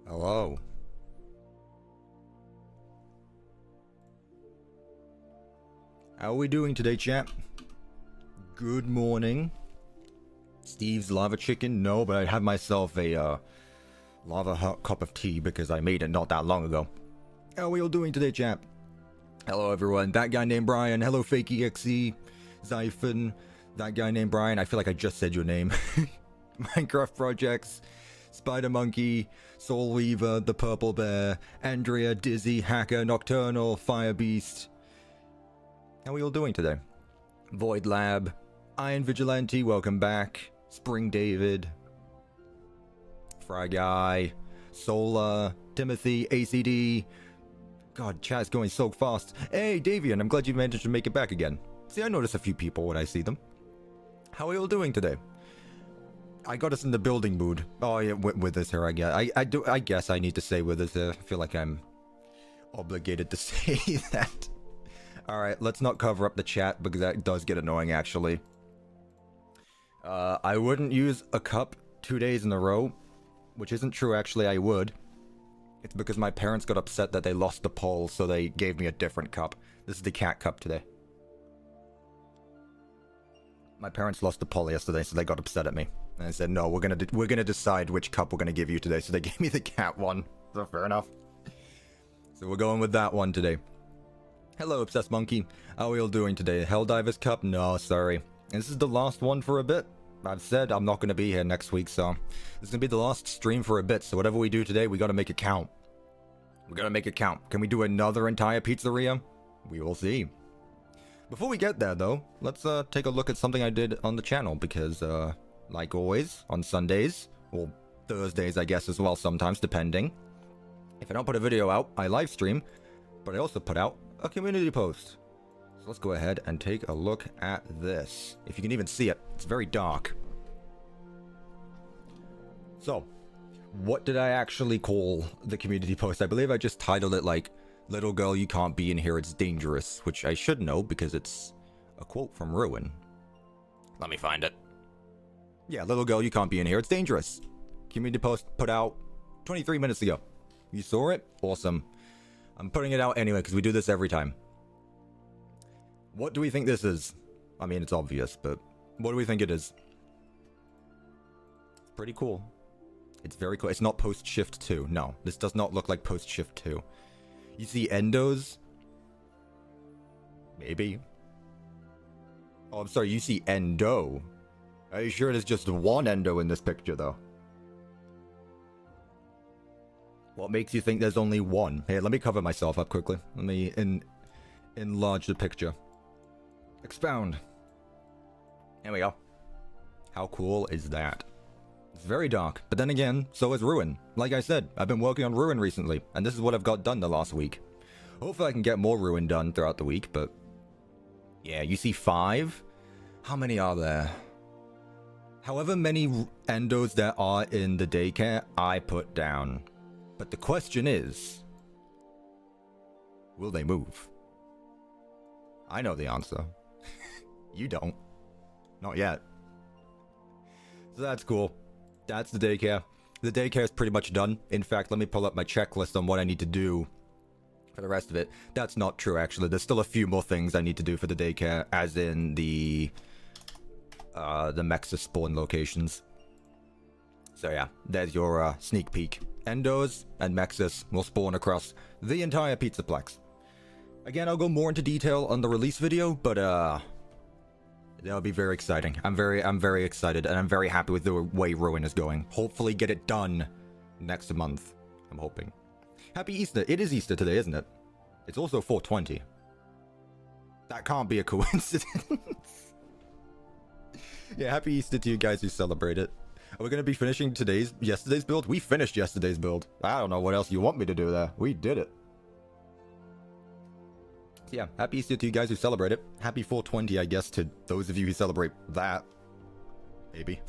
Hello. How are we doing today, chat? Good morning. Steve's lava chicken? No, but I had myself a lava hot cup of tea because I made it not that long ago. How are we all doing today, chat? Hello, everyone. That guy named Brian. Hello, FNAF Zyphon. That guy named Brian. I feel like I just said your name. Minecraft Projects. Spider Monkey, Soul Weaver, the Purple Bear, Andrea, Dizzy, Hacker, Nocturnal, Fire Beast. How are we all doing today? Void Lab, Iron Vigilante, welcome back. Spring David, Fry Guy, Solar, Timothy, ACD. God, chat's going so fast. Hey, Davian, I'm glad you managed to make it back again. See, I notice a few people when I see them. How are we all doing today? I got us in the building mood. Oh yeah, with us here, I guess. I guess I need to say with us here. I feel like I'm obligated to say that. Alright, let's not cover up the chat because that does get annoying, actually. I wouldn't use a cup 2 days in a row, which isn't true, actually. I would. It's because my parents got upset that they lost the poll, so they gave me a different cup. This is the cat cup today. My parents lost the poll yesterday, so they got upset at me. And I said, no, we're gonna decide which cup we're gonna give you today. So they gave me the cat one. So fair enough. So we're going with that one today. Hello, Obsessed Monkey. How are we all doing today? Helldivers cup? No, sorry. And this is the last one for a bit. I've said I'm not gonna be here next week, so this is gonna be the last stream for a bit. So whatever we do today, we gotta make it count. We gotta make it count. Can we do another entire pizzeria? We will see. Before we get there, though, let's take a look at something I did on the channel because, like always, on Sundays, or Thursdays, I guess, as well, sometimes, depending. If I don't put a video out, I live stream, but I also put out a community post. So let's go ahead and take a look at this. If you can even see it, it's very dark. So, what did I actually call the community post? I believe I just titled it, like, Little Girl, You Can't Be in Here, It's Dangerous, which I should know because it's a quote from Ruin. Let me find it. Yeah, Little Girl, You Can't Be in Here, It's Dangerous. Community post put out 23 minutes ago. You saw it? Awesome. I'm putting it out anyway because we do this every time. What do we think this is? I mean, it's obvious, but what do we think it is? It's pretty cool. It's very cool. It's not Post-Shift 2. No, this does not look like Post-Shift 2. You see endos? Maybe. Oh, I'm sorry, you see endo. Are you sure there's just one endo in this picture, though? What makes you think there's only one? Here, let me cover myself up quickly. Let me enlarge the picture. Expound. There we go. How cool is that? It's very dark, but then again, so is Ruin. Like I said, I've been working on Ruin recently, and this is what I've got done the last week. Hopefully I can get more Ruin done throughout the week, but... yeah, you see 5? How many are there? However many endos there are in the daycare, I put down. But the question is... will they move? I know the answer. You don't. Not yet. So that's cool. That's the daycare. The daycare is pretty much done. In fact, let me pull up my checklist on what I need to do for the rest of it. That's not true, actually. There's still a few more things I need to do for the daycare, as in the Mexa spawn locations. So yeah, there's your sneak peek. Endos and Mexas will spawn across the entire Pizzaplex. Again, I'll go more into detail on the release video, but that'll be very exciting. I'm very excited, and I'm very happy with the way Ruin is going. Hopefully get it done next month. I'm hoping. Happy Easter. It is Easter today, isn't it? It's also 420. That can't be a coincidence. Yeah, happy Easter to you guys who celebrate it. Are we going to be finishing yesterday's build? We finished yesterday's build. I don't know what else you want me to do there. We did it. So yeah, happy Easter to you guys who celebrate it. Happy 420, I guess, to those of you who celebrate that. Maybe.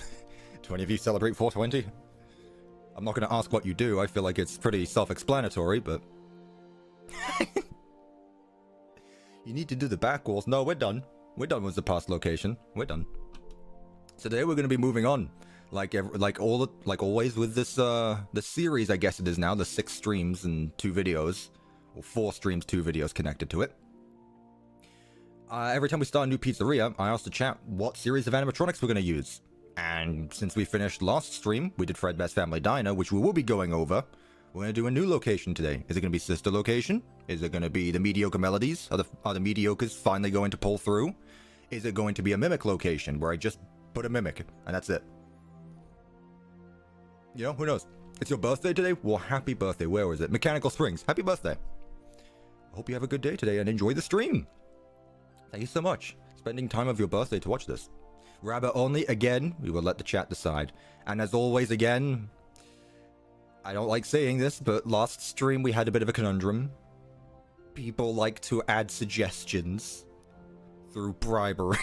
20 of you celebrate 420? I'm not going to ask what you do. I feel like it's pretty self-explanatory, but... you need to do the back walls. No, we're done. We're done with the past location. We're done. Today we're going to be moving on Like always with this the series, I guess it is now, the 6 streams and 2 videos, or 4 streams, 2 videos connected to it. Every time we start a new pizzeria, I ask the chat what series of animatronics we're going to use. And since we finished last stream, we did Fredbear's Family Diner, which we will be going over. We're going to do a new location today. Is it going to be Sister Location? Is it going to be the Mediocre Melodies? Are the Mediocres finally going to pull through? Is it going to be a Mimic location, where I just put a Mimic, and that's it? You know, who knows? It's your birthday today? Well, happy birthday. Where was it? Mechanical Springs. Happy birthday. I hope you have a good day today and enjoy the stream. Thank you so much. Spending time of your birthday to watch this. Rabbit only, again, we will let the chat decide. And as always, again, I don't like saying this, but last stream we had a bit of a conundrum. People like to add suggestions through bribery.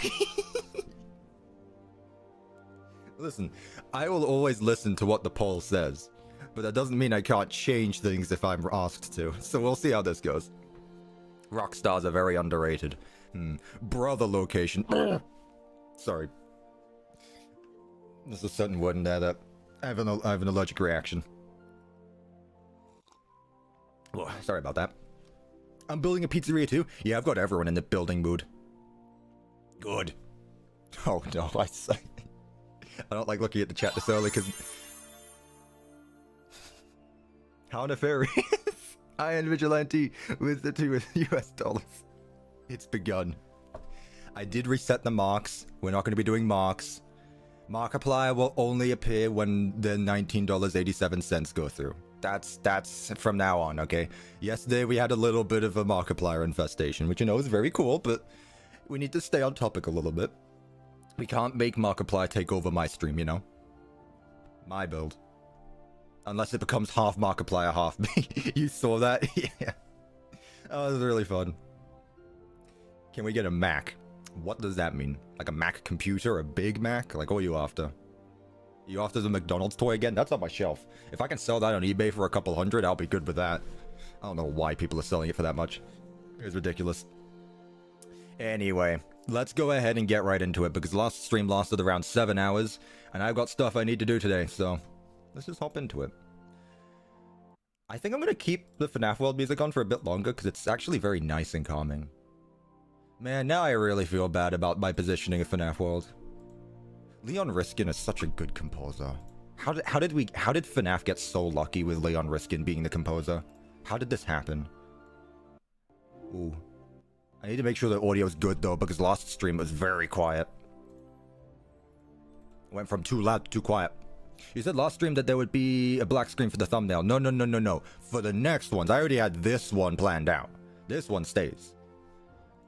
Listen, I will always listen to what the poll says, but that doesn't mean I can't change things if I'm asked to. So we'll see how this goes. Rock stars are very underrated. Brother location. Sorry. There's a certain word in there that I have an allergic reaction. Oh, sorry about that. I'm building a pizzeria too. Yeah, I've got everyone in the building mood. Good. Oh no, I don't like looking at the chat this early because... How nefarious. Iron Vigilante with the $2 US. It's begun. I did reset the marks. We're not going to be doing marks. Markiplier will only appear when the $19.87 go through. That's from now on, okay? Yesterday we had a little bit of a Markiplier infestation, which you know is very cool, but we need to stay on topic a little bit. We can't make Markiplier take over my stream, you know? My build. Unless it becomes half Markiplier, half me. You saw that? Yeah. Oh, this is really fun. Can we get a Mac? What does that mean? Like a Mac computer? A big Mac? Like, what are you after? You after the McDonald's toy again? That's on my shelf. If I can sell that on eBay for a couple hundred, I'll be good with that. I don't know why people are selling it for that much. It's ridiculous. Anyway, let's go ahead and get right into it, because last stream lasted around 7 hours, and I've got stuff I need to do today, so let's just hop into it. I think I'm going to keep the FNAF World music on for a bit longer, because it's actually very nice and calming. Man, now I really feel bad about my positioning of FNAF World. Leon Riskin is such a good composer. How did FNAF get so lucky with Leon Riskin being the composer? How did this happen? Ooh. I need to make sure the audio's good though, because last stream was very quiet. Went from too loud to too quiet. You said last stream that there would be a black screen for the thumbnail. No. For the next ones, I already had this one planned out. This one stays.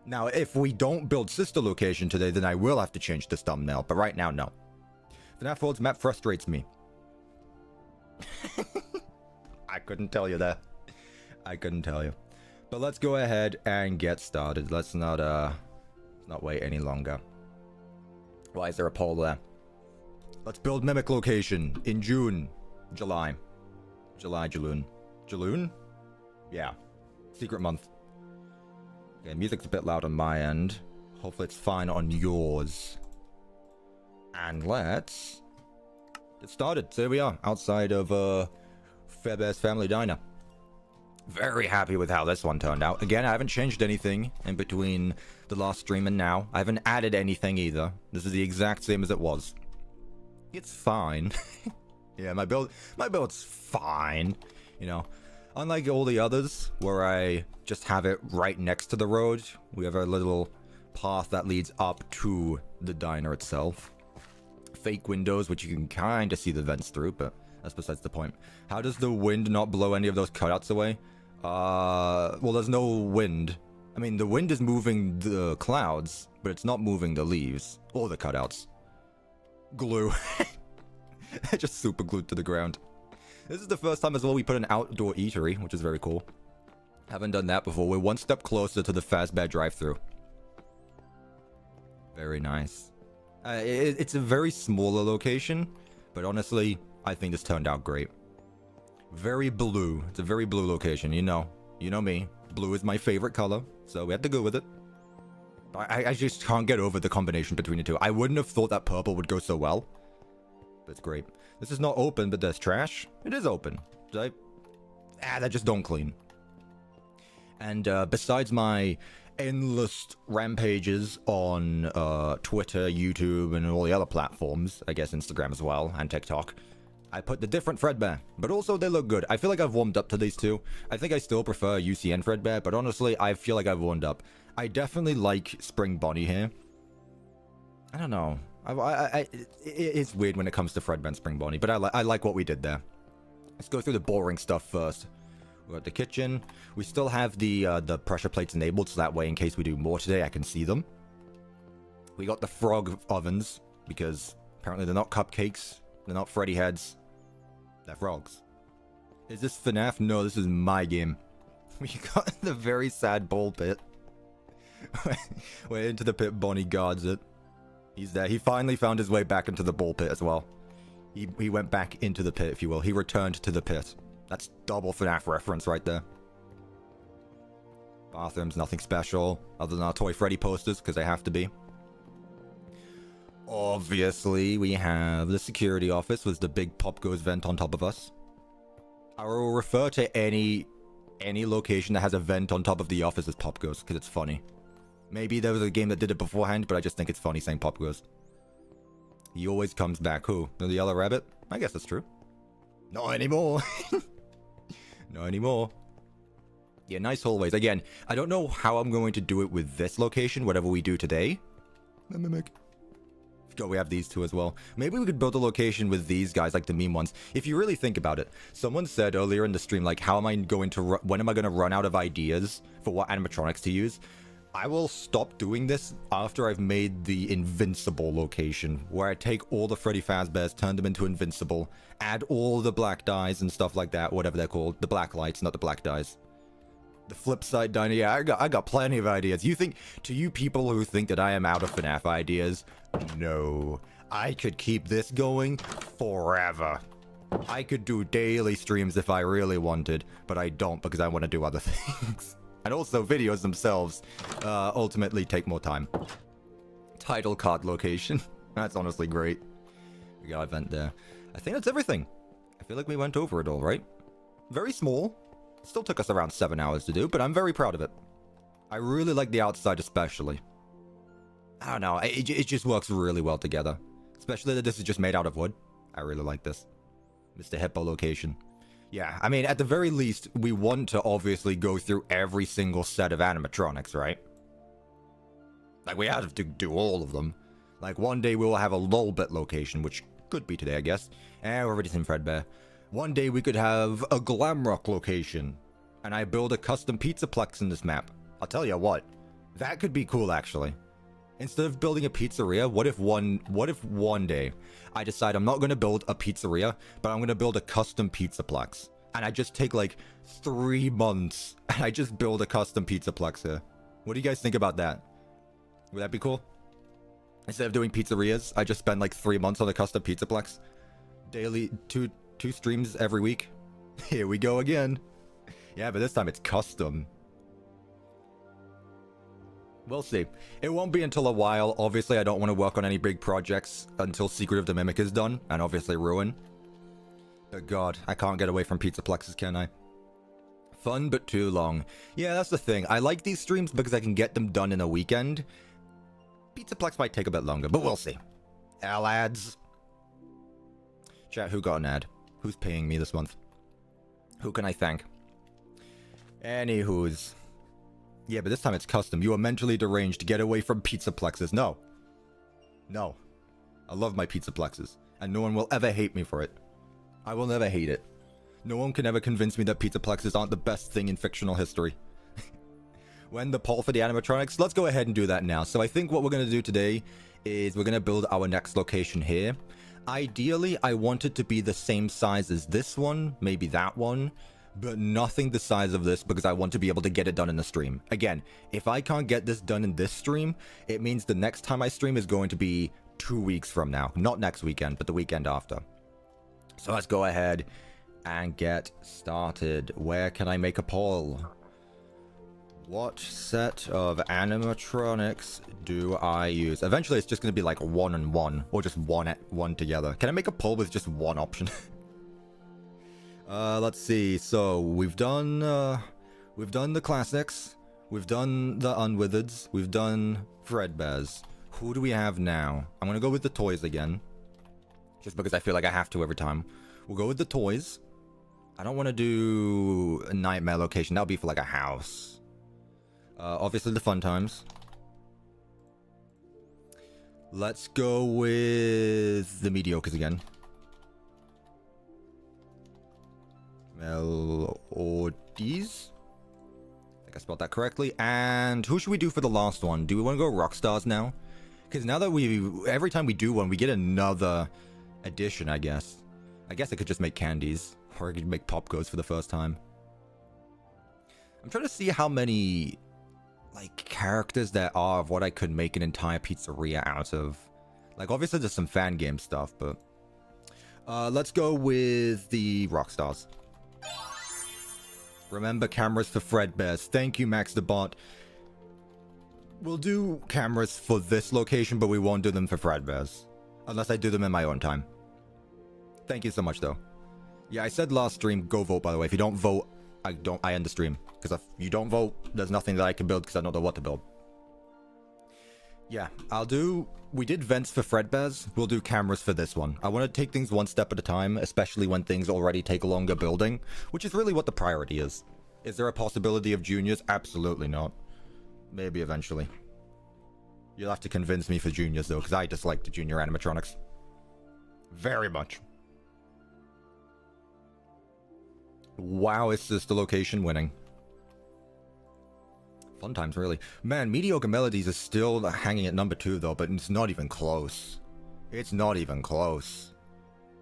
Now, if we don't build Sister Location today, then I will have to change this thumbnail. But right now, no. FNAF World's map frustrates me. I couldn't tell you that. I couldn't tell you. But let's go ahead and get started. Let's not wait any longer. Why is there a poll there? Let's build Mimic Location in June. July. Jaloon? Yeah. Secret month. Okay, music's a bit loud on my end. Hopefully it's fine on yours. And let's get started. So here we are, outside of Fredbear's Family Diner. Very happy with how this one turned out. Again, I haven't changed anything in between the last stream and now. I haven't added anything either. This is the exact same as it was. It's fine. Yeah, my build's fine. You know, unlike all the others where I just have it right next to the road, we have a little path that leads up to the diner itself. Fake windows, which you can kind of see the vents through, but that's besides the point. How does the wind not blow any of those cutouts away? Well, there's no wind. I mean, the wind is moving the clouds, but it's not moving the leaves or the cutouts. Glue. Just super glued to the ground. This is the first time as well we put an outdoor eatery, which is very cool. Haven't done that before. We're one step closer to the Fazbear drive-thru. Very nice. It's a very smaller location, but honestly, I think this turned out great. Very blue. It's a very blue location, you know. You know me. Blue is my favorite color, so we had to go with it. I just can't get over the combination between the two. I wouldn't have thought that purple would go so well. But it's great. This is not open, but there's trash. It is open. That just don't clean. And besides my endless rampages on Twitter, YouTube, and all the other platforms, I guess Instagram as well, and TikTok, I put the different Fredbear, but also they look good. I feel like I've warmed up to these two. I think I still prefer UCN Fredbear, but honestly, I feel like I've warmed up. I definitely like Spring Bonnie here. I don't know. It's weird when it comes to Fredbear and Spring Bonnie, but I like what we did there. Let's go through the boring stuff first. We're at the kitchen. We still have the pressure plates enabled, so that way, in case we do more today, I can see them. We got the frog ovens, because apparently they're not cupcakes. They're not Freddy heads. They're frogs. Is this FNAF? No, this is my game. We got the very sad ball pit. We're into the pit. Bonnie guards it. He's there. He finally found his way back into the ball pit as well. He went back into the pit, if you will. He returned to the pit. That's double FNAF reference right there. Bathrooms, nothing special. Other than our Toy Freddy posters, because they have to be. Obviously, we have the security office with the big Pop Goes vent on top of us. I will refer to any location that has a vent on top of the office as Pop Goes, because it's funny. Maybe there was a game that did it beforehand, but I just think it's funny saying Pop Goes. He always comes back. Who? The yellow rabbit? I guess that's true. Not anymore. Not anymore. Yeah, nice hallways. Again, I don't know how I'm going to do it with this location, whatever we do today. God, we have these two as well. Maybe we could build a location with these guys, like the meme ones. If you really think about it, someone said earlier in the stream, like, how am I going to, when am I going to run out of ideas for what animatronics to use? I will stop doing this after I've made the invincible location, where I take all the Freddy Fazbears, turn them into invincible, add all the black dyes and stuff like that, whatever they're called. The black lights, not the black dyes. The flip side diner, yeah, I got plenty of ideas. You think, to you people who think that I am out of FNAF ideas, no. I could keep this going forever. I could do daily streams if I really wanted, but I don't because I want to do other things. And also, videos themselves ultimately take more time. Title card location. That's honestly great. We got an event there. I think that's everything. I feel like we went over it all, right? Very small. Still took us around 7 hours to do, but I'm very proud of it. I really like the outside especially. I don't know, it just works really well together. Especially that this is just made out of wood. I really like this. Mr. Hippo location. Yeah, I mean, at the very least, we want to obviously go through every single set of animatronics, right? Like, we have to do all of them. Like, one day we will have a LOLBIT location, which could be today, I guess. And we're already in Fredbear. One day we could have a Glamrock location. And I build a custom Pizzaplex in this map. I'll tell you what, that could be cool, actually. Instead of building a pizzeria, what if one day I decide I'm not going to build a pizzeria, but I'm going to build a custom Pizzaplex. And I just take like 3 months and I just build a custom Pizzaplex here. What do you guys think about that? Would that be cool? Instead of doing pizzerias, I just spend like 3 months on a custom Pizzaplex. Daily, two streams every week. Here we go again. Yeah, but this time it's custom. We'll see. It won't be until a while. Obviously, I don't want to work on any big projects until Secret of the Mimic is done, and obviously Ruin. But God, I can't get away from Pizzaplexes, can I? Fun, but too long. Yeah, that's the thing. I like these streams because I can get them done in a weekend. Pizzaplex might take a bit longer, but we'll see. Ads. Chat, who got an ad? Who's paying me this month? Who can I thank? Anywho's. Yeah, but this time it's custom. You are mentally deranged. Get away from Pizzaplexes. No. No. I love my Pizzaplexes. And no one will ever hate me for it. I will never hate it. No one can ever convince me that Pizzaplexes aren't the best thing in fictional history. When the poll for the animatronics, let's go ahead and do that now. So I think what we're going to do today is we're going to build our next location here. Ideally, I want it to be the same size as this one, maybe that one. But nothing the size of this because I want to be able to get it done in the stream. Again, if I can't get this done in this stream, it means the next time I stream is going to be 2 weeks from now. Not next weekend, but the weekend after. So let's go ahead and get started. Where can I make a poll? What set of animatronics do I use? Eventually, it's just going to be like 1 and 1, or just one together. Can I make a poll with just one option? Let's see. So we've done the classics, we've done the unwithereds, we've done Fredbears. Who do we have now? I'm gonna go with the toys again, just because I feel like I have to every time. We'll go with the toys. I don't want to do a nightmare location. That'll be for like a house. Obviously the fun times. Let's go with the mediocres again. Melodies? I think I spelled that correctly. And who should we do for the last one? Do we want to go rock stars now? Because now that every time we do one, we get another addition, I guess. I guess I could just make candies. Or I could make pop goes for the first time. I'm trying to see how many like characters there are of what I could make an entire pizzeria out of. Like obviously there's some fan game stuff, but let's go with the rock stars. Remember cameras for Fredbears. Thank you, Max the Bot. We'll do cameras for this location, but we won't do them for Fredbears unless I do them in my own time. Thank you so much though. Yeah, I said last stream, go vote by the way. If you don't vote, I end the stream. Because if you don't vote, there's nothing that I can build because I don't know what to build. Yeah, we did vents for Fredbears. We'll do cameras for this one. I want to take things one step at a time, especially when things already take longer building, which is really what the priority is. Is there a possibility of juniors? Absolutely not. Maybe eventually. You'll have to convince me for juniors though, because I dislike the junior animatronics. Very much. Wow, is this the location winning? Fun times, really. Man, Mediocre Melodies is still hanging at number 2, though, but it's not even close. It's not even close.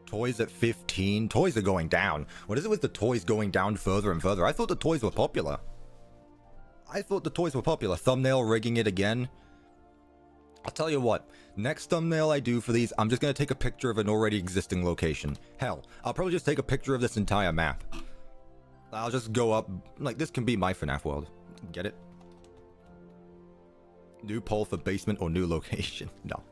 Toys at 15. Toys are going down. What is it with the toys going down further and further? I thought the toys were popular. Thumbnail rigging it again. I'll tell you what. Next thumbnail I do for these, I'm just going to take a picture of an already existing location. Hell, I'll probably just take a picture of this entire map. I'll just go up. Like, this can be my FNAF world. Get it? New poll for basement or new location. No.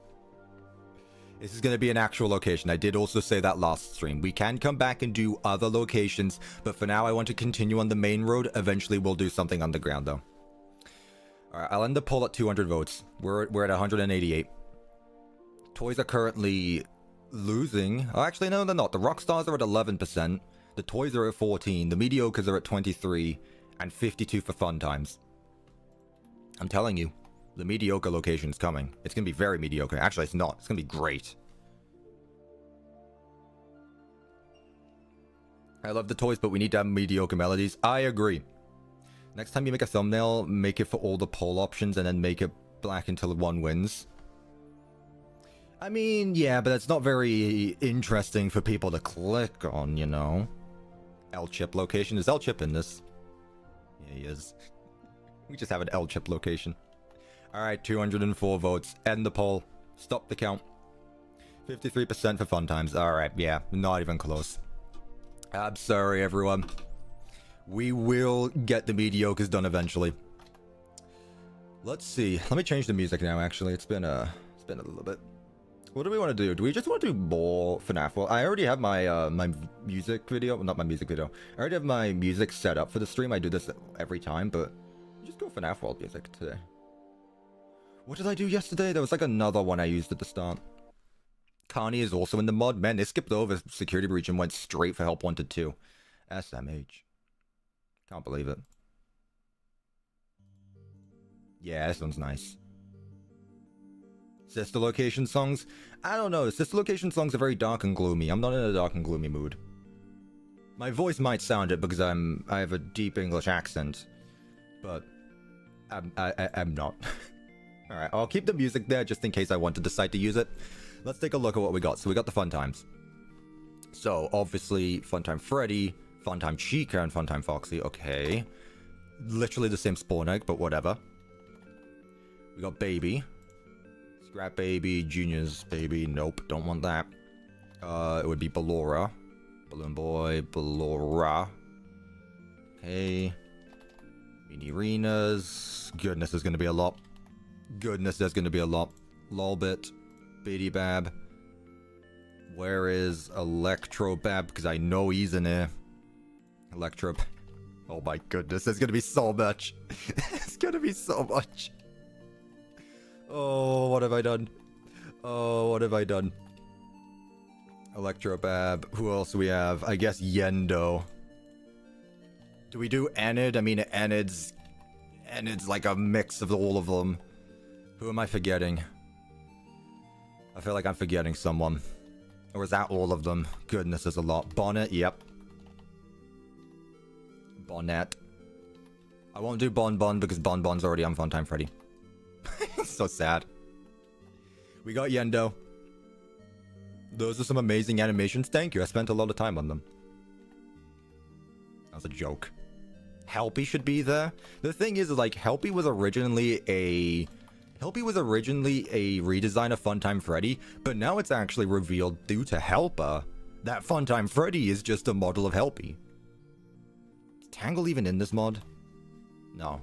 This is going to be an actual location. I did also say that last stream. We can come back and do other locations, but for now I want to continue on the main road. Eventually we'll do something underground though. Alright, I'll end the poll at 200 votes. We're at 188. Toys are currently losing. Oh, actually, no, they're not. The Rockstars are at 11%. The toys are at 14. The mediocres are at 23. And 52 for fun times. I'm telling you. The mediocre location is coming. It's going to be very mediocre. Actually, it's not. It's going to be great. I love the toys, but we need to have mediocre melodies. I agree. Next time you make a thumbnail, make it for all the poll options and then make it black until one wins. I mean, yeah, but it's not very interesting for people to click on, you know. L-chip location. Is L-chip in this? Yeah, he is. We just have an L-chip location. Alright, 204 votes. End the poll. Stop the count. 53% for fun times. Alright, yeah. Not even close. I'm sorry, everyone. We will get the mediocres done eventually. Let's see. Let me change the music now, actually. It's been a little bit. What do we want to do? Do we just want to do more FNAF? Well, I already have my my music video. Well, not my music video. I already have my music set up for the stream. I do this every time, but just go FNAF World music today. What did I do yesterday? There was like another one I used at the start. Carney is also in the mod. Man, they skipped over security breach and went straight for help wanted 2. SMH. Can't believe it. Yeah, this one's nice. Sister location songs? I don't know. Sister location songs are very dark and gloomy. I'm not in a dark and gloomy mood. My voice might sound it because I have a deep English accent, but I'm not. Alright, I'll keep the music there just in case I want to decide to use it. Let's take a look at what we got. So we got the fun times. So, obviously, Funtime Freddy, Funtime Chica, and Funtime Foxy. Okay. Literally the same spawn egg, but whatever. We got Baby. Scrap Baby, Junior's Baby. Nope, don't want that. It would be Ballora. Balloon Boy, Ballora. Okay. Mini arenas. Goodness, there's gonna be a lot. Goodness, there's gonna be a lot. LOLBIT. Biddy Bab. Where is Electrobab? Because I know he's in here. Electro. Oh my goodness, there's gonna be so much. There's gonna be so much. Oh, what have I done? Oh, what have I done? Electrobab. Who else do we have? I guess Yendo. Do we do Enid? I mean, Enid's like a mix of all of them. Who am I forgetting? I feel like I'm forgetting someone. Or is that all of them? Goodness, there's a lot. Bonnet, yep. Bonnet. I won't do Bon Bon because Bon Bon's already on Funtime Freddy. So sad. We got Yendo. Those are some amazing animations. Thank you. I spent a lot of time on them. That was a joke. Helpy should be there. The thing is, like, Helpy was originally a redesign of Funtime Freddy, but now it's actually revealed due to Helper that Funtime Freddy is just a model of Helpy. Is Tangle even in this mod? No.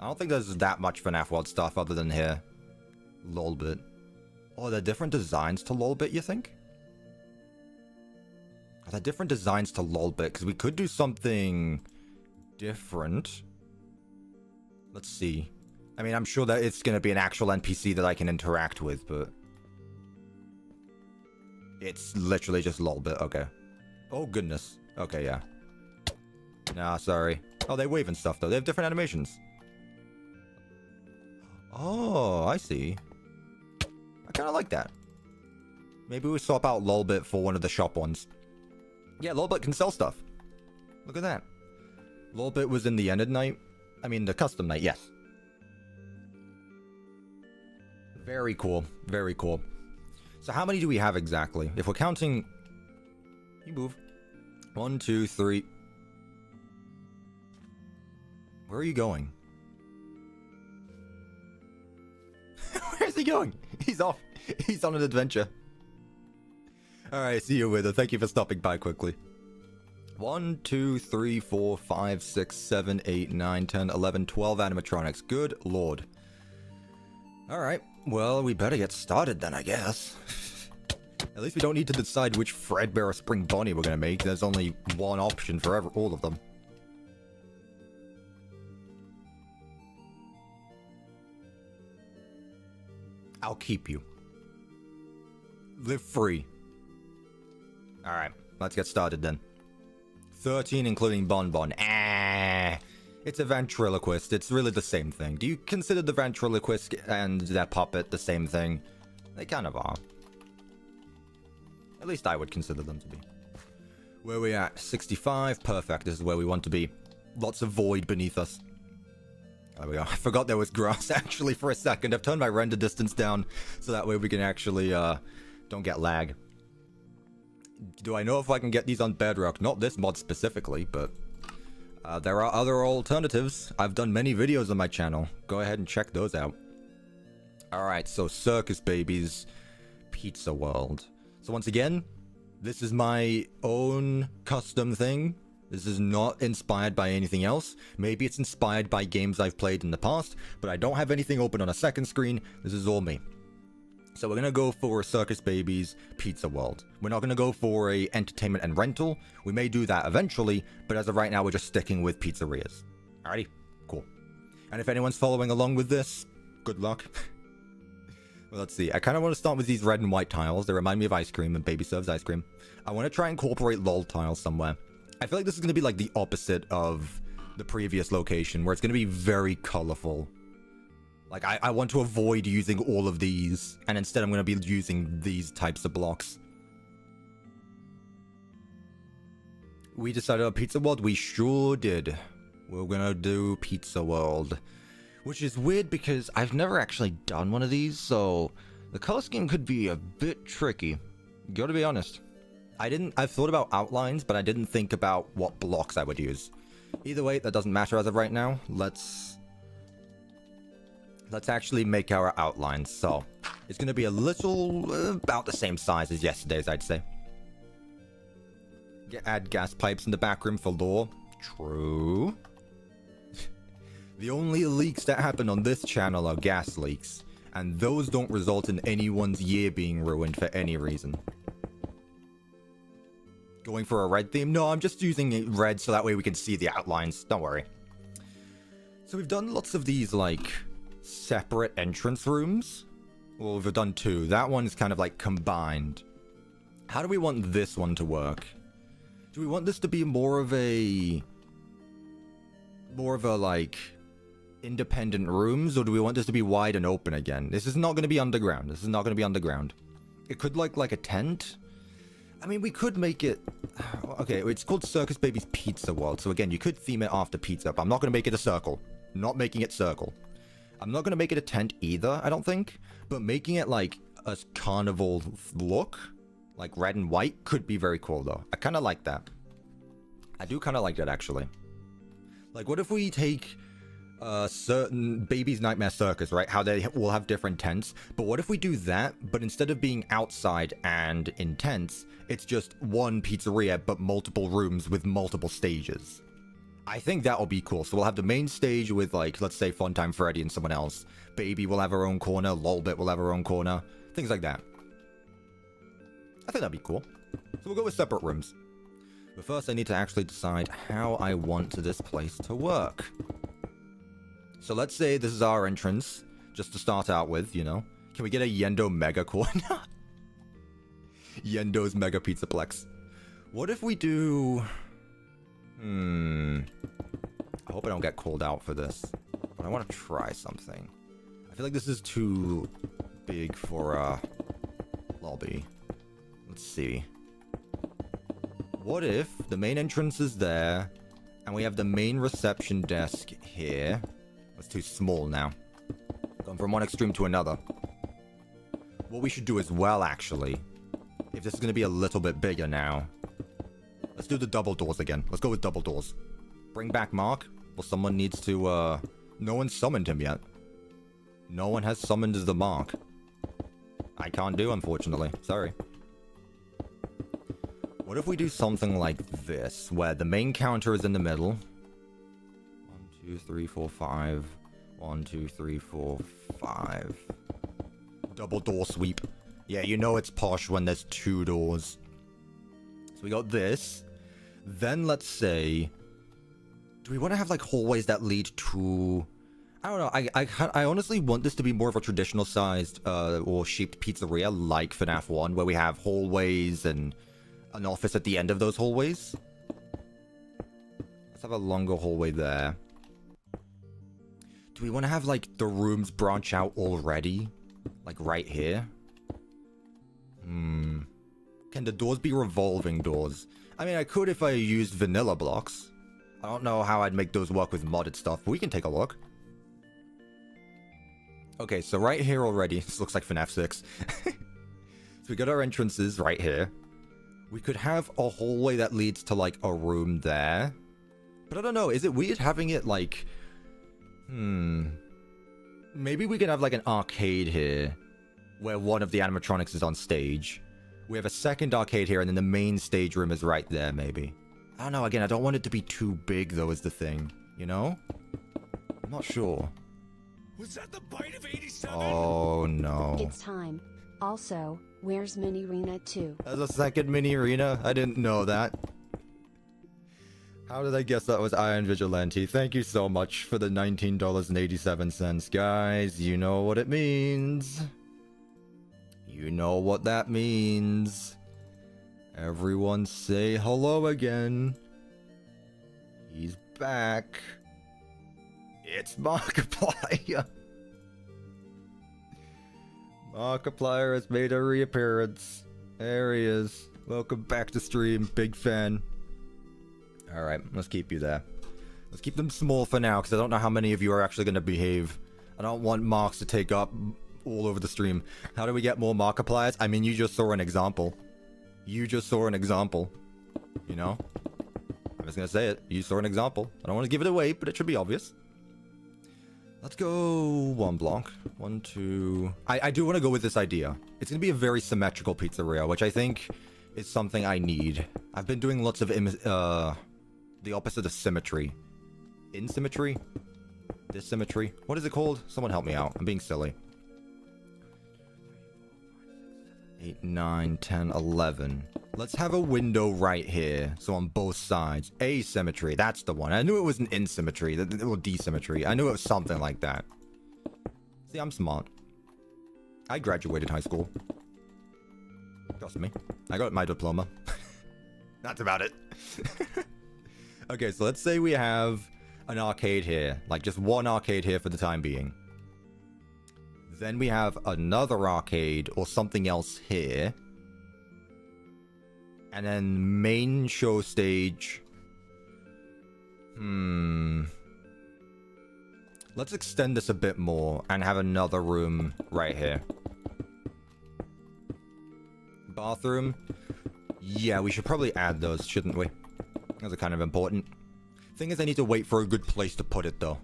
I don't think there's that much FNAF World stuff other than here. LOLBIT. Oh, are there different designs to LOLBIT, you think? Are there different designs to LOLBIT? Because we could do something different. Let's see. I mean, I'm sure that it's going to be an actual NPC that I can interact with, but... It's literally just LOLBIT, okay. Oh, goodness. Okay, yeah. Nah, sorry. Oh, they wave and stuff, though. They have different animations. Oh, I see. I kind of like that. Maybe we swap out LOLBIT for one of the shop ones. Yeah, LOLBIT can sell stuff. Look at that. LOLBIT was in the Enid night. I mean, the custom night, yes. Very cool. Very cool. So how many do we have exactly? If we're counting... You move. 1, 2, 3. Where are you going? Where's he going? He's off. He's on an adventure. Alright, see you, Wither. Thank you for stopping by quickly. 1, 2, 3, 4, 5, 6, 7, 8, 9, 10, 11, 12 animatronics. Good lord. Alright, well, we better get started then, I guess. At least we don't need to decide which Fredbear or Spring Bonnie we're gonna make. There's only one option for all of them. I'll keep you. Live free. Alright, let's get started then. 13 including Bon Bon. It's a ventriloquist. It's really the same thing. Do you consider the ventriloquist and that puppet the same thing? They kind of are. At least I would consider them to be. Where are we at? 65. Perfect. This is where we want to be. Lots of void beneath us. There we go. I forgot there was grass actually for a second. I've turned my render distance down so that way we can actually don't get lag. Do I know if I can get these on Bedrock? Not this mod specifically, but there are other alternatives. I've done many videos on my channel. Go ahead and check those out. Alright, so Circus Babies Pizza World. So once again, this is my own custom thing. This is not inspired by anything else. Maybe it's inspired by games I've played in the past, but I don't have anything open on a second screen. This is all me. So we're going to go for Circus Babies Pizza World. We're not going to go for a entertainment and rental. We may do that eventually, but as of right now, we're just sticking with pizzerias. Alrighty, cool. And if anyone's following along with this, good luck. Well, let's see. I kind of want to start with these red and white tiles. They remind me of ice cream, and Baby serves ice cream. I want to try and incorporate LOL tiles somewhere. I feel like this is going to be like the opposite of the previous location, where it's going to be very colorful. Like, I want to avoid using all of these, and instead I'm going to be using these types of blocks. We decided on Pizza World? We sure did. We're going to do Pizza World. Which is weird because I've never actually done one of these, so the color scheme could be a bit tricky. Gotta be honest. I've thought about outlines, but I didn't think about what blocks I would use. Either way, that doesn't matter as of right now. Let's actually make our outlines. So, it's going to be a little, about the same size as yesterday's, I'd say. Add gas pipes in the back room for lore. True. The only leaks that happen on this channel are gas leaks, and those don't result in anyone's year being ruined for any reason. Going for a red theme? No, I'm just using it red so that way we can see the outlines. Don't worry. So we've done lots of these, like, separate entrance rooms. Well, we've done 2. That one's kind of, like, combined. How do we want this one to work? Do we want this to be more of a, like, independent rooms, or do we want this to be wide and open again? This is not going to be underground. This is not going to be underground. It could look like a tent. I mean, we could make it... Okay, it's called Circus Baby's Pizza World. So again, you could theme it after pizza, but I'm not going to make it a circle. Not making it circle. I'm not going to make it a tent either, I don't think. But making it like a carnival look, like red and white, could be very cool though. I kind of like that. I do kind of like that actually. Like, what if we take certain Baby's Nightmare Circus, right? How they will have different tents. But what if we do that, but instead of being outside and in tents, it's just one pizzeria, but multiple rooms with multiple stages? I think that'll be cool. So we'll have the main stage with, like, let's say Funtime Freddy and someone else. Baby will have her own corner. LOLBIT will have her own corner. Things like that. I think that'd be cool. So we'll go with separate rooms. But first I need to actually decide how I want this place to work. So let's say this is our entrance, just to start out with, you know. Can we get a Yendo Mega corner? Yendo's Mega Pizzaplex. What if we do... I hope I don't get called out for this, but I want to try something. I feel like this is too big for, lobby. Let's see. What if the main entrance is there, and we have the main reception desk here? That's too small now. Going from one extreme to another. What we should do as well, actually, if this is going to be a little bit bigger now, let's do the double doors again. Let's go with double doors. Bring back Mark. Well, someone needs to, no one summoned him yet. No one has summoned the Mark. I can't do, unfortunately. Sorry. What if we do something like this, where the main counter is in the middle? 1, 2, 3, 4, 5. 1, 2, 3, 4, 5. Double door sweep. Yeah, you know it's posh when there's 2 doors. So we got this. Then let's say, do we want to have like hallways that lead to... I don't know, I honestly want this to be more of a traditional sized or shaped pizzeria like FNAF 1, where we have hallways and an office at the end of those hallways. Let's have a longer hallway there. Do we want to have like the rooms branch out already? Like right here? Can the doors be revolving doors? I mean, I could if I used vanilla blocks. I don't know how I'd make those work with modded stuff, but we can take a look. Okay, so right here already, this looks like FNAF 6. So we got our entrances right here. We could have a hallway that leads to like a room there. But I don't know, is it weird having it like... Maybe we can have like an arcade here, where one of the animatronics is on stage. We have a second arcade here, and then the main stage room is right there, maybe. I don't know, again, I don't want it to be too big, though, is the thing. You know? I'm not sure. Was that the bite of 87? Oh, no. It's time. Also, where's Mini Rena 2? There's a second Mini Arena? I didn't know that. How did I guess that was Iron Vigilante? Thank you so much for the $19.87, guys. You know what it means. You know what that means. Everyone say hello again. He's back. It's Markiplier. Markiplier has made a reappearance. There he is. Welcome back to stream. Big fan. Alright, let's keep you there. Let's keep them small for now, because I don't know how many of you are actually going to behave. I don't want marks to take up all over the stream. How do we get more Markipliers? I mean, you just saw an example. You just saw an example. You know? I'm just going to say it. You saw an example. I don't want to give it away, but it should be obvious. Let's go 1 block. 1, 2... I do want to go with this idea. It's going to be a very symmetrical pizzeria, which I think is something I need. I've been doing lots of the opposite of symmetry. Insymmetry? This symmetry. What is it called? Someone help me out. I'm being silly. 8, 9, 10, 11. Let's have a window right here. So on both sides. Asymmetry. That's the one. I knew it was an insymmetry. Or desymmetry. I knew it was something like that. See, I'm smart. I graduated high school. Trust me. I got my diploma. That's about it. Okay, so let's say we have an arcade here. Like, just one arcade here for the time being. Then we have another arcade or something else here. And then main show stage. Let's extend this a bit more and have another room right here. Bathroom. Yeah, we should probably add those, shouldn't we? Those are kind of important. Thing is, I need to wait for a good place to put it, though.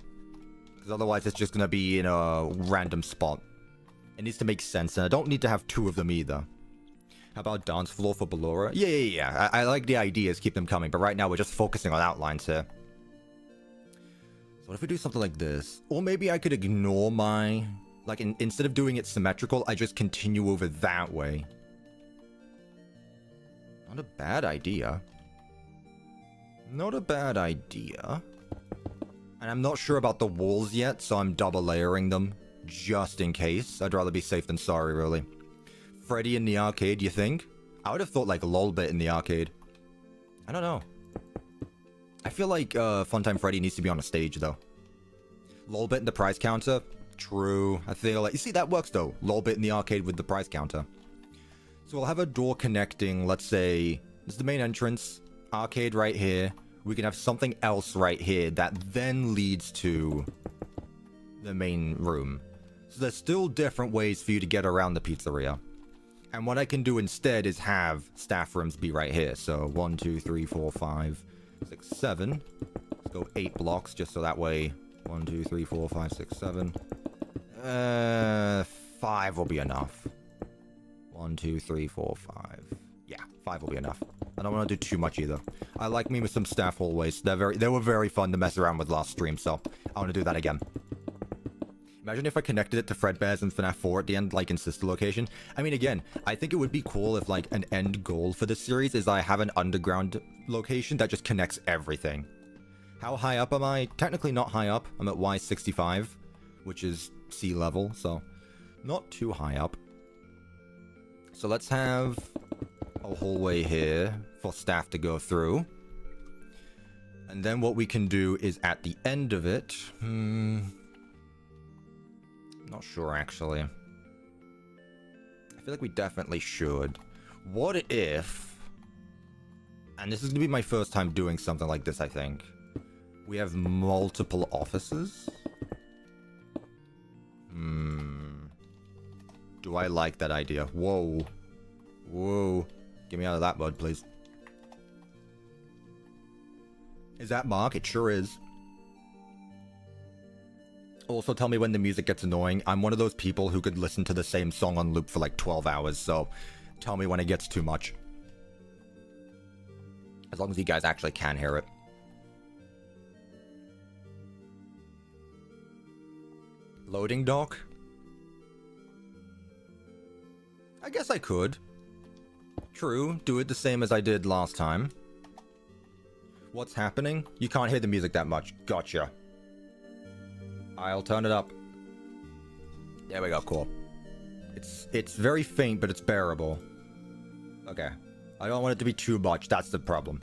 Because otherwise, it's just going to be in a random spot. It needs to make sense, and I don't need to have 2 of them either. How about dance floor for Ballora? Yeah. I like the ideas, keep them coming, but right now we're just focusing on outlines here. So what if we do something like this? Or maybe I could ignore my... Like, instead of doing it symmetrical, I just continue over that way. Not a bad idea. Not a bad idea. And I'm not sure about the walls yet, so I'm double layering them. Just in case. I'd rather be safe than sorry, really. Freddy in the arcade, you think? I would have thought like LOLBIT in the arcade. I don't know. I feel like Funtime Freddy needs to be on a stage, though. LOLBIT in the prize counter? True. I feel like... You see, that works, though. LOLBIT in the arcade with the prize counter. So we'll have a door connecting, let's say... This is the main entrance. Arcade right here. We can have something else right here that then leads to the main room. So there's still different ways for you to get around the pizzeria. And what I can do instead is have staff rooms be right here. So 1, 2, 3, 4, 5, 6, 7. Let's go 8 blocks just so that way 1, 2, 3, 4, 5, 6, 7. 5 will be enough. 1, 2, 3, 4, 5. Yeah, 5 will be enough. I don't want to do too much either. I like me with some staff hallways. They were very fun to mess around with last stream, so I want to do that again. Imagine if I connected it to Fredbear's and FNAF 4 at the end, like in sister location. I mean, again, I think it would be cool if, like, an end goal for this series is I have an underground location that just connects everything. How high up am I? Technically not high up. I'm at Y65, which is sea level, so not too high up. So let's have a hallway here for staff to go through. And then what we can do is at the end of it... Not sure, actually. I feel like we definitely should. What if... And this is going to be my first time doing something like this, I think. We have multiple offices? Do I like that idea? Whoa. Whoa. Get me out of that mud, please. Is that Mark? It sure is. Also, tell me when the music gets annoying. I'm one of those people who could listen to the same song on loop for like 12 hours, so tell me when it gets too much. As long as you guys actually can hear it. Loading dock? I guess I could. True, do it the same as I did last time. What's happening? You can't hear the music that much. Gotcha. I'll turn it up. There we go, cool. It's very faint, but it's bearable. Okay. I don't want it to be too much, that's the problem.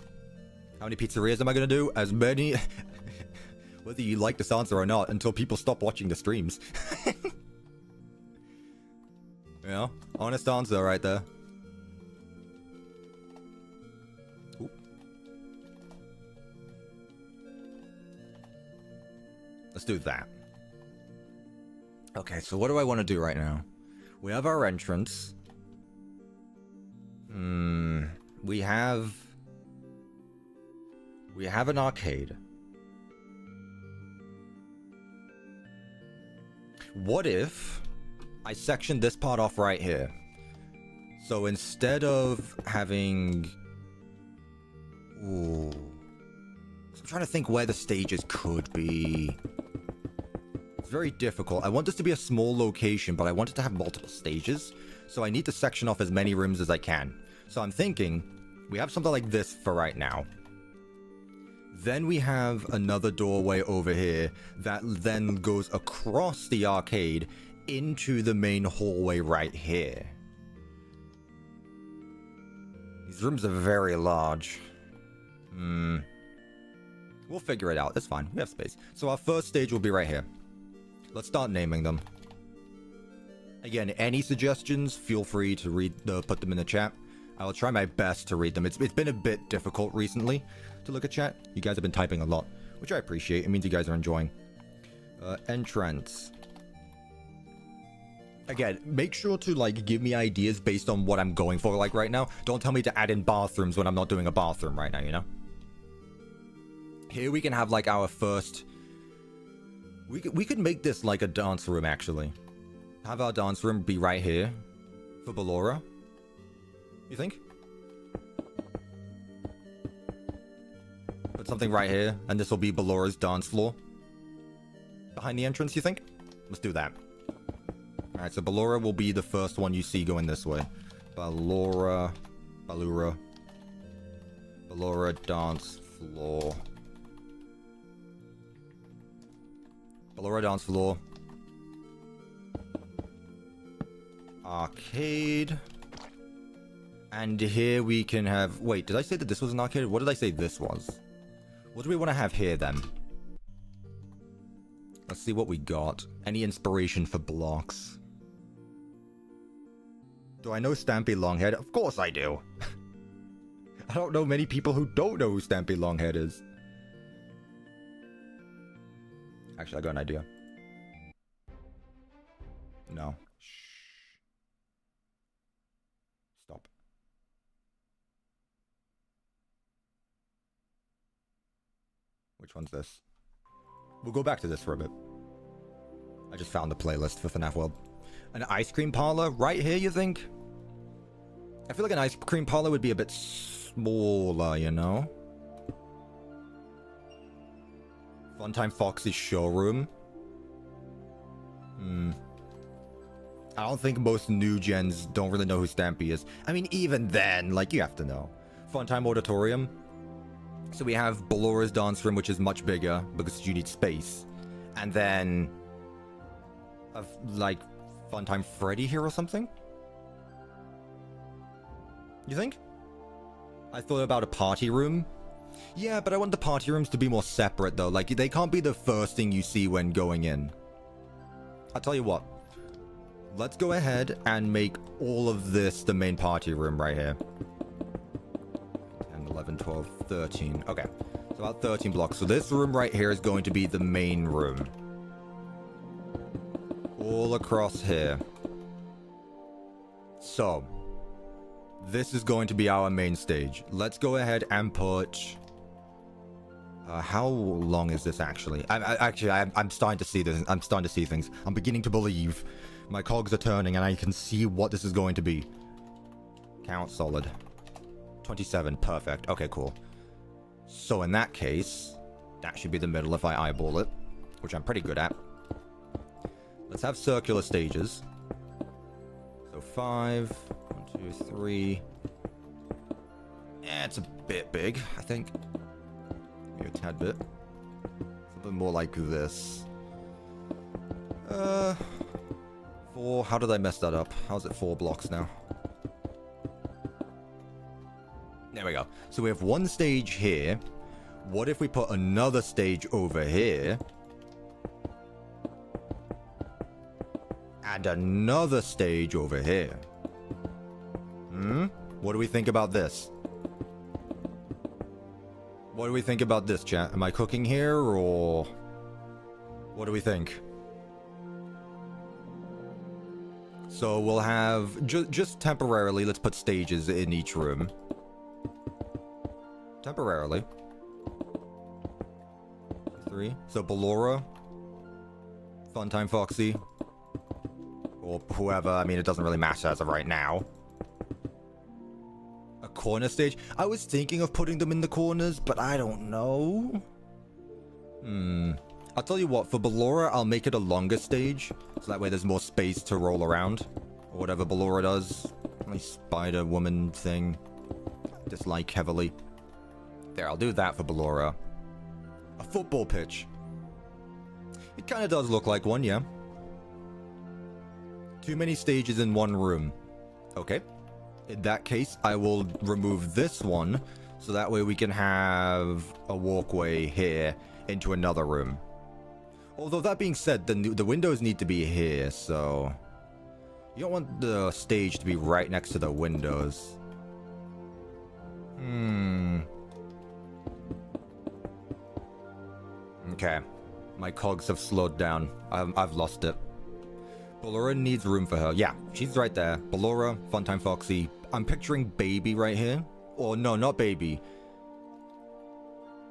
How many pizzerias am I gonna do? As many... Whether you like this answer or not, until people stop watching the streams. You know? Honest answer right there. Ooh. Let's do that. Okay, so what do I want to do right now? We have our entrance. We have an arcade. What if I section this part off right here? So instead of having... Ooh. So I'm trying to think where the stages could be. very difficult. I want this to be a small location, but I want it to have multiple stages. So I need to section off as many rooms as I can. So I'm thinking we have something like this for right now. Then we have another doorway over here that then goes across the arcade into the main hallway right here. These rooms are very large. We'll figure it out. It's fine. We have space. So our first stage will be right here. Let's start naming them. Again, any suggestions, feel free to put them in the chat. I will try my best to read them. It's been a bit difficult recently to look at chat. You guys have been typing a lot, which I appreciate. It means you guys are enjoying. Entrance. Again, make sure to, like, give me ideas based on what I'm going for, like, right now. Don't tell me to add in bathrooms when I'm not doing a bathroom right now, you know? Here we can have, like, our first... We could make this, like, a dance room, actually. Have our dance room be right here for Ballora. You think? Put something right here, and this will be Ballora's dance floor. Behind the entrance, you think? Let's do that. Alright, so Ballora will be the first one you see going this way. Ballora dance floor. Ballora dance floor. Arcade. And here we can have... Wait, did I say that this was an arcade? What did I say this was? What do we want to have here, then? Let's see what we got. Any inspiration for blocks? Do I know Stampy Longhead? Of course I do. I don't know many people who don't know who Stampy Longhead is. Actually, I got an idea. No. Shh. Stop. Which one's this? We'll go back to this for a bit. I just found the playlist for FNAF World. An ice cream parlor right here, you think? I feel like an ice cream parlor would be a bit smaller, you know? Funtime Foxy's showroom. I don't think most new gens don't really know who Stampy is. I mean, even then, like, you have to know. Funtime Auditorium. So we have Ballora's dance room, which is much bigger because you need space. And then... like, Funtime Freddy here or something? You think? I thought about a party room. Yeah, but I want the party rooms to be more separate, though. Like, they can't be the first thing you see when going in. I'll tell you what. Let's go ahead and make all of this the main party room right here. 10, 11, 12, 13. Okay. So about 13 blocks. So this room right here is going to be the main room. All across here. So, this is going to be our main stage. Let's go ahead and put... how long is this actually? I'm starting to see this. I'm starting to see things. I'm beginning to believe. My cogs are turning and I can see what this is going to be. Count solid. 27. Perfect. Okay, cool. So in that case, that should be the middle if I eyeball it, which I'm pretty good at. Let's have circular stages. So 5, 1, 2, 3. Yeah, it's a bit big, I think. Maybe a tad bit. Something more like this. 4. How did I mess that up? How's it 4 blocks now? There we go. So we have one stage here. What if we put another stage over here? And another stage over here. What do we think about this? What do we think about this, chat? Am I cooking here, or... what do we think? So we'll have... just temporarily, let's put stages in each room. Temporarily. 3. So Ballora. Funtime Foxy. Or whoever. I mean, it doesn't really matter as of right now. A corner stage? I was thinking of putting them in the corners, but I don't know. I'll tell you what, for Ballora, I'll make it a longer stage, so that way there's more space to roll around, or whatever Ballora does. My spider woman thing, dislike heavily. There, I'll do that for Ballora. A football pitch. It kind of does look like one, yeah. Too many stages in one room. Okay. In that case, I will remove this one, so that way we can have a walkway here into another room. Although that being said, the windows need to be here, so... You don't want the stage to be right next to the windows. Okay. My cogs have slowed down. I've lost it. Ballora needs room for her. Yeah, she's right there. Ballora, Funtime Foxy. I'm picturing Baby right here. Or no, not Baby.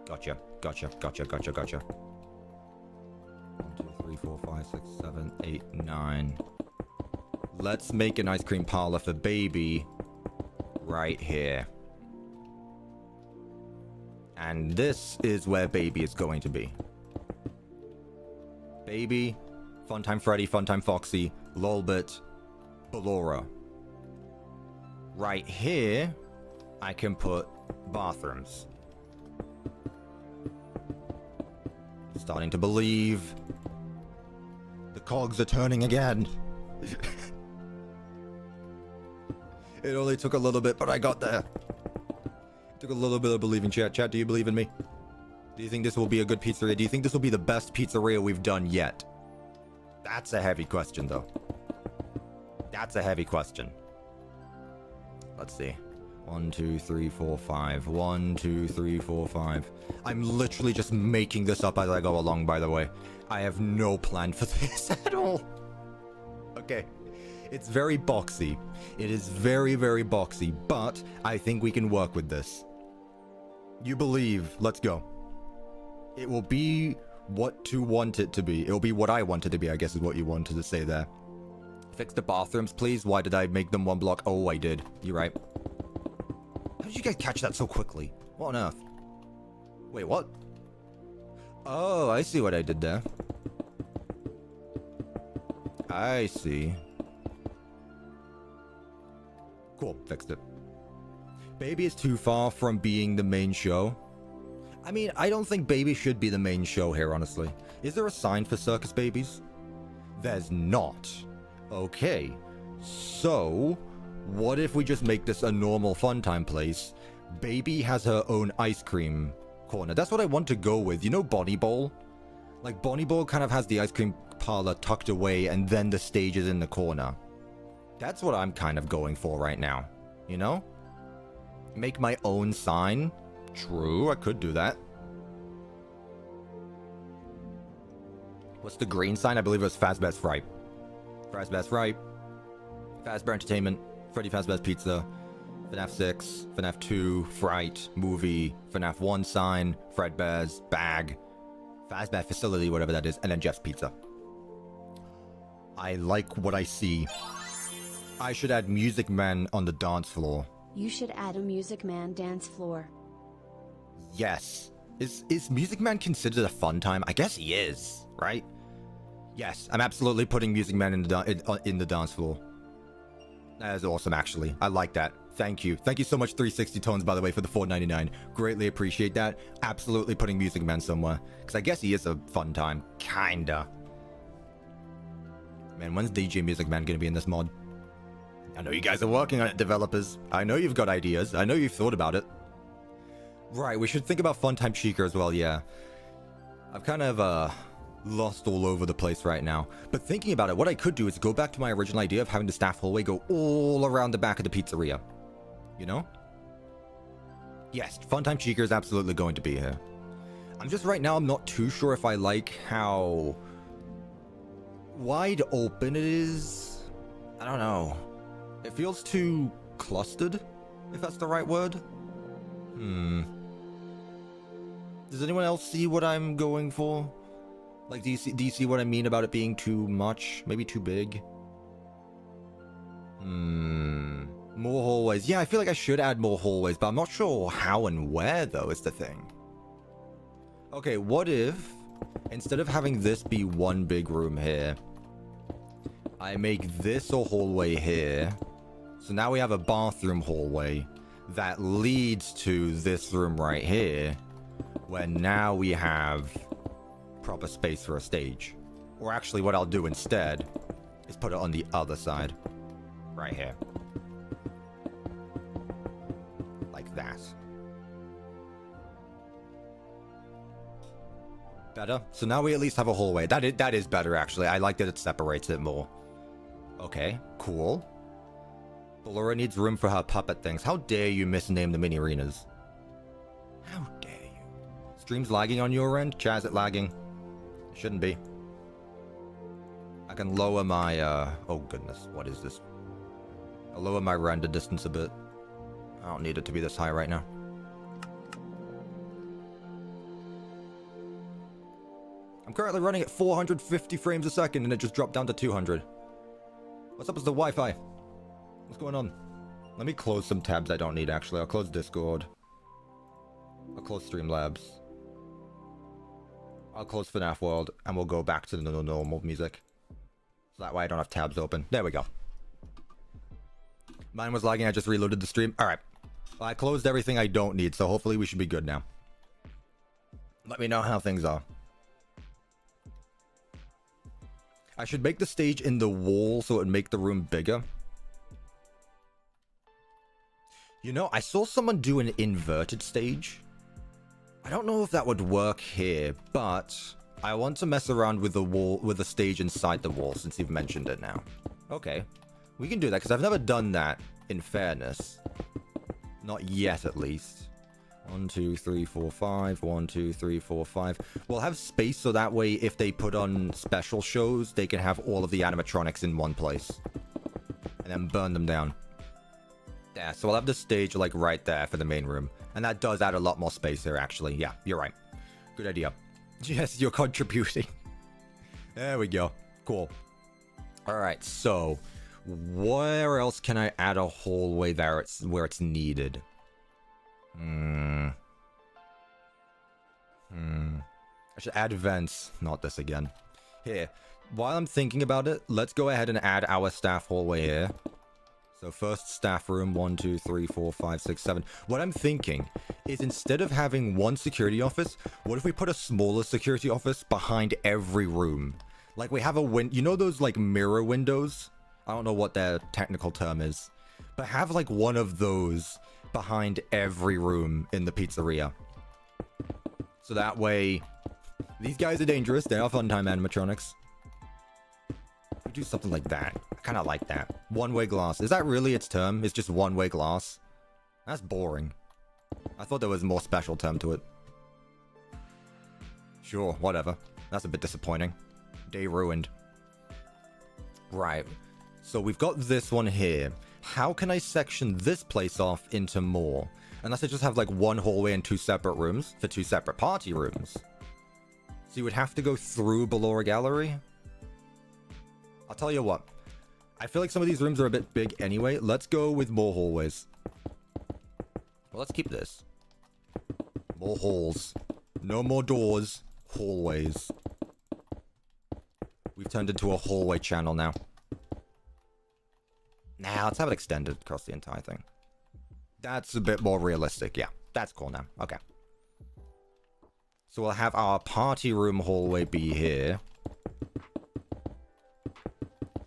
Gotcha. 1, 2, 3, 4, 5, 6, 7, 8, 9. Let's make an ice cream parlor for Baby right here. And this is where Baby is going to be. Baby, Funtime Freddy, Funtime Foxy, LOLBIT, Ballora. Right here, I can put bathrooms. Starting to believe. The cogs are turning again. It only took a little bit, but I got there. It took a little bit of believing, chat. Chat, do you believe in me? Do you think this will be a good pizzeria? Do you think this will be the best pizzeria we've done yet? That's a heavy question, though. That's a heavy question. Let's see. 1, 2, 3, 4, 5. 1, 2, 3, 4, 5. I'm literally just making this up as I go along, by the way. I have no plan for this at all. Okay. It's very boxy. It is very, very boxy, but I think we can work with this. You believe. Let's go. It will be what you want it to be. It will be what I want it to be, I guess is what you wanted to say there. Fix the bathrooms, please. Why did I make them one block? Oh, I did. You're right. How did you guys catch that so quickly? What on earth? Wait, what? Oh, I see what I did there. I see. Cool, fixed it. Baby is too far from being the main show. I mean, I don't think Baby should be the main show here, honestly. Is there a sign for circus babies? There's not. Okay. So, what if we just make this a normal Funtime place? Baby has her own ice cream corner. That's what I want to go with. You know Bonnie Bowl? Like, Bonnie Bowl kind of has the ice cream parlor tucked away and then the stage is in the corner. That's what I'm kind of going for right now. You know? Make my own sign. True, I could do that. What's the green sign? I believe it was Fazbear's Fright. Fazbear's Fright. Fazbear Entertainment. Freddy Fazbear's Pizza. FNAF 6. FNAF 2. Fright. Movie. FNAF 1 sign. Fredbear's Bag. Fazbear Facility, whatever that is. And then Jeff's Pizza. I like what I see. I should add Music Man on the dance floor. You should add a Music Man dance floor. Yes. Is Music Man considered a fun time? I guess he is, right? Yes, I'm absolutely putting Music Man in the dance floor. That is awesome, actually. I like that. Thank you. Thank you so much, 360 Tones, by the way, for the $4.99. Greatly appreciate that. Absolutely putting Music Man somewhere. Because I guess he is a fun time. Kinda. Man, when's DJ Music Man gonna be in this mod? I know you guys are working on it, developers. I know you've got ideas. I know you've thought about it. Right, we should think about Funtime Chica as well, yeah. I've kind of, lost all over the place right now. But thinking about it, what I could do is go back to my original idea of having the staff hallway go all around the back of the pizzeria. You know? Yes, Funtime Chica is absolutely going to be here. I'm just right now, I'm not too sure if I like how wide open it is. I don't know. It feels too clustered, if that's the right word. Does anyone else see what I'm going for? Like, do you see what I mean about it being too much? Maybe too big? More hallways. Yeah, I feel like I should add more hallways, but I'm not sure how and where, though, is the thing. Okay, what if instead of having this be one big room here, I make this a hallway here. So now we have a bathroom hallway that leads to this room right here, where now we have proper space for a stage. Or actually what I'll do instead is put it on the other side. Right here. Like that. Better? So now we at least have a hallway. That is better, actually. I like that it separates it more. Okay, cool. Ballora needs room for her puppet things. How dare you misname the mini arenas? How dare you? Stream's lagging on your end? Chat, is it lagging? It shouldn't be. I can lower my, oh goodness, what is this? I'll lower my render distance a bit. I don't need it to be this high right now. I'm currently running at 450 frames a second and it just dropped down to 200. What's up with the Wi-Fi? What's going on? Let me close some tabs I don't need, actually. I'll close Discord. I'll close Streamlabs. I'll close FNAF World, and we'll go back to the normal music. So that way I don't have tabs open. There we go. Mine was lagging, I just reloaded the stream. Alright. Well, I closed everything I don't need, so hopefully we should be good now. Let me know how things are. I should make the stage in the wall so it would make the room bigger. You know, I saw someone do an inverted stage. I don't know if that would work here, but I want to mess around with the wall, with the stage inside the wall, since you've mentioned it now. Okay, we can do that, because I've never done that, in fairness. Not yet, at least. 1, 2, 3, 4, 5. 1, 2, 3, 4, 5. We'll have space so that way, if they put on special shows, they can have all of the animatronics in one place. And then burn them down. Yeah, so we'll have the stage, like, right there for the main room. And that does add a lot more space here, actually. Yeah, you're right. Good idea. Yes, you're contributing. There we go. Cool. Alright, so where else can I add a hallway there where it's needed? I should add vents. Not this again. Here, while I'm thinking about it, let's go ahead and add our staff hallway here. So first staff room, 1, 2, 3, 4, 5, 6, 7. What I'm thinking is instead of having one security office, what if we put a smaller security office behind every room? Like we have a you know those like mirror windows? I don't know what their technical term is, but have like one of those behind every room in the pizzeria. So that way, these guys are dangerous. They are fun-time animatronics. We do something like that. I kind of like that. One-way glass. Is that really its term? It's just one-way glass? That's boring. I thought there was a more special term to it. Sure, whatever. That's a bit disappointing. Day ruined. Right. So we've got this one here. How can I section this place off into more? Unless I just have like one hallway and 2 separate rooms for 2 separate party rooms. So you would have to go through Ballora Gallery? I'll tell you what. I feel like some of these rooms are a bit big anyway. Let's go with more hallways. Well, let's keep this. More halls. No more doors. Hallways. We've turned into a hallway channel now. Now, let's have it extended across the entire thing. That's a bit more realistic. Yeah, that's cool now. Okay. So we'll have our party room hallway be here.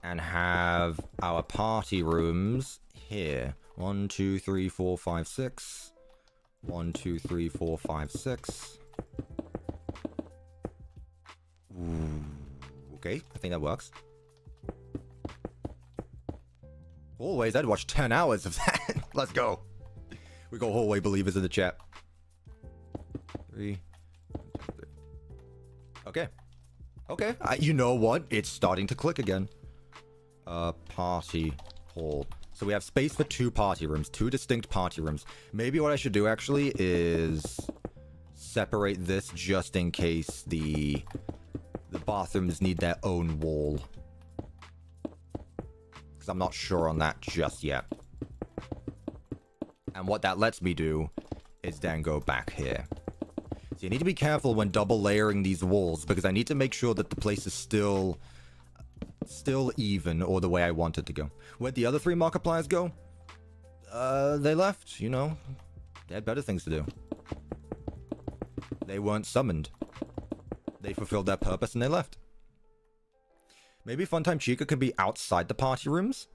And have our party rooms here. 1, 2, 3, 4, 5, 6. 1, 2, 3, 4, 5, 6. Ooh, okay, I think that works. Always, I'd watch 10 hours of that. Let's go. We got hallway believers in the chat. 3. Okay. Okay, you know what? It's starting to click again. Party hall. So we have space for 2 party rooms, 2 distinct party rooms. Maybe what I should do actually is separate this just in case the bathrooms need their own wall. Because I'm not sure on that just yet. And what that lets me do is then go back here. So See, I need to be careful when double layering these walls because I need to make sure that the place is still even or the way I want it to go. Where'd the other 3 Markipliers go? They left, you know. They had better things to do. They weren't summoned. They fulfilled their purpose and they left. Maybe Funtime Chica could be outside the party rooms?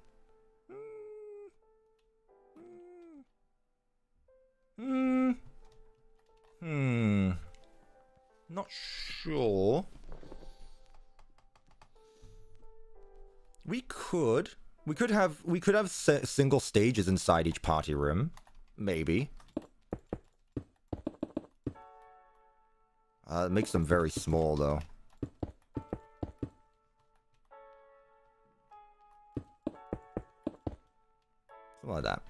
Not sure. We could have single stages inside each party room. Maybe. It makes them very small, though. Something like that.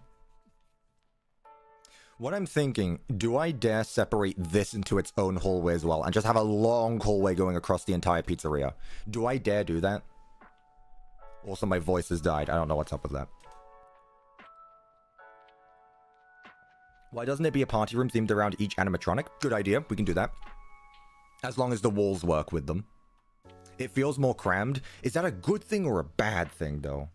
What I'm thinking, do I dare separate this into its own hallway as well and just have a long hallway going across the entire pizzeria? Do I dare do that? Also, my voice has died. I don't know what's up with that. Why doesn't it be a party room themed around each animatronic? Good idea. We can do that. As long as the walls work with them. It feels more crammed. Is that a good thing or a bad thing, though?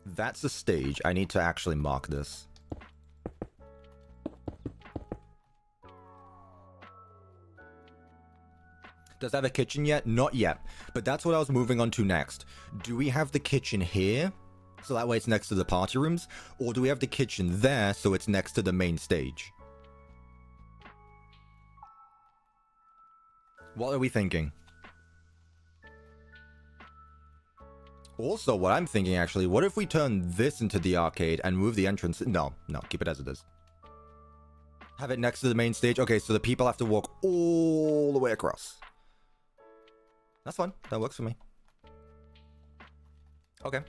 That's a stage. I need to actually mark this. Does it have a kitchen yet? Not yet. But that's what I was moving on to next. Do we have the kitchen here? So that way it's next to the party rooms? Or do we have the kitchen there so it's next to the main stage? What are we thinking? Also, what I'm thinking actually, what if we turn this into the arcade and move the entrance? No, keep it as it is. Have it next to the main stage. Okay, so the people have to walk all the way across. That's fine. That works for me. Okay.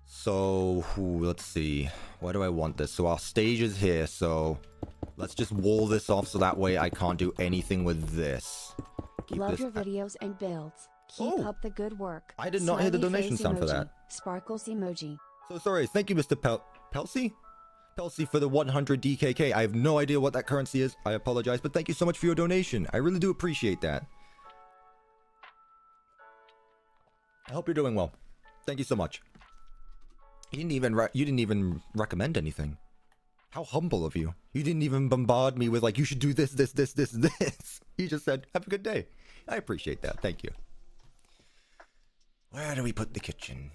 So, let's see. Where do I want this? So our stage is here, so let's just wall this off so that way I can't do anything with this. Love your videos and builds. Keep up the good work. I did not hear the donation sound for that. Sparkles emoji. So sorry. Thank you, Mr. Pelsi? Pelsi for the 100 DKK. I have no idea what that currency is. I apologize, but thank you so much for your donation. I really do appreciate that. I hope you're doing well. Thank you so much. You didn't even recommend anything. How humble of you. You didn't even bombard me with like, you should do this, this, this, this, this. You just said, have a good day. I appreciate that. Thank you. Where do we put the kitchen?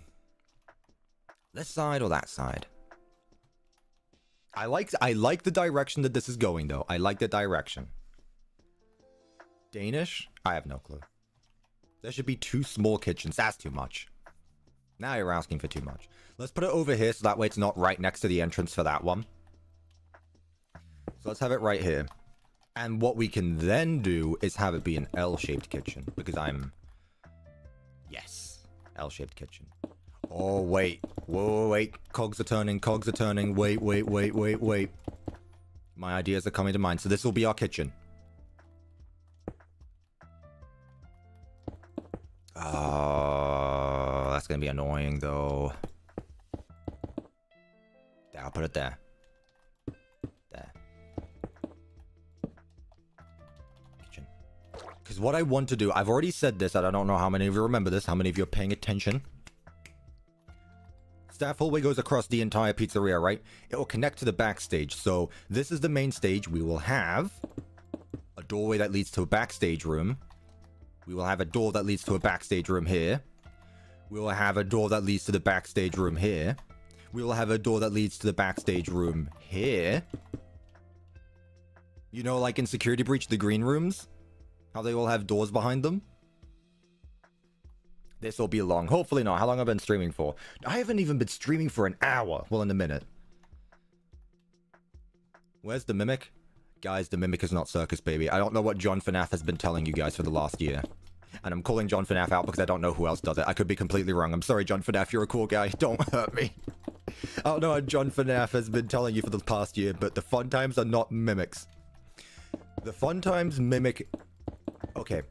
This side or that side? I like the direction that this is going, though. I like the direction. Danish? I have no clue. There should be 2 small kitchens. That's too much. Now you're asking for too much. Let's put it over here so that way it's not right next to the entrance for that one. So let's have it right here. And what we can then do is have it be an L-shaped kitchen. Because I'm... Yes. L-shaped kitchen. Oh, wait. Whoa, wait. Cogs are turning. Cogs are turning. Wait. My ideas are coming to mind. So this will be our kitchen. Oh, that's going to be annoying, though. There, I'll put it there. There. Kitchen. Because what I want to do, I've already said this, and I don't know how many of you remember this, how many of you are paying attention. Staff hallway goes across the entire pizzeria, right? It will connect to the backstage. So this is the main stage. We will have a doorway that leads to a backstage room. We will have a door that leads to a backstage room here. We will have a door that leads to the backstage room here. We will have a door that leads to the backstage room here. You know, like in Security Breach, the green rooms? How they all have doors behind them? This will be long. Hopefully not. How long have I been streaming for? I haven't even been streaming for an hour. Well, in a minute. Where's the Mimic? Guys, the Mimic is not Circus Baby. I don't know what John FNAF has been telling you guys for the last year. And I'm calling John FNAF out because I don't know who else does it. I could be completely wrong. I'm sorry, John FNAF. You're a cool guy. Don't hurt me. I don't know what John FNAF has been telling you for the past year, but the fun times are not mimics. The fun times mimic... Okay.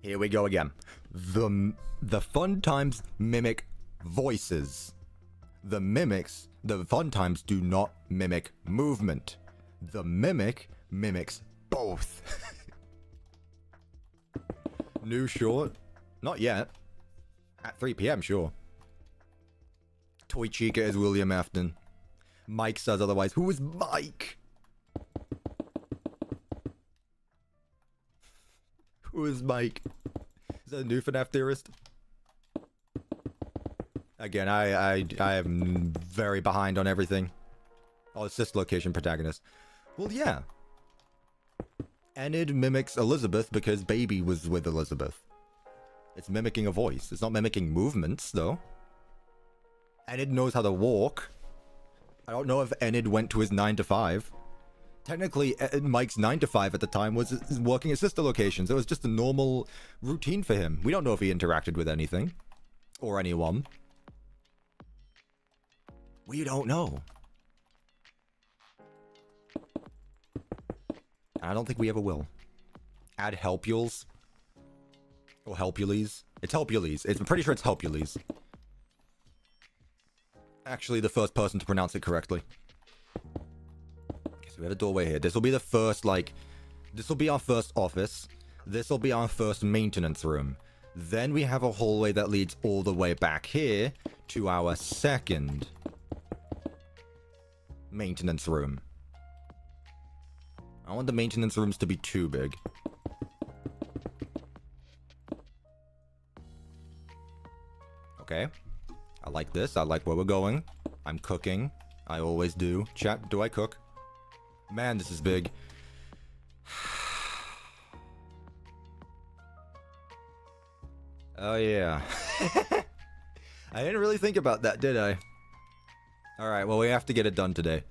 Here we go again. The fun times mimic voices. The mimics, the fun times do not mimic movement. The mimic mimics both. New short? Not yet. At 3 p.m., sure. Toy Chica is William Afton. Mike says otherwise. Who is Mike? Who is Mike? Is that a new FNAF theorist? Again, I am very behind on everything. Oh, it's this location protagonist. Well, yeah. Enid mimics Elizabeth because Baby was with Elizabeth. It's mimicking a voice. It's not mimicking movements, though. Enid knows how to walk. I don't know if Enid went to his 9 to 5. Technically, Mike's 9 to 5 at the time was working at sister locations. It was just a normal routine for him. We don't know if he interacted with anything. Or anyone. We don't know. I don't think we ever will. Add Helpules. Or Helpules. It's Helpules. I'm pretty sure it's Helpules. Actually, the first person to pronounce it correctly. Okay, so we have a doorway here. This will be the first, like... This will be our first office. This will be our first maintenance room. Then we have a hallway that leads all the way back here to our second maintenance room. I want the maintenance rooms to be too big. Okay. I like this. I like where we're going. I'm cooking. I always do. Chat, do I cook? Man, this is big. Oh, yeah. I didn't really think about that, did I? Alright, well, we have to get it done today.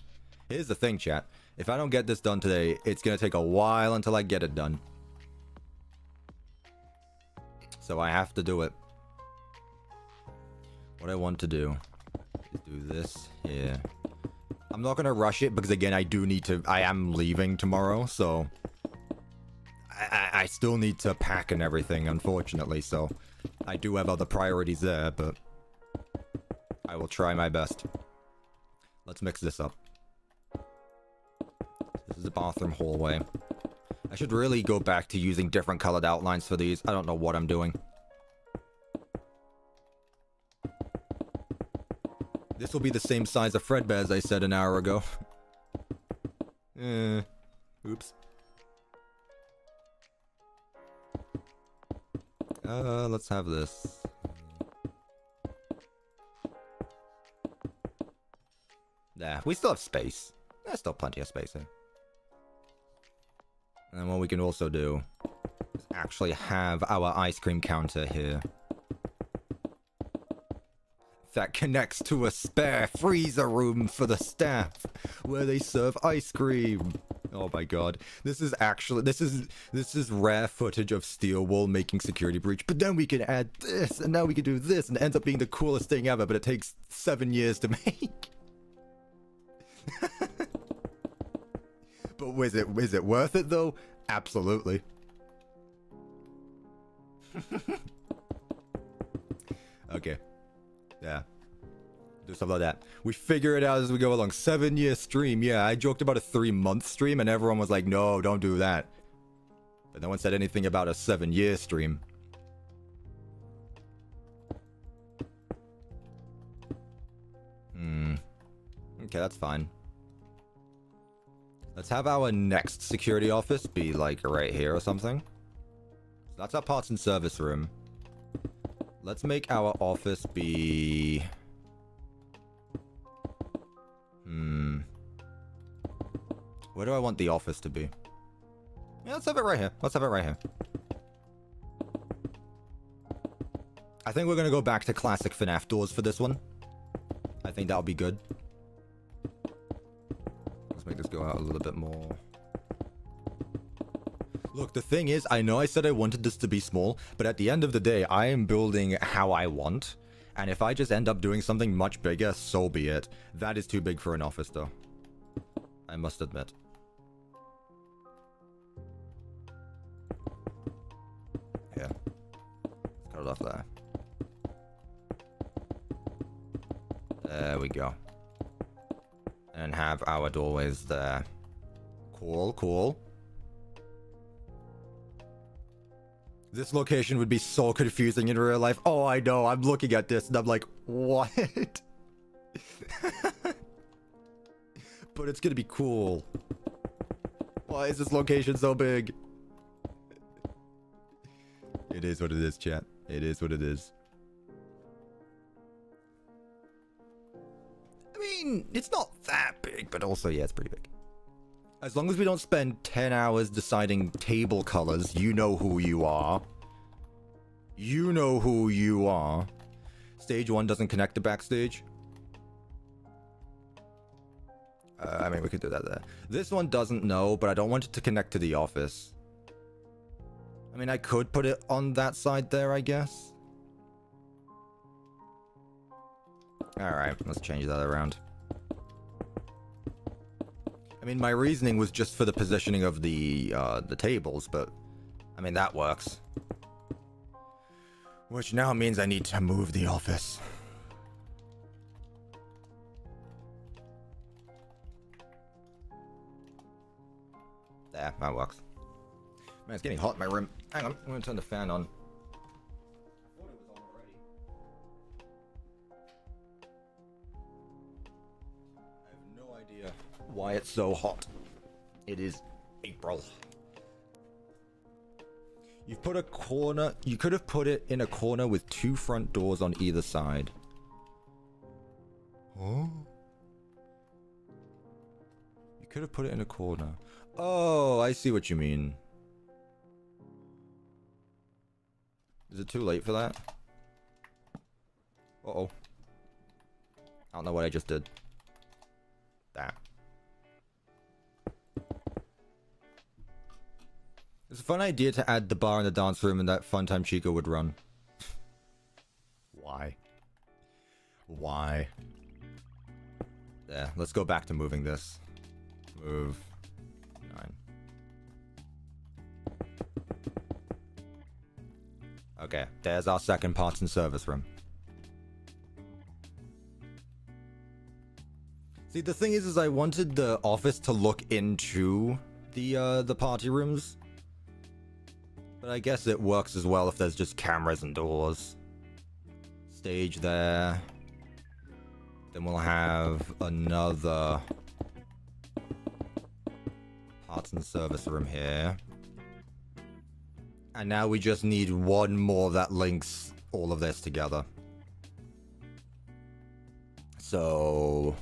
Here's the thing, chat. If I don't get this done today, it's gonna take a while until I get it done. So I have to do it. What I want to do is do this here. I'm not gonna rush it because, again, I am leaving tomorrow, so... I still need to pack and everything, unfortunately, so... I do have other priorities there, but... I will try my best. Let's mix this up. This is the bathroom hallway. I should really go back to using different colored outlines for these. I don't know what I'm doing. This will be the same size of Fredbear as I said an hour ago. Oops. Let's have this. Nah, we still have space. There's still plenty of space here. And then what we can also do is actually have our ice cream counter here. That connects to a spare freezer room for the staff, where they serve ice cream. Oh my god. This is rare footage of Steelwool making security breach, but then we can add this, and now we can do this, and it ends up being the coolest thing ever, but it takes 7 years to make. But is it worth it though? Absolutely. Okay. Yeah. Do something like that. We figure it out as we go along. 7-year stream. Yeah, I joked about a 3-month stream and everyone was like, no, don't do that. But no one said anything about a 7-year stream. Okay, that's fine. Let's have our next security office be like right here or something. So that's our parts and service room. Let's make our office be... Where do I want the office to be? Yeah, let's have it right here. Let's have it right here. I think we're going to go back to classic FNAF doors for this one. I think that'll be good. Let's make this go out a little bit more. Look, the thing is, I know I said I wanted this to be small, but at the end of the day, I am building how I want. And if I just end up doing something much bigger, so be it. That is too big for an office, though. I must admit. Yeah. Let's cut it off there. There we go. And have our doorways there. Cool, cool. This location would be so confusing in real life. Oh, I know. I'm looking at this and I'm like, what? But it's gonna be cool. Why is this location so big? It is what it is, chat. It is what it is. I mean, it's not that big, but also, yeah, it's pretty big. As long as we don't spend 10 hours deciding table colors, you know who you are. You know who you are. Stage 1 doesn't connect to Backstage. I mean, we could do that there. This one doesn't know, but I don't want it to connect to the office. I mean, I could put it on that side there, I guess. Alright, let's change that around. I mean, my reasoning was just for the positioning of the tables, but I mean, that works. Which now means I need to move the office. There, that works. Man, it's getting hot in my room. Hang on, I'm gonna turn the fan on. I thought it was on already. I have no idea why it's so hot. It is April. You've put a corner. You could have put it in a corner with 2 front doors on either side. Oh. You could have put it in a corner. Oh, I see what you mean. Is it too late for that? Uh-oh. I don't know what I just did. That. It's a fun idea to add the bar in the dance room and that fun time Chico would run. Why? Why? There, let's go back to moving this. Move. 9. Okay, there's our second parts and service room. See, the thing is I wanted the office to look into the party rooms. But I guess it works as well if there's just cameras and doors. Stage there. Then we'll have another parts and service room here. And now we just need one more that links all of this together. So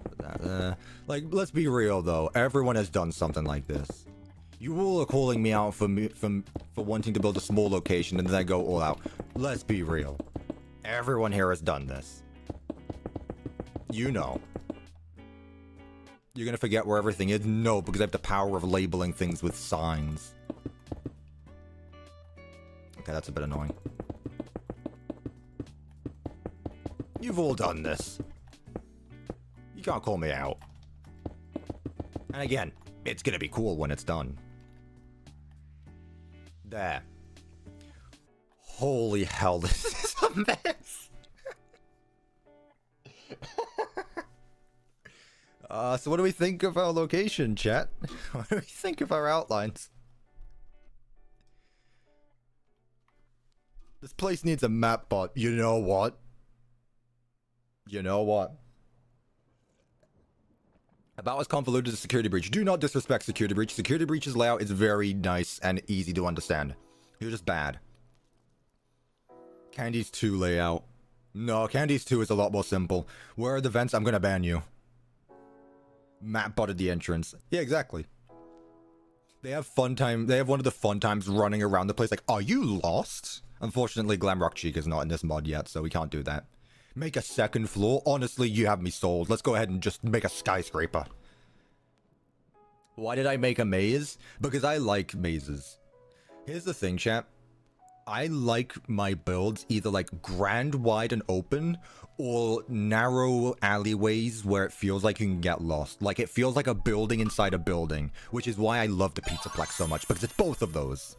put that there. Like, let's be real though. Everyone has done something like this. You all are calling me out for wanting to build a small location and then I go all out. Let's be real. Everyone here has done this. You know. You're gonna forget where everything is? No, because I have the power of labeling things with signs. Okay, that's a bit annoying. You've all done this. You can't call me out. And again, it's gonna be cool when it's done. There. Holy hell, this is a mess. So what do we think of our location, chat? What do we think of our outlines? This place needs a map bot. You know what? You know what? About as convoluted as Security Breach. Do not disrespect Security Breach. Security Breach's layout is very nice and easy to understand. You're just bad. Candy's 2 layout. No, Candy's 2 is a lot more simple. Where are the vents? I'm gonna ban you. Map botted the entrance. Yeah, exactly. They have fun time. They have one of the fun times running around the place like, are you lost? Unfortunately, Glamrock Cheek is not in this mod yet, so we can't do that. Make a second floor? Honestly, you have me sold. Let's go ahead and just make a skyscraper. Why did I make a maze? Because I like mazes. Here's the thing, chat. I like my builds either like grand, wide, and open, or narrow alleyways where it feels like you can get lost. Like it feels like a building inside a building, which is why I love the Pizzaplex so much, because it's both of those.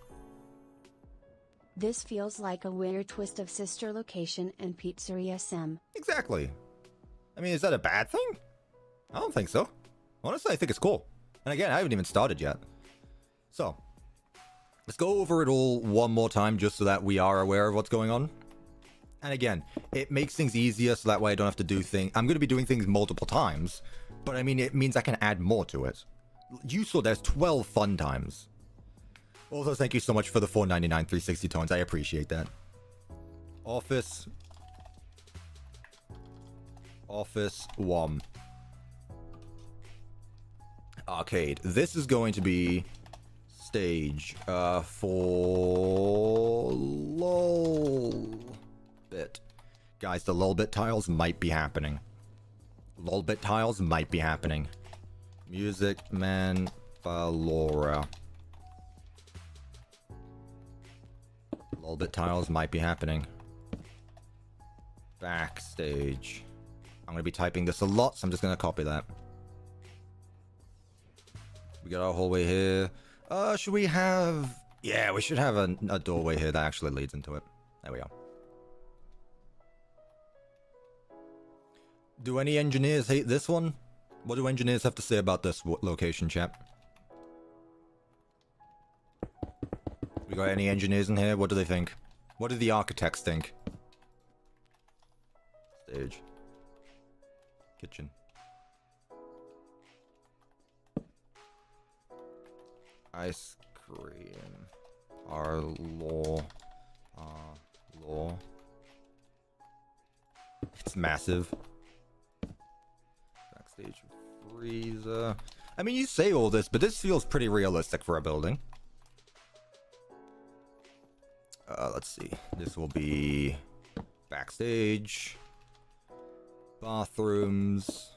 This feels like a weird twist of sister location and Pizzeria Sim. Exactly. I mean, is that a bad thing? I don't think so. Honestly, I think it's cool. And again, I haven't even started yet. So, let's go over it all one more time just so that we are aware of what's going on. And again, it makes things easier so that way I don't have to do things. I'm going to be doing things multiple times, but I mean, it means I can add more to it. You saw there's 12 fun times. Also, thank you so much for the $4.99 360 tones. I appreciate that. Office 1. Arcade. This is going to be stage for LOLBIT. Guys, the LOLBIT tiles might be happening. LOLBIT tiles might be happening. Music Man Ballora. LOLBIT tiles might be happening. Backstage. I'm going to be typing this a lot, so I'm just going to copy that. We got our hallway here. Should we have... Yeah, we should have a doorway here that actually leads into it. There we go. Do any engineers hate this one? What do engineers have to say about this location, chap? We got any engineers in here? What do they think? What do the architects think? Stage. Kitchen. Ice cream. Parlor. Parlor. It's massive. Backstage freezer. I mean, you say all this, but this feels pretty realistic for a building. Let's see. This will be backstage. Bathrooms.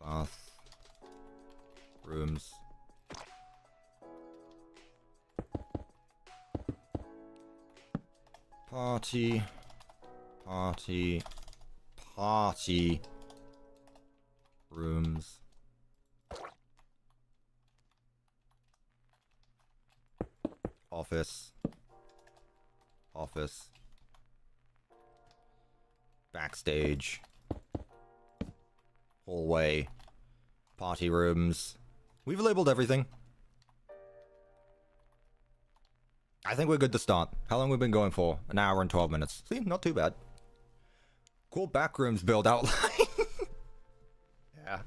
Bathrooms. Party. Party. Party. Rooms. Office. Office. Backstage. Hallway. Party rooms. We've labeled everything. I think we're good to start. How long have we been going for? An hour and 12 minutes. See, not too bad. Cool backrooms build outline. Yeah.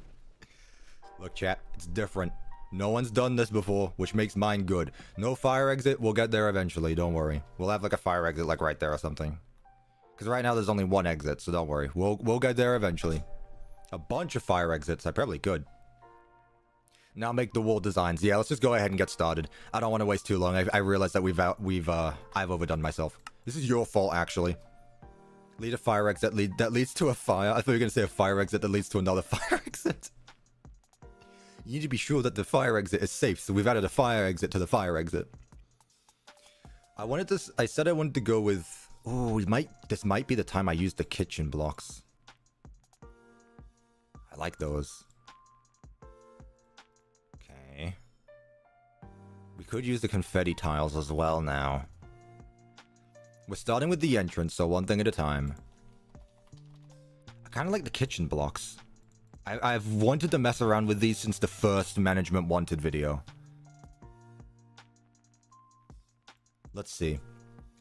Look, chat, it's different. No one's done this before, which makes mine good. No fire exit. We'll get there eventually. Don't worry. We'll have like a fire exit like right there or something. Because right now there's only one exit, so don't worry. We'll get there eventually. A bunch of fire exits. I probably could. Now make the wall designs. Yeah, let's just go ahead and get started. I don't want to waste too long. I realize that I've overdone myself. This is your fault, actually. Lead a fire exit that leads to a fire. I thought you were going to say a fire exit that leads to another fire exit. You need to be sure that the fire exit is safe, so we've added a fire exit to the fire exit. I said I wanted to go with... Oh, this might be the time I use the kitchen blocks. I like those. Okay. We could use the confetti tiles as well now. We're starting with the entrance, so one thing at a time. I kind of like the kitchen blocks. I've wanted to mess around with these since the first Management Wanted video. Let's see.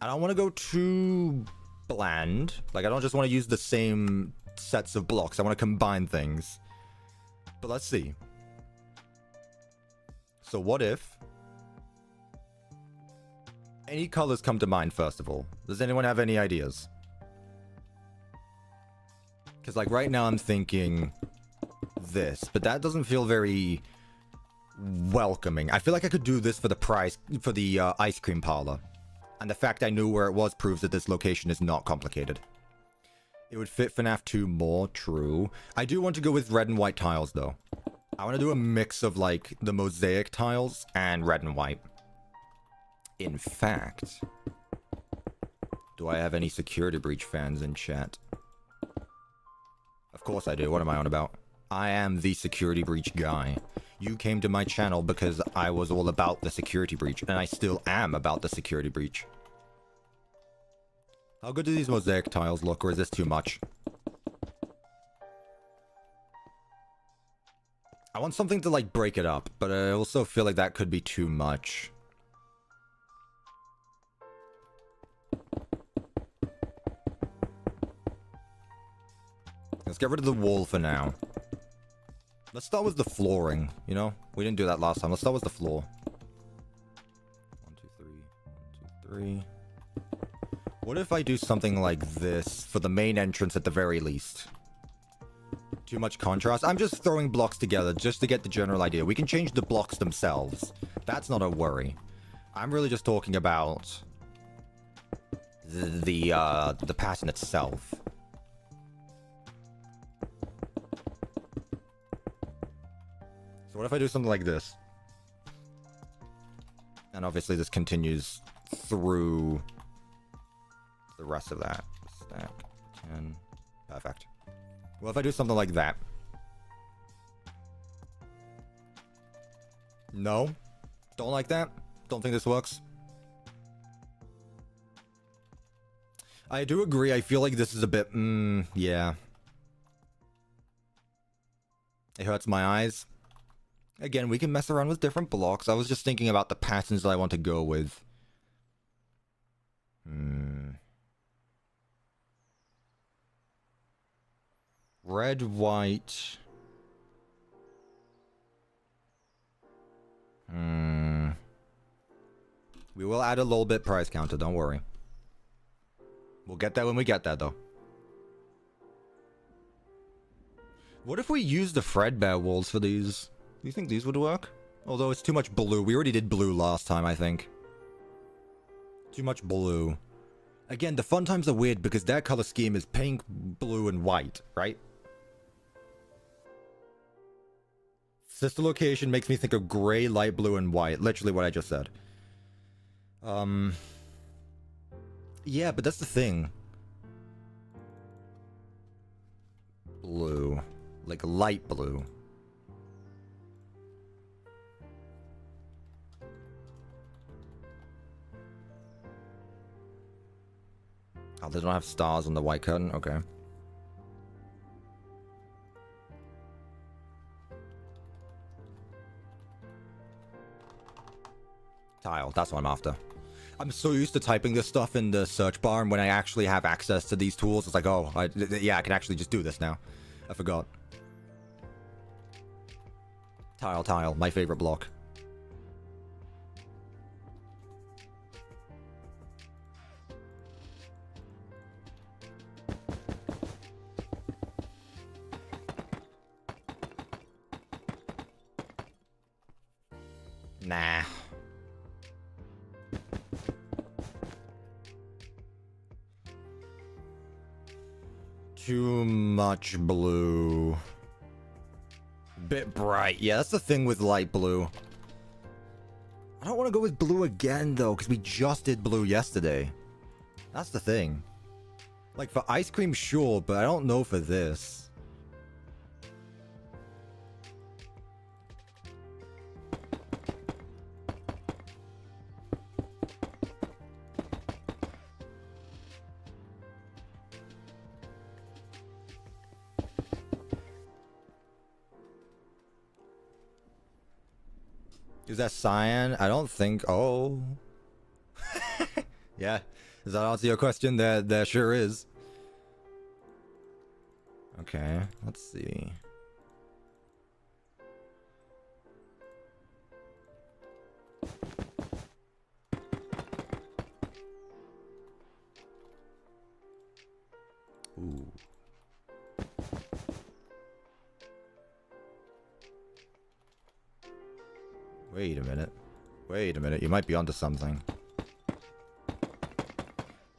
I don't want to go too bland. Like, I don't just want to use the same sets of blocks. I want to combine things. But let's see. So what if... Any colors come to mind, first of all? Does anyone have any ideas? Because, like, right now I'm thinking... this, but that doesn't feel very welcoming. I feel like I could do this for the price for the ice cream parlor, and the fact I knew where it was proves that this location is not complicated. It would fit FNAF 2 more, true. I do want to go with red and white tiles though. I want to do a mix of like the mosaic tiles and red and white. In fact, do I have any security breach fans in chat? Of course I do. What am I on about? I am the security breach guy. You came to my channel because I was all about the security breach, and I still am about the security breach. How good do these mosaic tiles look, or is this too much? I want something to, like, break it up, but I also feel like that could be too much. Let's get rid of the wall for now. Let's start with the flooring, you know? We didn't do that last time. Let's start with the floor. 1, 2, 3. 1, 2, 3. What if I do something like this for the main entrance at the very least? Too much contrast? I'm just throwing blocks together just to get the general idea. We can change the blocks themselves. That's not a worry. I'm really just talking about the pattern itself. So what if I do something like this? And obviously this continues through the rest of that. Stack 10. Perfect. Well, if I do something like that. No? Don't like that? Don't think this works? I do agree. I feel like this is a bit... yeah. It hurts my eyes. Again, we can mess around with different blocks. I was just thinking about the patterns that I want to go with. Red, white. We will add a LOLBIT price counter, don't worry. We'll get that when we get that, though. What if we use the Fredbear walls for these? Do you think these would work? Although it's too much blue. We already did blue last time, I think. Too much blue. Again, the fun times are weird because their color scheme is pink, blue, and white, right? Sister location makes me think of gray, light blue, and white. Literally what I just said. Yeah, but that's the thing. Blue. Like light blue. Oh, they don't have stars on the white curtain? Okay. Tile, that's what I'm after. I'm so used to typing this stuff in the search bar, and when I actually have access to these tools, it's like, oh, yeah, I can actually just do this now. I forgot. Tile, my favorite block. Nah. Too much blue. Bit bright. Yeah, that's the thing with light blue. I don't want to go with blue again, though, because we just did blue yesterday. That's the thing. Like, for ice cream, sure, but I don't know for this. Is that cyan? I don't think... Oh. Yeah. Does that answer your question? There sure is. Okay. Let's see. Ooh. Wait a minute. Wait a minute. You might be onto something.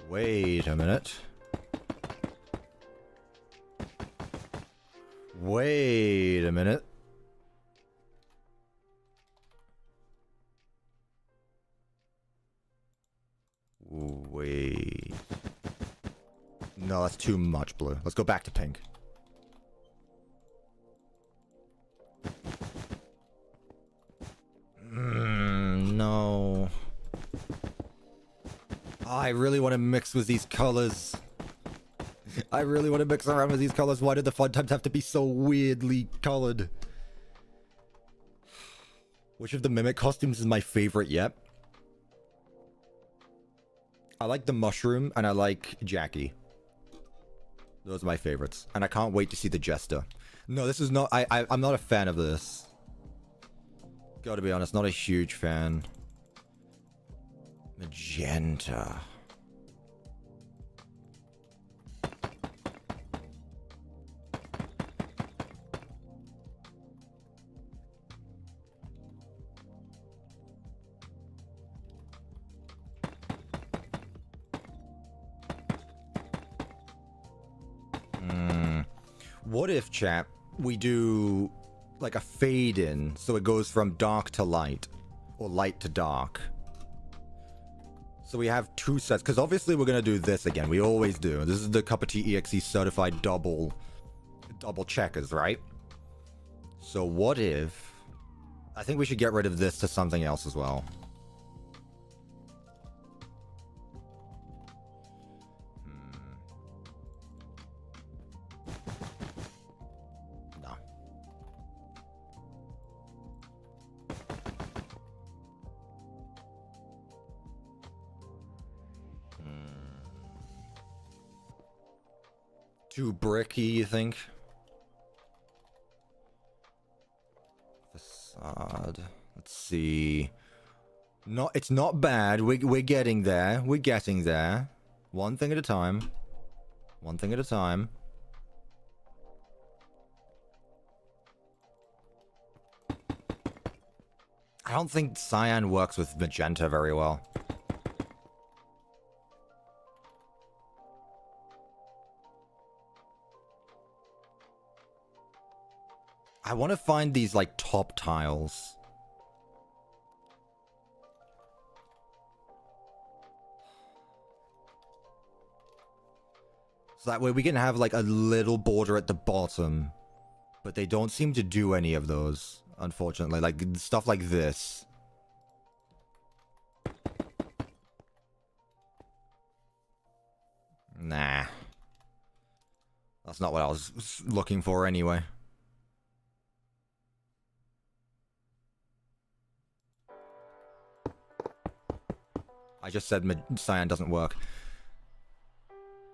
Wait a minute. Wait a minute. Wait. No, that's too much blue. Let's go back to pink. really want to mix with these colors. I really want to mix around with these colors. Why did the fun times have to be so weirdly colored? Which of the mimic costumes is my favorite yet? I like the mushroom and I like Jackie. Those are my favorites. And I can't wait to see the jester. No, this is not... I'm not a fan of this. Gotta be honest, not a huge fan. Magenta. What if, chat, we do like a fade in so it goes from dark to light or light to dark? So we have two sets, because obviously we're going to do this again. We always do. This is the CuppaTeaExe certified double checkers, right? So what if... I think we should get rid of this to something else as well. No. Too bricky, you think? Facade. Let's see. No, it's not bad. We're getting there. We're getting there. One thing at a time. One thing at a time. I don't think cyan works with magenta very well. I want to find these, like, top tiles. So that way we can have, like, a little border at the bottom. But they don't seem to do any of those, unfortunately. Like, stuff like this. Nah. That's not what I was looking for anyway. I just said cyan doesn't work.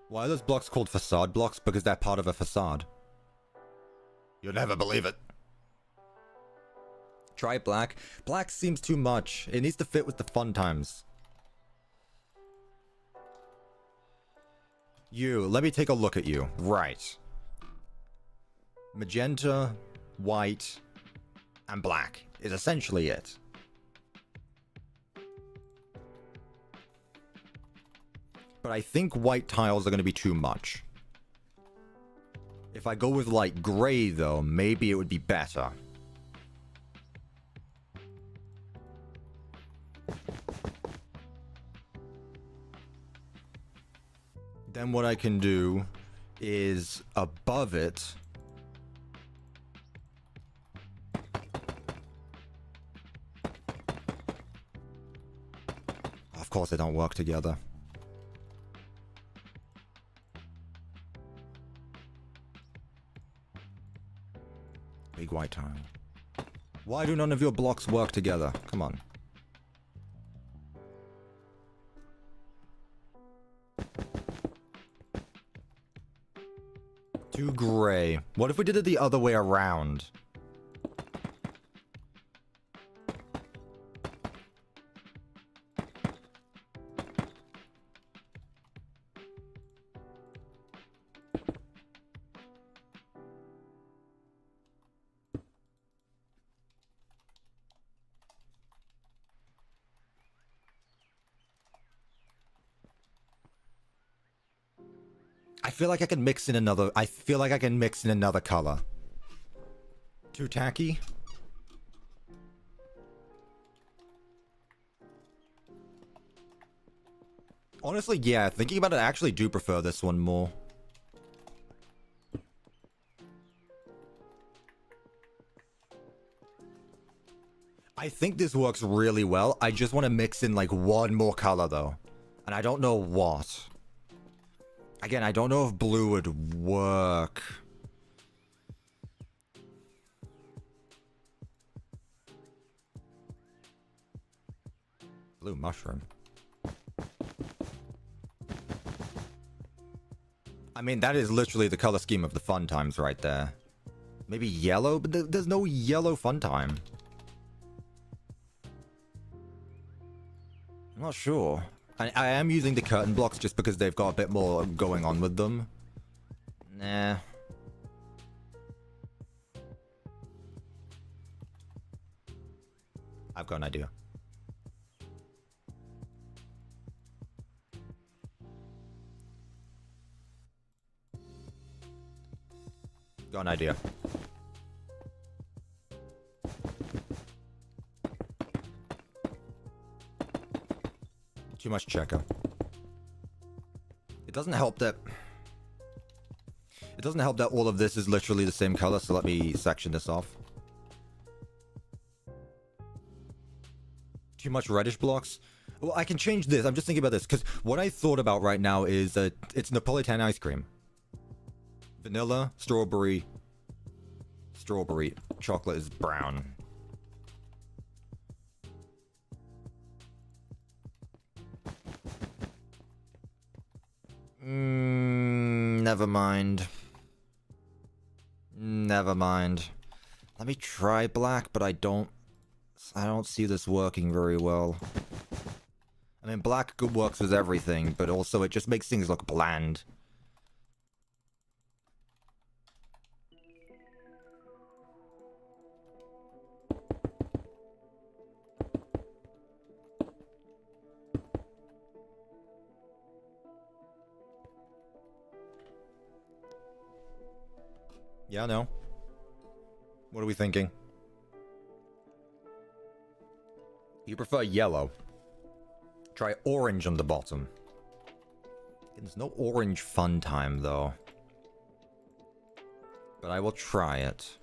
Why are those blocks called facade blocks? Because they're part of a facade. You'll never believe it. Try black. Black seems too much. It needs to fit with the fun times. You, let me take a look at you. Right. Magenta, white, and black is essentially it. But I think white tiles are going to be too much. If I go with light gray, though, maybe it would be better. Then what I can do is above it. Of course, they don't work together. Big white tile. Why do none of your blocks work together? Come on. Too gray. What if we did it the other way around? I feel like I can mix in another... I feel like I can mix in another color. Too tacky? Honestly, yeah. Thinking about it, I actually do prefer this one more. I think this works really well. I just want to mix in, like, one more color, though. And I don't know what. Again, I don't know if blue would work. Blue mushroom. I mean, that is literally the color scheme of the fun times right there. Maybe yellow, but there's no yellow fun time. I'm not sure. I am using the curtain blocks just because they've got a bit more going on with them. Nah. I've got an idea. Got an idea. Too much checker. It doesn't help that all of this is literally the same color, so let me section this off. Too much reddish blocks? Well, I can change this. I'm just thinking about this, because what I thought about right now is it's Napolitan ice cream. Vanilla, strawberry. Chocolate is brown. Never mind. Never mind. Let me try black, but I don't see this working very well. I mean, black works with everything, but also it just makes things look bland. Yeah, no. What are we thinking? You prefer yellow. Try orange on the bottom. There's no orange fun time, though. But I will try it.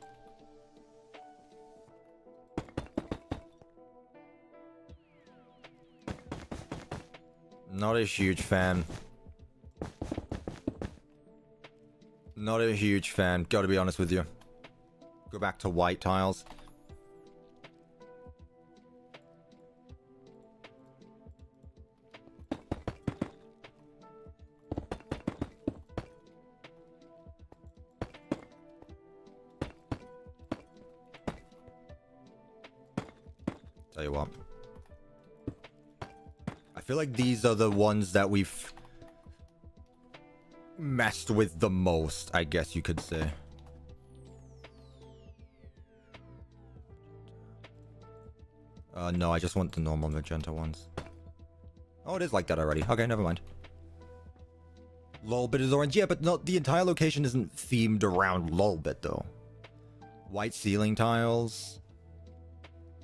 Not a huge fan. Not a huge fan, gotta be honest with you. Go back to white tiles. Tell you what. I feel like these are the ones that we've messed with the most, I guess you could say. No, I just want the normal magenta ones. Oh, it is like that already. Okay, never mind. LOLBIT is orange. Yeah, but not the entire location isn't themed around LOLBIT, though. White ceiling tiles.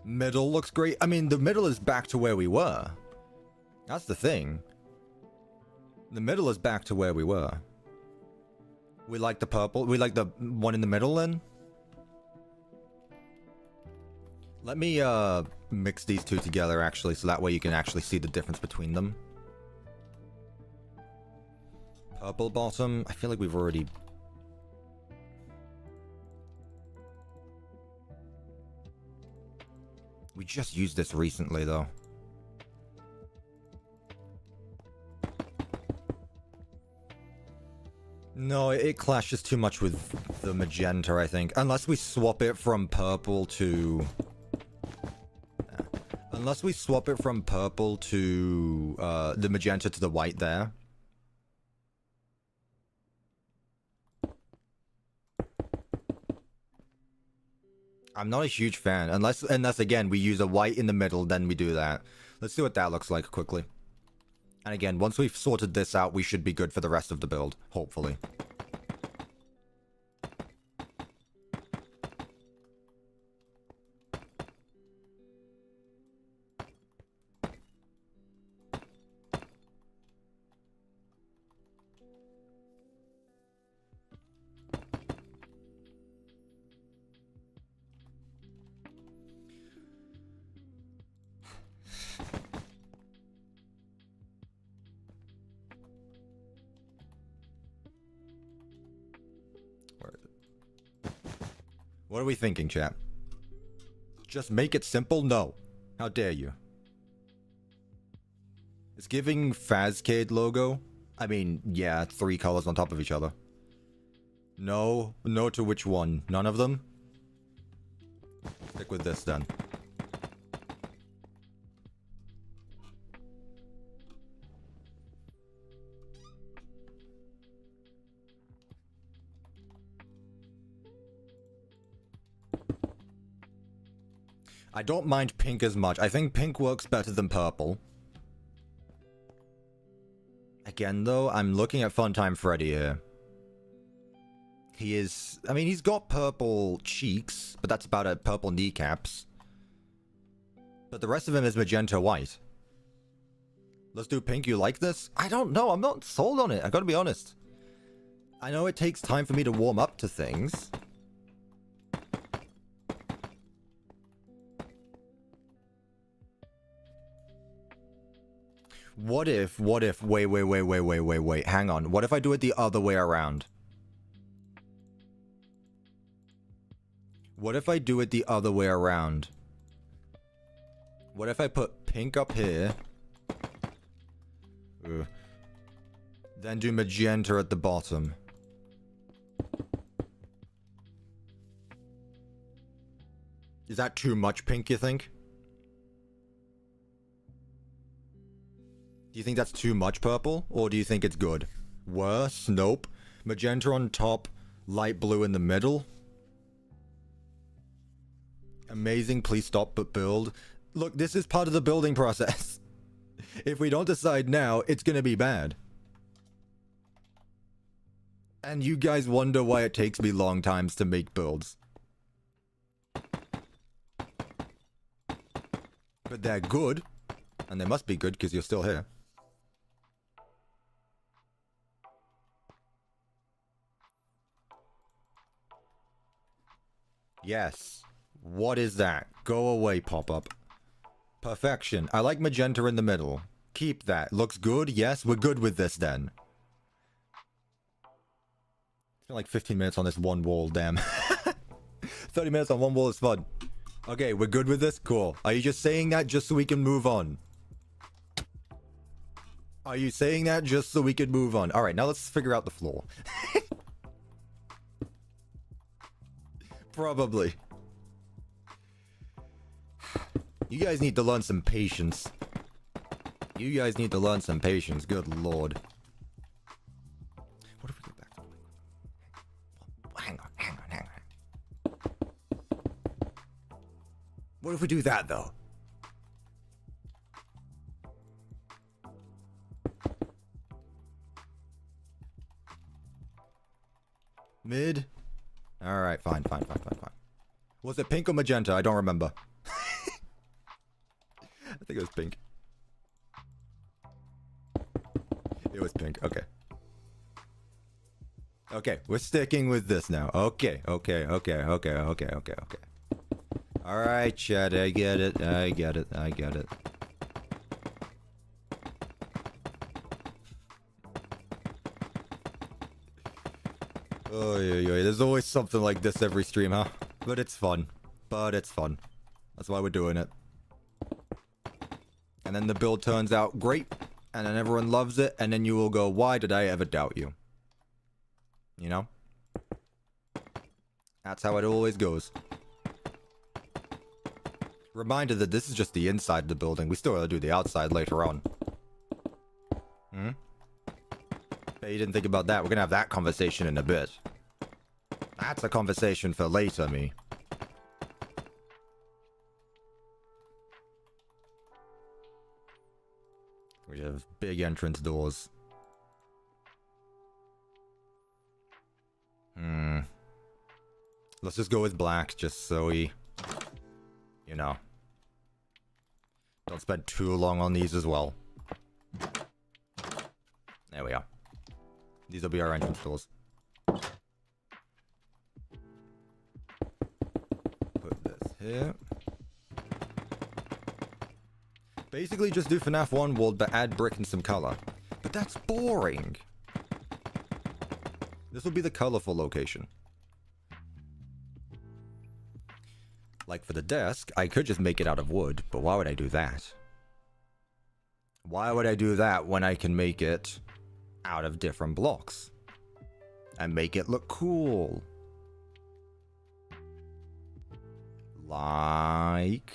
Middle looks great. I mean, the middle is back to where we were. That's the thing. The middle is back to where we were. We like the purple. We like the one in the middle then. Let me mix these two together actually, so that way you can actually see the difference between them. Purple bottom. I feel like we've already... We just used this recently though. No, it clashes too much with the magenta, I think. Unless we swap it from purple to... Unless we swap it from purple to the magenta to the white there. I'm not a huge fan. Unless again, we use a white in the middle, then we do that. Let's see what that looks like quickly. And again, once we've sorted this out, we should be good for the rest of the build, hopefully. What are we thinking, chat? Just make it simple? No. How dare you? It's giving Fazcade logo. I mean, yeah, 3 colors on top of each other. No. No to which one? None of them? Stick with this then. I don't mind pink as much. I think pink works better than purple. Again, though, I'm looking at Funtime Freddy here. He is... I mean, he's got purple cheeks, but that's about it. Purple kneecaps. But the rest of him is magenta white. Let's do pink. You like this? I don't know. I'm not sold on it. I gotta be honest. I know it takes time for me to warm up to things. What if, wait, hang on. What if I do it the other way around? What if I do it the other way around? What if I put pink up here? Then do magenta at the bottom. Is that too much pink, you think? Do you think that's too much purple? Or do you think it's good? Worse? Nope. Magenta on top, light blue in the middle. Amazing, please stop but build. Look, this is part of the building process. If we don't decide now, it's gonna be bad. And you guys wonder why it takes me long times to make builds. But they're good. And they must be good because you're still here. Yes. What is that? Go away, pop-up. Perfection. I like magenta in the middle. Keep that. Looks good? Yes, we're good with this then. Spent like 15 minutes on this one wall, damn. 30 minutes on one wall is fun. Okay, we're good with this? Cool. Are you just saying that just so we can move on? Are you saying that just so we can move on? Alright, now let's figure out the floor. Probably. You guys need to learn some patience. You guys need to learn some patience. Good lord. What if we go back? Hang on. What if we do that, though? Mid? Alright, fine. Was it pink or magenta? I don't remember. I think it was pink. It was pink, okay. Okay, we're sticking with this now. Okay. Alright, chat, I get it. Oh, yeah. There's always something like this every stream, huh? But it's fun. That's why we're doing it. And then the build turns out great, and then everyone loves it, and then you will go, why did I ever doubt you? You know? That's how it always goes. Reminder that this is just the inside of the building. We still gotta do the outside later on. Bet you didn't think about that. We're gonna have that conversation in a bit. That's a conversation for later, me. We have big entrance doors. Let's just go with black, just so we... You know. Don't spend too long on these as well. There we are. These will be our entrance doors. Put this here. Basically just do FNAF 1 world, but add brick and some color. But that's boring. This will be the colorful location. For the desk, I could just make it out of wood, but why would I do that? Why would I do that when I can make it out of different blocks? And make it look cool. Like...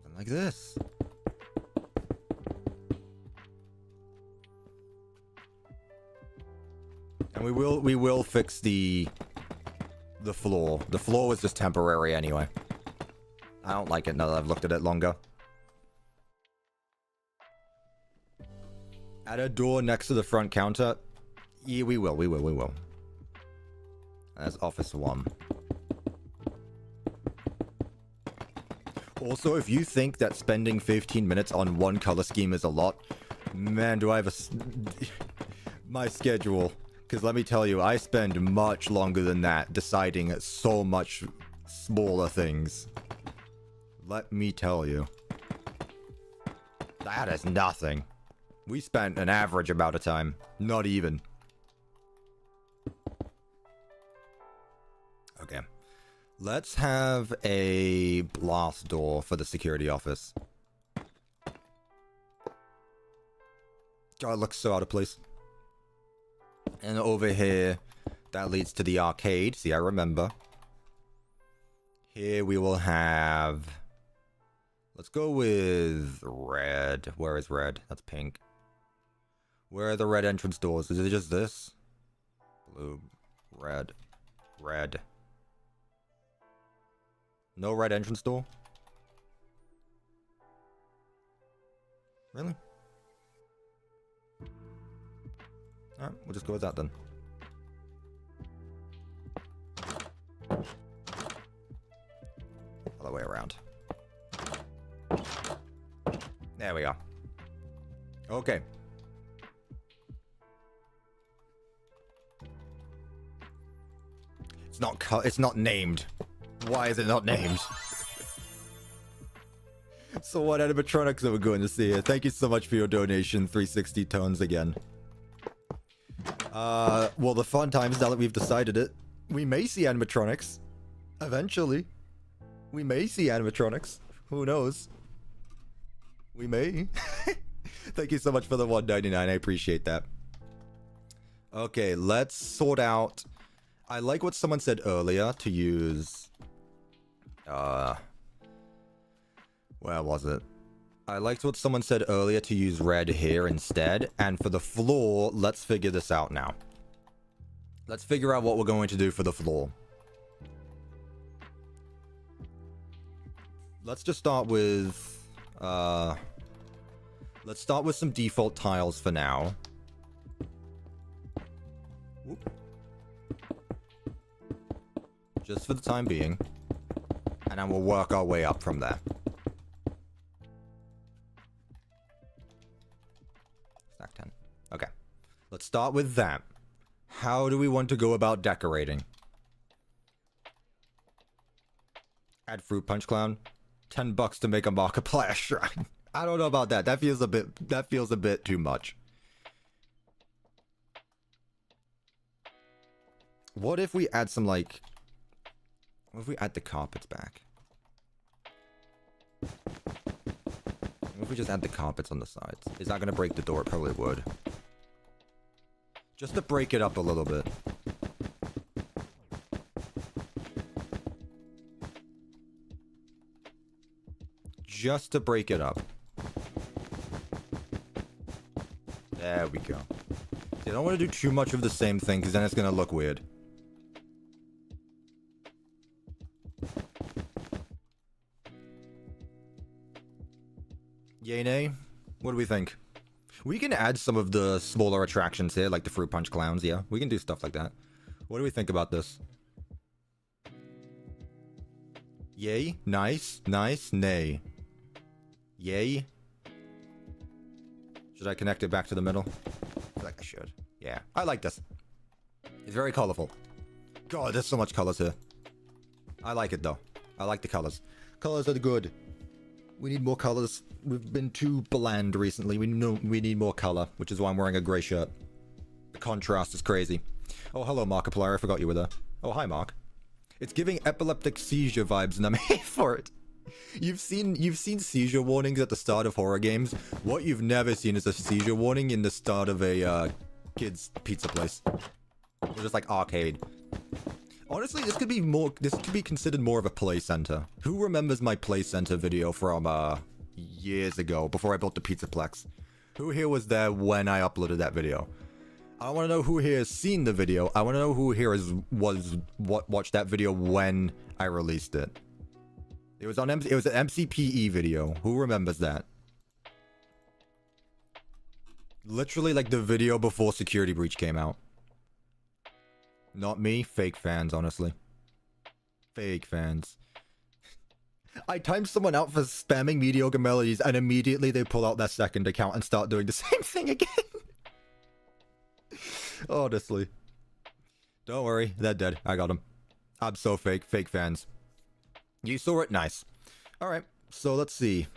something like this. And we will fix the floor. The floor was just temporary anyway. I don't like it now that I've looked at it longer. Add a door next to the front counter. Yeah, we will. That's office 1. Also, if you think that spending 15 minutes on one color scheme is a lot, man, do I have my schedule. Because let me tell you, I spend much longer than that deciding so much smaller things. Let me tell you. That is nothing. We spent an average amount of time. Not even. Okay. Let's have a blast door for the security office. God, it looks so out of place. And over here, that leads to the arcade. See, I remember. Here we will have... let's go with red. Where is red? That's pink. Where are the red entrance doors? Is it just this? Blue, red, red. No red entrance door? Really? Alright, we'll just go with that then. Other way around. There we go. Okay. It's not named. Why is it not named? So what animatronics are we going to see here? Thank you so much for your donation, 360 tones again. Well, the fun times, now that we've decided it, we may see animatronics. Eventually. We may see animatronics. Who knows? We may. Thank you so much for the 199. I appreciate that. Okay, let's sort out... I like what someone said earlier to use... where was it? I liked what someone said earlier to use red here instead. And for the floor, let's figure this out now. Let's figure out what we're going to do for the floor. Let's just start with... let's start with some default tiles for now. Whoop. Just for the time being. And then we'll work our way up from there. Stack 10. Okay. Let's start with that. How do we want to go about decorating? Add fruit punch clown. $10 to make a Markiplier shrine. I don't know about that. That feels a bit too much. What if we add some like... what if we add the carpets back? What if we just add the carpets on the sides? Is that going to break the door? It probably would. Just to break it up a little bit. Just to break it up. There we go. I don't want to do too much of the same thing because then it's going to look weird. Yay, nay? What do we think? We can add some of the smaller attractions here, like the fruit punch clowns, yeah. We can do stuff like that. What do we think about this? Yay? Nice? Nice? Nay? Yay? Should I connect it back to the middle? I feel like I should. Yeah, I like this. It's very colorful. God, there's so much colors here. I like it, though. I like the colors. Colors are good. We need more colors. We've been too bland recently. We know we need more color, which is why I'm wearing a gray shirt. The contrast is crazy. Oh, hello, Markiplier. I forgot you were there. Oh, hi, Mark. It's giving epileptic seizure vibes, and I'm here for it. You've seen seizure warnings at the start of horror games. What you've never seen is a seizure warning in the start of a kid's pizza place. Or just like arcade. Honestly, this could be considered more of a play center. Who remembers my play center video from years ago before I built the Pizzaplex? Who here was there when I uploaded that video? I want to know who here has seen the video. I want to know who here watched that video when I released it. It was an MCPE video. Who remembers that? Literally like the video before Security Breach came out. Not me. Fake fans, honestly. Fake fans. I timed someone out for spamming mediocre melodies and immediately they pull out their second account and start doing the same thing again. Honestly. Don't worry. They're dead. I got them. I'm so fake. Fake fans. You saw it? Nice. Alright. So let's see.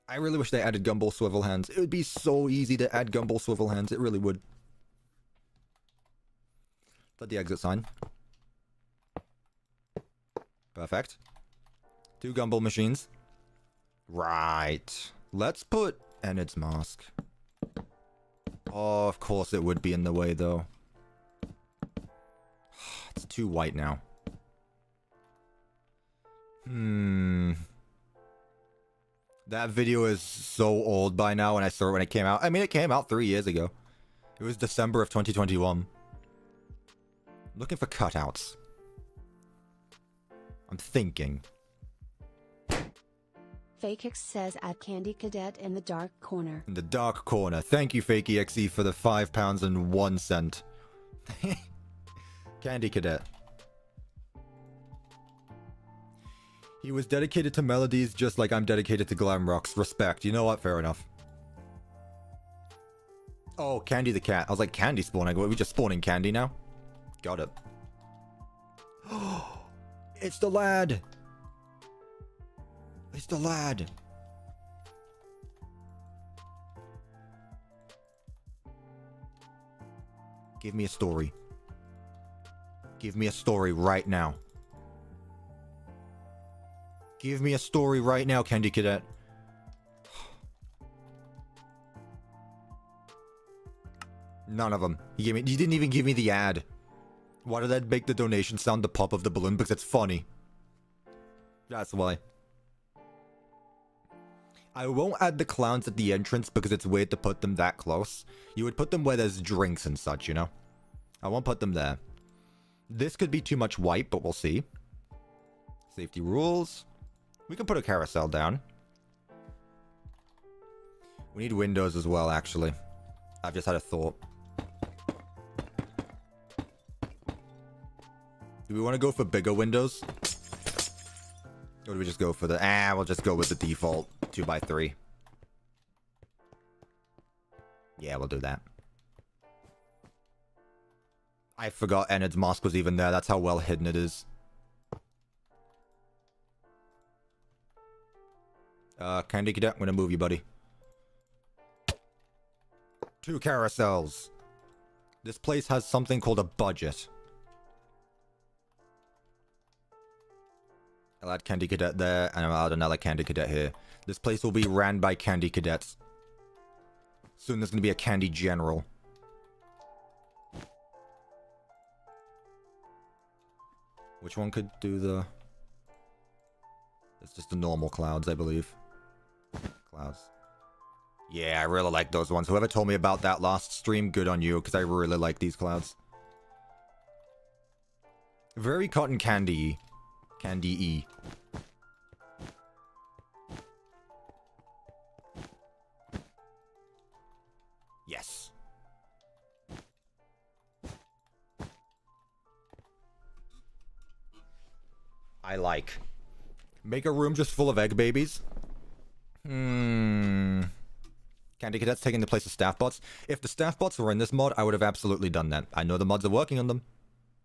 I really wish they added gumball swivel hands. It would be so easy to add gumball swivel hands. It really would. Put the exit sign. Perfect. 2 gumball machines. Right. Let's put Enid's mask. Oh, of course it would be in the way, though. It's too white now. That video is so old by now when I saw it when it came out. I mean, it came out 3 years ago. It was December of 2021. Looking for cutouts. I'm thinking. FakeExe says add Candy Cadet in the dark corner. In the dark corner. Thank you, FakeExe, for the £5.01. Candy Cadet. He was dedicated to melodies just like I'm dedicated to glam rocks. Respect. You know what? Fair enough. Oh, Candy the cat. I was like, candy spawning. Are we just spawning candy now? Got it. It's the lad. It's the lad. Give me a story. Give me a story right now. Give me a story right now, Candy Cadet. None of them. You didn't even give me the ad. Why did that make the donation sound the pop of the balloon? Because it's funny. That's why. I won't add the clowns at the entrance because it's weird to put them that close. You would put them where there's drinks and such, you know? I won't put them there. This could be too much white, but we'll see. Safety rules. We can put a carousel down. We need windows as well, actually. I've just had a thought. Do we want to go for bigger windows? Or do we just go for the... we'll just go with the default 2x3. Yeah, we'll do that. I forgot Enid's mask was even there. That's how well hidden it is. Candy Cadet, I'm gonna move you, buddy. 2 carousels. This place has something called a budget. I'll add Candy Cadet there, and I'll add another Candy Cadet here. This place will be ran by Candy Cadets. Soon there's gonna be a Candy General. Which one could do the... It's just the normal clouds, I believe. Clouds. Yeah, I really like those ones. Whoever told me about that last stream, good on you, because I really like these clouds. Very cotton candy-y. Candy-y. Yes. I like. Make a room just full of egg babies. Candy Cadets taking the place of staff bots. If the staff bots were in this mod, I would have absolutely done that. I know the mods are working on them.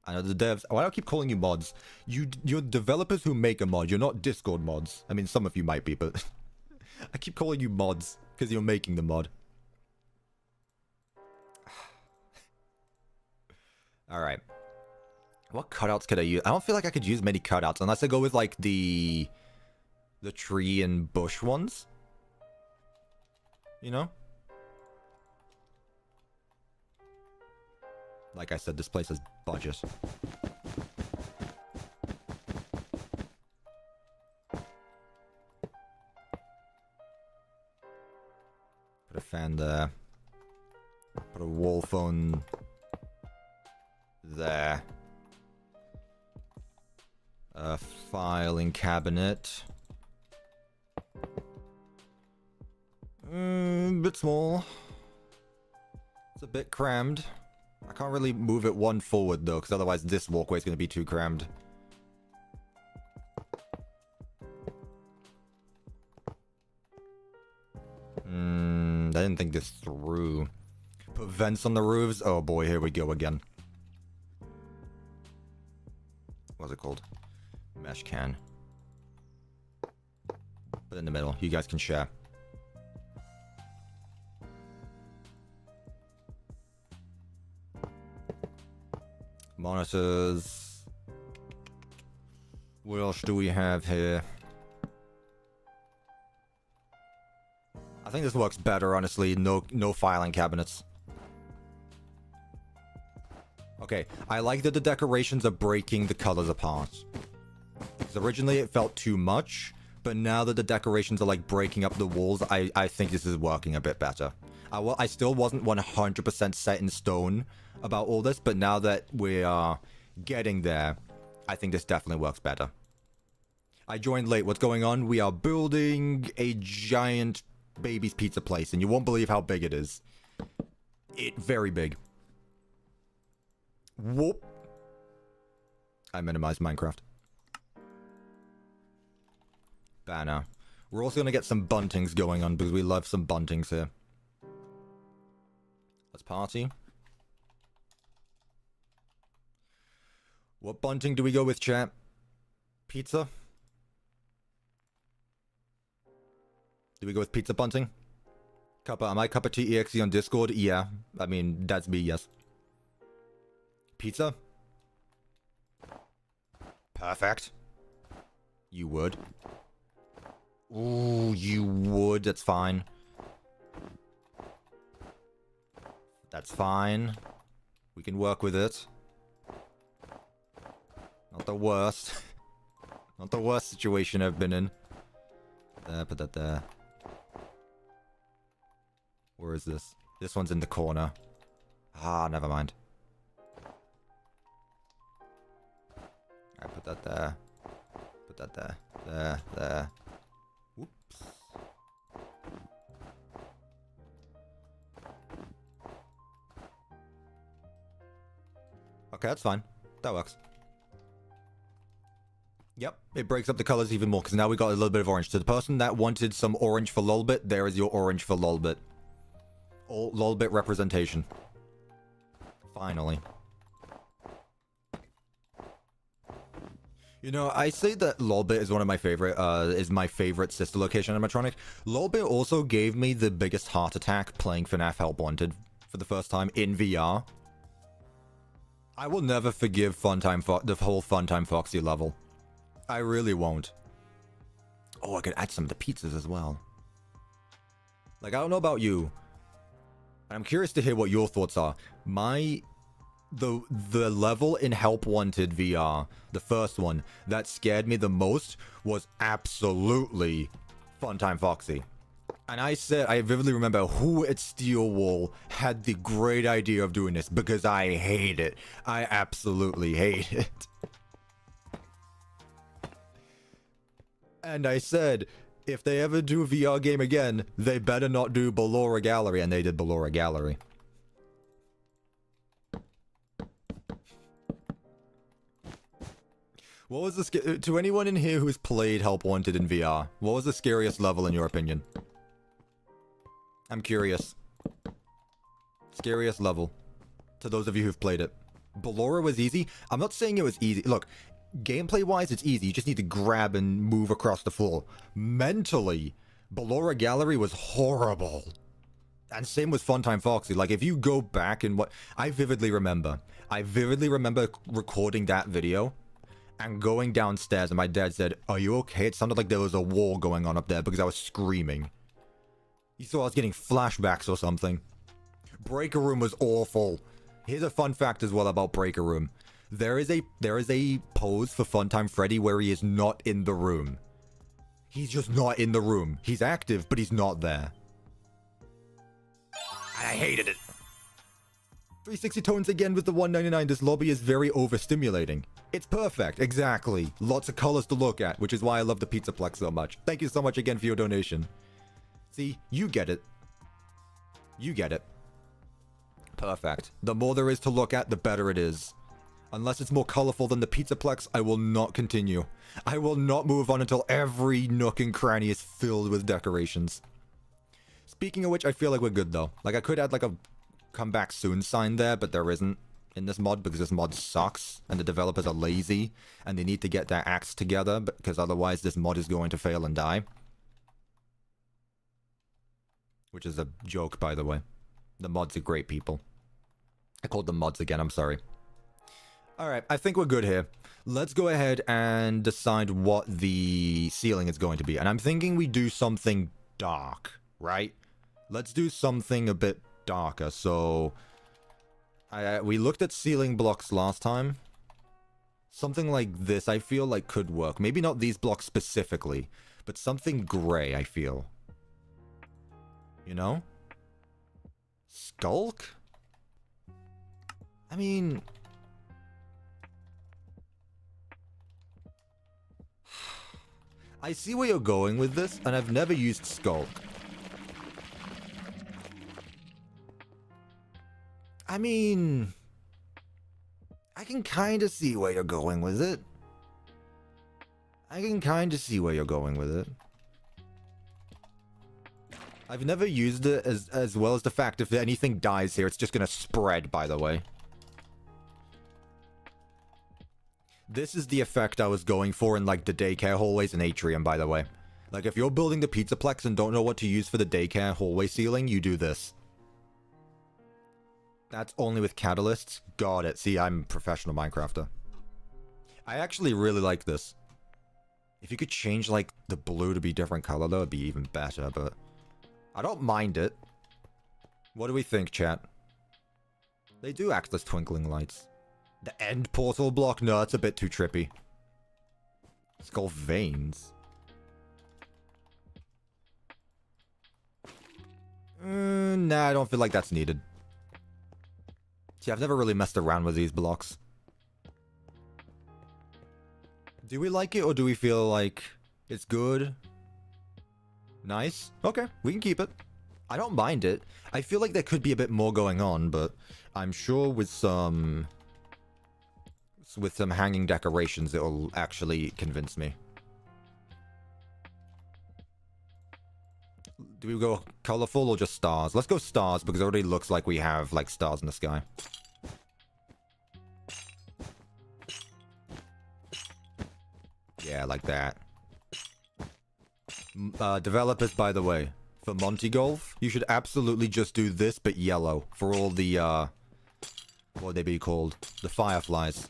I know the devs. Why do I keep calling you mods? You're developers who make a mod. You're not Discord mods. I mean, some of you might be, but... I keep calling you mods because you're making the mod. Alright. What cutouts could I use? I don't feel like I could use many cutouts unless I go with like the tree and bush ones. You know? Like I said, this place has budget. Put a fan there. Put a wall phone there. A filing cabinet. Bit small. It's a bit crammed. I can't really move it one forward though, because otherwise this walkway is going to be too crammed. I didn't think this through. Put vents on the roofs. Oh boy, here we go again. What's it called? Mesh can. Put it in the middle. You guys can share. Monitors. What else do we have here? I think this works better, honestly. No filing cabinets. Okay, I like that the decorations are breaking the colors apart. Because originally it felt too much, but now that the decorations are like breaking up the walls, I think this is working a bit better. I still wasn't 100% set in stone about all this, but now that we are getting there, I think this definitely works better. I joined late. What's going on? We are building a giant baby's pizza place, and you won't believe how big it is. Very big. Whoop. I minimized Minecraft. Banner. We're also going to get some buntings going on, because we love some buntings here. Let's party. What bunting do we go with, chat? Pizza? Do we go with pizza bunting? Cuppa, am I CuppaTeaExe on Discord? Yeah. I mean, that's me, yes. Pizza? Perfect. You would. Ooh, you would. That's fine. That's fine. We can work with it. Not the worst. Not the worst situation I've been in. There, put that there. Where is this? This one's in the corner. Ah, never mind. I put that there. Put that there. There. Whoops. Okay, that's fine. That works. Yep, it breaks up the colors even more, because now we got a little bit of orange. To the person that wanted some orange for LOLBIT, there is your orange for LOLBIT. All LOLBIT representation. Finally. You know, I say that LOLBIT is one of my favorite, is my favorite sister location animatronic. LOLBIT also gave me the biggest heart attack playing FNAF Help Wanted for the first time in VR. I will never forgive the whole Funtime Foxy level. I really won't. Oh, I could add some of the pizzas as well. Like, I don't know about you. I'm curious to hear what your thoughts are. The level in Help Wanted VR, the first one, that scared me the most was absolutely Funtime Foxy. And I vividly remember who at Steel Wall had the great idea of doing this, because I hate it. I absolutely hate it. And I said, if they ever do a VR game again, they better not do Ballora Gallery, and they did Ballora Gallery. What was the to anyone in here who's played Help Wanted in VR, what was the scariest level in your opinion? I'm curious. Scariest level. To those of you who've played it. Ballora was easy. I'm not saying it was easy. Look, gameplay-wise, it's easy. You just need to grab and move across the floor. Mentally, Ballora Gallery was horrible. And same with Funtime Foxy. Like, if you go back and what... I vividly remember recording that video and going downstairs, and my dad said, "Are you okay?" It sounded like there was a war going on up there because I was screaming. You thought I was getting flashbacks or something. Breaker Room was awful. Here's a fun fact as well about Breaker Room. There is a pose for Funtime Freddy where he is not in the room. He's just not in the room. He's active, but he's not there. I hated it. 360 tones again with the 199. This lobby is very overstimulating. It's perfect, exactly. Lots of colors to look at, which is why I love the Pizzaplex so much. Thank you so much again for your donation. See, you get it. You get it. Perfect. The more there is to look at, the better it is. Unless it's more colorful than the Pizzaplex, I will not continue. I will not move on until every nook and cranny is filled with decorations. Speaking of which, I feel like we're good though. Like, I could add like a come back soon sign there, but there isn't in this mod because this mod sucks and the developers are lazy and they need to get their acts together because otherwise this mod is going to fail and die. Which is a joke, by the way. The mods are great people. I called them mods again, I'm sorry. Alright, I think we're good here. Let's go ahead and decide what the ceiling is going to be. And I'm thinking we do something dark, right? Let's do something a bit darker. So, we looked at ceiling blocks last time. Something like this I feel like could work. Maybe not these blocks specifically, but something gray, I feel. You know? Skulk? I mean... I see where you're going with this, and I've never used Skulk. I mean... I can kind of see where you're going with it. I've never used it as well as the fact if anything dies here, it's just gonna spread, by the way. This is the effect I was going for in, like, the daycare hallways and atrium, by the way. Like, if you're building the Pizzaplex and don't know what to use for the daycare hallway ceiling, you do this. That's only with catalysts. Got it. See, I'm a professional Minecrafter. I actually really like this. If you could change, like, the blue to be different color, though, it'd be even better, but... I don't mind it. What do we think, chat? They do act as twinkling lights. The end portal block? No, that's a bit too trippy. Skull veins. Nah, I don't feel like that's needed. See, I've never really messed around with these blocks. Do we like it, or do we feel like it's good? Nice. Okay, we can keep it. I don't mind it. I feel like there could be a bit more going on, but I'm sure with some hanging decorations, it'll actually convince me. Do we go colorful or just stars? Let's go stars, because it already looks like we have, like, stars in the sky. Yeah, like that. Developers, by the way, for Monty Golf, you should absolutely just do this, but yellow, for all the, what would they be called? The fireflies.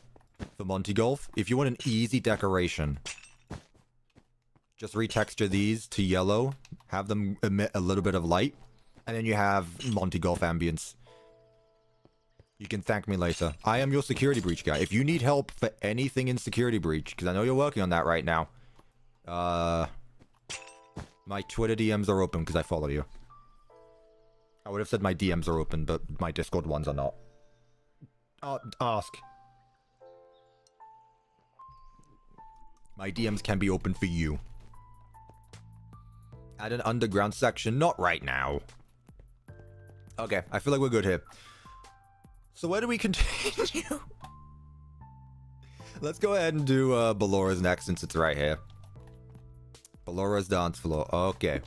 For Monty Golf, if you want an easy decoration, just retexture these to yellow, have them emit a little bit of light, and then you have Monty Golf ambience. You can thank me later. I am your security breach guy. If you need help for anything in security breach, because I know you're working on that right now, my Twitter DMs are open because I follow you. I would have said my DMs are open, but my Discord ones are not. Ask. My DMs can be open for you. Add an underground section. Not right now. Okay, I feel like we're good here. So where do we continue? Let's go ahead and do Ballora's next since it's right here. Ballora's dance floor. Okay.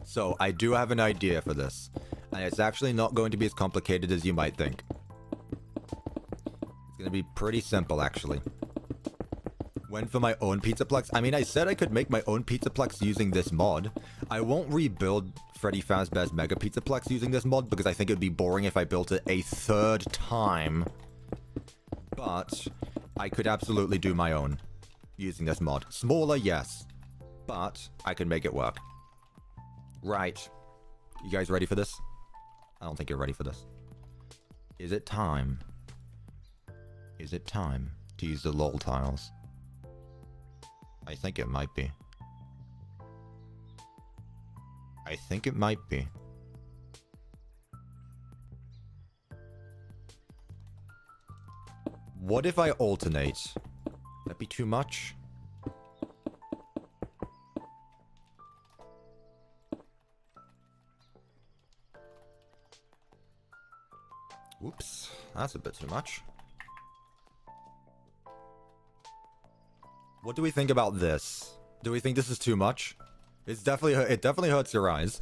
So I do have an idea for this. And it's actually not going to be as complicated as you might think. It's going to be pretty simple, actually. Went for my own Pizzaplex. I mean, I said I could make my own Pizzaplex using this mod. I won't rebuild Freddy Fazbear's Mega Pizzaplex using this mod because I think it would be boring if I built it a third time. But I could absolutely do my own using this mod. Smaller, yes. But I can make it work. Right. You guys ready for this? I don't think you're ready for this. Is it time? Is it time to use the LOL tiles? I think it might be. I think it might be. What if I alternate? That'd be too much? Oops, that's a bit too much. What do we think about this? Do we think this is too much? It definitely hurts your eyes.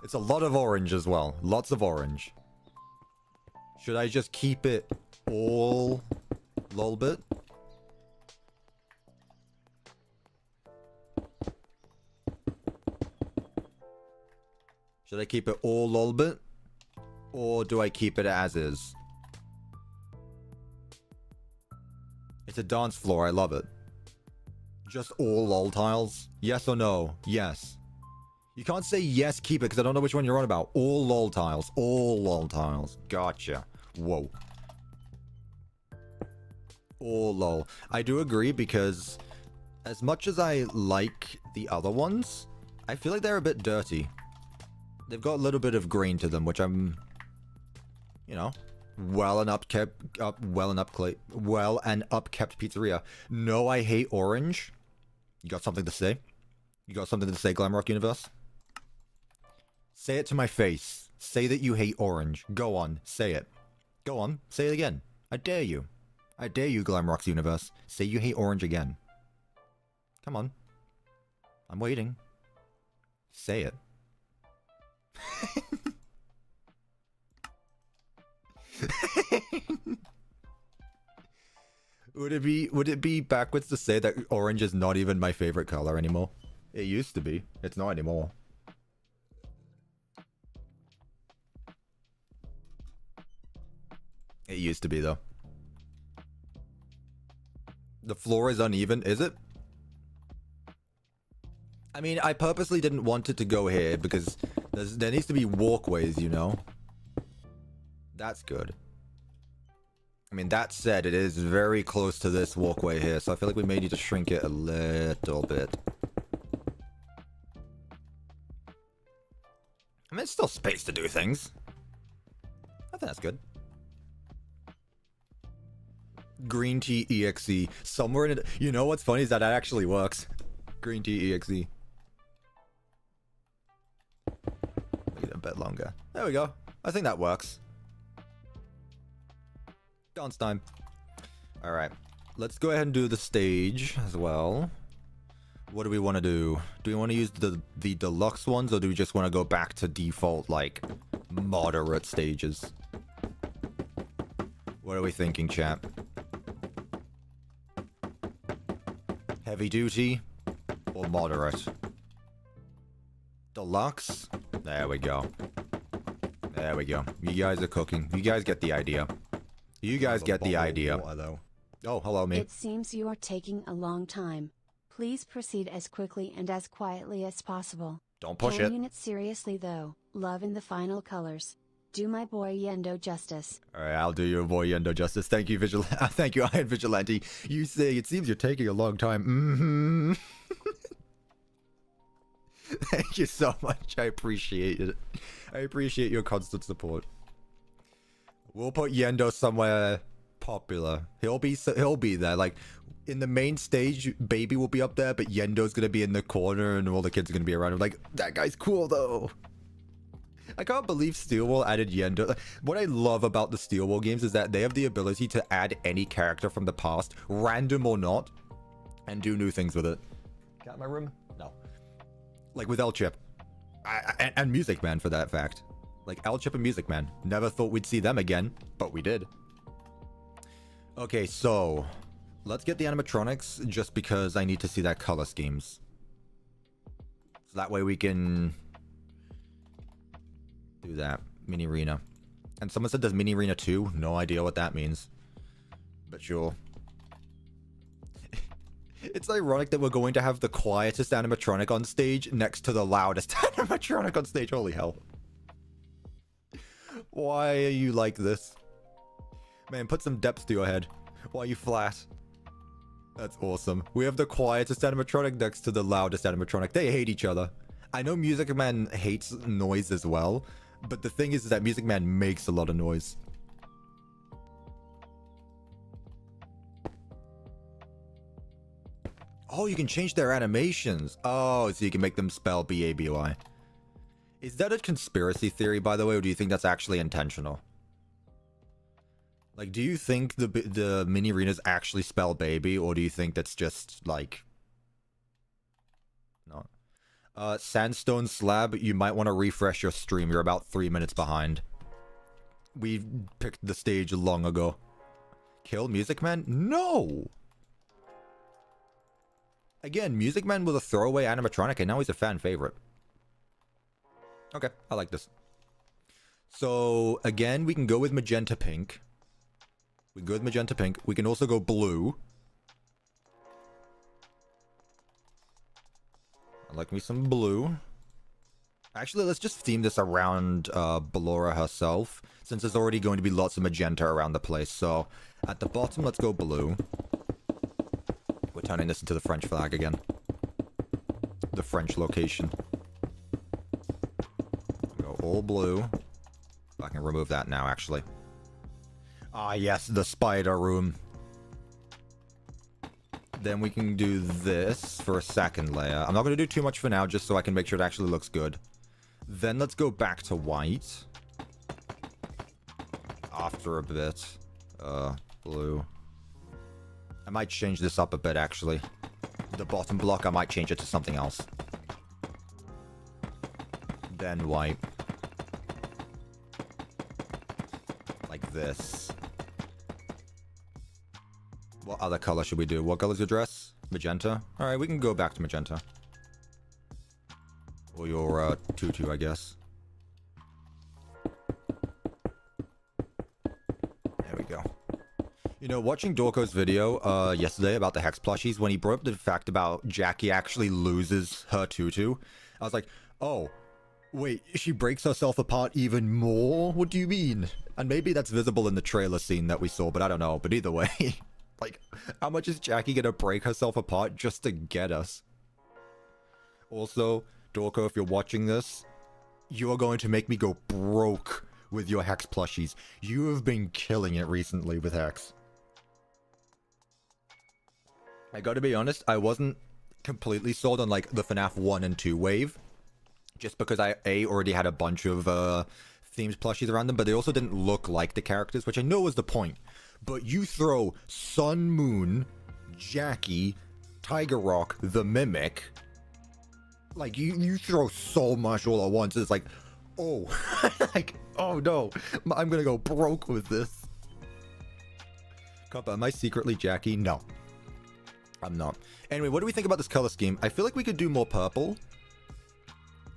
It's a lot of orange as well. Lots of orange. Should I just keep it all LOLBIT? Should I keep it all LOLBIT? Or do I keep it as is? It's a dance floor, I love it. Just all LOL tiles? Yes or no? Yes. You can't say yes, keep it, because I don't know which one you're on about. All LOL tiles. All LOL tiles. Gotcha. Whoa. All LOL. I do agree, because as much as I like the other ones, I feel like they're a bit dirty. They've got a little bit of grain to them, which I'm, you know, well and upkept pizzeria. No, I hate orange. You got something to say? You got something to say, Glamrock Universe? Say it to my face. Say that you hate orange. Go on, say it. Go on, say it again. I dare you. I dare you, Glamrock's Universe. Say you hate orange again. Come on. I'm waiting. Say it. Would it be backwards to say that orange is not even my favorite color anymore? It used to be. It's not anymore. It used to be though. The floor is uneven, is it? I mean, I purposely didn't want it to go here because there needs to be walkways, you know? That's good. I mean, that said, it is very close to this walkway here, so I feel like we may need to shrink it a little bit. I mean, it's still space to do things. I think that's good. Green tea EXE. Somewhere in it. You know what's funny is that actually works. Green tea EXE. Make it a bit longer. There we go. I think that works. Dance time. Alright. Let's go ahead and do the stage as well. What do we want to do? Do we want to use the deluxe ones, or do we just want to go back to default, like, moderate stages? What are we thinking, chat? Heavy duty or moderate? Deluxe? There we go. There we go. You guys are cooking. You guys get the idea. You guys get the idea. Oh, hello, me. It seems you are taking a long time. Please proceed as quickly and as quietly as possible. Don't push Taking it. it seriously though. Love in the final colors. Do my boy Yendo justice. Alright, I'll do your boy Yendo justice. Thank you, Thank you, Iron Vigilante. You say it seems you're taking a long time. Thank you so much. I appreciate it. I appreciate your constant support. We'll put Yendo somewhere popular. He'll be there. Like, in the main stage, Baby will be up there, but Yendo's gonna be in the corner and all the kids are gonna be around him. Like, that guy's cool though. I can't believe Steelwall added Yendo. What I love about the Steelwall games is that they have the ability to add any character from the past, random or not, and do new things with it. Cat in my room? No. Like with El-Chip. And Music Man, for that fact. Like El-Chip and Music Man. Never thought we'd see them again, but we did. Okay, so Let's get the animatronics just because I need to see their color schemes. So that way we can do that. Mini arena. And someone said there's mini arena 2. No idea what that means. But sure. It's ironic that we're going to have the quietest animatronic on stage next to the loudest animatronic on stage. Holy hell. Why are you like this? Man, put some depth to your head. Why are you flat? That's awesome. We have the quietest animatronic next to the loudest animatronic. They hate each other. I know Music Man hates noise as well, but the thing is that Music Man makes a lot of noise. Oh, you can change their animations. Oh, so you can make them spell B-A-B-Y. Is that a conspiracy theory, by the way, or do you think that's actually intentional? Like, do you think the mini arenas actually spell baby, or do you think that's just, like... No. Sandstone Slab, you might want to refresh your stream. You're about 3 minutes behind. We picked the stage long ago. Kill Music Man? No! Again, Music Man was a throwaway animatronic, and now he's a fan favorite. Okay, I like this. So, again, we can go with magenta pink. We can go with magenta pink. We can also go blue. I like me some blue. Actually, let's just theme this around Ballora herself, since there's already going to be lots of magenta around the place. So, at the bottom, let's go blue. We're turning this into the French flag again. The French location. Go all blue. I can remove that now, actually. Ah, yes, the spider room. Then we can do this for a second layer. I'm not going to do too much for now, just so I can make sure it actually looks good. Then let's go back to white. After a bit. Blue. I might change this up a bit, actually. The bottom block, I might change it to something else. Then white. Like this. What other color should we do? What color's your dress? Magenta? Alright, we can go back to magenta. Or your tutu, I guess. There we go. You know, watching Dorko's video yesterday about the Hex plushies, when he brought up the fact about Jackie actually loses her tutu, I was like, oh, wait, she breaks herself apart even more? What do you mean? And maybe that's visible in the trailer scene that we saw, but I don't know. But either way, like, how much is Jackie gonna break herself apart just to get us? Also, Dorko, if you're watching this, you are going to make me go broke with your Hex plushies. You have been killing it recently with Hex. I gotta be honest, I wasn't completely sold on, like, the FNAF 1 and 2 wave. Just because I, already had a bunch of, themed plushies around them, but they also didn't look like the characters, which I know was the point. But you throw Sun Moon, Jackie, Tiger Rock, the Mimic. Like, you throw so much all at once. It's like, oh, like, oh no, I'm gonna go broke with this. Cuppa, am I secretly Jackie? No. I'm not. Anyway, what do we think about this color scheme? I feel like we could do more purple.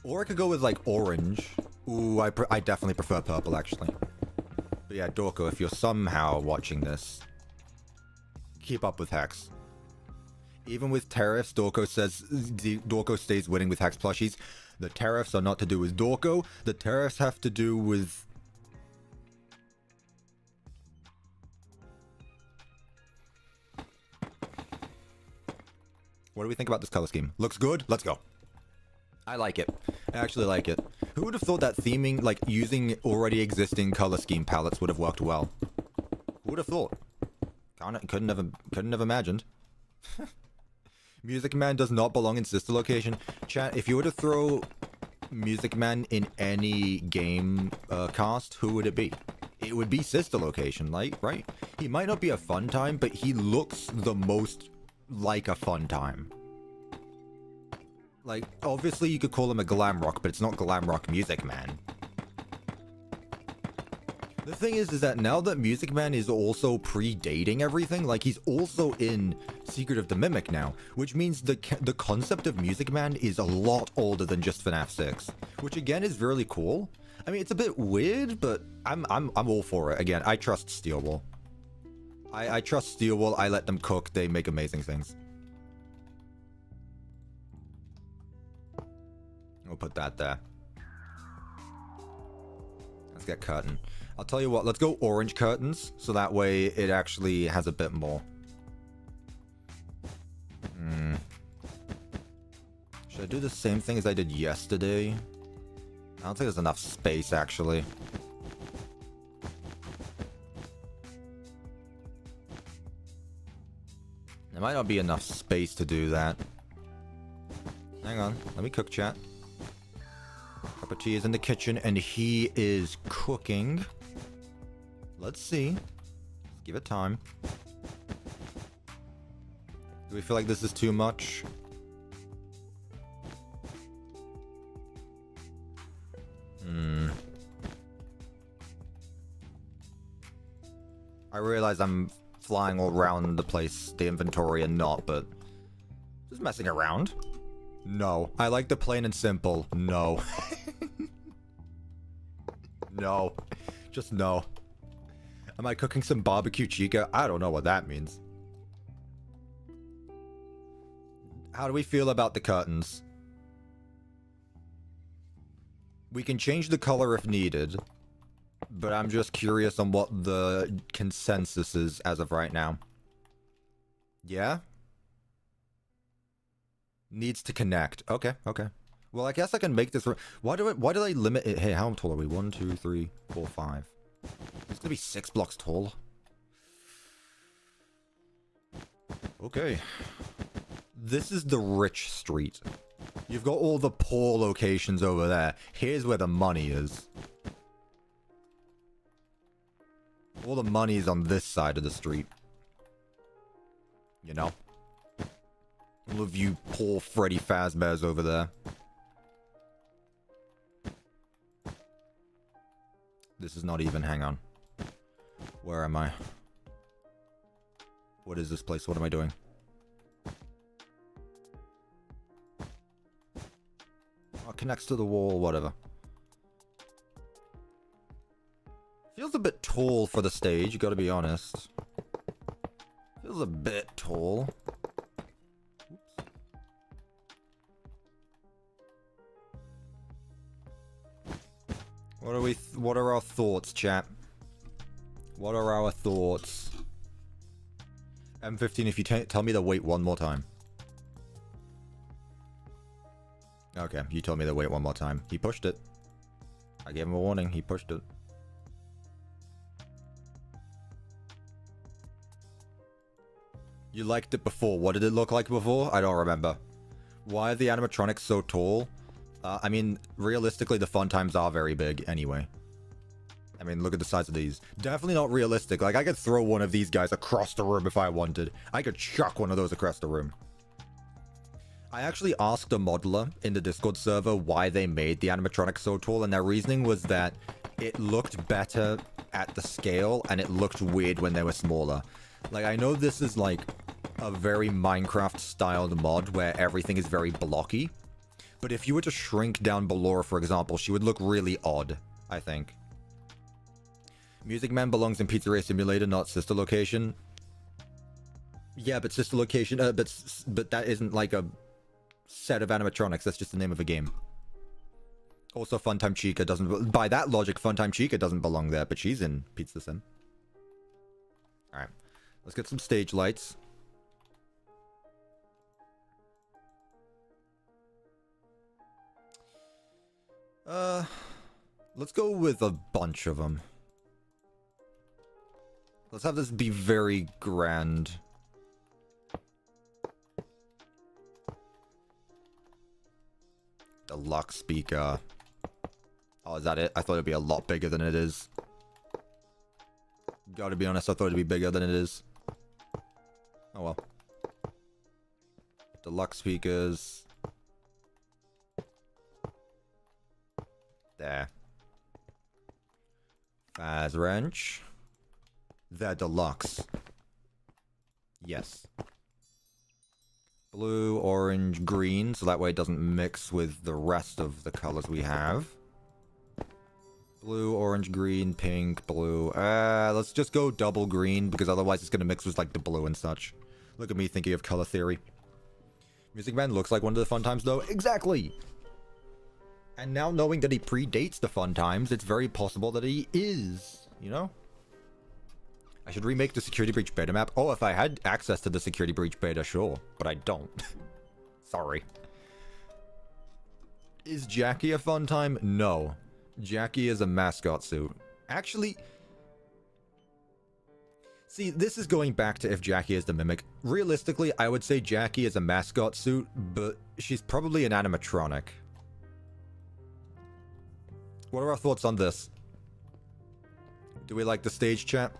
Or I could go with, like, orange. Ooh, I definitely prefer purple, actually. But yeah, Dorko, if you're somehow watching this, keep up with Hex. Even with tariffs, Dorko says Dorko stays winning with Hex plushies. The tariffs are not to do with Dorko. The tariffs have to do with... What do we think about this color scheme? Looks good? Let's go. I like it. I actually like it. Who would have thought that theming, like, using already existing color scheme palettes would have worked well? Who would have thought? Couldn't have imagined. Music Man does not belong in sister location. Chat, if you were to throw Music Man in any game cast, who would it be? It would be sister location, like, right? He might not be a fun time, but he looks the most like a fun time. Like, obviously you could call him a glam rock, but it's not glam rock Music Man. The thing is that now that Music Man is also predating everything, like he's also in Secret of the Mimic now, which means the concept of Music Man is a lot older than just FNAF 6, which again is really cool. I mean, it's a bit weird, but I'm all for it. Again, I trust Steelwool. I trust Steelwool. I let them cook. They make amazing things. We'll put that there. Let's get curtain. I'll tell you what, let's go orange curtains, so that way it actually has a bit more. Should I do the same thing as I did yesterday? I don't think there's enough space, actually. There might not be enough space to do that. Hang on, let me cook, chat. Cup of tea is in the kitchen, and he is cooking. Let's see. Let's give it time. Do we feel like this is too much? I realize I'm flying all around the place, the inventory, and not, but just messing around. No. I like the plain and simple. No. No. Just no. Am I cooking some barbecue chica? I don't know what that means. How do we feel about the curtains? We can change the color if needed, but I'm just curious on what the consensus is as of right now. Yeah? Needs to connect. Okay, okay. Well, I guess I can make this... Why did I limit it? Hey, how tall are we? 1, 2, 3, 4, 5. It's gonna be 6 blocks tall. Okay. This is the rich street. You've got all the poor locations over there. Here's where the money is. All the money is on this side of the street. You know? All of you poor Freddy Fazbears over there. This is not even, hang on. Where am I? What is this place? What am I doing? Oh, it connects to the wall, whatever. Feels a bit tall for the stage, gotta be honest. Feels a bit tall. What are our thoughts, chat? What are our thoughts? M15, if you tell me to wait one more time. Okay, you told me to wait one more time. He pushed it. I gave him a warning. He pushed it. You liked it before. What did it look like before? I don't remember. Why are the animatronics so tall? I mean, realistically, the fun times are very big anyway. I mean, look at the size of these. Definitely not realistic. Like, I could throw one of these guys across the room if I wanted. I could chuck one of those across the room. I actually asked a modeler in the Discord server why they made the animatronics so tall, and their reasoning was that it looked better at the scale, and it looked weird when they were smaller. Like, I know this is, like, a very Minecraft-styled mod where everything is very blocky. But if you were to shrink down Ballora, for example, she would look really odd, I think. Music Man belongs in Pizzeria Simulator, not Sister Location. Yeah, but Sister Location, but that isn't like a set of animatronics. That's just the name of a game. Also, Funtime Chica doesn't... By that logic, Funtime Chica doesn't belong there, but she's in Pizza Sim. Alright. Let's get some stage lights. Let's go with a bunch of them. Let's have this be very grand. Deluxe speaker. Oh, is that it? I thought it'd be a lot bigger than it is. Gotta be honest, I thought it'd be bigger than it is. Oh well. Deluxe speakers. There. Baz wrench. They're deluxe. Yes. Blue, orange, green, so that way it doesn't mix with the rest of the colors we have. Blue, orange, green, pink, blue. Let's just go double green, because otherwise it's gonna mix with, like, the blue and such. Look at me thinking of color theory. Music Man looks like one of the fun times, though. Exactly! And now knowing that he predates the fun times, it's very possible that he is, you know? I should remake the Security Breach beta map. Oh, if I had access to the Security Breach beta, sure. But I don't. Sorry. Is Jackie a fun time? No. Jackie is a mascot suit. Actually... See, this is going back to if Jackie is the mimic. Realistically, I would say Jackie is a mascot suit, but she's probably an animatronic. What are our thoughts on this? Do we like the stage, chat?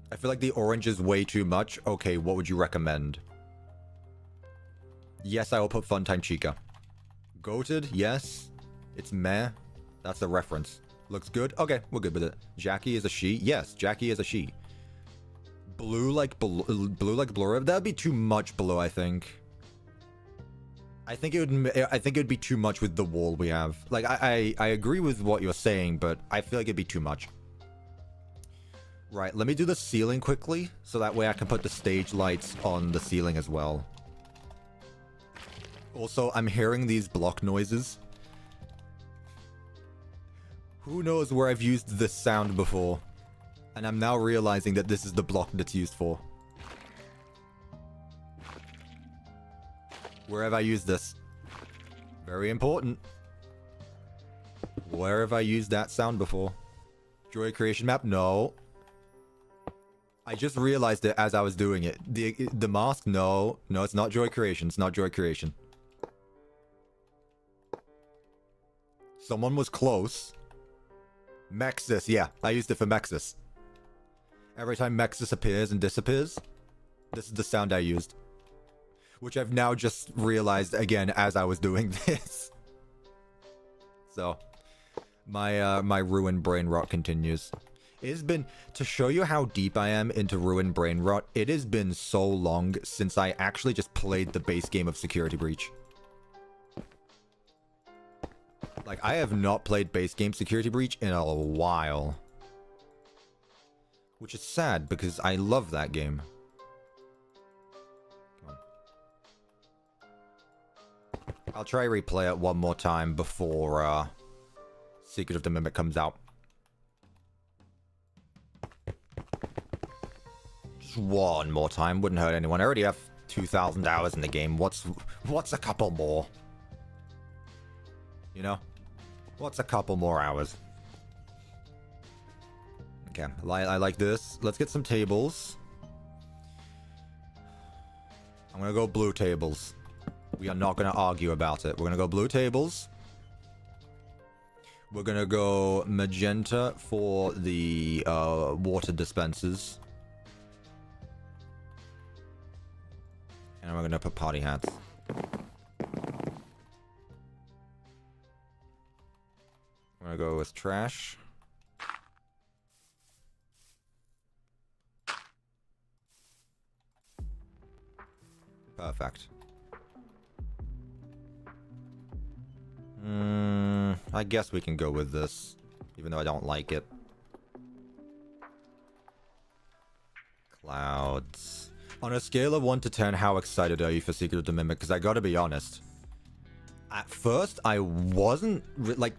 I feel like the orange is way too much. Okay, what would you recommend? Yes, I will put Funtime Chica. Goated? Yes. It's meh. That's a reference. Looks good? Okay, we're good with it. Jackie is a she? Yes, Jackie is a she. Blue like Ballora? That'd be too much blue, I think. I think it would be too much with the wall we have. Like, I agree with what you're saying, but I feel like it'd be too much. Right, let me do the ceiling quickly, so that way I can put the stage lights on the ceiling as well. Also, I'm hearing these block noises. Who knows where I've used this sound before? And I'm now realizing that this is the block that's used for. Where have I used this? Very important. Where have I used that sound before? Joy Creation map? No. I just realized it as I was doing it. The mask? No. No, it's not Joy Creation. It's not Joy Creation. Someone was close. Mexis. Yeah, I used it for Mexis. Every time Mexis appears and disappears, this is the sound I used. Which I've now just realized again as I was doing this. So, my ruined brain rot continues. It has been, to show you how deep I am into ruined brain rot, it has been so long since I actually just played the base game of Security Breach. Like, I have not played base game Security Breach in a while. Which is sad, because I love that game. I'll try replay it one more time before Secret of the Mimic comes out. Just one more time, wouldn't hurt anyone. I already have 2,000 hours in the game. What's a couple more? You know? What's a couple more hours? Okay, I like this. Let's get some tables. I'm gonna go blue tables. We are not going to argue about it. We're going to go blue tables. We're going to go magenta for the water dispensers. And we're going to put party hats. We're going to go with trash. Perfect. I guess we can go with this, even though I don't like it. Clouds. On a scale of 1 to 10, how excited are you for Secret of the Mimic? Because I gotta be honest. At first, I wasn't...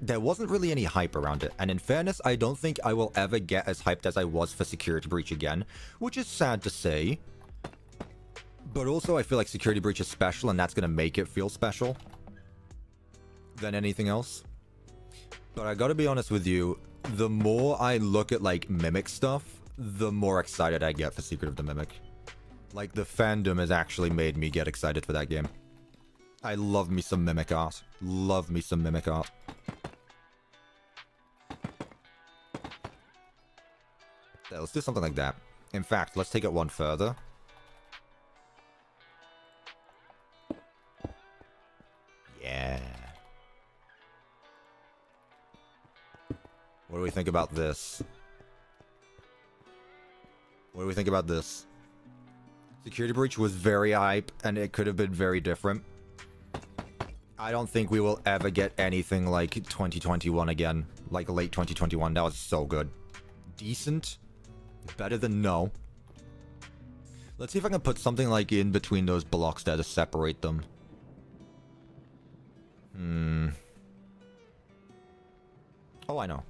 there wasn't really any hype around it. And in fairness, I don't think I will ever get as hyped as I was for Security Breach again. Which is sad to say. But also, I feel like Security Breach is special, and that's gonna make it feel special than anything else. But I gotta be honest with you, the more I look at, like, Mimic stuff, the more excited I get for Secret of the Mimic. Like, the fandom has actually made me get excited for that game. I love me some Mimic art. Love me some Mimic art. Yeah, let's do something like that. In fact, let's take it one further. Yeah. What do we think about this? What do we think about this? Security breach was very hype, and it could have been very different. I don't think we will ever get anything like 2021 again. Like late 2021. That was so good. Decent. Better than no. Let's see if I can put something like in between those blocks there to separate them. Oh, I know.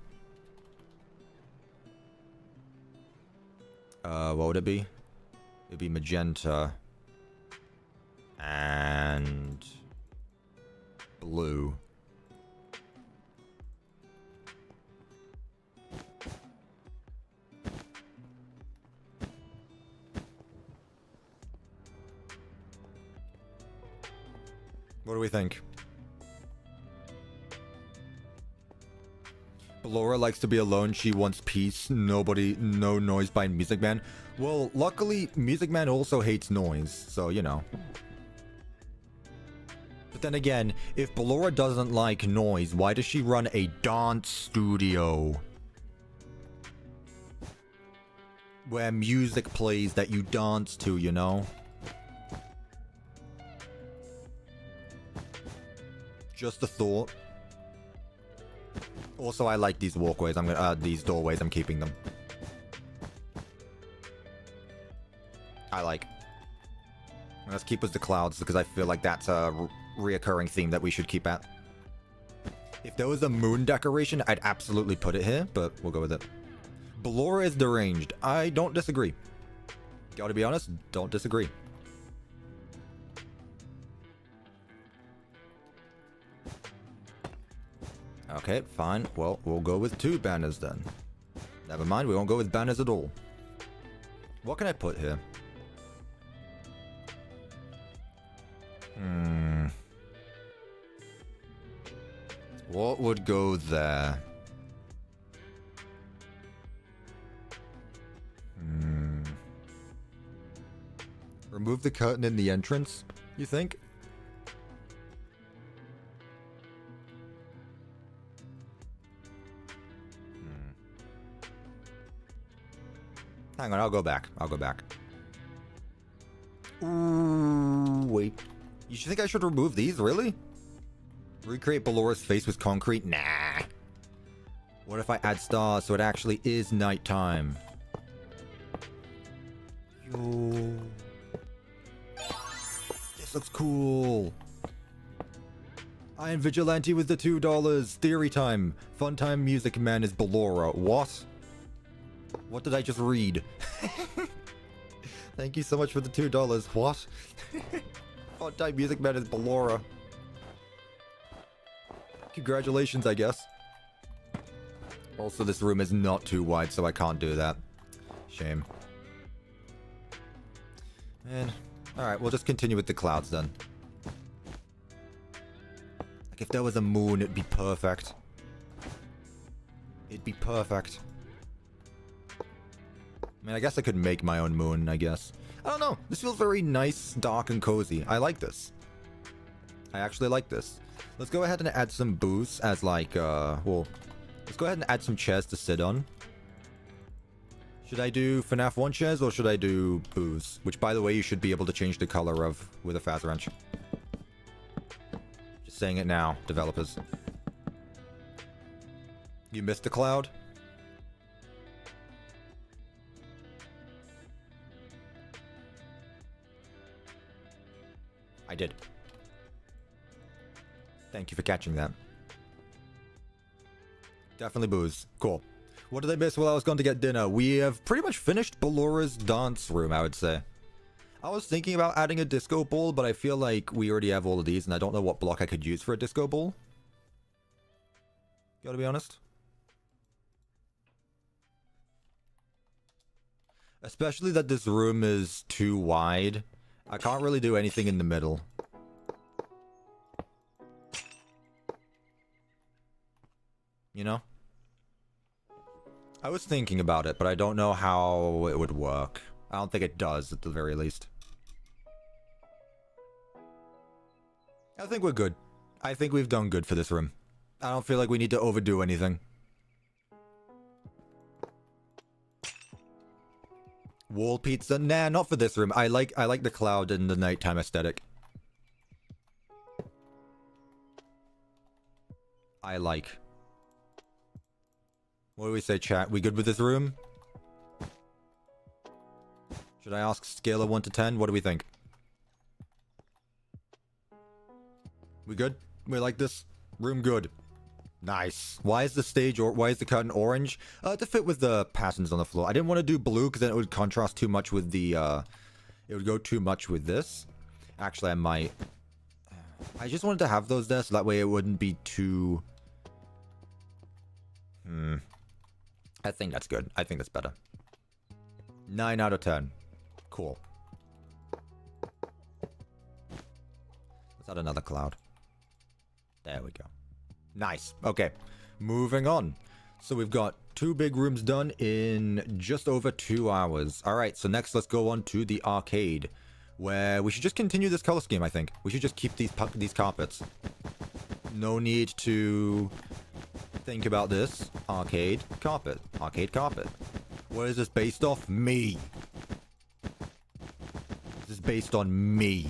What would it be? It'd be magenta. And blue. What do we think? Ballora likes to be alone. She wants peace. Nobody, no noise by Music Man. Well, luckily, Music Man also hates noise, so, you know. But then again, if Ballora doesn't like noise, why does she run a dance studio? Where music plays that you dance to, you know? Just a thought. Also, I like these walkways. I'm gonna these doorways. I'm keeping them. I like. Let's keep with the clouds because I feel like that's a reoccurring theme that we should keep at. If there was a moon decoration, I'd absolutely put it here, but we'll go with it. Ballora is deranged. I don't disagree. Gotta be honest, don't disagree. Okay, fine. Well, we'll go with 2 banners then. Never mind, we won't go with banners at all. What can I put here? What would go there? Remove the curtain in the entrance, you think? Hang on, I'll go back. I'll go back. Ooh, wait. You think I should remove these? Really? Recreate Ballora's face with concrete? Nah. What if I add stars so it actually is nighttime? Yo. This looks cool. I am Vigilante with the $2. Theory time. Fun time Music Man is Ballora. What? What did I just read? Thank you so much for the $2. What? Fun time Music Man is Ballora. Congratulations, I guess. Also, this room is not too wide, so I can't do that. Shame. Man. Alright, we'll just continue with the clouds then. Like, if there was a moon, it'd be perfect. It'd be perfect. I mean, I guess I could make my own moon, I guess. I don't know. This feels very nice, dark, and cozy. I like this. I actually like this. Let's go ahead and add some booths as like, well, let's go ahead and add some chairs to sit on. Should I do FNAF 1 chairs or should I do booths? Which, by the way, you should be able to change the color of with a Faz wrench. Just saying it now, developers. You missed a cloud? I did. Thank you for catching that. Definitely booze. Cool. What did I miss while I was going to get dinner? We have pretty much finished Ballora's dance room, I would say. I was thinking about adding a disco ball, but I feel like we already have all of these, and I don't know what block I could use for a disco ball. Gotta be honest. Especially that this room is too wide. I can't really do anything in the middle. You know? I was thinking about it, but I don't know how it would work. I don't think it does, at the very least. I think we're good. I think we've done good for this room. I don't feel like we need to overdo anything. Wall pizza? Nah, not for this room. I like the cloud and the nighttime aesthetic. What do we say, chat? We good with this room? Should I ask scale of 1 to 10? What do we think? We good? We like this room good. Nice. Why is the stage or why is the curtain orange? To fit with the patterns on the floor. I didn't want to do blue because then it would contrast too much with the it would go too much with this. Actually, I might. I just wanted to have those there so that way it wouldn't be too. I think that's good. I think that's better. 9 out of 10. Cool. Let's add another cloud. There we go. Nice. Okay. Moving on. So we've got 2 big rooms done in just over 2 hours. Alright, so next let's go on to the arcade. Where we should just continue this color scheme, I think. We should just keep these carpets. No need to think about this. Arcade carpet. Arcade carpet. What is this based off? Me. This is based on me.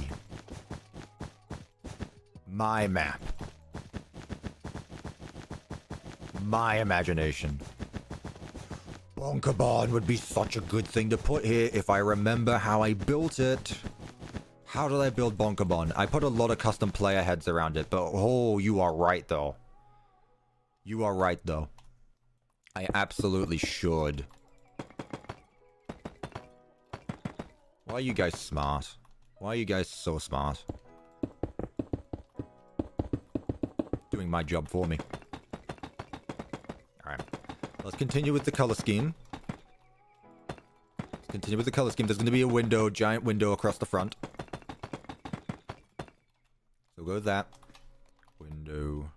My map. My imagination. Bonker Barn would be such a good thing to put here if I remember how I built it. How did I build Bonker Barn? I put a lot of custom player heads around it, but oh, you are right though. You are right though. I absolutely should. Why are you guys smart? Why are you guys so smart? Doing my job for me. Alright. Let's continue with the color scheme. Let's continue with the color scheme. There's going to be a window, giant window across the front. So we'll go with that. Window.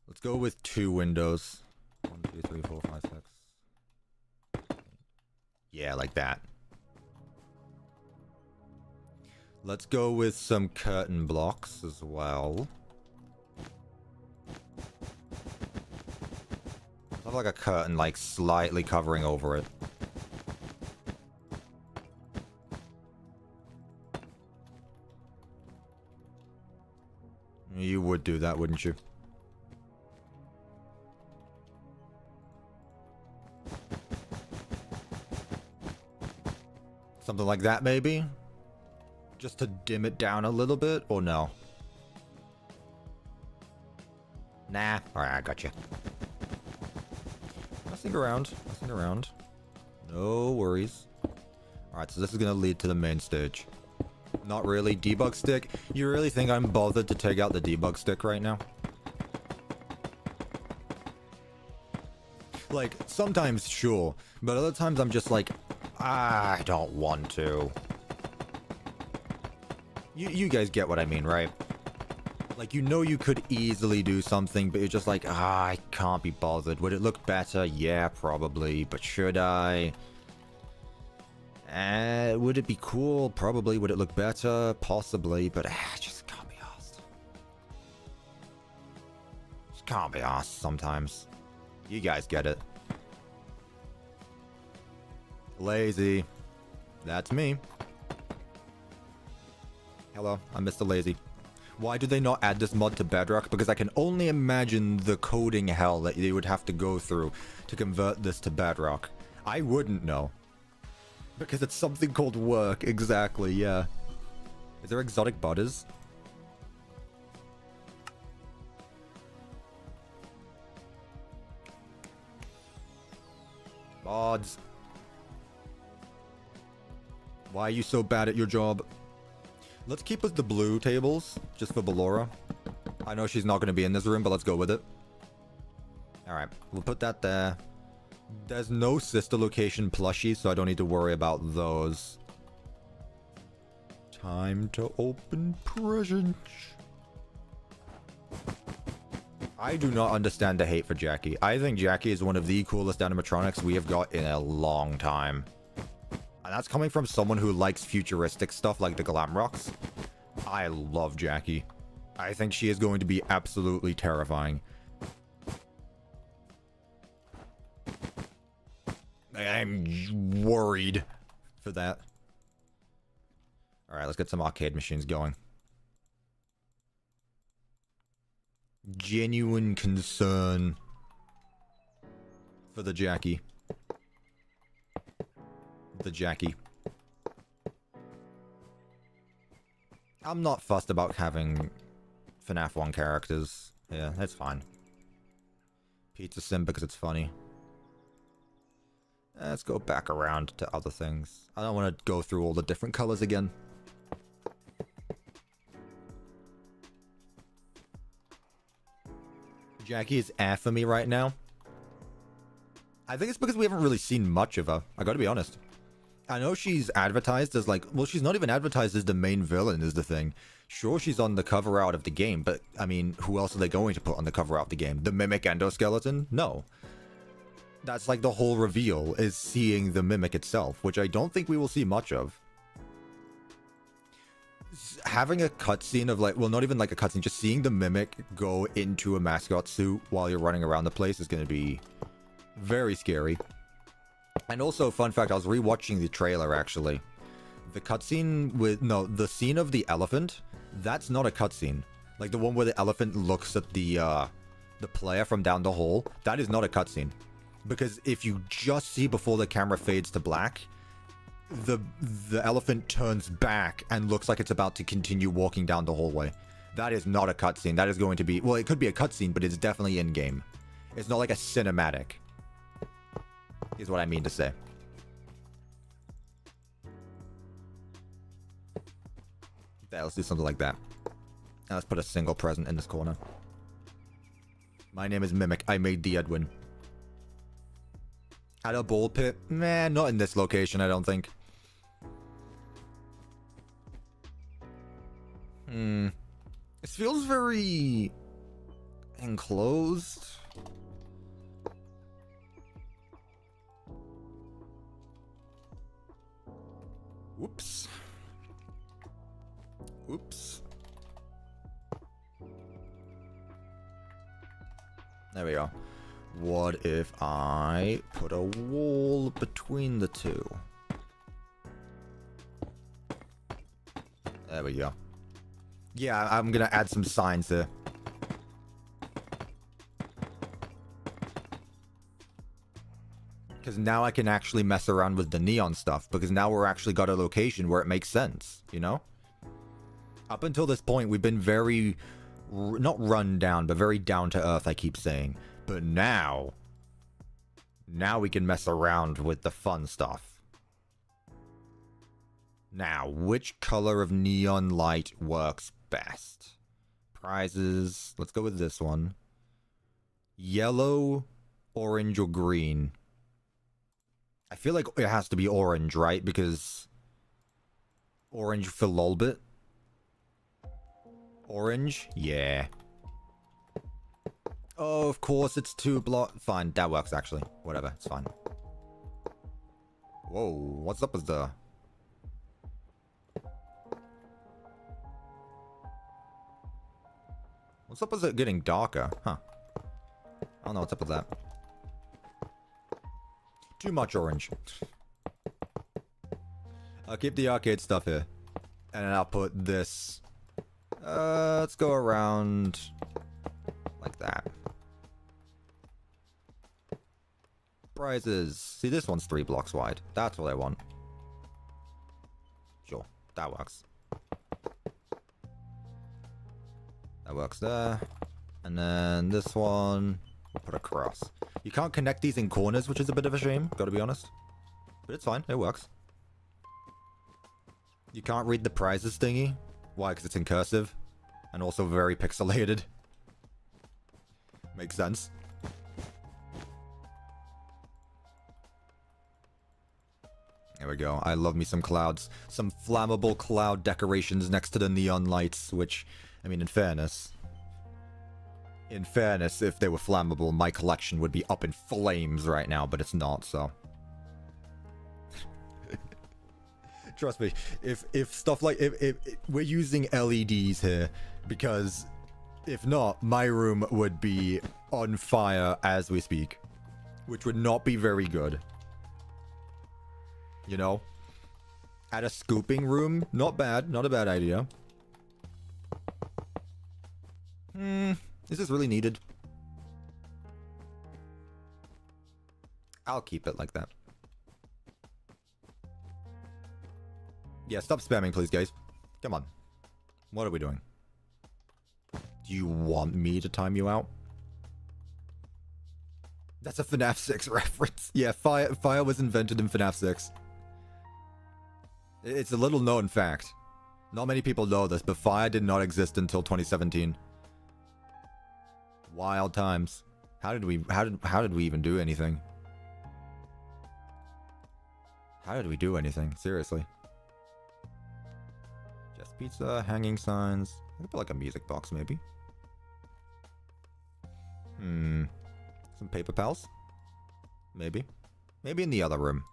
Let's go with 2 windows. 1, 2, 3, 4, 5, 6. Yeah, like that. Let's go with some curtain blocks as well. Have like a curtain like slightly covering over it. You would do that, wouldn't you? Something like that, maybe? Just to dim it down a little bit, or no? Nah. Alright, I got you. Messing around. Messing around. No worries. Alright, so this is gonna lead to the main stage. Not really. Debug stick? You really think I'm bothered to take out the debug stick right now? Like, sometimes, sure. But other times I'm just like, I don't want to. You guys get what I mean, right? Like, you know you could easily do something, but you're just like, I can't be bothered. Would it look better? Yeah, probably. But should I? Would it be cool? Probably. Would it look better? Possibly. But I just can't be asked. Just can't be asked sometimes. You guys get it. Lazy. That's me. Hello, I'm Mr. Lazy. Why do they not add this mod to Bedrock? Because I can only imagine the coding hell that they would have to go through to convert this to Bedrock. I wouldn't know. Because it's something called work, exactly, yeah. Is there exotic butters? Mods. Why are you so bad at your job? Let's keep with the blue tables, just for Ballora. I know she's not going to be in this room, but let's go with it. Alright, we'll put that there. There's no sister location plushies, so I don't need to worry about those. Time to open presents. I do not understand the hate for Jackie. I think Jackie is one of the coolest animatronics we have got in a long time. And that's coming from someone who likes futuristic stuff like the Glam Rocks. I love Jackie. I think she is going to be absolutely terrifying. I'm worried for that. Alright, let's get some arcade machines going. Genuine concern for the Jackie. The Jackie. I'm not fussed about having FNAF 1 characters. Yeah, that's fine. Pizza Sim because it's funny. Let's go back around to other things. I don't want to go through all the different colors again. Jackie is air for me right now. I think it's because we haven't really seen much of her. I gotta be honest. I know she's advertised as like... Well, she's not even advertised as the main villain is the thing. Sure, she's on the cover art of the game, but, I mean, who else are they going to put on the cover art of the game? The Mimic Endoskeleton? No. That's like the whole reveal, is seeing the Mimic itself, which I don't think we will see much of. Having a cutscene of like... Well, not even like a cutscene, just seeing the Mimic go into a mascot suit while you're running around the place is going to be very scary. And also, fun fact, I was rewatching the trailer, actually. The cutscene with... No, the scene of the elephant, that's not a cutscene. Like, the one where the elephant looks at the player from down the hall, that is not a cutscene. Because if you just see before the camera fades to black, the elephant turns back and looks like it's about to continue walking down the hallway. That is not a cutscene. That is going to be... Well, it could be a cutscene, but it's definitely in-game. It's not like a cinematic. Is what I mean to say. Yeah, let's do something like that. Now let's put a single present in this corner. My name is Mimic. I made the Edwin. At a ball pit? Nah, not in this location, I don't think. This feels very... enclosed. Whoops. Oops. There we go. What if I put a wall between the two? There we go. Yeah, I'm gonna add some signs here. Because now I can actually mess around with the neon stuff. Because now we're actually got a location where it makes sense, you know? Up until this point, we've been very... not run down, but very down to earth, I keep saying. But now... now we can mess around with the fun stuff. Now, which color of neon light works best? Prizes... let's go with this one. Yellow, orange, or green? I feel like it has to be orange, right? Because... orange for LOLBIT? Orange? Yeah. Oh, of course, it's 2 block... Fine, that works, actually. Whatever, it's fine. Whoa, what's up with the... what's up with it getting darker? Huh. I don't know what's up with that. Too much orange. I'll keep the arcade stuff here. And then I'll put this... let's go around... like that. Prizes. See, this one's 3 blocks wide. That's what I want. Sure, that works. That works there. And then this one... we'll put a cross. You can't connect these in corners, which is a bit of a shame, gotta be honest. But it's fine, it works. You can't read the prizes thingy. Why? Because it's in cursive. And also very pixelated. Makes sense. There we go. I love me some clouds. Some flammable cloud decorations next to the neon lights, which, I mean, in fairness, if they were flammable, my collection would be up in flames right now, but it's not, so. Trust me, if stuff like, if we're using LEDs here, because if not, my room would be on fire as we speak, which would not be very good. You know? Add a scooping room. Not bad. Not a bad idea. Is this really needed? I'll keep it like that. Yeah, stop spamming, please, guys. Come on. What are we doing? Do you want me to time you out? That's a FNAF 6 reference. Yeah, fire was invented in FNAF 6. It's a little known fact. Not many people know this, but fire did not exist until 2017. Wild times. How did we even do anything? How did we do anything? Seriously. Just pizza, hanging signs. I could put like a music box maybe. Some paper pals? Maybe. Maybe in the other room.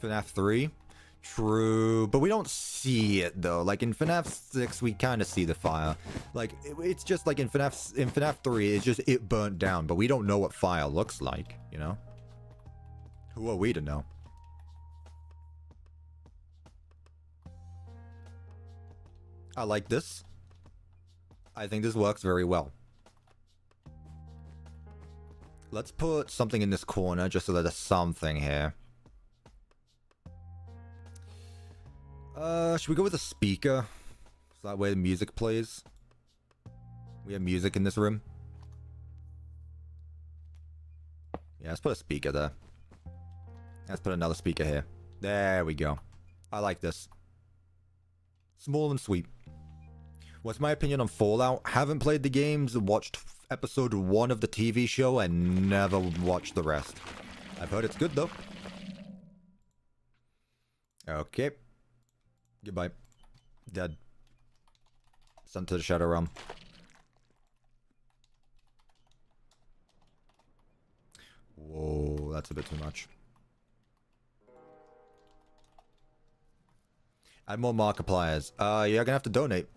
FNAF 3? True, but we don't see it though. Like in FNAF 6, we kind of see the fire. Like it's just like in FNAF 3, it's just it burnt down, but we don't know what fire looks like, you know? Who are we to know? I like this. I think this works very well. Let's put something in this corner just so that there's something here. Should we go with a speaker? So that way the music plays. We have music in this room. Yeah, let's put a speaker there. Let's put another speaker here. There we go. I like this. Small and sweet. What's my opinion on Fallout? Haven't played the games, watched episode 1 of the TV show, and never watched the rest. I've heard it's good, though. Okay. Goodbye. Dead. Sent to the Shadow Realm. Whoa, that's a bit too much. Add more Markipliers. You're gonna have to donate.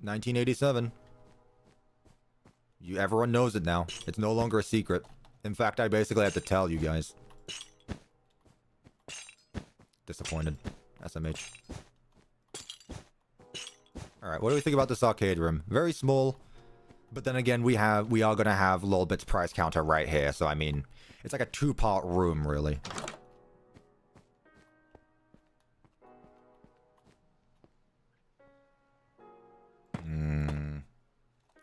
1987. Everyone knows it now. It's no longer a secret. In fact, I basically have to tell you guys. Disappointed. SMH. Alright, what do we think about this arcade room? Very small. But then again, we are gonna have LOLBIT's price counter right here. So, I mean, it's like a 2-part room, really.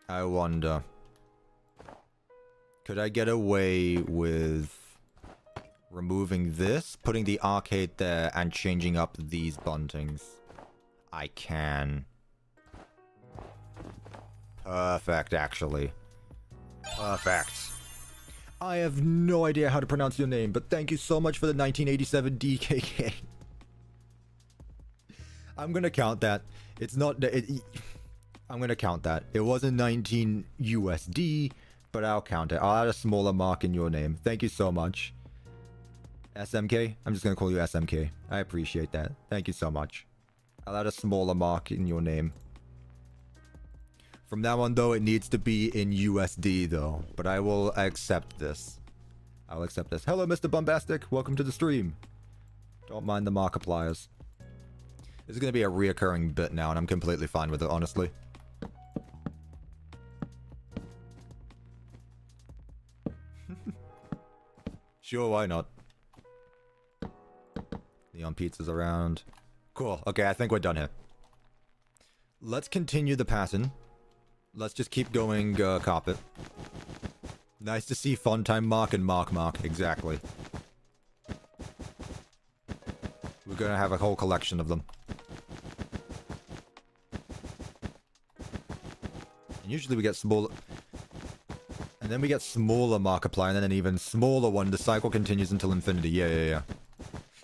I wonder. Could I get away with removing this, putting the arcade there, and changing up these buntings? I can. Perfect, actually. Perfect. I have no idea how to pronounce your name, but thank you so much for the 1987 DKK. I'm gonna count that. It's not... I'm gonna count that. It wasn't 19 USD, but I'll count it. I'll add a smaller mark in your name. Thank you so much. SMK? I'm just gonna call you SMK. I appreciate that. Thank you so much. I'll add a smaller mark in your name. From now on, though, it needs to be in USD, though. But I will accept this. I'll accept this. Hello, Mr. Bombastic. Welcome to the stream. Don't mind the Markipliers. This is gonna be a reoccurring bit now, and I'm completely fine with it, honestly. Sure, why not? Neon pizzas around. Cool. Okay, I think we're done here. Let's continue the pattern. Let's just keep going, carpet. Nice to see Fun Time Mark and Mark. Exactly. We're gonna have a whole collection of them. And usually we get smaller... And then we get smaller Markiplier, and then an even smaller one. The cycle continues until infinity. Yeah.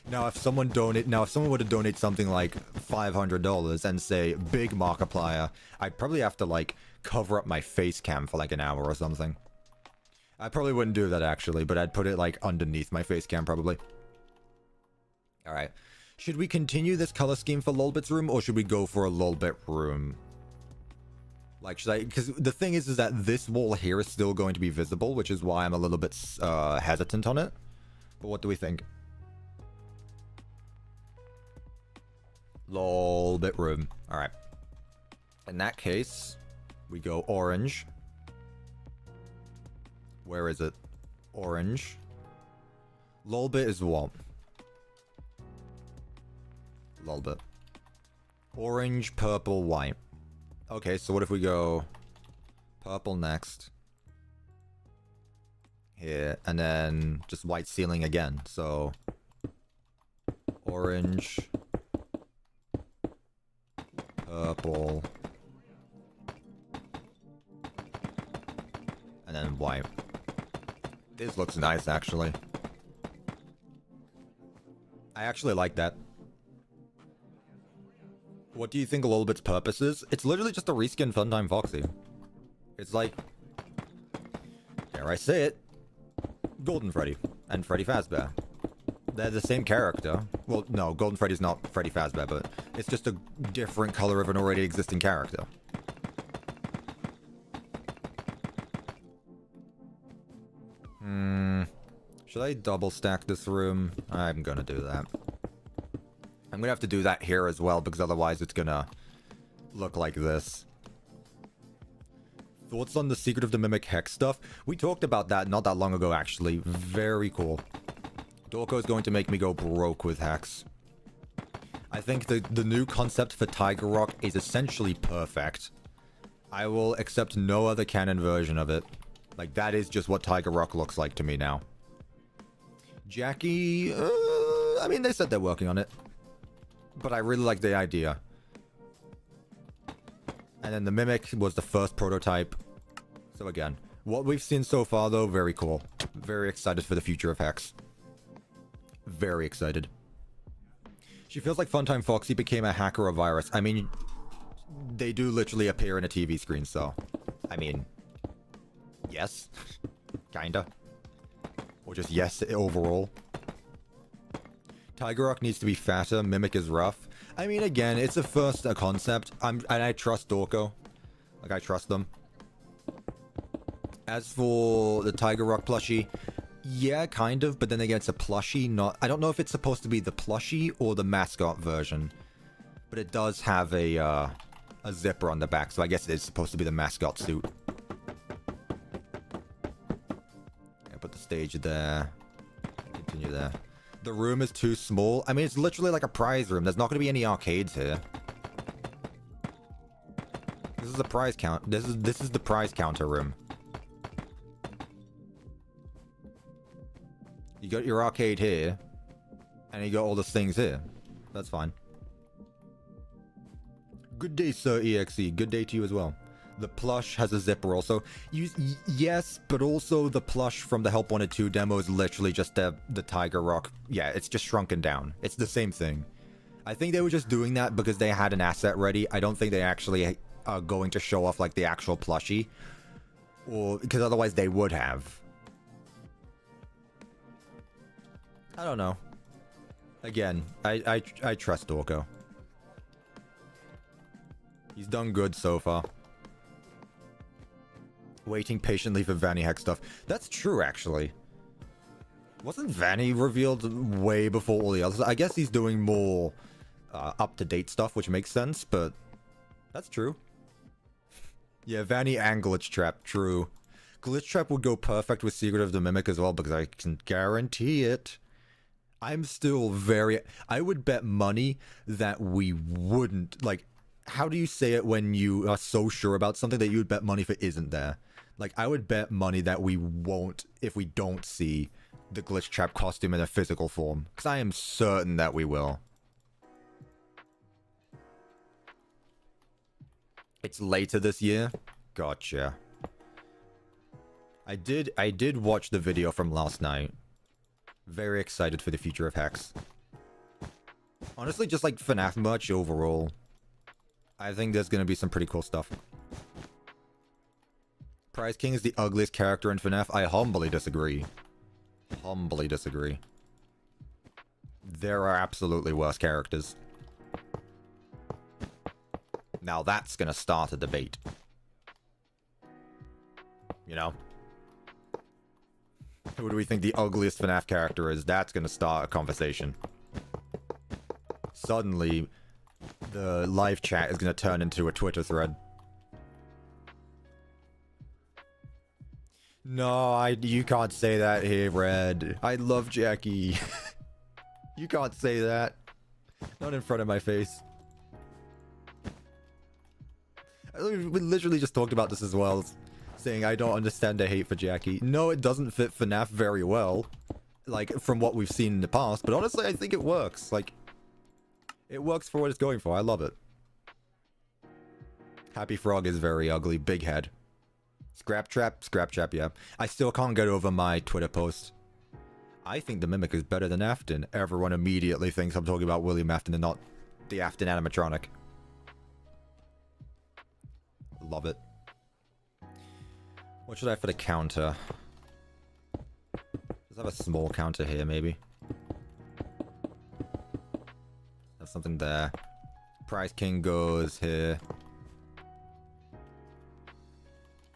Now, if someone were to donate something like $500 and say big Markiplier, I'd probably have to like cover up my face cam for like an hour or something. I probably wouldn't do that actually, but I'd put it like underneath my face cam probably. All right. Should we continue this color scheme for LOLBIT's room, or should we go for a LOLBIT room? Like, should I... Because the thing is that this wall here is still going to be visible, which is why I'm a little bit hesitant on it. But what do we think? LOLBIT room. Alright. In that case, we go orange. Where is it? Orange. LOLBIT is what? LOLBIT. Orange, purple, white. Okay, so what if we go purple next? Here, and then just white ceiling again. So orange, purple, and then white. This looks nice, actually. I actually like that. What do you think LOLBIT's purpose is? It's literally just a reskin Funtime Foxy. It's like, dare I say it, Golden Freddy and Freddy Fazbear. They're the same character. Well, no, Golden Freddy's not Freddy Fazbear, but it's just a different color of an already existing character. Should I double stack this room? I'm gonna do that. I'm gonna have to do that here as well, because otherwise it's gonna look like this. Thoughts on the Secret of the Mimic Hex stuff? We talked about that not that long ago, actually. Very cool. Dorko's going to make me go broke with Hex. I think the new concept for Tiger Rock is essentially perfect. I will accept no other canon version of it. Like, that is just what Tiger Rock looks like to me now. Jackie, I mean, they said they're working on it. But I really like the idea. And then the Mimic was the first prototype. So again, what we've seen so far, though, very cool. Very excited for the future of Hex. Very excited. She feels like Funtime Foxy became a hacker or virus. I mean, they do literally appear in a TV screen, so... I mean... yes. Kinda. Or just yes overall. Tiger Rock needs to be fatter. Mimic is rough. I mean, again, it's a first concept. And I trust Dorko. Like, I trust them. As for the Tiger Rock plushie, yeah, kind of. But then again, it's a plushie, not... I don't know if it's supposed to be the plushie or the mascot version. But it does have a zipper on the back, so I guess it is supposed to be the mascot suit. Put the stage there. Continue there. The room is too small. I mean, it's literally like a prize room. There's not going to be any arcades here. This is the prize count. This is the prize counter room. You got your arcade here, and you got all the things here. That's fine. Good day, Sir EXE. Good day to you as well. The plush has a zipper also. Yes, but also the plush from the Help Wanted 2 demo is literally just the Tiger Rock. Yeah, it's just shrunken down. It's the same thing. I think they were just doing that because they had an asset ready. I don't think they actually are going to show off like the actual plushie. Or because otherwise they would have. I don't know. Again, I trust Dorko. He's done good so far. Waiting patiently for Vanny Hex stuff. That's true, actually. Wasn't Vanny revealed way before all the others? I guess he's doing more up-to-date stuff, which makes sense, but that's true. Yeah, Vanny and Glitch Trap, true. Glitch Trap would go perfect with Secret of the Mimic as well, because I can guarantee it. I'm still very... I would bet money that we wouldn't... Like, how do you say it when you are so sure about something that you would bet money if it isn't there? Like, I would bet money that we won't if we don't see the Glitch Trap costume in a physical form. Because I am certain that we will. It's later this year? Gotcha. I did watch the video from last night. Very excited for the future of Hex. Honestly, just like FNAF merch overall. I think there's gonna be some pretty cool stuff. Prize King is the ugliest character in FNAF. I humbly disagree. Humbly disagree. There are absolutely worse characters. Now that's gonna start a debate. You know? Who do we think the ugliest FNAF character is? That's gonna start a conversation. Suddenly, The live chat is going to turn into a Twitter thread. No, you can't say that here, Red. I love Jackie. You can't say that. Not in front of my face. We literally just talked about this as well. Saying I don't understand the hate for Jackie. No, it doesn't fit FNAF very well. Like, from what we've seen in the past. But honestly, I think it works. Like, it works for what it's going for. I love it. Happy Frog is very ugly. Big head. Scrap Trap, yeah. I still can't get over my Twitter post. I think the Mimic is better than Afton. Everyone immediately thinks I'm talking about William Afton and not the Afton animatronic. Love it. What should I have for the counter? Let's have a small counter here, maybe. Have something there. Prize King goes here.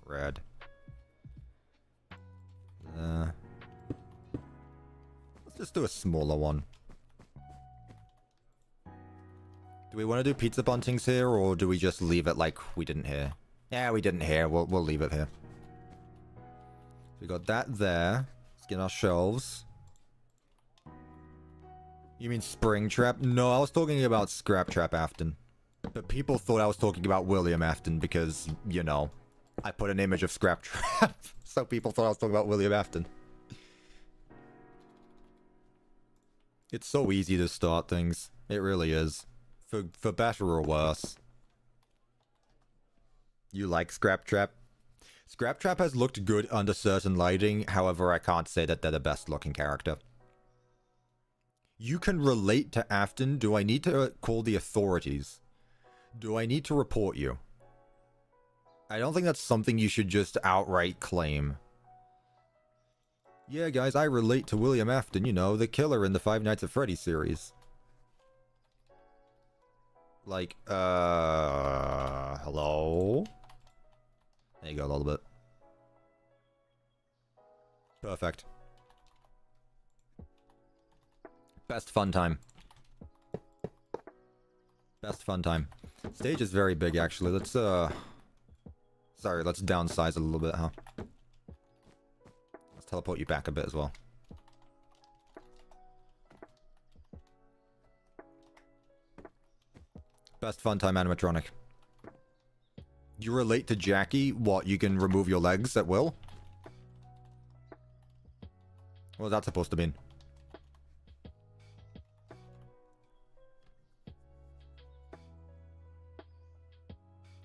Red. Let's just do a smaller one. Do we want to do pizza buntings here, or do we just leave it like we didn't hear? Yeah, we didn't hear. We'll leave it here. We got that there. Let's get our shelves. You mean Springtrap? No, I was talking about Scrap Trap Afton. But people thought I was talking about William Afton because, you know, I put an image of Scrap Trap. So people thought I was talking about William Afton. It's so easy to start things. It really is. For better or worse. You like Scrap Trap? Scrap Trap has looked good under certain lighting, however I can't say that they're the best looking character. You can relate to Afton. Do I need to call the authorities? Do I need to report you? I don't think that's something you should just outright claim. Yeah guys, I relate to William Afton, you know, the killer in the Five Nights at Freddy series. Like, hello? There you go, a little bit. Perfect. Best fun time. Best fun time. Stage is very big, actually. Let's, sorry, let's downsize a little bit, huh? Let's teleport you back a bit as well. Best fun time animatronic. You relate to Jackie? What, you can remove your legs at will? What was that supposed to mean?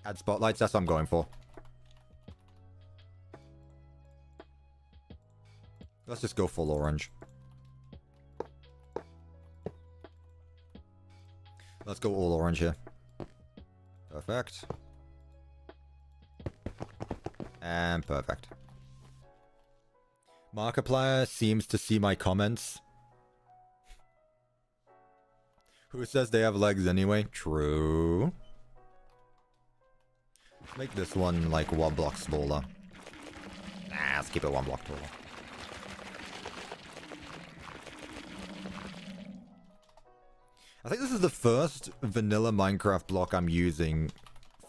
Add spotlights, that's what I'm going for. Let's just go full orange. Let's go all orange here. Perfect. And perfect. Markiplier seems to see my comments. Who says they have legs anyway? True. Make this one like 1 block smaller. Nah, let's keep it 1 block taller. I think this is the first vanilla Minecraft block I'm using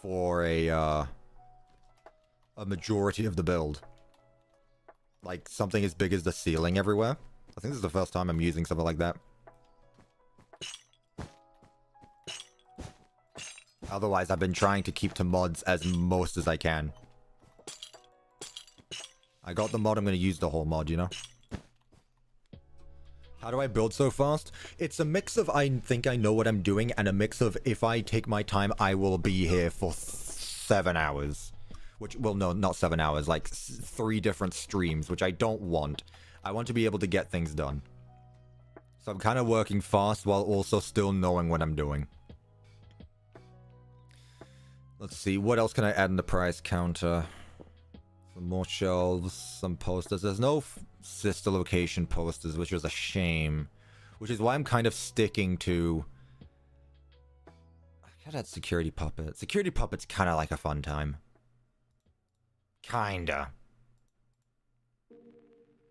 for a majority of the build. Like, something as big as the ceiling everywhere. I think this is the first time I'm using something like that. Otherwise, I've been trying to keep to mods as most as I can. I got the mod, I'm going to use the whole mod, you know? How do I build so fast? It's a mix of I think I know what I'm doing, and a mix of if I take my time, I will be here for 7 hours. Which, well, no, not 7 hours, like 3 different streams, which I don't want. I want to be able to get things done. So I'm kind of working fast while also still knowing what I'm doing. Let's see, what else can I add in the prize counter? Some more shelves, some posters. There's no sister location posters, which was a shame. Which is why I'm kind of sticking to... I gotta add Security Puppet. Security Puppet's kind of like a fun time. Kinda.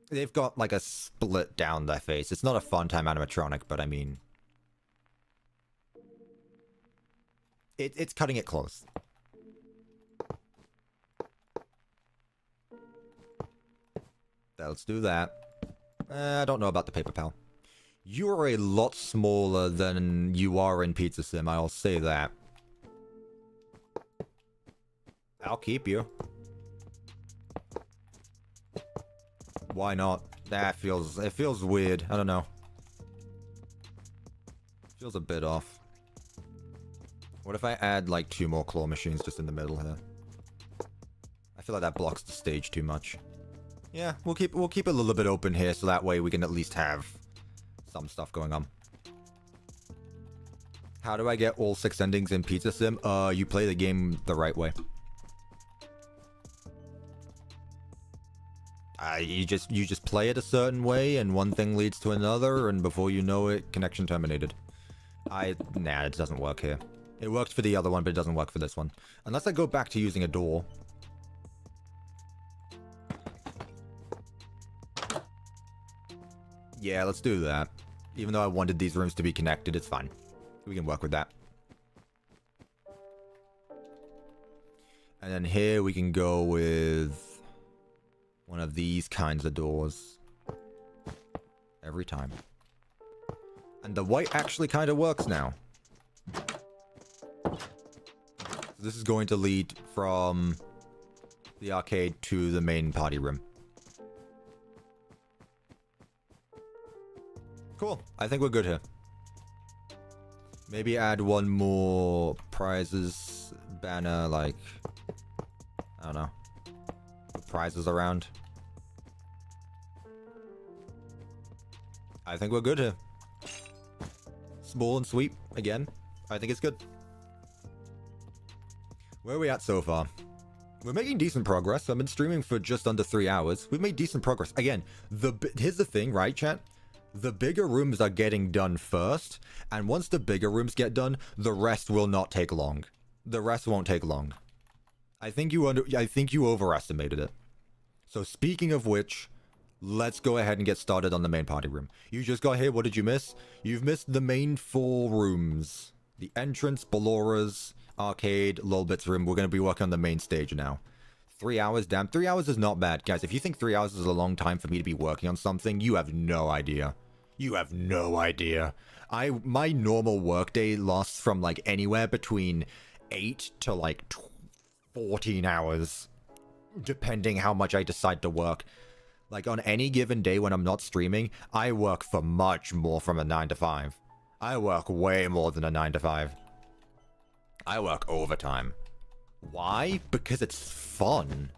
They've got like a split down their face. It's not a fun time animatronic, but I mean... It's cutting it close. Let's do that. I don't know about the paper pal. You are a lot smaller than you are in Pizza Sim, I'll say that. I'll keep you. Why not? That it feels weird. I don't know. Feels a bit off. What if I add like 2 more claw machines just in the middle here? I feel like that blocks the stage too much. Yeah, we'll keep it a little bit open here so that way we can at least have some stuff going on. How do I get all 6 endings in Pizza Sim? You play the game the right way. You just play it a certain way, and one thing leads to another, and before you know it, connection terminated. Nah, it doesn't work here. It worked for the other one, but it doesn't work for this one. Unless I go back to using a door. Yeah, let's do that. Even though I wanted these rooms to be connected, it's fine. We can work with that. And then here we can go with one of these kinds of doors. Every time. And the white actually kind of works now. This is going to lead from the arcade to the main party room. Cool. I think we're good here. Maybe add one more prizes banner, like, I don't know, prizes around. I think we're good here. Small and sweet, again. I think it's good. Where are we at so far? We're making decent progress. I've been streaming for just under 3 hours. We've made decent progress. Again, here's the thing, right, chat? The bigger rooms are getting done first, and once the bigger rooms get done, the rest will not take long. The rest won't take long. I think you overestimated it. So speaking of which, let's go ahead and get started on the main party room. You just got here, what did you miss? You've missed the main 4 rooms. The entrance, Ballora's, arcade, LOLBIT's room. We're going to be working on the main stage now. 3 hours? Damn, 3 hours is not bad. Guys, if you think 3 hours is a long time for me to be working on something, you have no idea. You have no idea. My normal workday lasts from like anywhere between 8 to like 14 hours, depending how much I decide to work. Like on any given day when I'm not streaming, I work for much more from a 9 to 5. I work way more than a 9 to 5. I work overtime. Why? Because it's fun.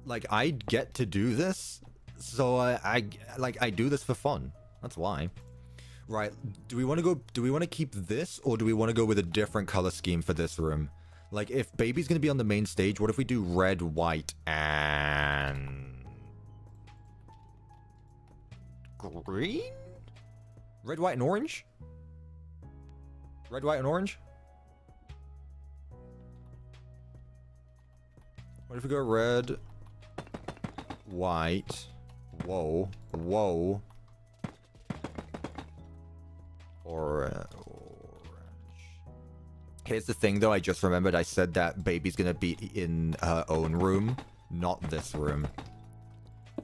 Like, I get to do this, so I do this for fun. That's why. Right, do we want to keep this, or do we want to go with a different color scheme for this room? Like, if Baby's gonna be on the main stage, what if we do red, white, and green? Red, white, and orange? Red, white, and orange? What if we go red, white, whoa, orange. Here's the thing though, I just remembered I said that Baby's gonna be in her own room, not this room.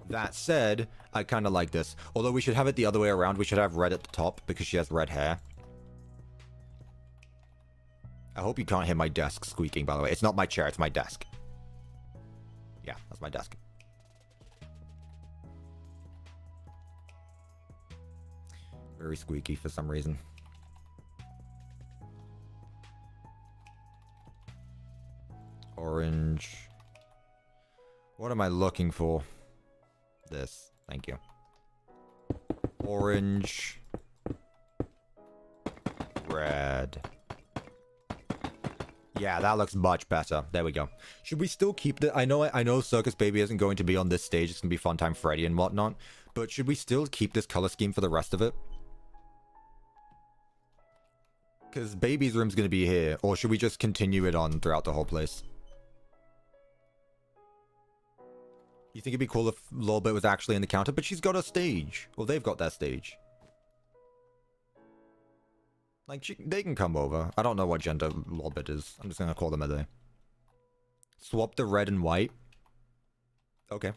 That said, I kind of like this. Although we should have it the other way around, we should have red at the top because she has red hair. I hope you can't hear my desk squeaking, by the way. It's not my chair, it's my desk. Yeah, that's my desk. Very squeaky for some reason. Orange. What am I looking for? This. Thank you. Orange. Red. Yeah, that looks much better. There we go. Should we still keep the... I know Circus Baby isn't going to be on this stage. It's going to be Fun Time Freddy and whatnot. But should we still keep this color scheme for the rest of it? Because Baby's room's going to be here. Or should we just continue it on throughout the whole place? You think it'd be cool if LOLBIT was actually in the counter? But she's got a stage. Well, they've got their stage. Like, they can come over. I don't know what gender LOLBIT is. I'm just gonna call them a they. Swap the red and white. Okay.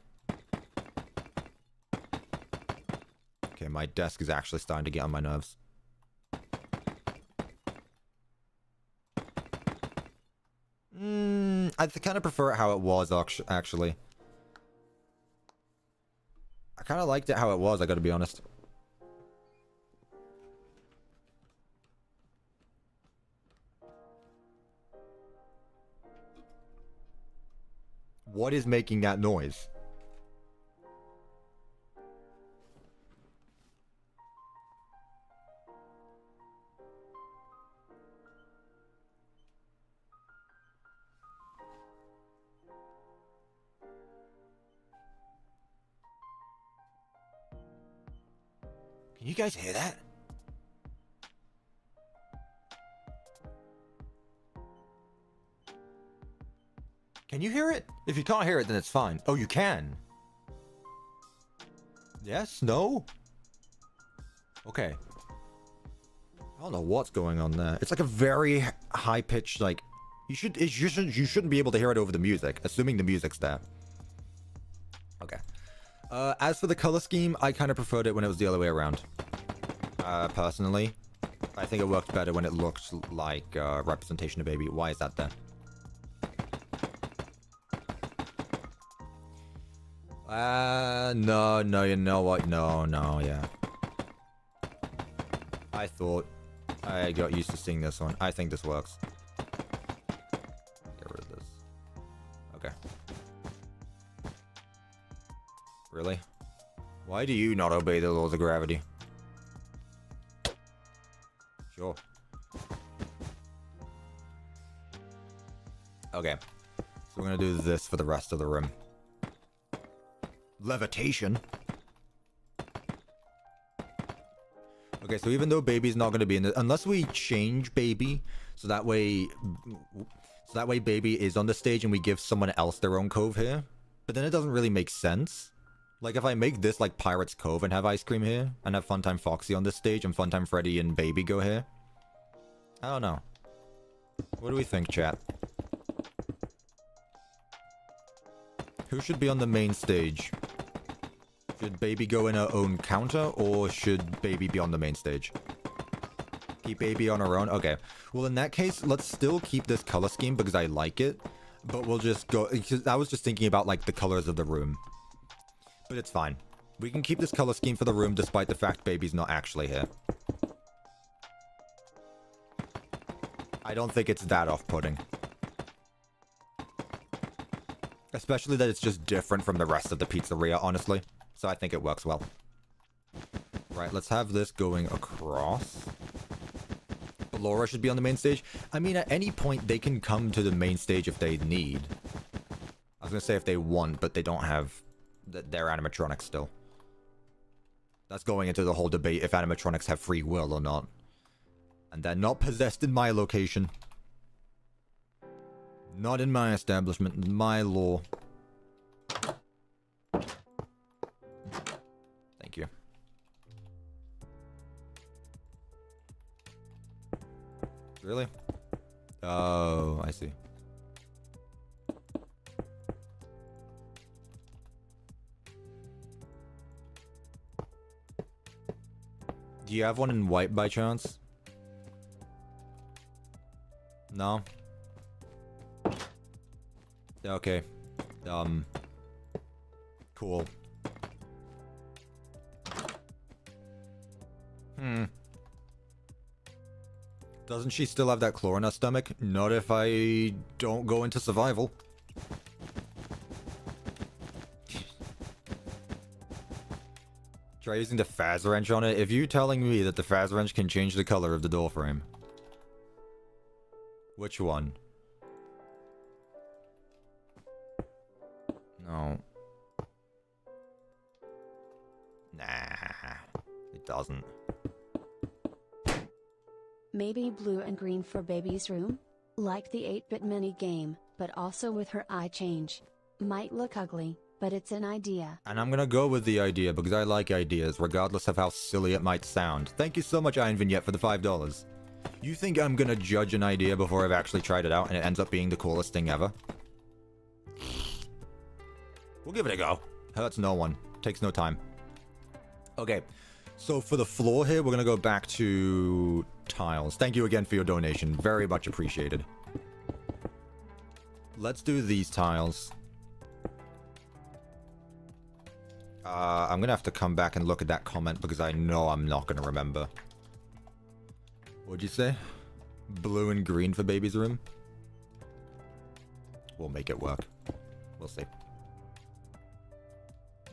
Okay, my desk is actually starting to get on my nerves. I kind of prefer it how it was, actually. I kind of liked it how it was, I gotta be honest. What is making that noise? Can you guys hear that? Can you hear it? If you can't hear it, then it's fine. Oh, you can. Yes? No? Okay. I don't know what's going on there. It's like a very high-pitched, like... You shouldn't be able to hear it over the music, assuming the music's there. Okay. As for the color scheme, I kind of preferred it when it was the other way around. Personally. I think it worked better when it looked like representation of baby. Why is that there? No, you know what? No, yeah. I thought I got used to seeing this one. I think this works. Get rid of this. Okay. Really? Why do you not obey the laws of gravity? Sure. Okay. So we're gonna do this for the rest of the room. Levitation? Okay, so even though baby's not gonna be in it, unless we change baby, so that way baby is on the stage and we give someone else their own cove here. But then it doesn't really make sense. Like, if I make this like Pirate's Cove and have Ice Cream here, and have Funtime Foxy on this stage, and Funtime Freddy and Baby go here. I don't know. What do we think, chat? Who should be on the main stage? Should Baby go in her own counter, or should Baby be on the main stage? Keep Baby on her own? Okay. Well, in that case, let's still keep this color scheme because I like it. But we'll just go... I was just thinking about, like, the colors of the room. But it's fine. We can keep this color scheme for the room despite the fact Baby's not actually here. I don't think it's that off-putting. Especially that it's just different from the rest of the pizzeria, honestly. So I think it works well. Right, let's have this going across. Ballora should be on the main stage. I mean, at any point, they can come to the main stage if they need. I was gonna say if they want, but they don't have their animatronics still. That's going into the whole debate if animatronics have free will or not. And they're not possessed in my location. Not in my establishment, in my law. Thank you. Really? Oh, I see. Do you have one in white by chance? No? Okay. Cool. Doesn't she still have that claw in her stomach? Not if I don't go into survival. Try using the Faz wrench on it. If you're telling me that the Faz wrench can change the color of the door frame. Which one? No. Nah. It doesn't. Maybe blue and green for Baby's room? Like the 8-bit mini game, but also with her eye change. Might look ugly, but it's an idea. And I'm gonna go with the idea because I like ideas, regardless of how silly it might sound. Thank you so much, Iron Vignette, for the $5. You think I'm gonna judge an idea before I've actually tried it out and it ends up being the coolest thing ever? We'll give it a go. Hurts no one. Takes no time. Okay. So for the floor here, we're gonna go back to tiles. Thank you again for your donation. Very much appreciated. Let's do these tiles. I'm gonna have to come back and look at that comment because I know I'm not gonna remember. What'd you say? Blue and green for baby's room? We'll make it work. We'll see.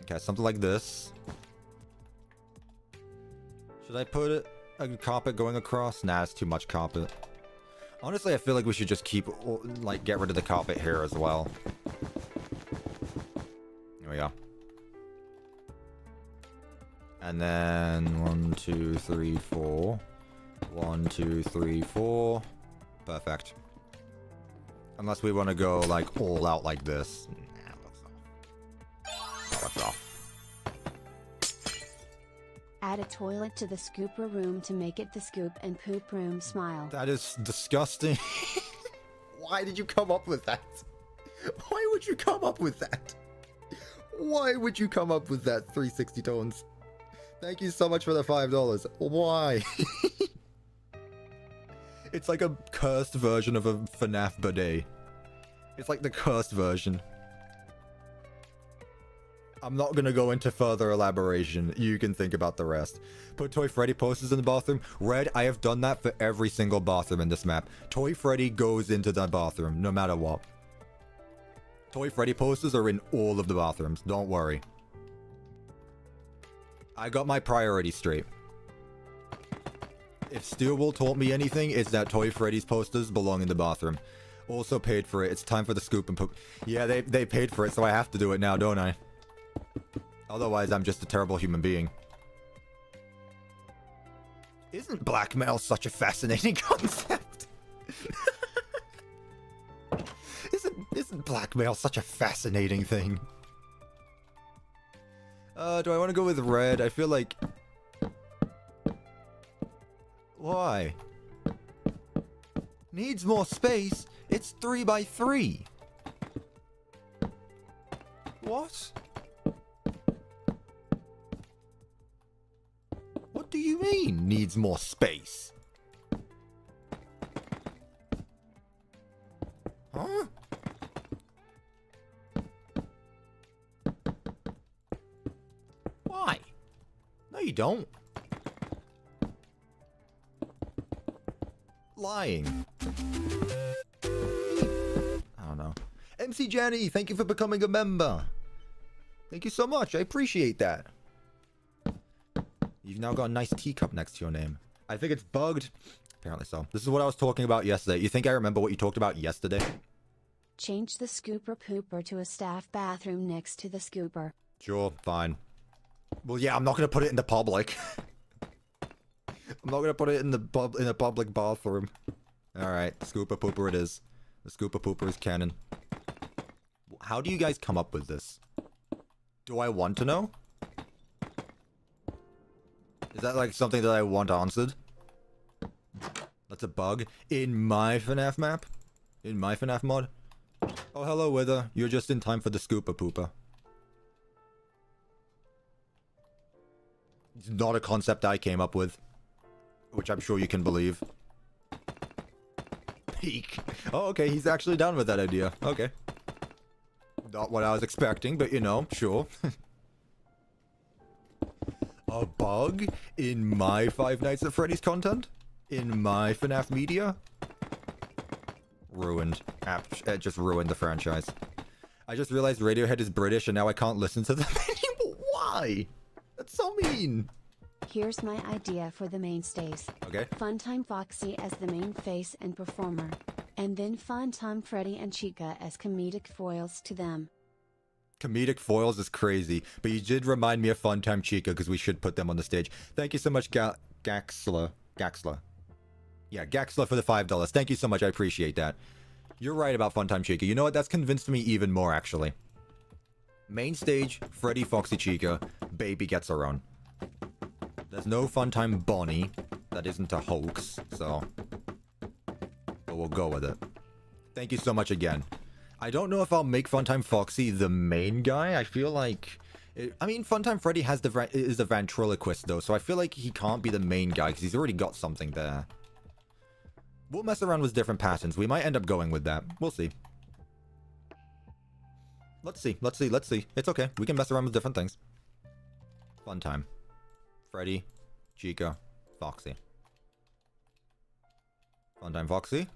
Okay, something like this. Should I put it a carpet going across? Nah, it's too much carpet. Honestly, I feel like we should just keep, like, get rid of the carpet here as well. There we go. And then 1, 2, 3, 4. 1, 2, 3, 4. Perfect. Unless we want to go, like, all out like this. Nah, let's off. Add a toilet to the scooper room to make it the scoop and poop room smile. That is disgusting. Why did you come up with that? Why would you come up with that? Why would you come up with that, 360 tones? Thank you so much for the $5. Why? It's like a cursed version of a FNAF bidet. It's like the cursed version. I'm not gonna go into further elaboration. You can think about the rest. Put Toy Freddy posters in the bathroom. Red, I have done that for every single bathroom in this map. Toy Freddy goes into the bathroom, no matter what. Toy Freddy posters are in all of the bathrooms. Don't worry. I got my priorities straight. If Steelwool taught me anything, it's that Toy Freddy's posters belong in the bathroom. Also paid for it. It's time for the scoop and poop. Yeah, they paid for it, so I have to do it now, don't I? Otherwise, I'm just a terrible human being. Isn't blackmail such a fascinating concept? Isn't blackmail such a fascinating thing? Do I want to go with red? I feel like... Why? Needs more space? It's 3 by 3. What? What do you mean, needs more space? Huh? Why? No, you don't. Lying. I don't know. MC Jenny, thank you for becoming a member. Thank you so much. I appreciate that. You've now got a nice teacup next to your name. I think it's bugged. Apparently so. This is what I was talking about yesterday. You think I remember what you talked about yesterday? Change the scooper pooper to a staff bathroom next to the scooper. Sure, fine. Well, yeah, I'm not going to put it in the public. I'm not going to put it in a public bathroom. Alright, scooper pooper it is. The scooper pooper is canon. How do you guys come up with this? Do I want to know? Is that like something that I want answered? That's a bug in my FNAF map? In my FNAF mod? Oh, hello, Wither. You're just in time for the scooper pooper. It's not a concept I came up with. Which I'm sure you can believe. Peak. Oh, okay, he's actually down with that idea. Okay. Not what I was expecting, but you know, sure. A bug in my Five Nights at Freddy's content? In my FNAF media? Ruined. It just ruined the franchise. I just realized Radiohead is British and now I can't listen to them anymore. Why? That's so mean. Here's my idea for the mainstays. Okay. Funtime Foxy as the main face and performer. And then Funtime Freddy and Chica as comedic foils to them. Comedic foils is crazy, but you did remind me of Funtime Chica because we should put them on the stage. Thank you so much, Gaxla. Yeah, Gaxla for the $5. Thank you so much, I appreciate that. You're right about Funtime Chica. You know what? That's convinced me even more, actually. Main stage, Freddy, Foxy, Chica. Baby gets her own. There's no Funtime Bonnie. that isn't a hoax, so... But we'll go with it. Thank you so much again. I don't know if I'll make Funtime Foxy the main guy. I feel like... I mean, Funtime Freddy has is the ventriloquist, though, so I feel like he can't be the main guy, because he's already got something there. We'll mess around with different patterns. We might end up going with that. We'll see. Let's see. Let's see. Let's see. It's okay. We can mess around with different things. Funtime. Freddy. Chica. Foxy. Funtime Foxy.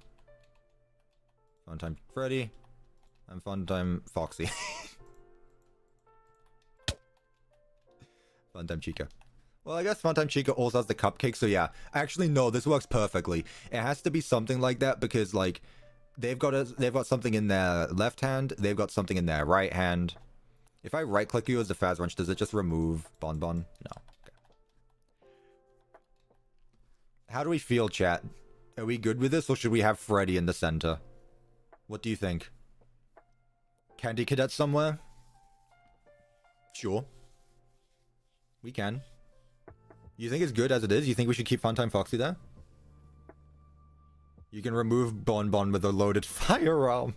Funtime Freddy. And Funtime Foxy. Funtime Chica. Well, I guess Funtime Chica also has the cupcake, so yeah. Actually, no, this works perfectly. It has to be something like that because, like, they've got something in their left hand, they've got something in their right hand. If I right-click you as the Faz Wrench, does it just remove Bonbon? No. Okay. How do we feel, chat? Are we good with this, or should we have Freddy in the center? What do you think? Candy Cadet somewhere? Sure. We can. You think it's good as it is? You think we should keep Funtime Foxy there? You can remove Bonbon with a loaded firearm.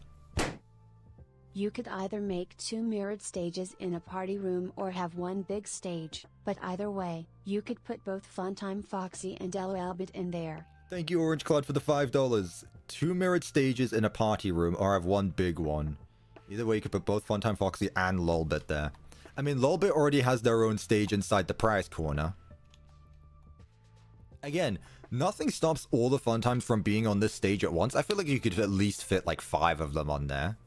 You could either make 2 mirrored stages in a party room or have one big stage, but either way, you could put both Funtime Foxy and LOLBIT in there. Thank you, Orange Cloud, for the $5. 2 mirrored stages in a party room or have one big one. Either way, you could put both Funtime Foxy and LOLBIT there. I mean, LOLBIT already has their own stage inside the prize corner. Again, nothing stops all the Funtimes from being on this stage at once. I feel like you could at least fit like 5 of them on there.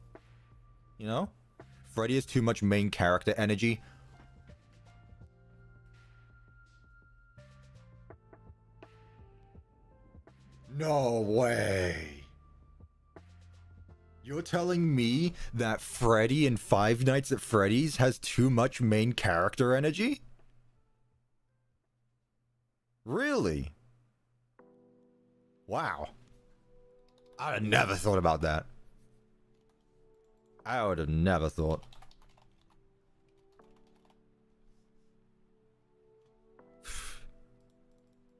You know? Freddy has too much main character energy. No way. You're telling me that Freddy in Five Nights at Freddy's has too much main character energy? Really? Wow. I'd have never thought about that. I would have never thought.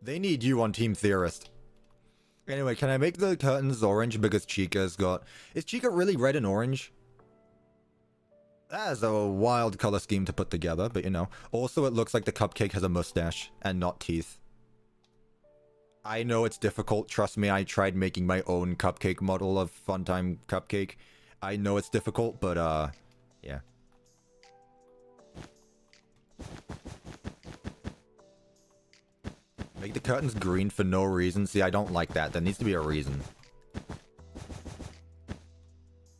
They need you on Team Theorist. Anyway, can I make the curtains orange because Chica's got... Is Chica really red and orange? That's a wild color scheme to put together, but you know. Also, it looks like the cupcake has a mustache and not teeth. I know it's difficult. Trust me, I tried making my own cupcake model of Funtime Cupcake. I know it's difficult, but, yeah. Make the curtains green for no reason. See, I don't like that. There needs to be a reason.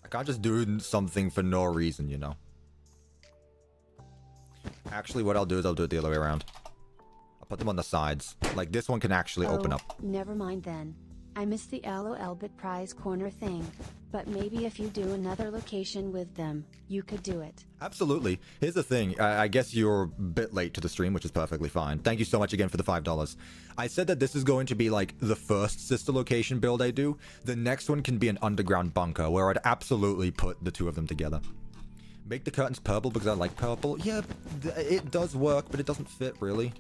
I can't just do something for no reason, you know? Actually, what I'll do is I'll do it the other way around. I'll put them on the sides. Like, this one can actually open up. Never mind then. I missed the LOLBIT prize corner thing. But maybe if you do another location with them, you could do it. Absolutely. Here's the thing. I guess you're a bit late to the stream, which is perfectly fine. Thank you so much again for the $5. I said that this is going to be like the first sister location build I do. The next one can be an underground bunker where I'd absolutely put the two of them together. Make the curtains purple because I like purple. Yeah, it does work, but it doesn't fit really.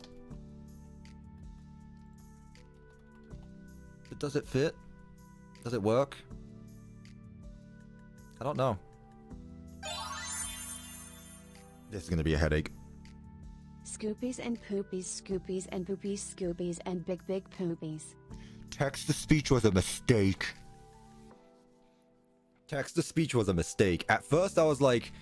But does it fit? Does it work? I don't know. This is gonna be a headache. Scoopies and poopies, scoopies and poopies, scoopies and big poopies. Text-to-speech was a mistake. Text-to-speech was a mistake. At first I was like,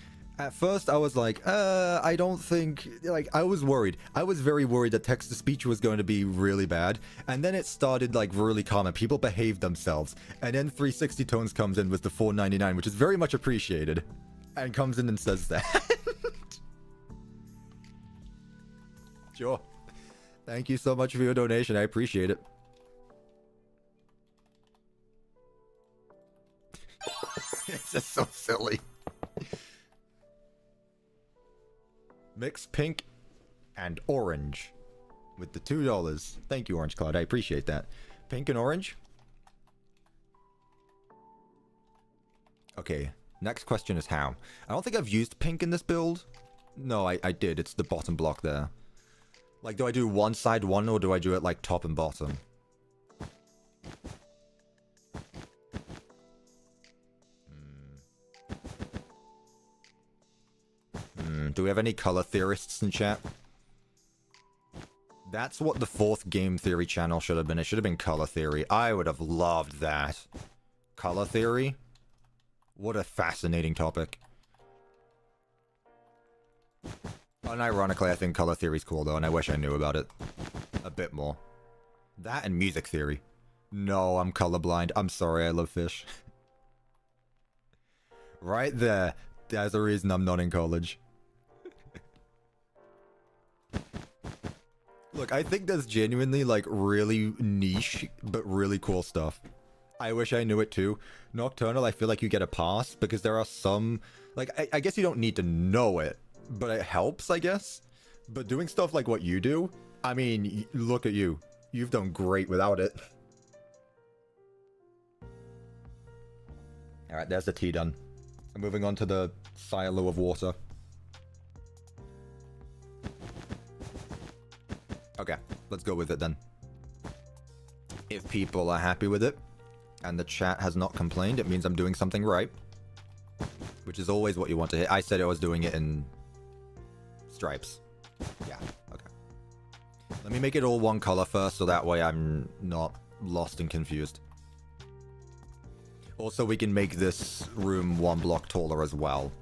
I don't think, like, I was worried. I was very worried that text-to-speech was going to be really bad. And then it started, like, really calm and people behaved themselves. And then 360 Tones comes in with the $4.99, which is very much appreciated. And comes in and says that. Sure. Thank you so much for your donation. I appreciate it. It's just so silly. Mix pink and orange with the $2. Thank you, Orange Cloud. I appreciate that. Pink and orange. Okay, next question is how. I don't think I've used pink in this build. No, I did. It's the bottom block there. Like, do I do one side one, or do I do it, like, top and bottom? Do we have any color theorists in chat? That's what the 4th game theory channel should have been. It should have been color theory. I would have loved that. Color theory? What a fascinating topic. Unironically, I think color theory's cool, though, and I wish I knew about it a bit more. That and music theory. No, I'm colorblind. I'm sorry, I love fish. Right there. There's a reason I'm not in college. Look, I think there's genuinely, like, really niche, but really cool stuff. I wish I knew it too. Nocturnal, I feel like you get a pass, because there are some... Like, I guess you don't need to know it, but it helps, I guess. But doing stuff like what you do, I mean, look at you. You've done great without it. Alright, there's the tea done. I'm moving on to the silo of water. Okay, let's go with it then. If people are happy with it, and the chat has not complained, it means I'm doing something right. Which is always what you want to hit. I said I was doing it in stripes. Yeah, okay. Let me make it all one color first, so that way I'm not lost and confused. Also, we can make this room 1 block taller as well,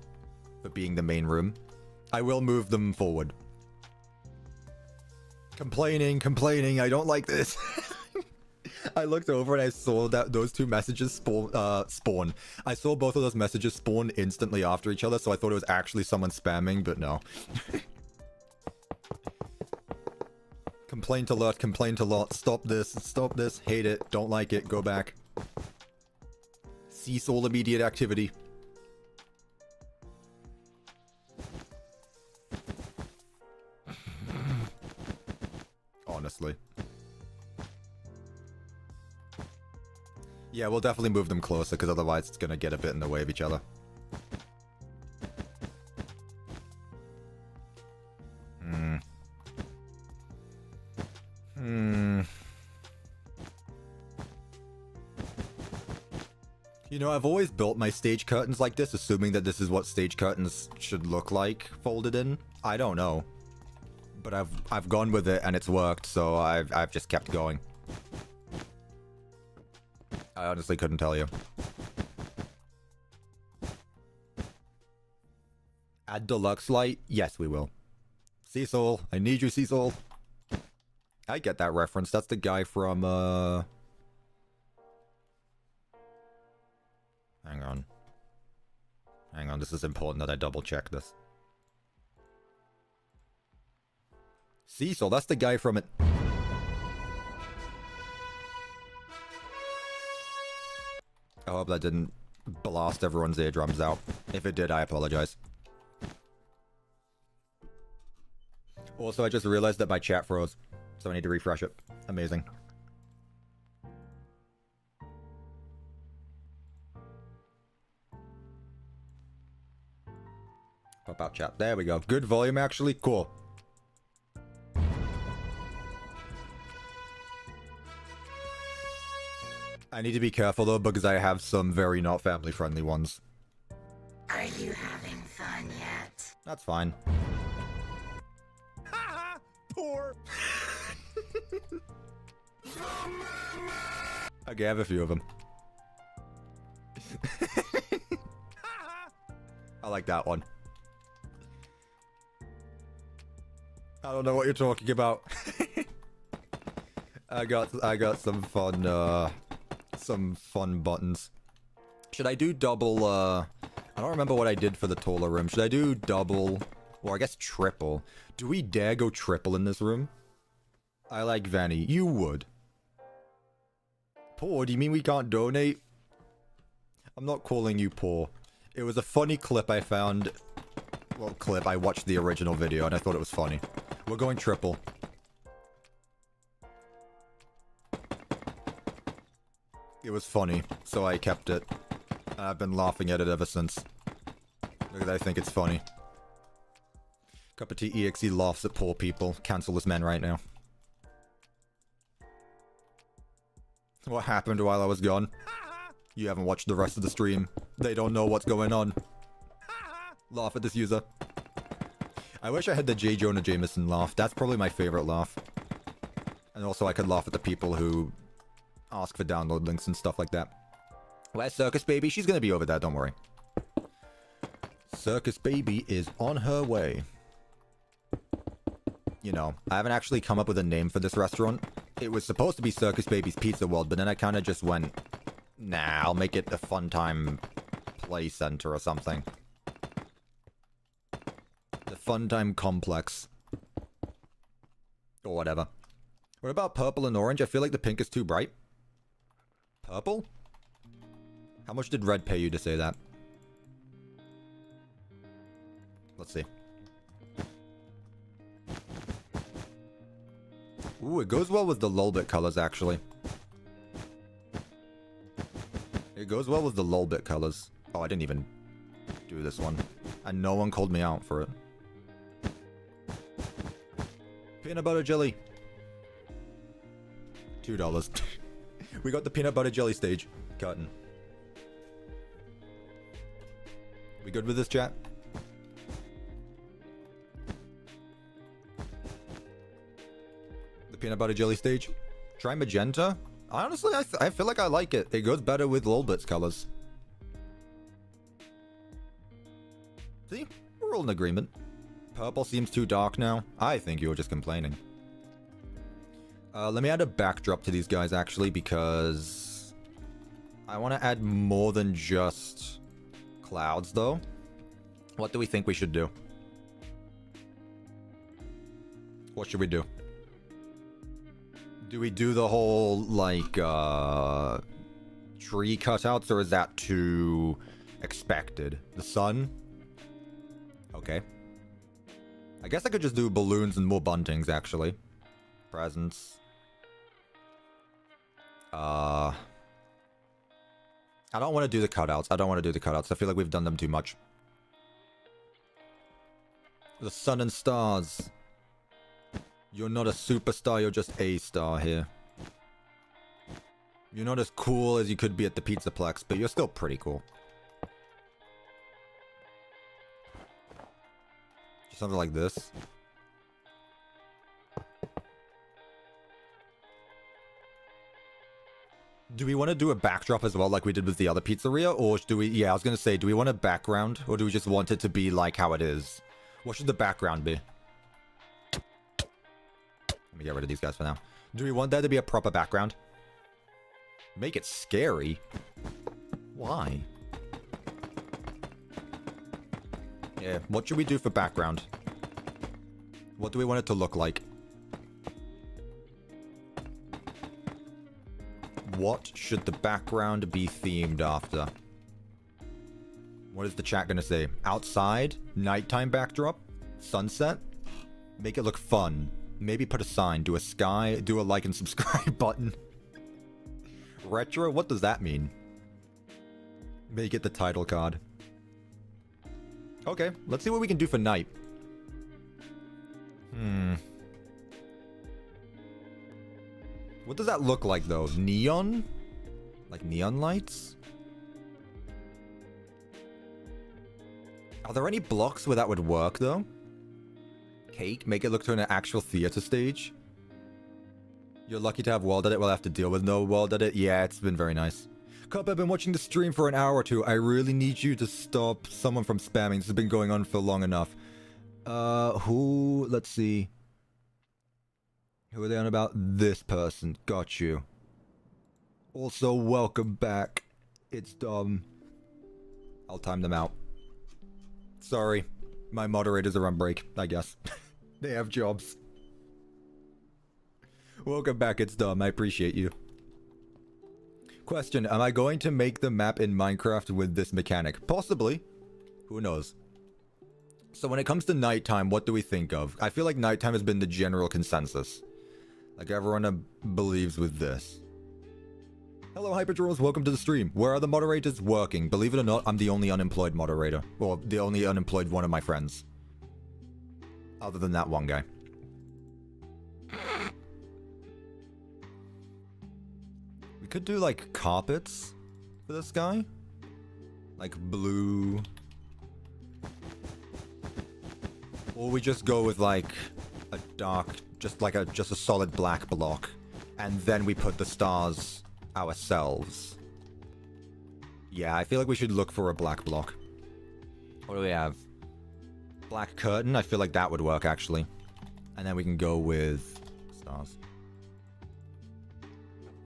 for being the main room. I will move them forward. Complaining, I don't like this. I looked over and I saw that those 2 messages spawn. I saw both of those messages spawn instantly after each other, so I thought it was actually someone spamming, but no. Complaint alert, stop this, hate it, don't like it, go back. Cease all immediate activity. Honestly. Yeah, we'll definitely move them closer, because otherwise it's gonna get a bit in the way of each other. You know, I've always built my stage curtains like this, assuming that this is what stage curtains should look like, folded in. I don't know. But I've gone with it and it's worked, so I've just kept going. I honestly couldn't tell you. Add deluxe light? Yes, we will. Cecil, I need you, Cecil. I get that reference. That's the guy from, Hang on. Hang on, this is important that I double check this. Cecil, that's the guy from it. I hope that didn't blast everyone's eardrums out. If it did, I apologize. Also, I just realized that my chat froze, so I need to refresh it. Amazing. Pop out chat. There we go. Good volume, actually. Cool. I need to be careful, though, because I have some very not family-friendly ones. Are you having fun yet? That's fine. Ha! Poor. Okay, I have a few of them. I like that one. I don't know what you're talking about. I got some fun buttons. Should I do double, I don't remember what I did for the taller room. Should I do double, or I guess triple? Do we dare go triple in this room? I like Vanny. You would. Poor, do you mean we can't donate? I'm not calling you poor. It was a funny clip I found. Well, I watched the original video and I thought it was funny. We're going triple. It was funny, so I kept it. I've been laughing at it ever since. Because I think it's funny. CuppaTeaExe laughs at poor people. Cancel this man right now. What happened while I was gone? You haven't watched the rest of the stream. They don't know what's going on. Laugh at this user. I wish I had the J. Jonah Jameson laugh. That's probably my favorite laugh. And also I could laugh at the people who ask for download links and stuff like that. Where's Circus Baby? She's gonna be over there, don't worry. Circus Baby is on her way. You know, I haven't actually come up with a name for this restaurant. It was supposed to be Circus Baby's Pizza World, but then I kind of just went, nah, I'll make it a fun time play center or something. The Fun Time Complex. Or whatever. What about purple and orange? I feel like the pink is too bright. Purple? How much did red pay you to say that? Let's see. Ooh, it goes well with the LOLBIT colors, actually. It goes well with the LOLBIT colors. Oh, I didn't even do this one. And no one called me out for it. Peanut butter jelly. $2. We got the peanut butter jelly stage. Cotton. We good with this, chat? The peanut butter jelly stage. Try magenta. Honestly, I feel like I like it. It goes better with LOLBIT's colors. See? We're all in agreement. Purple seems too dark now. I think you were just complaining. Let me add a backdrop to these guys, actually, because I want to add more than just clouds, though. What do we think we should do? What should we do? Do we do the whole, like, tree cutouts, or is that too expected? The sun? Okay. I guess I could just do balloons and more buntings, actually. Presents. I don't want to do the cutouts. I feel like we've done them too much. The sun and stars. You're not a superstar, you're just a star here. You're not as cool as you could be at the Pizzaplex, but you're still pretty cool. Just something like this. Do we want to do a backdrop as well like we did with the other pizzeria? Or do we... Yeah, I was going to say, do we want a background? Or do we just want it to be like how it is? What should the background be? Let me get rid of these guys for now. Do we want there to be a proper background? Make it scary? Why? Yeah, what should we do for background? What do we want it to look like? What should the background be themed after? What is the chat gonna say? Outside? Nighttime backdrop? Sunset? Make it look fun. Maybe put a sign. Do a sky. Do a like and subscribe button. Retro? What does that mean? Make it the title card. Okay, let's see what we can do for night. What does that look like, though? Neon? Like neon lights? Are there any blocks where that would work, though? Cake? Make it look to an actual theater stage? You're lucky to have World Edit. We'll have to deal with no World Edit. Yeah, it's been very nice. Cup, I've been watching the stream for an hour or two. I really need you to stop someone from spamming. This has been going on for long enough. Who? Let's see. Who are they on about? This person. Got you. Also, welcome back. It's dumb. I'll time them out. Sorry. My moderators are on break, I guess. They have jobs. Welcome back, it's dumb. I appreciate you. Question, am I going to make the map in Minecraft with this mechanic? Possibly. Who knows? So when it comes to nighttime, what do we think of? I feel like nighttime has been the general consensus. Like everyone believes with this. Hello Hyperdrolls, welcome to the stream. Where are the moderators working? Believe it or not, I'm the only unemployed moderator. Well, the only unemployed one of my friends. Other than that one guy. We could do like carpets for this guy. Like blue. Or we just go with like a dark, just a solid black block. And then we put the stars ourselves. Yeah, I feel like we should look for a black block. What do we have? Black curtain? I feel like that would work, actually. And then we can go with stars.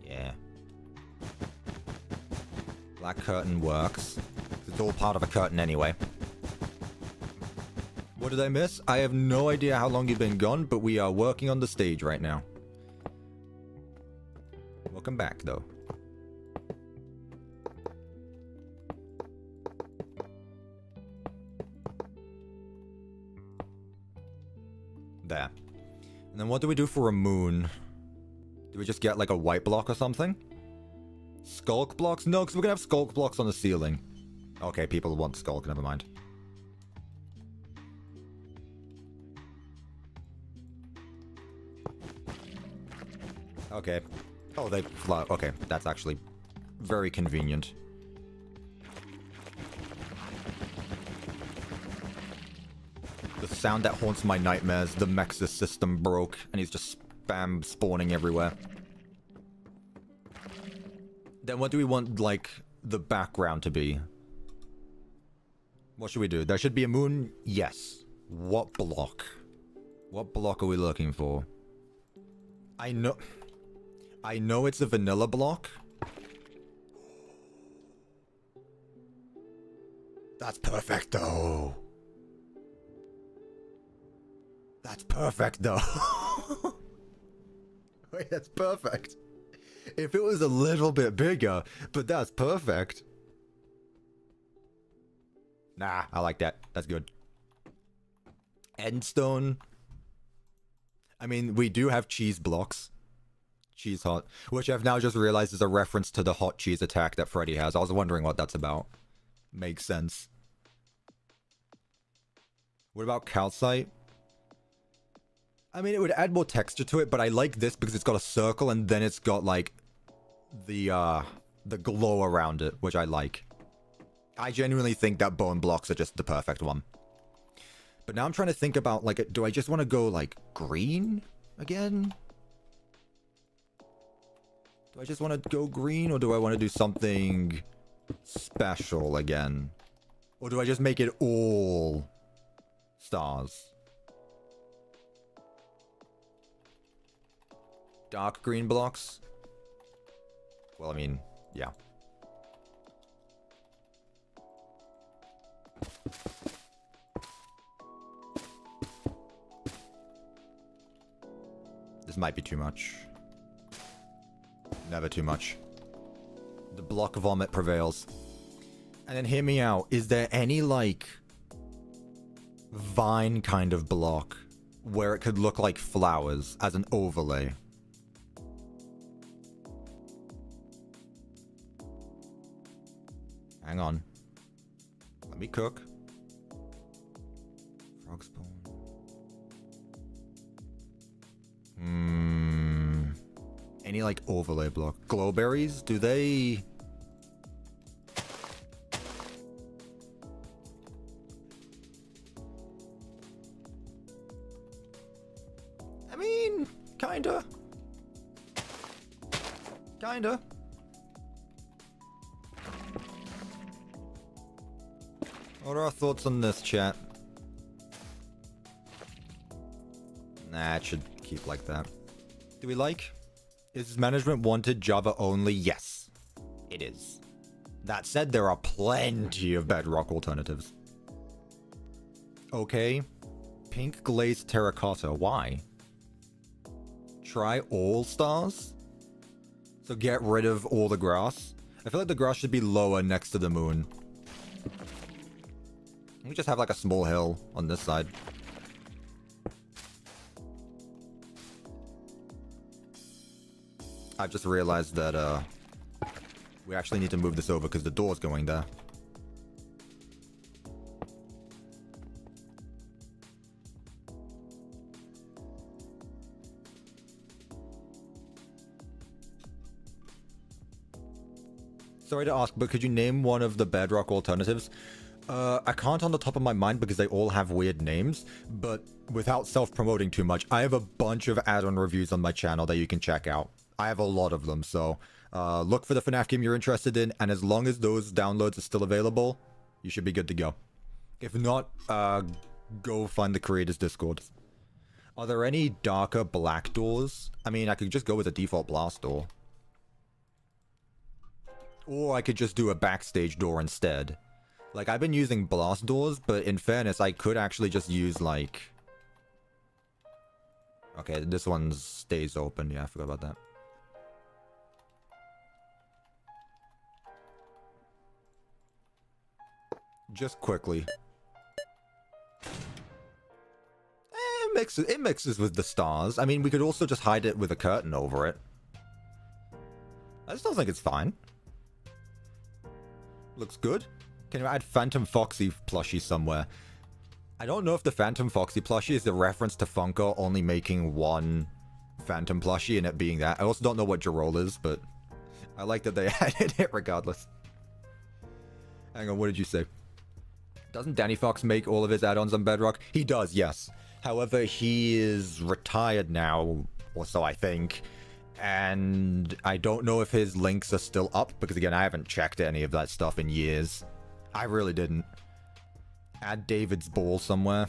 Yeah. Black curtain works. It's all part of a curtain anyway. What did I miss? I have no idea how long you've been gone, but we are working on the stage right now. Welcome back, though. There. And then what do we do for a moon? Do we just get like a white block or something? Skulk blocks? No, because we're gonna have skulk blocks on the ceiling. Okay, people want skulk, never mind. Okay. Oh, they fly. Okay, that's actually very convenient. The sound that haunts my nightmares, the Mex's system broke, and he's just spam spawning everywhere. Then what do we want, like, the background to be? What should we do? There should be a moon? Yes. What block? What block are we looking for? I know it's a vanilla block. That's perfect, though. That's perfect, though. Wait, that's perfect. If it was a little bit bigger, but that's perfect. Nah, I like that. That's good. Endstone. I mean, we do have cheese blocks. Cheese hot. Which I've now just realized is a reference to the hot cheese attack that Freddy has. I was wondering what that's about. Makes sense. What about calcite? I mean, it would add more texture to it, but I like this because it's got a circle and then it's got, like, the glow around it, which I like. I genuinely think that bone blocks are just the perfect one. But now I'm trying to think about, like, do I just want to go, like, green again? Do I just want to go green, or do I want to do something special again? Or do I just make it all stars? Dark green blocks? Well, I mean, yeah. This might be too much. Never too much. The block vomit prevails. And then hear me out. Is there any, like, vine kind of block where it could look like flowers as an overlay? Hang on. Let me cook. Frog spawn. Any, like, overlay block? Glowberries? Do they... I mean, kinda. Kinda. What are our thoughts on this, chat? Nah, it should keep like that. Do we like? Is management wanted Java only? Yes, it is. That said, there are plenty of bedrock alternatives. Okay. Pink glazed terracotta. Why? Try all stars? So get rid of all the grass? I feel like the grass should be lower next to the moon. We just have like a small hill on this side. I've just realized that we actually need to move this over because the door's going there. Sorry to ask, but could you name one of the Bedrock alternatives? I can't on the top of my mind because they all have weird names, but without self-promoting too much, I have a bunch of add-on reviews on my channel that you can check out. I have a lot of them, so look for the FNAF game you're interested in, and as long as those downloads are still available, you should be good to go. If not, go find the creators' Discord. Are there any darker black doors? I mean, I could just go with a default blast door. Or I could just do a backstage door instead. Like, I've been using blast doors, but in fairness, I could actually just use, like... Okay, this one stays open. Yeah, I forgot about that. Just quickly. It mixes with the stars. I mean, we could also just hide it with a curtain over it. I still think it's fine. Looks good. Can you add Phantom Foxy plushie somewhere? I don't know if the Phantom Foxy plushie is a reference to Funko only making one Phantom plushie and it being that. I also don't know what Jarol is, but I like that they added it regardless. Hang on, what did you say? Doesn't Danny Fox make all of his add-ons on Bedrock? He does, yes. However, he is retired now, or so I think. And I don't know if his links are still up, because again, I haven't checked any of that stuff in years. I really didn't. Add David's ball somewhere.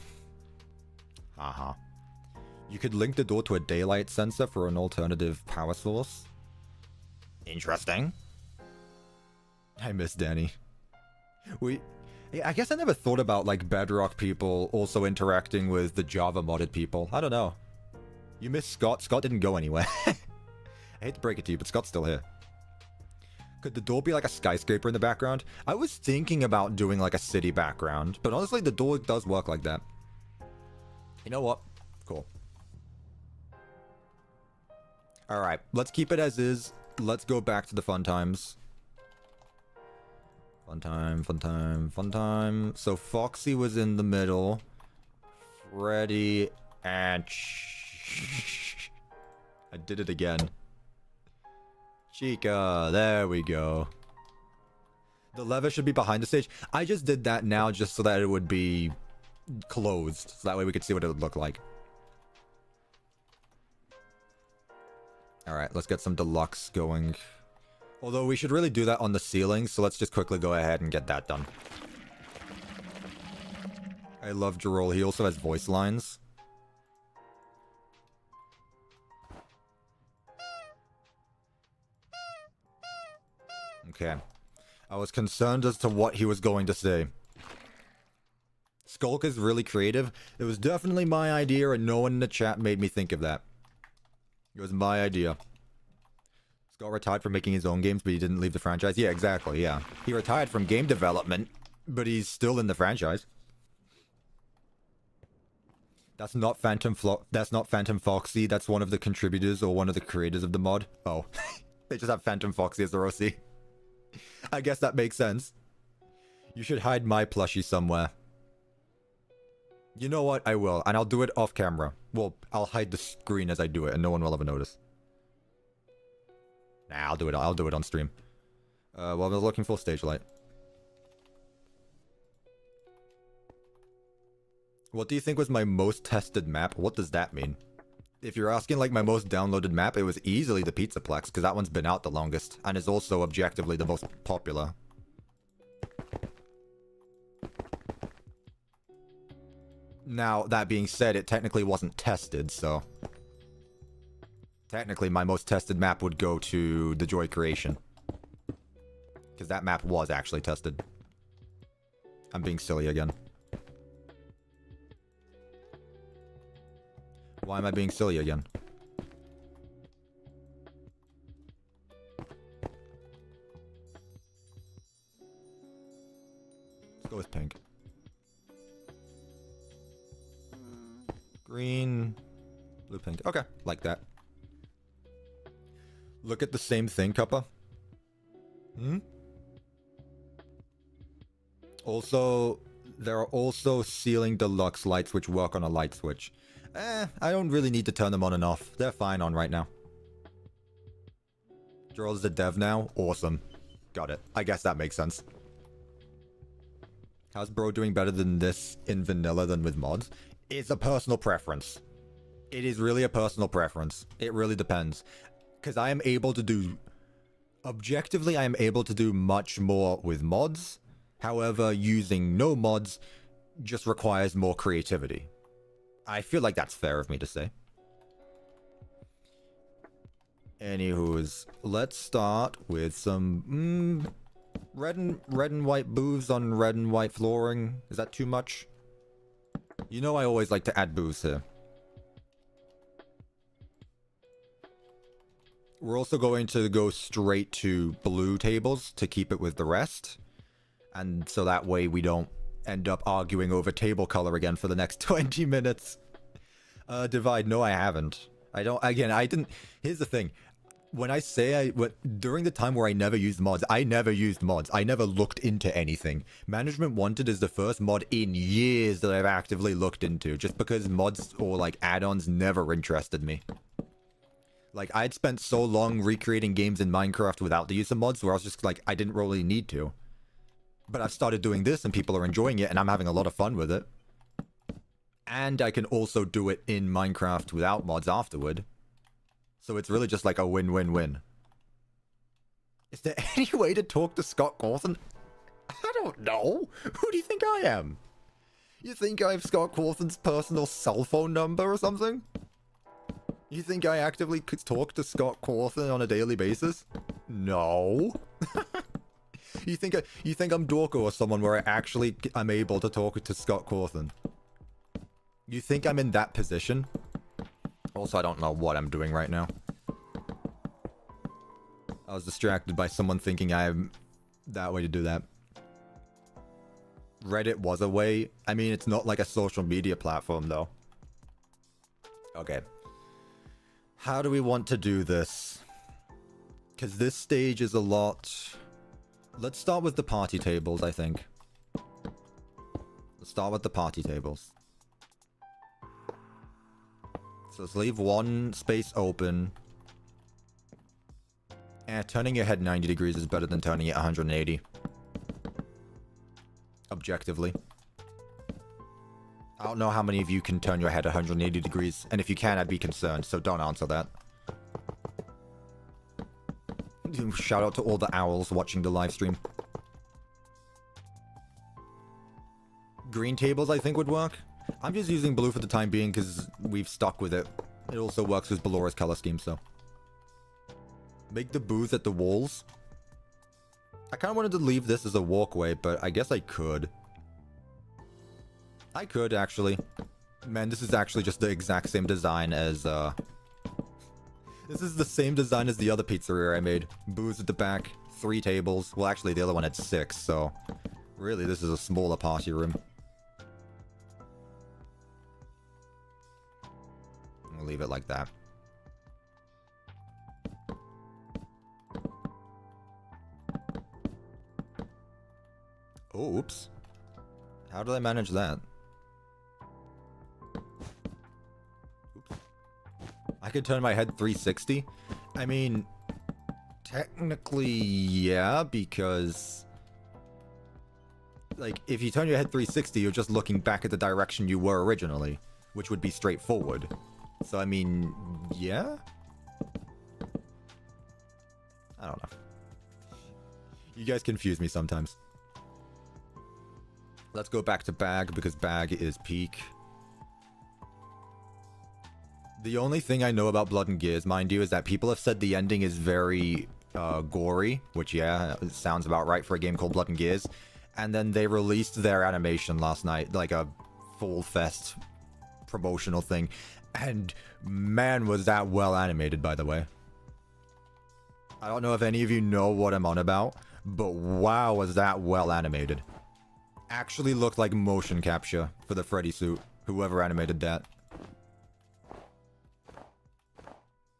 Haha. You could link the door to a daylight sensor for an alternative power source. Interesting. I miss Danny. I guess I never thought about, like, Bedrock people also interacting with the Java modded people. I don't know. You miss Scott? Scott didn't go anywhere. I hate to break it to you, but Scott's still here. Could the door be like a skyscraper in the background? I was thinking about doing like a city background, but honestly, the door does work like that. You know what? Cool. Alright, let's keep it as is. Let's go back to the fun times. Fun time, fun time, fun time. So Foxy was in the middle. Freddy and... I did it again. Chica, there we go. The lever should be behind the stage. I just did that now just so that it would be closed. So that way we could see what it would look like. Alright, let's get some deluxe going. Although we should really do that on the ceiling, so let's just quickly go ahead and get that done. I love Jarol. He also has voice lines. Okay. I was concerned as to what he was going to say. Skulk is really creative. It was definitely my idea, and no one in the chat made me think of that. It was my idea. Scott retired from making his own games, but he didn't leave the franchise. Yeah, exactly, yeah. He retired from game development, but he's still in the franchise. That's not Phantom Foxy. That's one of the contributors or one of the creators of the mod. Oh. They just have Phantom Foxy as their OC. I guess that makes sense. You should hide my plushie somewhere. You know what? I will. And I'll do it off camera. Well, I'll hide the screen as I do it and no one will ever notice. Nah, I'll do it. I'll do it on stream. Well, we're looking for stage light. What do you think was my most tested map? What does that mean? If you're asking like my most downloaded map, it was easily the Pizzaplex, because that one's been out the longest, and is also objectively the most popular. Now, that being said, it technically wasn't tested, so... Technically, my most tested map would go to the Joy Creation. Because that map was actually tested. I'm being silly again. Why am I being silly again? Let's go with pink. Green, blue, pink. Okay, like that. Look at the same thing, Cuppa. Also, there are also ceiling deluxe lights which work on a light switch. I don't really need to turn them on and off. They're fine on right now. Jarol's the dev now? Awesome. Got it. I guess that makes sense. How's bro doing better than this in vanilla than with mods? It's a personal preference. It is really a personal preference. It really depends. Because I am able to do... Objectively, I am able to do much more with mods. However, using no mods just requires more creativity. I feel like that's fair of me to say. Anywho's, let's start with some red and white booths on red and white flooring. Is that too much? You know I always like to add booths here. We're also going to go straight to blue tables to keep it with the rest. And so that way we don't end up arguing over table color again for the next 20 minutes. Divide, no I haven't. I didn't... Here's the thing. When I say during the time where I never used mods, I never used mods. I never looked into anything. Management Wanted is the first mod in years that I've actively looked into, just because mods or like add-ons never interested me. Like, I'd spent so long recreating games in Minecraft without the use of mods where I was just like, I didn't really need to. But I've started doing this and people are enjoying it and I'm having a lot of fun with it. And I can also do it in Minecraft without mods afterward. So it's really just like a win-win-win. Is there any way to talk to Scott Cawthon? I don't know. Who do you think I am? You think I have Scott Cawthon's personal cell phone number or something? You think I actively could talk to Scott Cawthon on a daily basis? No. You think I'm Dorko or someone where I'm able to talk to Scott Cawthon? You think I'm in that position? Also, I don't know what I'm doing right now. I was distracted by someone thinking I'm that way to do that. Reddit was a way. I mean, it's not like a social media platform, though. Okay. How do we want to do this? Because this stage is a lot... Let's start with the party tables, I think. Let's start with the party tables. So let's leave one space open. Turning your head 90 degrees is better than turning it 180. Objectively. I don't know how many of you can turn your head 180 degrees, and if you can, I'd be concerned, so don't answer that. Shout out to all the owls watching the live stream. Green tables, I think, would work. I'm just using blue for the time being because we've stuck with it. It also works with Ballora's color scheme, so. Make the booths at the walls. I kind of wanted to leave this as a walkway, but I guess I could. I could, actually. Man, this is actually just the exact same design as, This is the same design as the other pizzeria I made. Booths at the back, 3 tables. Well, actually, the other one had 6, so... Really, this is a smaller party room. We'll leave it like that. Oh, oops. How did I manage that? Oops. I could turn my head 360? I mean, technically, yeah, because... Like, if you turn your head 360, you're just looking back at the direction you were originally, which would be straightforward. So, I mean, yeah? I don't know. You guys confuse me sometimes. Let's go back to bag, because bag is peak. The only thing I know about Blood and Gears, mind you, is that people have said the ending is very gory, which, yeah, it sounds about right for a game called Blood and Gears. And then they released their animation last night, like a full fest promotional thing. And man, was that well animated, by the way. I don't know if any of you know what I'm on about, but wow, was that well animated. Actually looked like motion capture for the Freddy suit, whoever animated that.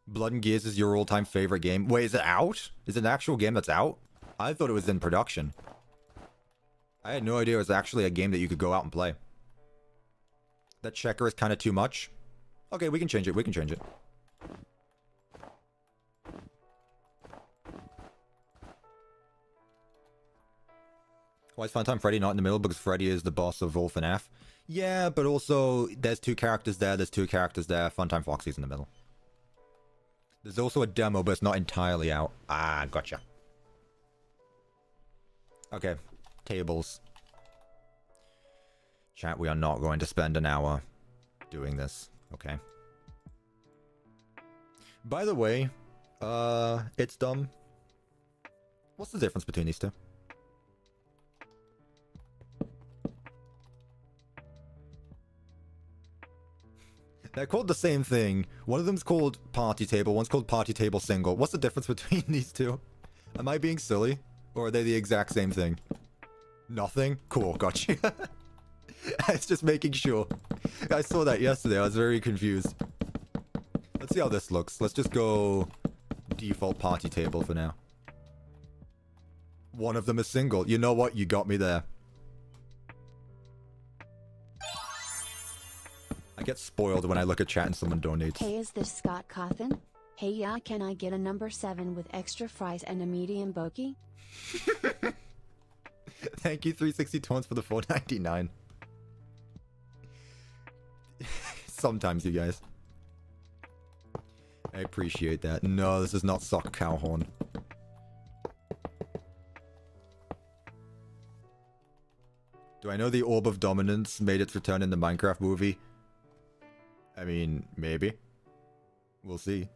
Blood and Gears is your all-time favorite game. Wait, is it out? Is it an actual game that's out? I thought it was in production. I had no idea it was actually a game that you could go out and play. That checker is kind of too much. Okay, we can change it. We can change it. Why is Funtime Freddy not in the middle? Because Freddy is the boss of all FNAF. Yeah, but also, there's 2 characters there, there's 2 characters there. Funtime Foxy's in the middle. There's also a demo, but it's not entirely out. Ah, gotcha. Okay, tables. Chat, we are not going to spend an hour doing this, okay? By the way, it's dumb. What's the difference between these two? They're called the same thing. One of them's called Party Table, one's called Party Table Single. What's the difference between these two? Am I being silly? Or are they the exact same thing? Nothing? Cool, gotcha. I was just making sure. I saw that yesterday, I was very confused. Let's see how this looks. Let's just go default party table for now. One of them is single. You know what? You got me there. I get spoiled when I look at chat and someone donates. Hey, is this Scott Cawthon? Hey, yeah, can I get a number 7 with extra fries and a medium bokeh? Thank you, 360 tones for the $4.99. Sometimes, you guys. I appreciate that. No, this is not Sock Cowhorn. Do I know the Orb of Dominance made its return in the Minecraft movie? I mean, maybe. We'll see.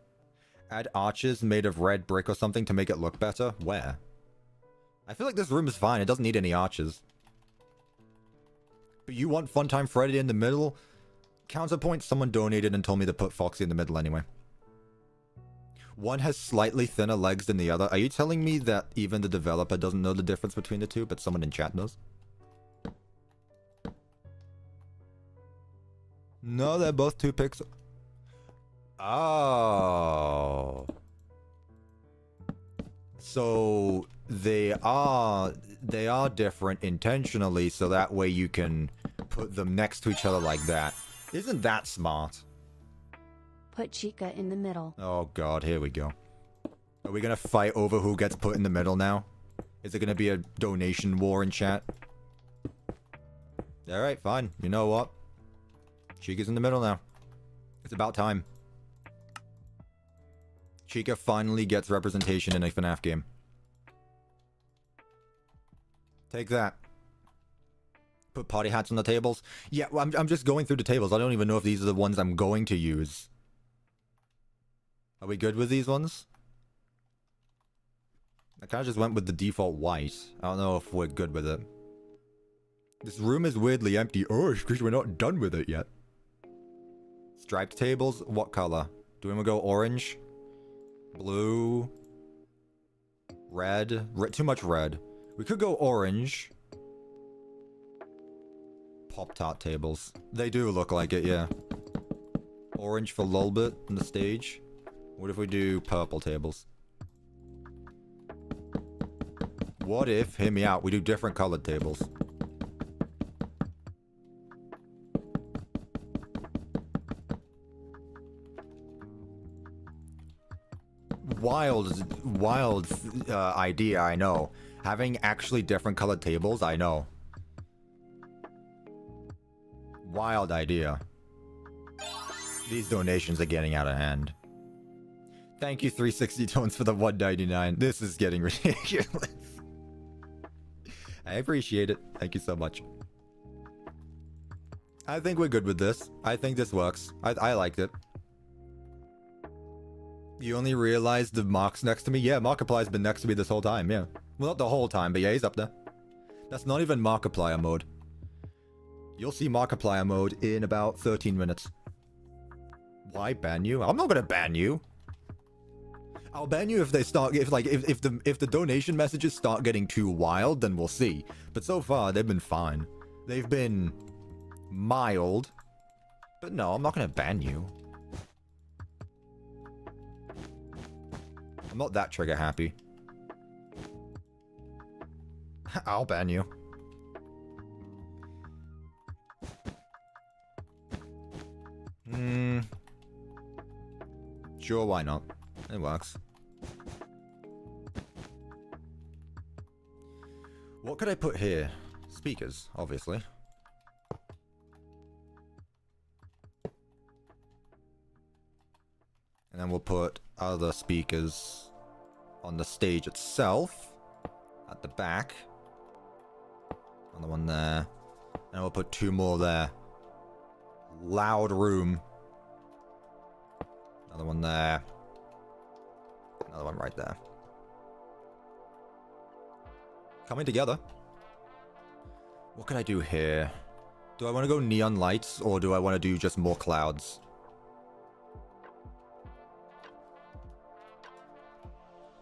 Add arches made of red brick or something to make it look better? Where? I feel like this room is fine. It doesn't need any arches. But you want Funtime Freddy in the middle? Counterpoint, someone donated and told me to put Foxy in the middle anyway. One has slightly thinner legs than the other. Are you telling me that even the developer doesn't know the difference between the two, but someone in chat knows? No, they're both 2 pixels. Oh. So they are different intentionally, so that way you can put them next to each other like that. Isn't that smart? Put Chica in the middle. Oh god, here we go. Are we gonna fight over who gets put in the middle now? Is it gonna be a donation war in chat? Alright, fine. You know what? Chica's in the middle now. It's about time. Chica finally gets representation in a FNAF game. Take that. Put party hats on the tables. Yeah, well, I'm just going through the tables. I don't even know if these are the ones I'm going to use. Are we good with these ones? I kind of just went with the default white. I don't know if we're good with it. This room is weirdly empty. Oh, it's because we're not done with it yet. Striped tables? What color? Do we want to go orange? Blue? Red? Too much red. We could go orange. Pop-Tart tables. They do look like it, yeah. Orange for LOLBIT on the stage. What if we do purple tables? What if, hear me out, we do different colored tables? Wild idea, I know. Having actually different colored tables, I know. Wild idea. These donations are getting out of hand. Thank you, 360 tones, for the $1.99. This is getting ridiculous. I appreciate it. Thank you so much. I think we're good with this. I think this works. I liked it. You only realized the Mark's next to me? Yeah, Markiplier's been next to me this whole time, yeah. Well, not the whole time, but yeah, he's up there. That's not even Markiplier mode. You'll see Markiplier mode in about 13 minutes. Why ban you? I'm not gonna ban you. I'll ban you if they start, if the donation messages start getting too wild, then we'll see. But so far, they've been fine. They've been mild. But no, I'm not gonna ban you. I'm not that trigger happy. I'll ban you. Sure, why not? It works. What could I put here? Speakers, obviously. And then we'll put other speakers on the stage itself. At the back. Another one there. And we'll put 2 more there. Loud room. Another one there. Another one right there. Coming together. What can I do here? Do I want to go neon lights or do I want to do just more clouds?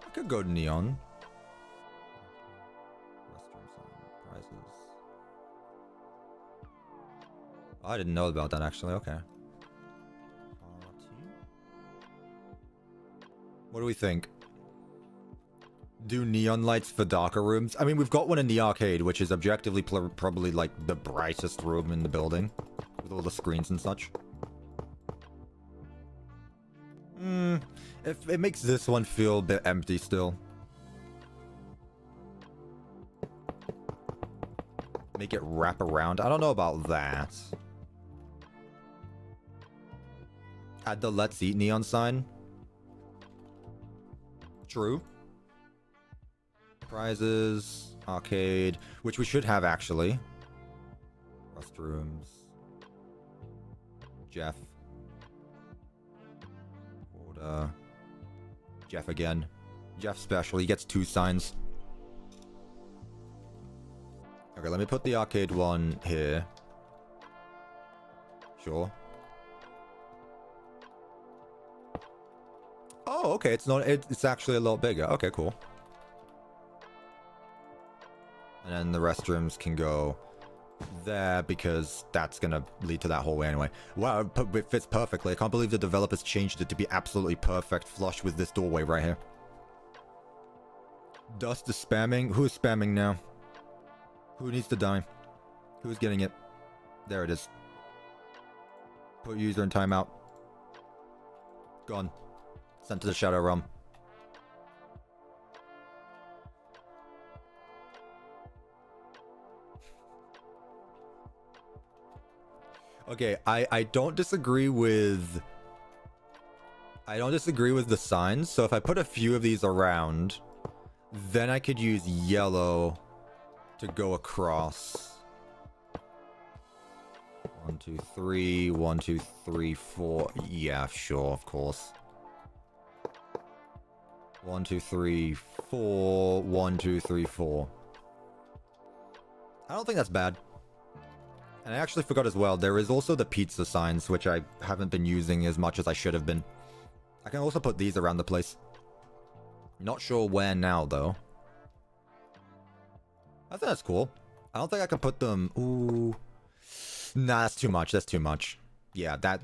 I could go neon. Restroom sign, prizes. Oh, I didn't know about that actually. Okay. What do we think? Do neon lights for darker rooms? I mean, we've got one in the arcade, which is objectively probably like the brightest room in the building. With all the screens and such. It makes this one feel a bit empty still. Make it wrap around. I don't know about that. Add the Let's Eat neon sign. True. Prizes, arcade, which we should have actually. Restrooms. Jeff. Order. Jeff again. Jeff special, he gets 2 signs. Okay, let me put the arcade one here. Sure. Oh, okay, it's not, it's actually a lot bigger. Okay, cool. And then the restrooms can go there because that's gonna lead to that hallway anyway. Wow, it fits perfectly. I can't believe the developers changed it to be absolutely perfect, flush with this doorway right here. Dust is spamming. Who is spamming now? Who needs to die? Who's getting it? There it is. Put user in timeout. Gone. Sent to the Shadow Realm. Okay, I don't disagree with... I don't disagree with the signs, so if I put a few of these around, then I could use yellow to go across. 1, 2, 3, 1, 2, 3, 4. Yeah, sure, of course. 1, 2, 3, 4. 1, 2, 3, 4. I don't think that's bad. And I actually forgot as well, there is also the pizza signs, which I haven't been using as much as I should have been. I can also put these around the place. Not sure where now, though. I think that's cool. I don't think I can put them... Ooh. Nah, that's too much. That's too much. Yeah, that's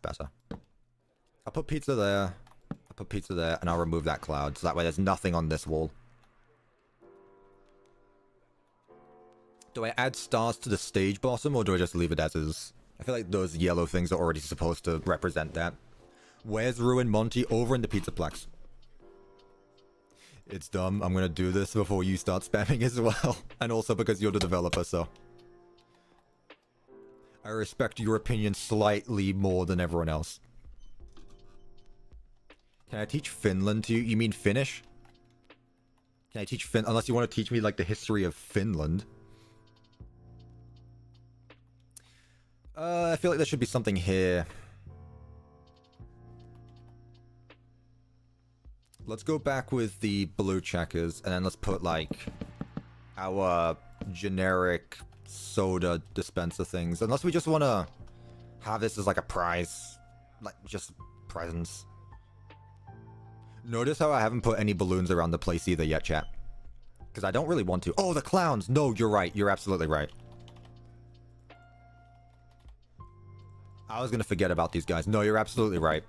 better. I'll put pizza there. I'll put pizza there, and I'll remove that cloud, so that way there's nothing on this wall. Do I add stars to the stage bottom, or do I just leave it as is? I feel like those yellow things are already supposed to represent that. Where's Ruin Monty? Over in the Pizzaplex. It's dumb. I'm gonna do this before you start spamming as well. And also because you're the developer, so... I respect your opinion slightly more than everyone else. Can I teach Finland to you? You mean Finnish? Can I teach unless you want to teach me, like, the history of Finland. I feel like there should be something here. Let's go back with the blue checkers, and then let's put, like, our generic soda dispenser things. Unless we just want to have this as, like, a prize. Like, just presents. Notice how I haven't put any balloons around the place either yet, chat. Because I don't really want to. Oh, the clowns! No, you're right. You're absolutely right. I was gonna forget about these guys. No, you're absolutely right.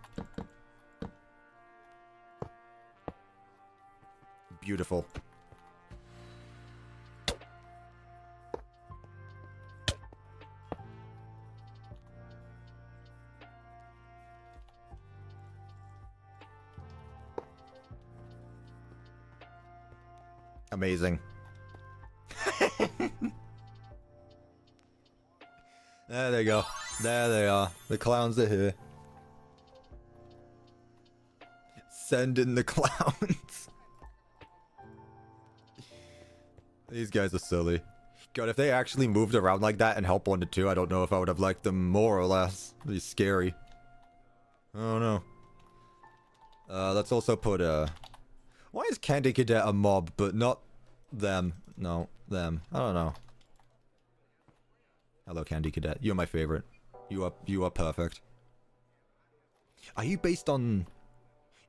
Beautiful. Amazing. There they go. There they are. The clowns are here. Send in the clowns. These guys are silly. God, if they actually moved around like that and help 1 to 2, I don't know if I would have liked them more or less. It'd be scary. I don't know. Let's also put why is Candy Cadet a mob, but not them? No, them. I don't know. Hello, Candy Cadet. You're my favorite. You are perfect. Are you based on...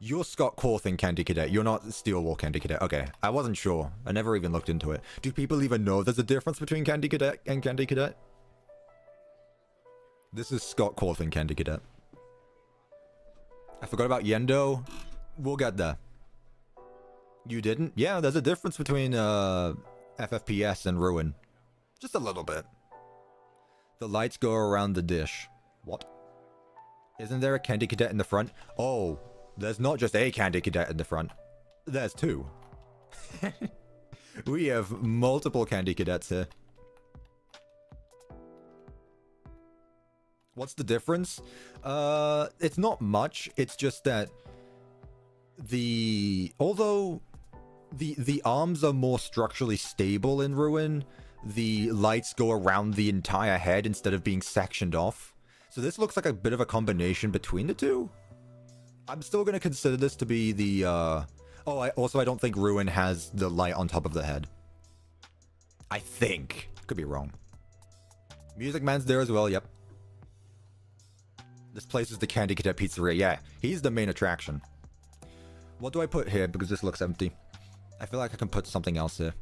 You're Scott Cawthon Candy Cadet. You're not Steel Wall Candy Cadet. Okay, I wasn't sure. I never even looked into it. Do people even know there's a difference between Candy Cadet and Candy Cadet? This is Scott Cawthon Candy Cadet. I forgot about Yendo. We'll get there. You didn't? Yeah, there's a difference between FFPS and Ruin. Just a little bit. The lights go around the dish. What? Isn't there a Candy Cadet in the front? Oh, there's not just a Candy Cadet in the front. There's 2. We have multiple Candy Cadets here. What's the difference? It's not much. It's just that although the arms are more structurally stable in Ruin, the lights go around the entire head instead of being sectioned off. So this looks like a bit of a combination between the two. I'm still going to consider this to be the... Oh, I don't think Ruin has the light on top of the head. I think. Could be wrong. Music Man's there as well, yep. This place is the Candy Cadet Pizzeria. Yeah, he's the main attraction. What do I put here? Because this looks empty. I feel like I can put something else here.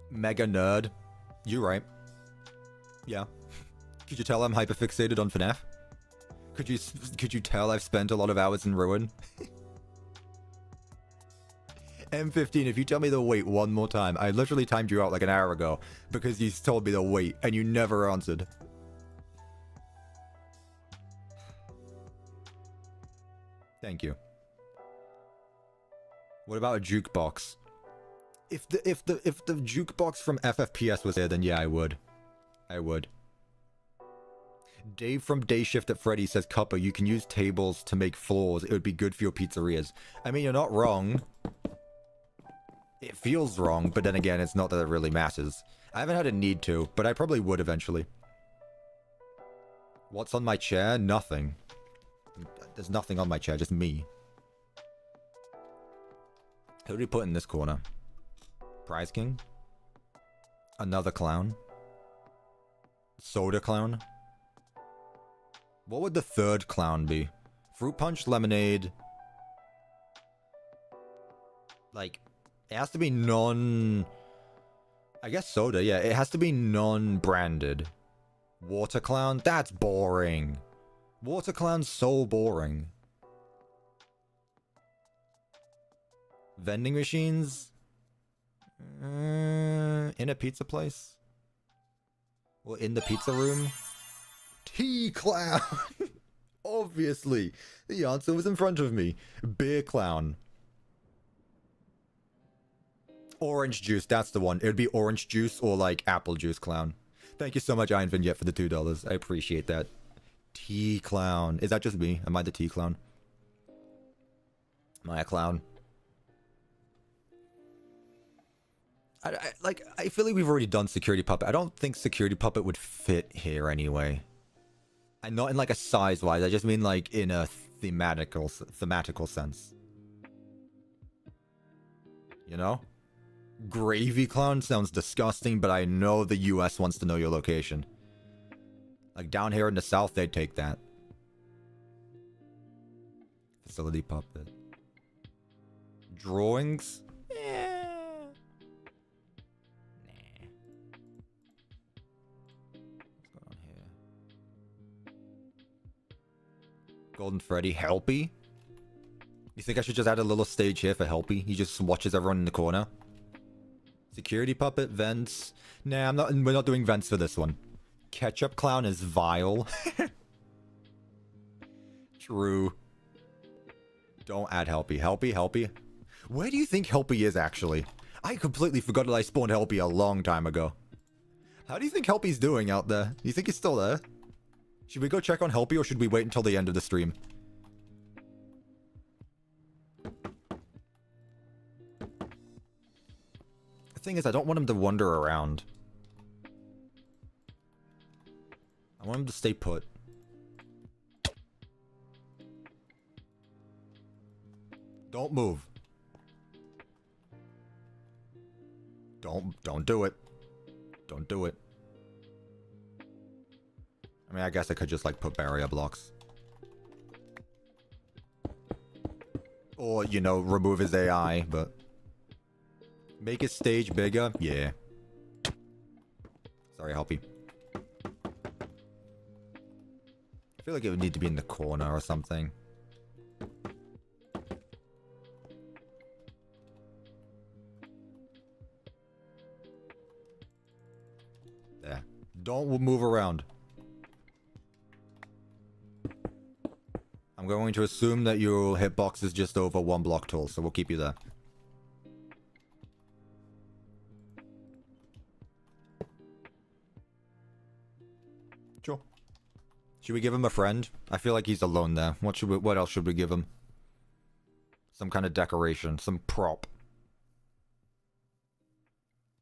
Mega Nerd. You're right. Yeah. Could you tell I'm hyperfixated on FNAF? Could you tell I've spent a lot of hours in Ruin? M15, if you tell me the wait one more time, I literally timed you out like an hour ago because you told me the wait and you never answered. Thank you. What about a jukebox? If the jukebox from FFPS was there, then yeah, I would. I would. Dave from Day Shift at Freddy says, Cuppa, you can use tables to make floors. It would be good for your pizzerias. I mean, you're not wrong. It feels wrong, but then again, it's not that it really matters. I haven't had a need to, but I probably would eventually. What's on my chair? Nothing. There's nothing on my chair, just me. Who do we put in this corner? Prize King? Another clown? Soda clown? What would the third clown be? Fruit Punch, Lemonade... Like, it has to be non... I guess soda, yeah. It has to be non-branded. Water clown? That's boring. Water clown's so boring. Vending machines? In a pizza place? Well, in the pizza room? Tea clown! Obviously. The answer was in front of me. Beer clown. Orange juice, that's the one. It would be orange juice or like apple juice clown. Thank you so much, Iron Vignette, for the $2. I appreciate that. Tea clown. Is that just me? Am I the tea clown? Am I a clown? I feel like we've already done Security Puppet. I don't think Security Puppet would fit here anyway. And not in like a size-wise. I just mean like in a thematical sense. You know? Gravy clown sounds disgusting, but I know the US wants to know your location. Like down here in the South, they'd take that. Facility puppet. Drawings? Yeah. Nah. What's going on here? Golden Freddy. Helpy? You think I should just add a little stage here for Helpy? He just watches everyone in the corner. Security puppet, vents. Nah, we're not doing vents for this one. Ketchup clown is vile. True. Don't add Helpy. Helpy. Where do you think Helpy is, actually? I completely forgot that I spawned Helpy a long time ago. How do you think Helpy's doing out there? Do you think he's still there? Should we go check on Helpy or should we wait until the end of the stream? The thing is, I don't want him to wander around. I want him to stay put. Don't move. Don't do it. Don't do it. I mean, I guess I could just, like, put barrier blocks. Or, you know, remove his AI, but... Make his stage bigger? Yeah. Sorry, Helpy. I feel like it would need to be in the corner or something. There. Don't move around. I'm going to assume that your hitbox is just over 1 block tall, so we'll keep you there. Sure. Should we give him a friend? I feel like he's alone there. What else should we give him? Some kind of decoration, some prop.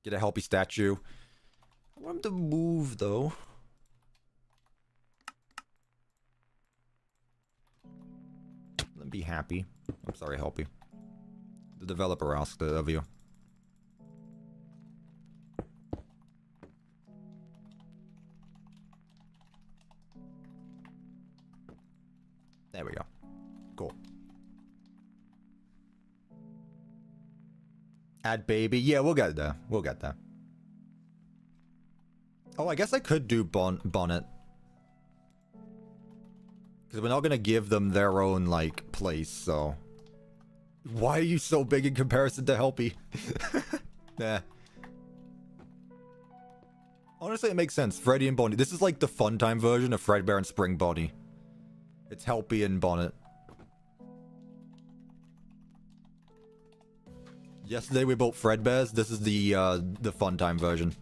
Get a Helpy statue. I want him to move, though. Let him be happy. I'm sorry, Helpy. The developer asked it of you. There we go. Cool. Add baby. Yeah, we'll get there. We'll get there. Oh, I guess I could do bonnet. Because we're not going to give them their own, like, place, so... Why are you so big in comparison to Helpy? Nah. Honestly, it makes sense. Freddy and Bonnie. This is like the fun time version of Fredbear and Spring Bonnie. It's Helpy and Bonnet. Yesterday we built Fredbears. This is the fun time version.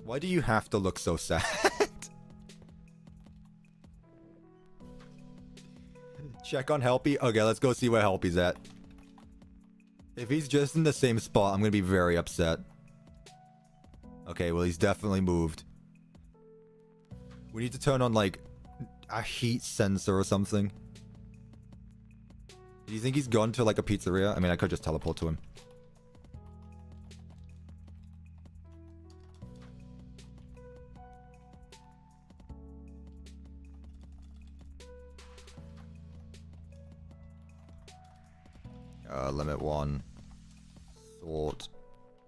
Why do you have to look so sad? Check on Helpy. Okay, let's go see where Helpy's at. If he's just in the same spot, I'm gonna be very upset. Okay, well, he's definitely moved. We need to turn on, like, a heat sensor or something. Do you think he's gone to, like, a pizzeria? I mean, I could just teleport to him. Limit 1. Sort.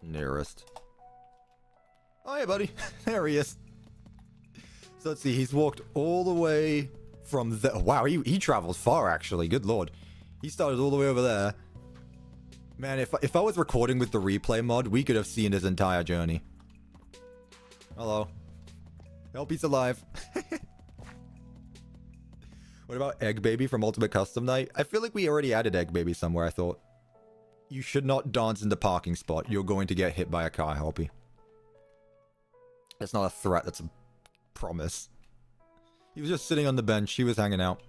Nearest. Oh, hey, buddy. There he is. So let's see. He's walked all the way from the... Wow, he travels far, actually. Good lord. He started all the way over there. Man, if I was recording with the replay mod, we could have seen his entire journey. Hello. Helpy's alive. What about Egg Baby from Ultimate Custom Night? I feel like we already added Egg Baby somewhere, I thought. You should not dance in the parking spot. You're going to get hit by a car, Helpy. That's not a threat, that's a promise. He was just sitting on the bench. He was hanging out.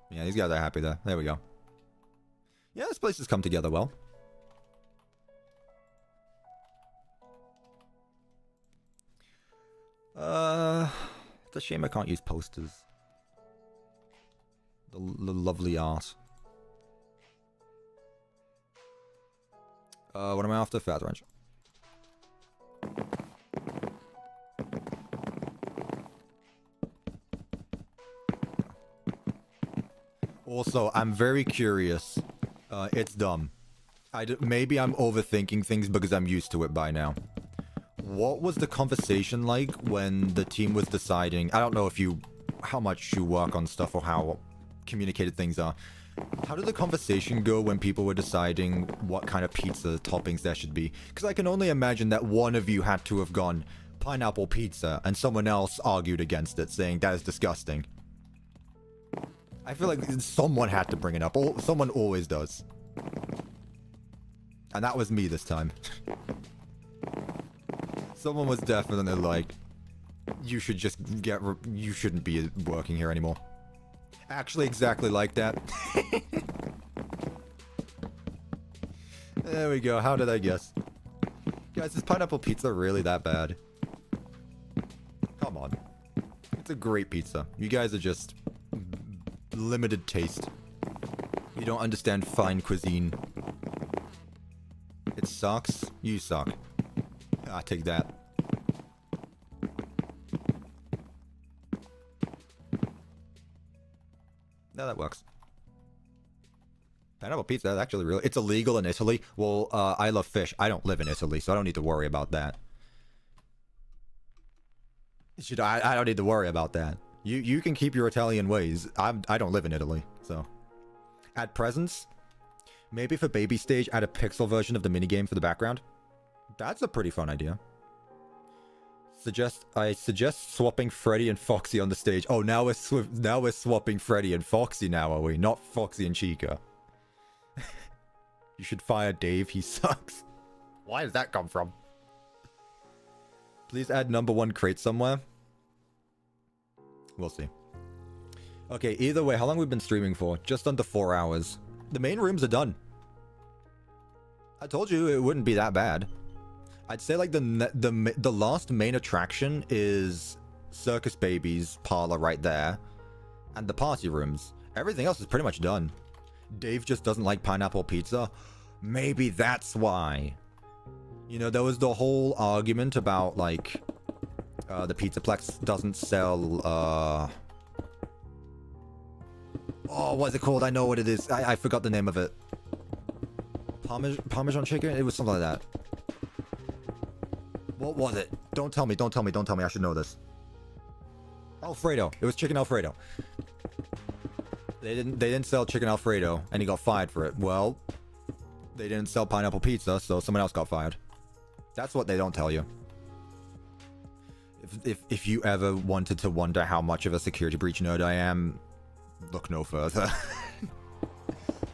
Yeah, these guys are happy there. There we go. Yeah, this place has come together well. It's a shame I can't use posters. The lovely art. What am I after? Fat Wrench. Also, I'm very curious. It's dumb. Maybe I'm overthinking things because I'm used to it by now. What was the conversation like when the team was deciding? I don't know how much you work on stuff or how communicated things are. How did the conversation go when people were deciding what kind of pizza toppings there should be? Because I can only imagine that one of you had to have gone pineapple pizza and someone else argued against it, saying that is disgusting. I feel like someone had to bring it up. Someone always does. And that was me this time. Someone was definitely like, you should just you shouldn't be working here anymore. Actually, exactly like that. There we go. How did I guess? Guys, is pineapple pizza really that bad? Come on. It's a great pizza. You guys are just limited taste. You don't understand fine cuisine. It sucks. You suck. I take that. No, that works. Pineapple pizza is actually really... It's illegal in Italy. Well, I love fish. I don't live in Italy, so I don't need to worry about that. I don't need to worry about that. You can keep your Italian ways. I don't live in Italy, so... Add presents? Maybe for baby stage, add a pixel version of the minigame for the background? That's a pretty fun idea. I suggest swapping Freddy and Foxy on the stage. Oh, now we're swapping Freddy and Foxy now, are we? Not Foxy and Chica. You should fire Dave, he sucks. Why does that come from? Please add #1 crate somewhere. We'll see. Okay, either way, how long have we been streaming for? Just under 4 hours. The main rooms are done. I told you it wouldn't be that bad. I'd say like the last main attraction is Circus Baby's parlor right there. And the party rooms. Everything else is pretty much done. Dave just doesn't like pineapple pizza. Maybe that's why. You know, there was the whole argument about like the Pizzaplex doesn't sell oh, what's it called? I know what it is. I forgot the name of it. Parmesan chicken? It was something like that. What was it? Don't tell me, don't tell me, don't tell me. I should know this. Alfredo. It was chicken Alfredo. They didn't sell chicken Alfredo, and he got fired for it. Well, they didn't sell pineapple pizza, so someone else got fired. That's what they don't tell you. If you ever wanted to wonder how much of a security breach nerd I am, look no further.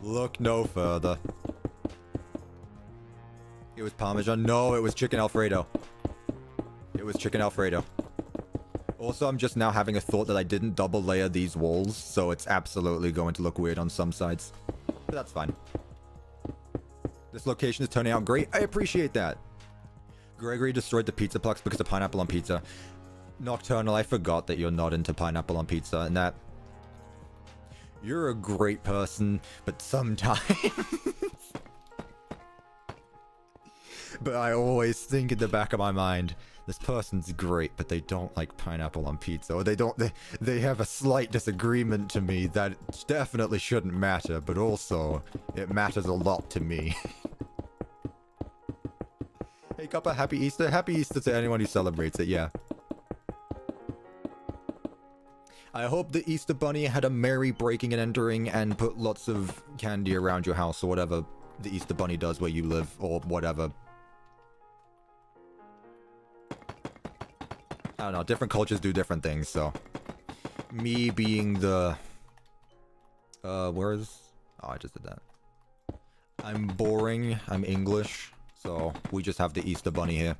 Look no further. It was Parmesan. No, it was chicken Alfredo. It was chicken Alfredo. Also, I'm just now having a thought that I didn't double layer these walls, so it's absolutely going to look weird on some sides. But that's fine. This location is turning out great. I appreciate that. Gregory destroyed the Pizzaplex because of pineapple on pizza. Nocturnal, I forgot that you're not into pineapple on pizza, and that... You're a great person, but sometimes... But I always think in the back of my mind, this person's great, but they don't like pineapple on pizza. Or they have a slight disagreement to me that definitely shouldn't matter, but also, it matters a lot to me. Hey, Cuppa, happy Easter. Happy Easter to anyone who celebrates it, yeah. I hope the Easter Bunny had a merry breaking and entering and put lots of candy around your house or whatever the Easter Bunny does where you live or whatever. I don't know, different cultures do different things, so... Me being the... where is... Oh, I just did that. I'm boring, I'm English, so we just have the Easter Bunny here.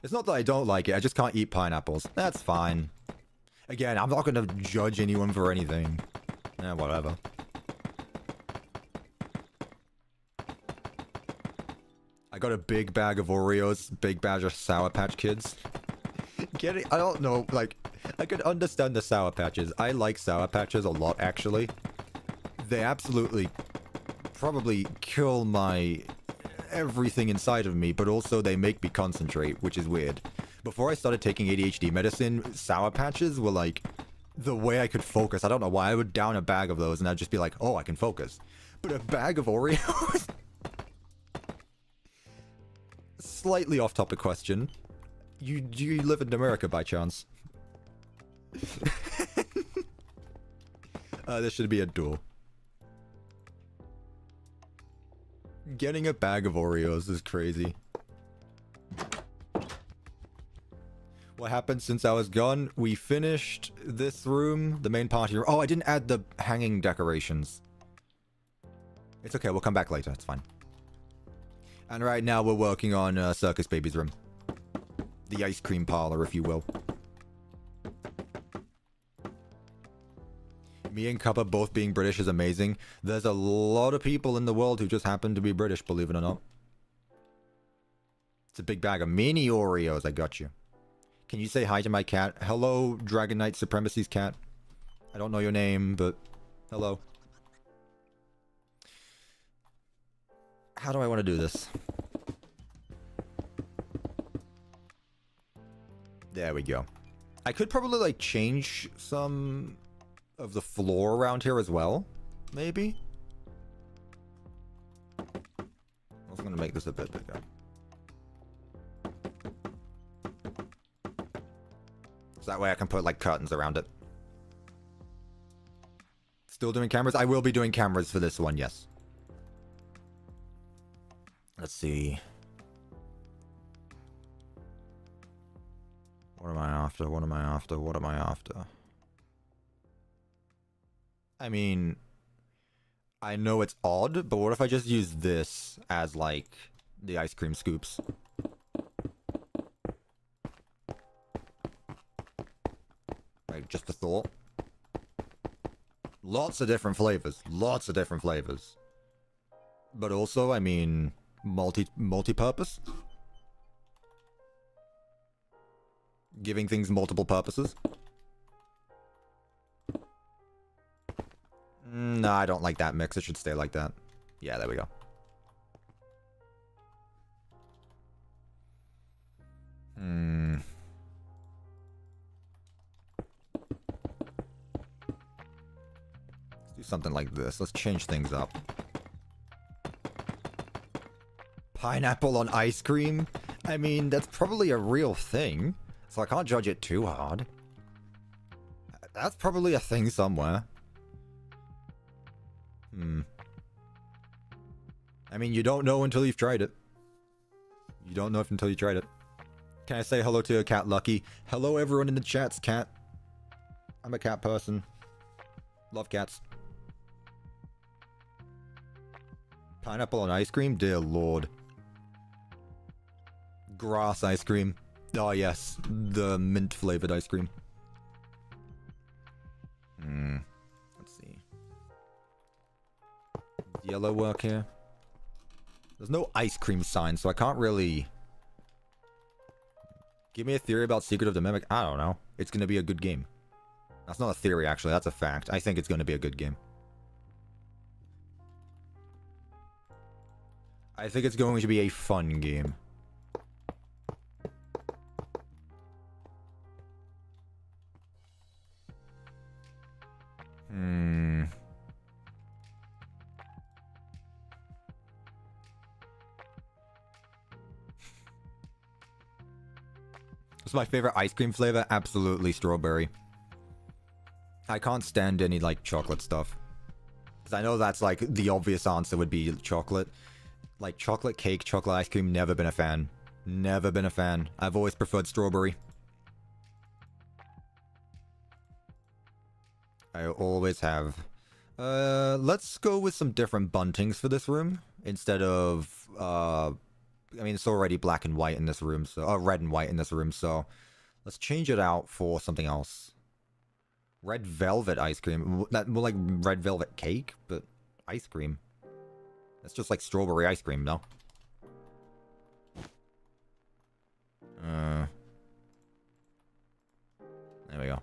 It's not that I don't like it, I just can't eat pineapples. That's fine. Again, I'm not gonna judge anyone for anything. Eh, whatever. I got a big bag of Oreos, big bag of Sour Patch Kids. I don't know, like, I could understand the Sour Patches. I like Sour Patches a lot, actually. They absolutely probably kill my everything inside of me, but also they make me concentrate, which is weird. Before I started taking ADHD medicine, Sour Patches were like the way I could focus. I don't know why. I would down a bag of those and I'd just be like, oh, I can focus. But a bag of Oreos? Slightly off-topic question. Do you live in America by chance? This should be a duel. Getting a bag of Oreos is crazy. What happened since I was gone? We finished this room, the main party room. Oh, I didn't add the hanging decorations. It's okay, we'll come back later, it's fine. And right now we're working on Circus Baby's room. The ice cream parlor, if you will. Me and Cuppa both being British is amazing. There's a lot of people in the world who just happen to be British, believe it or not. It's a big bag of mini Oreos. I got you. Can you say hi to my cat? Hello, Dragon Knight Supremacy's cat. I don't know your name, but hello. How do I want to do this? There we go. I could probably like change some of the floor around here as well. Maybe. I was going to make this a bit bigger. So that way I can put like curtains around it. Still doing cameras? I will be doing cameras for this one, yes. Let's see. What am I after? What am I after? What am I after? I mean, I know it's odd, but what if I just use this as like the ice cream scoops? Right, just a thought. Lots of different flavors. Lots of different flavors. But also, I mean, multi-purpose? Giving things multiple purposes? No, I don't like that mix. It should stay like that. Yeah, there we go. Let's do something like this. Let's change things up. Pineapple on ice cream? I mean, that's probably a real thing, so I can't judge it too hard. That's probably a thing somewhere. I mean, you don't know until you've tried it. You don't know until you tried it. Can I say hello to a cat, Lucky? Hello, everyone in the chat's cat. I'm a cat person. Love cats. Pineapple on ice cream? Dear Lord. Grass ice cream. Oh, yes. The mint-flavored ice cream. Let's see. Does yellow work here? There's no ice cream sign, so I can't really... Give me a theory about Secret of the Mimic. I don't know. It's going to be a good game. That's not a theory, actually. That's a fact. I think it's going to be a good game. I think it's going to be a fun game. What's my favorite ice cream flavor? Absolutely strawberry. I can't stand any, like, chocolate stuff. Because I know that's, like, the obvious answer would be chocolate. Like, chocolate cake, chocolate ice cream, never been a fan. Never been a fan. I've always preferred strawberry. I always have. Let's go with some different buntings for this room. Instead of, I mean, it's already black and white in this room, so... red and white in this room, so... Let's change it out for something else. Red velvet ice cream. That more like red velvet cake, but ice cream. That's just like strawberry ice cream, no? There we go.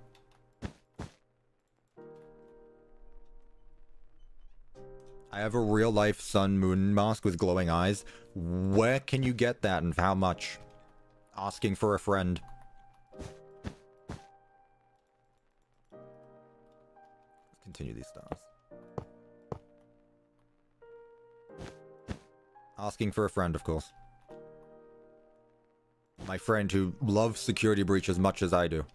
I have a real-life sun moon mask with glowing eyes. Where can you get that and how much? Asking for a friend. Let's continue these stars. Asking for a friend, of course. My friend who loves Security Breach as much as I do.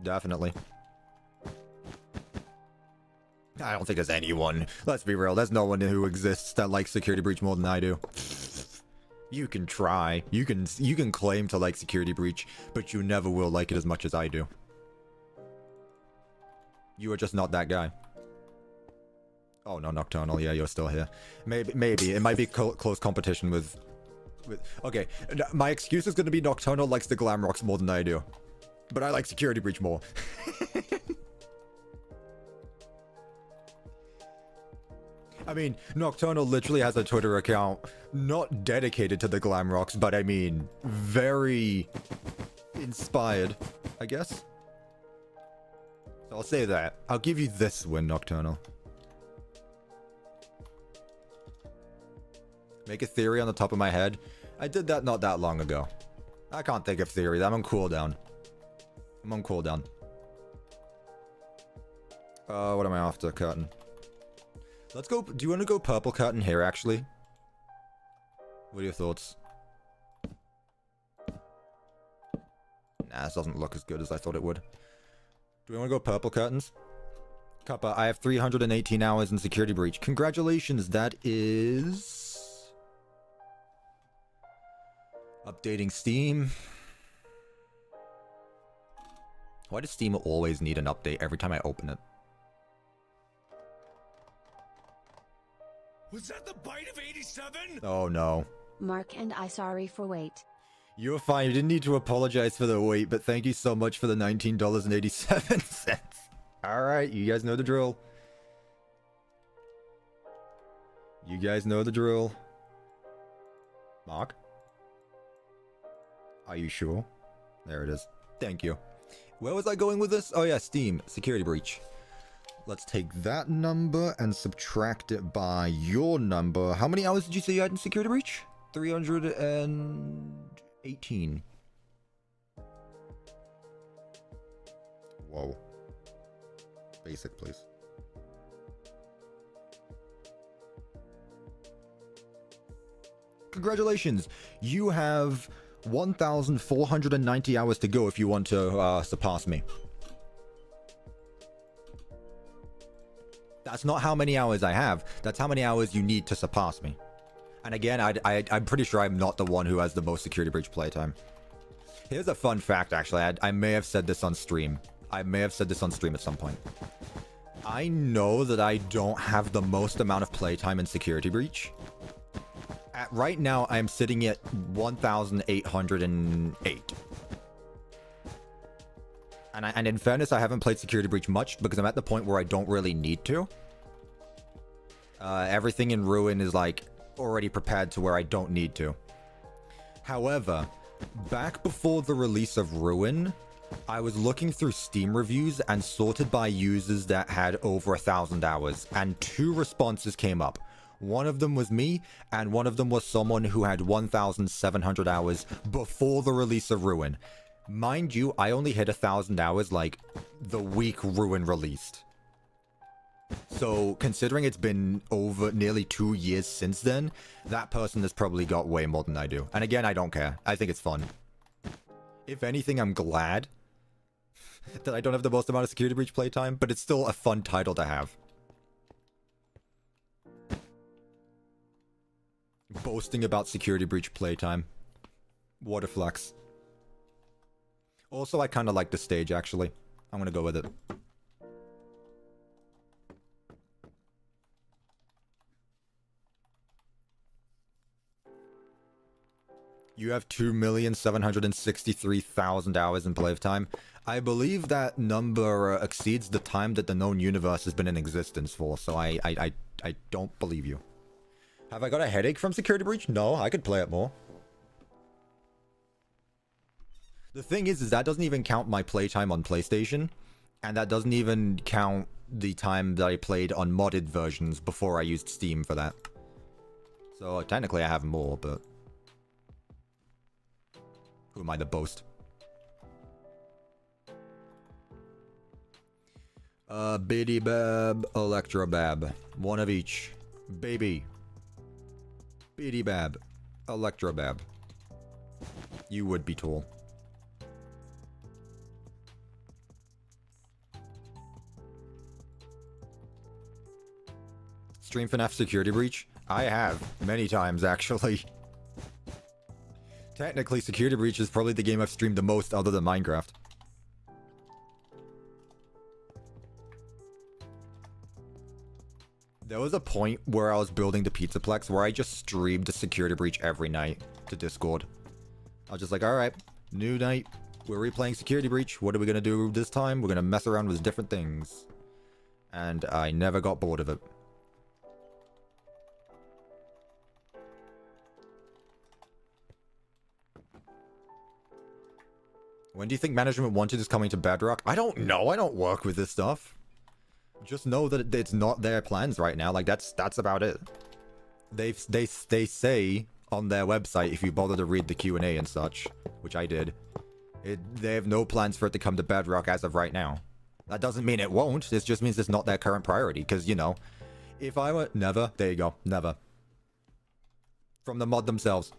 Definitely. I don't think there's anyone. Let's be real. There's no one who exists that likes Security Breach more than I do. You can try. You can claim to like Security Breach, but you never will like it as much as I do. You are just not that guy. Oh no, Nocturnal. Yeah, you're still here. Maybe. It might be close competition with... Okay, my excuse is going to be Nocturnal likes the glam rocks more than I do. But I like Security Breach more. I mean, Nocturnal literally has a Twitter account not dedicated to the glam rocks, but I mean, very inspired, I guess. So I'll say that. I'll give you this win, Nocturnal. Make a theory on the top of my head. I did that not that long ago. I can't think of theories. I'm on cooldown. I'm on cooldown. What am I after? Curtain. Let's go. Do you want to go purple curtain here, actually? What are your thoughts? Nah, this doesn't look as good as I thought it would. Do we want to go purple curtains? Cuppa, I have 318 hours in Security Breach. Congratulations, that is... Updating Steam. Why does Steam always need an update every time I open it? Was that the bite of 87? Oh no. Mark and I sorry for wait. You're fine. You didn't need to apologize for the wait, but thank you so much for the $19.87. Alright, you guys know the drill. You guys know the drill. Mark? Are you sure? There it is. Thank you. Where was I going with this? Oh yeah, Steam. Security Breach. Let's take that number and subtract it by your number. How many hours did you say you had in Security Breach? 318. Whoa. Basic, please. Congratulations! You have 1,490 hours to go if you want to surpass me. That's not how many hours I have. That's how many hours you need to surpass me. And again, I'm pretty sure I'm not the one who has the most Security Breach playtime. Here's a fun fact, actually. I may have said this on stream. I may have said this on stream at some point. I know that I don't have the most amount of playtime in Security Breach. Right now, I'm sitting at 1,808. And in fairness, I haven't played Security Breach much because I'm at the point where I don't really need to. Everything in Ruin is like already prepared to where I don't need to. However, back before the release of Ruin, I was looking through Steam reviews and sorted by users that had over 1,000 hours, and 2 responses came up. One of them was me, and one of them was someone who had 1,700 hours before the release of Ruin. Mind you, I only hit 1,000 hours like the week Ruin released. So, considering it's been over nearly 2 years since then, that person has probably got way more than I do. And again, I don't care. I think it's fun. If anything, I'm glad that I don't have the most amount of Security Breach playtime, but it's still a fun title to have. Boasting about Security Breach playtime. What a flex. Also, I kind of like the stage, actually. I'm gonna go with it. You have 2,763,000 hours in playtime. I believe that number exceeds the time that the known universe has been in existence for, so I don't believe you. Have I got a headache from Security Breach? No, I could play it more. The thing is that doesn't even count my playtime on PlayStation, and that doesn't even count the time that I played on modded versions before I used Steam for that. So technically I have more, but who am I to boast? Biddy Bab, Electro Bab. One of each. Baby. Biddy Bab, Electro Bab. You would be tall. Stream FNAF Security Breach? I have. Many times, actually. Technically, Security Breach is probably the game I've streamed the most other than Minecraft. There was a point where I was building the Pizzaplex where I just streamed the security breach every night to Discord. I was just like, alright, new night. We're replaying security breach. What are we going to do this time? We're going to mess around with different things. And I never got bored of it. When do you think Management Wanted is coming to Bedrock? I don't know. I don't work with this stuff. Just know that it's not their plans right now. Like, that's about it. They say on their website, if you bother to read the Q&A and such, which I did, they have no plans for it to come to Bedrock as of right now. That doesn't mean it won't. It just means it's not their current priority. Because, you know, if I were... Never. There you go. Never. From the mod themselves.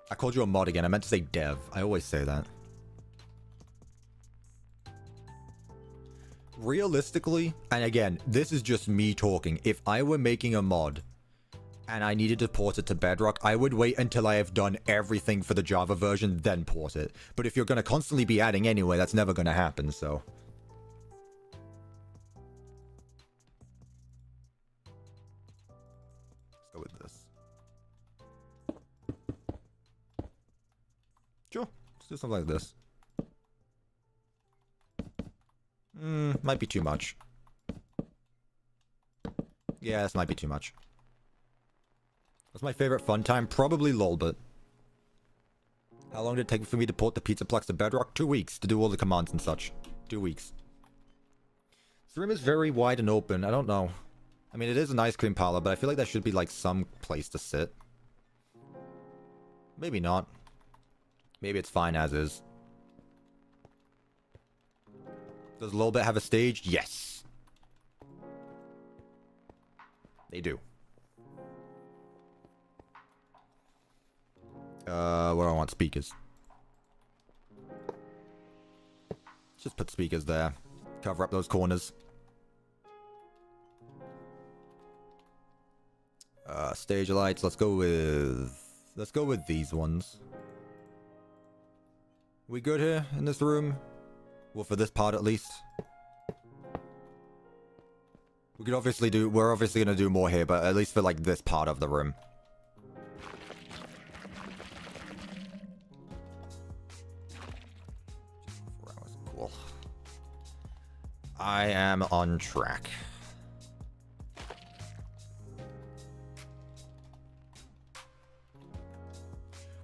I called you a mod again. I meant to say dev. I always say that. Realistically, and again, this is just me talking. If I were making a mod and I needed to port it to Bedrock, I would wait until I have done everything for the Java version, then port it. But if you're going to constantly be adding anyway, that's never going to happen, so... Let's go with this. Sure, let's do something like this. Might be too much. Yeah, this might be too much. What's my favorite fun time? Probably LOLBIT. How long did it take for me to port the Pizzaplex to Bedrock? 2 weeks to do all the commands and such. 2 weeks. This room is very wide and open. I don't know. I mean, it is an ice cream parlor, but I feel like there should be, like, some place to sit. Maybe not. Maybe it's fine as is. Does LOLBIT have a stage? Yes. They do. Where do I want speakers? Just put speakers there. Cover up those corners. Stage lights. Let's go with these ones. We good here in this room? Well, for this part at least. We could obviously do... We're obviously going to do more here, but at least for, like, this part of the room. Cool. I am on track.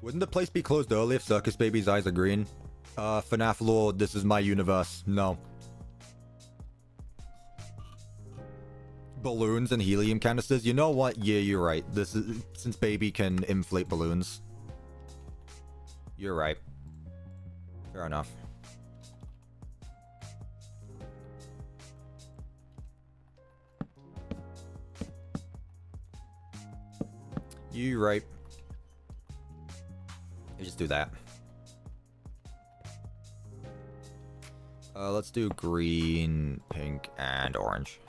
Wouldn't the place be closed early if Circus Baby's eyes are green? FNAF Lord, this is my universe. No. Balloons and helium canisters? You know what? Yeah, you're right. This is... Since Baby can inflate balloons. You're right. Fair enough. You're right. You just do that. Let's do green, pink, and orange.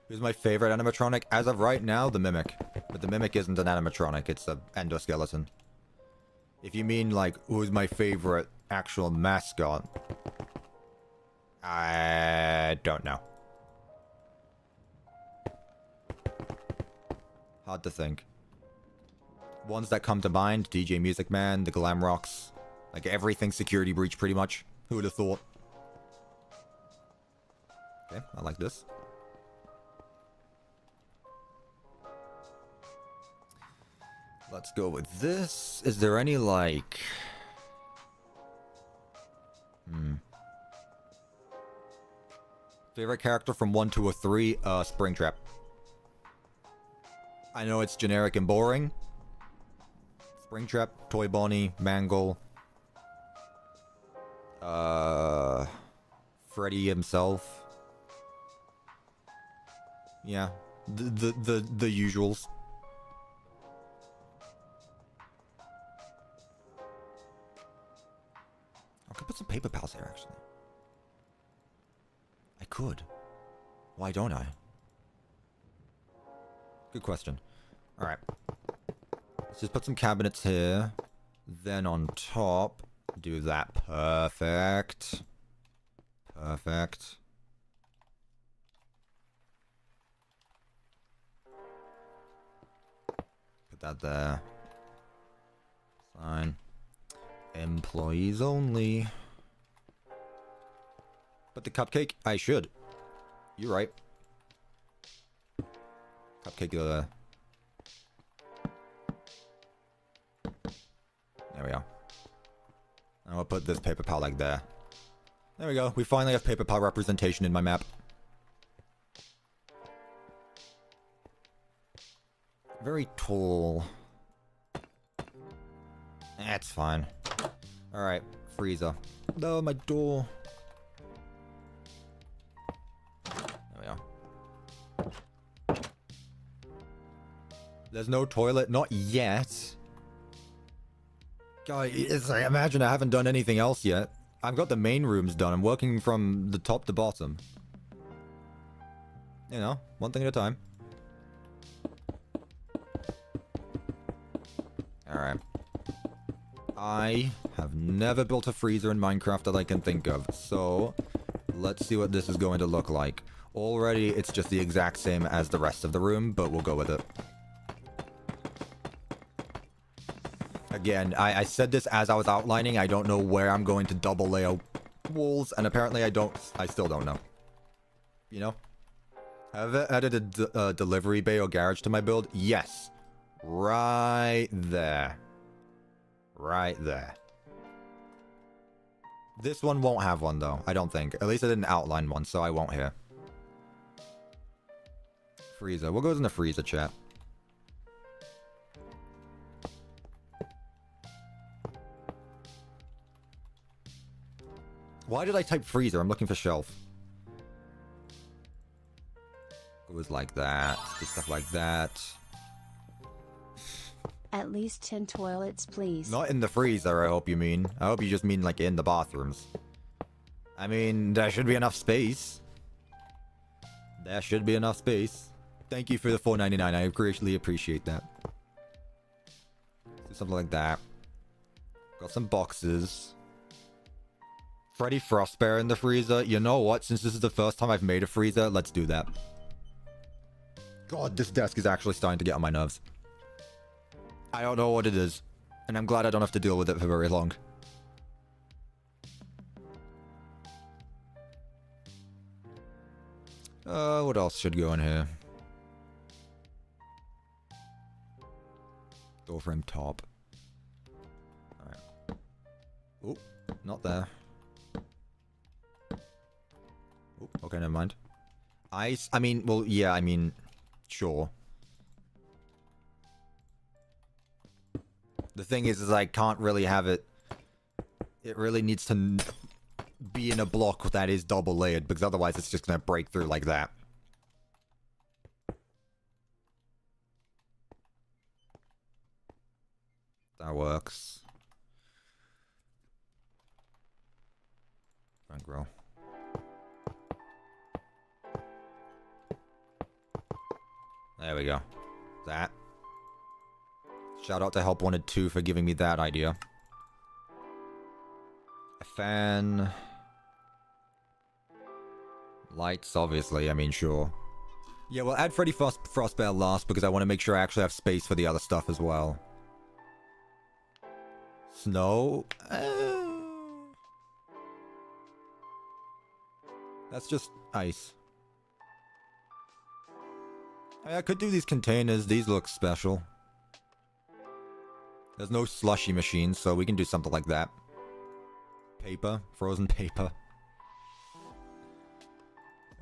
Who's my favorite animatronic? As of right now, the Mimic. But the Mimic isn't an animatronic, it's an endoskeleton. If you mean, like, who's my favorite actual mascot? I don't know. Hard to think. Ones that come to mind, DJ Music Man, the Glam Rocks. Like everything Security Breach pretty much. Who would have thought? Okay, I like this. Let's go with this. Is there any like... Favorite character from 1, 2, or 3? Springtrap. I know it's generic and boring. Springtrap, Toy Bonnie, Mangle. Freddy himself. Yeah. The usuals. I could put some paper pals there, actually. I could. Why don't I? Good question. Alright. Let's just put some cabinets here. Then on top, do that. Perfect. Perfect. Put that there. Fine. Employees only. But the cupcake? I should. You're right. Cupcake there. There we go. And I'll put this paper pal like there. There we go. We finally have paper pal representation in my map. Very tall. That's fine. Alright, freezer. No, my door. There we go. There's no toilet, not yet. God, I imagine I haven't done anything else yet. I've got the main rooms done. I'm working from the top to bottom. You know, one thing at a time. Alright. I have never built a freezer in Minecraft that I can think of. So, let's see what this is going to look like. Already, it's just the exact same as the rest of the room, but we'll go with it. Again, I said this as I was outlining. I don't know where I'm going to double layer walls, and apparently I still don't know. You know? Have I added a delivery bay or garage to my build? Yes. Right there. Right there. This one won't have one, though. I don't think. At least I didn't outline one, so I won't here. Freezer. What goes in the freezer, chat? Why did I type freezer? I'm looking for shelf. Goes like that. Do stuff like that. At least 10 toilets, please. Not in the freezer, I hope you mean. I hope you just mean like in the bathrooms. I mean, there should be enough space. There should be enough space. Thank you for the $4.99. I greatly appreciate that. Do something like that. Got some boxes. Freddy Frostbear in the freezer. You know what? Since this is the first time I've made a freezer, let's do that. God, this desk is actually starting to get on my nerves. I don't know what it is. And I'm glad I don't have to deal with it for very long. What else should go in here? Door frame top. Alright. Oh, not there. Oh, okay, never mind. Ice? I mean, well, yeah, I mean, sure. The thing is I can't really have it. It really needs to be in a block that is double layered, because otherwise it's just gonna break through like that. That works. Don't grow. There we go. That. Shout out to Help Wanted 2 for giving me that idea. A fan. Lights, obviously. I mean, sure. Yeah, we'll add Freddy Frostbear last because I want to make sure I actually have space for the other stuff as well. Snow? That's just ice. I could do these containers. These look special. There's no slushy machine, so we can do something like that. Paper. Frozen paper.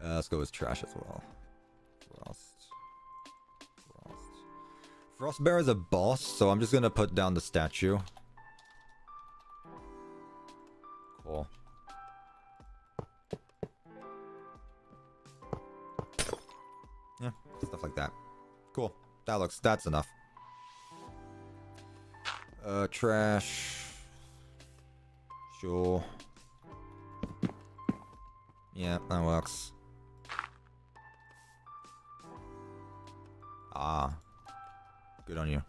Let's go with trash as well. Frostbear is a boss, so I'm just gonna put down the statue. Cool. Yeah, stuff like that. Cool. That's enough. Trash. Sure. Yeah, that works. Ah. Good on you.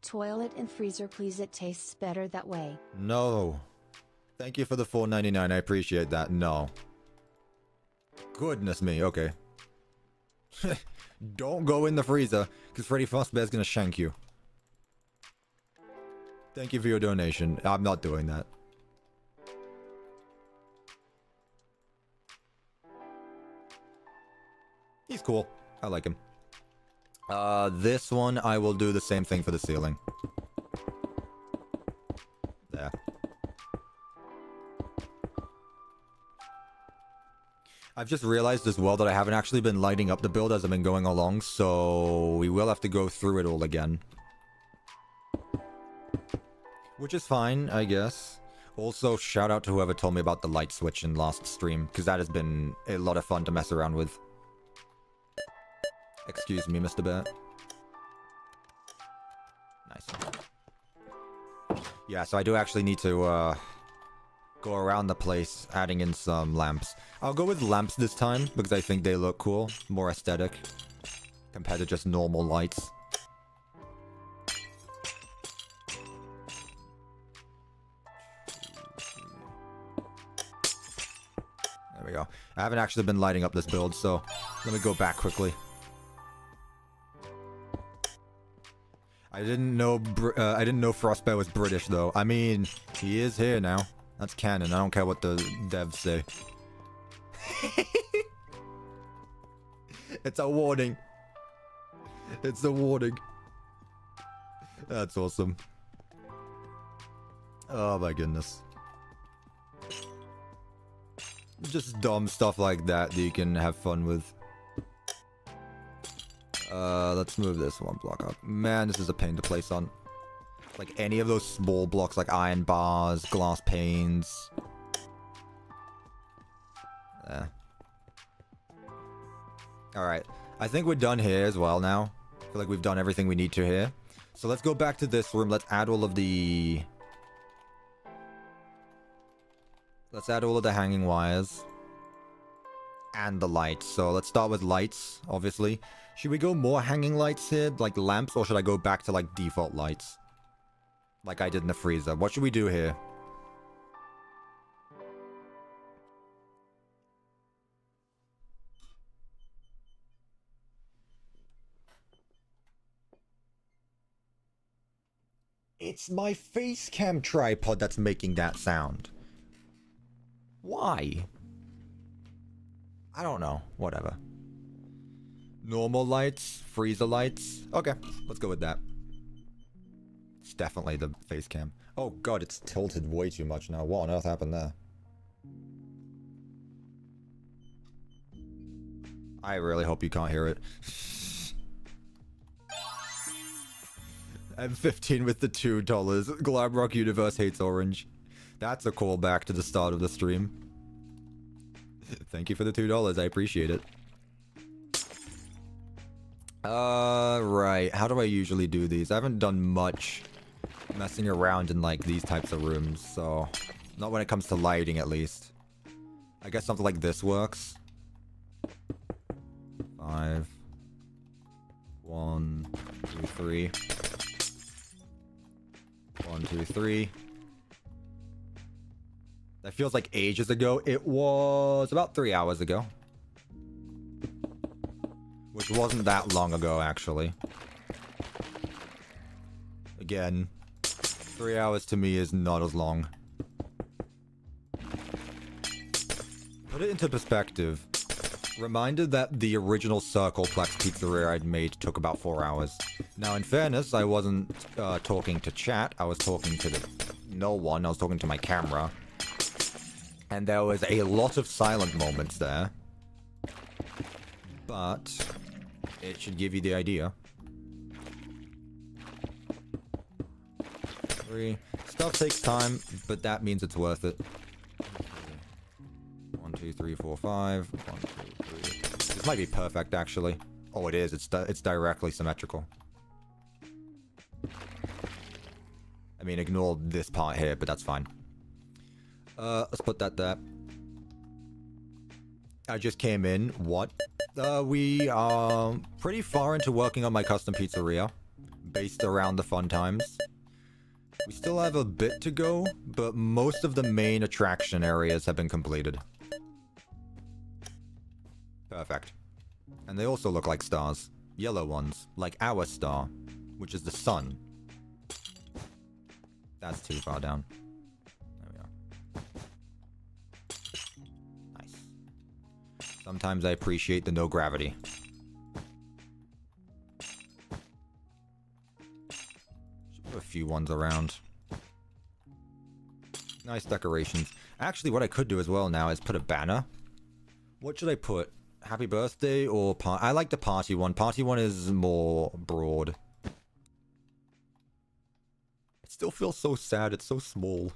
Toilet and freezer, please. It tastes better that way. No. Thank you for the $4.99. I appreciate that. No. Goodness me. Okay. Don't go in the freezer, because Freddy Fazbear's gonna shank you. Thank you for your donation. I'm not doing that. He's cool. I like him. This one, I will do the same thing for the ceiling. There. I've just realized as well that I haven't actually been lighting up the build as I've been going along, so we will have to go through it all again. Which is fine, I guess. Also, shout out to whoever told me about the light switch in last stream, because that has been a lot of fun to mess around with. Excuse me, Mr. Bear. Nice. Yeah, so I do actually need to, go around the place, adding in some lamps. I'll go with lamps this time, because I think they look cool. More aesthetic. Compared to just normal lights. There we go. I haven't actually been lighting up this build, so let me go back quickly. I didn't know Frostbear was British, though. I mean, he is here now. That's canon. I don't care what the devs say. It's a warning. It's a warning. That's awesome. Oh my goodness. Just dumb stuff like that that you can have fun with. Let's move this one block up. Man, this is a pain to place on. Like any of those small blocks like iron bars, glass panes. There. Alright. I think we're done here as well now. I feel like we've done everything we need to here. So let's go back to this room. Let's add all of the... Let's add all of the hanging wires. And the lights. So let's start with lights, obviously. Should we go more hanging lights here, like lamps, or should I go back to like default lights? Like I did in the freezer. What should we do here? It's my face cam tripod that's making that sound. Why? I don't know. Whatever. Normal lights, freezer lights. Okay, let's go with that. It's definitely the face cam. Oh god, it's tilted way too much now. What on earth happened there? I really hope you can't hear it. M15 with the $2. Glamrock Universe hates orange. That's a callback to the start of the stream. Thank you for the $2. I appreciate it. Right. How do I usually do these? I haven't done much messing around in, like, these types of rooms, so... Not when it comes to lighting, at least. I guess something like this works. 5... 1, 2, 3... 1, 2, 3... That feels like ages ago. It was about 3 hours ago. Which wasn't that long ago, actually. Again, 3 hours to me is not as long. Put it into perspective. Reminded that the original Circleplex Pizzeria I'd made took about 4 hours. Now, in fairness, I wasn't talking to chat. I was talking to no one. I was talking to my camera. And there was a lot of silent moments there. But it should give you the idea. 3. Stuff takes time, but that means it's worth it. 1, 2, 3, 4, 5. 1, 2, 3. This might be perfect, actually. Oh, it is. It's directly symmetrical. I mean, ignore this part here, but that's fine. Let's put that there. I just came in. What? We are pretty far into working on my custom pizzeria. based around the fun times. We still have a bit to go, but most of the main attraction areas have been completed. Perfect. And they also look like stars. Yellow ones, like our star, which is the sun. That's too far down. There we are. Nice. Sometimes I appreciate the no gravity. Should put a few ones around. Nice decorations. Actually, what I could do as well now is put a banner. What should I put? Happy birthday or I like the party one. Party one is more broad. It still feels so sad. It's so small.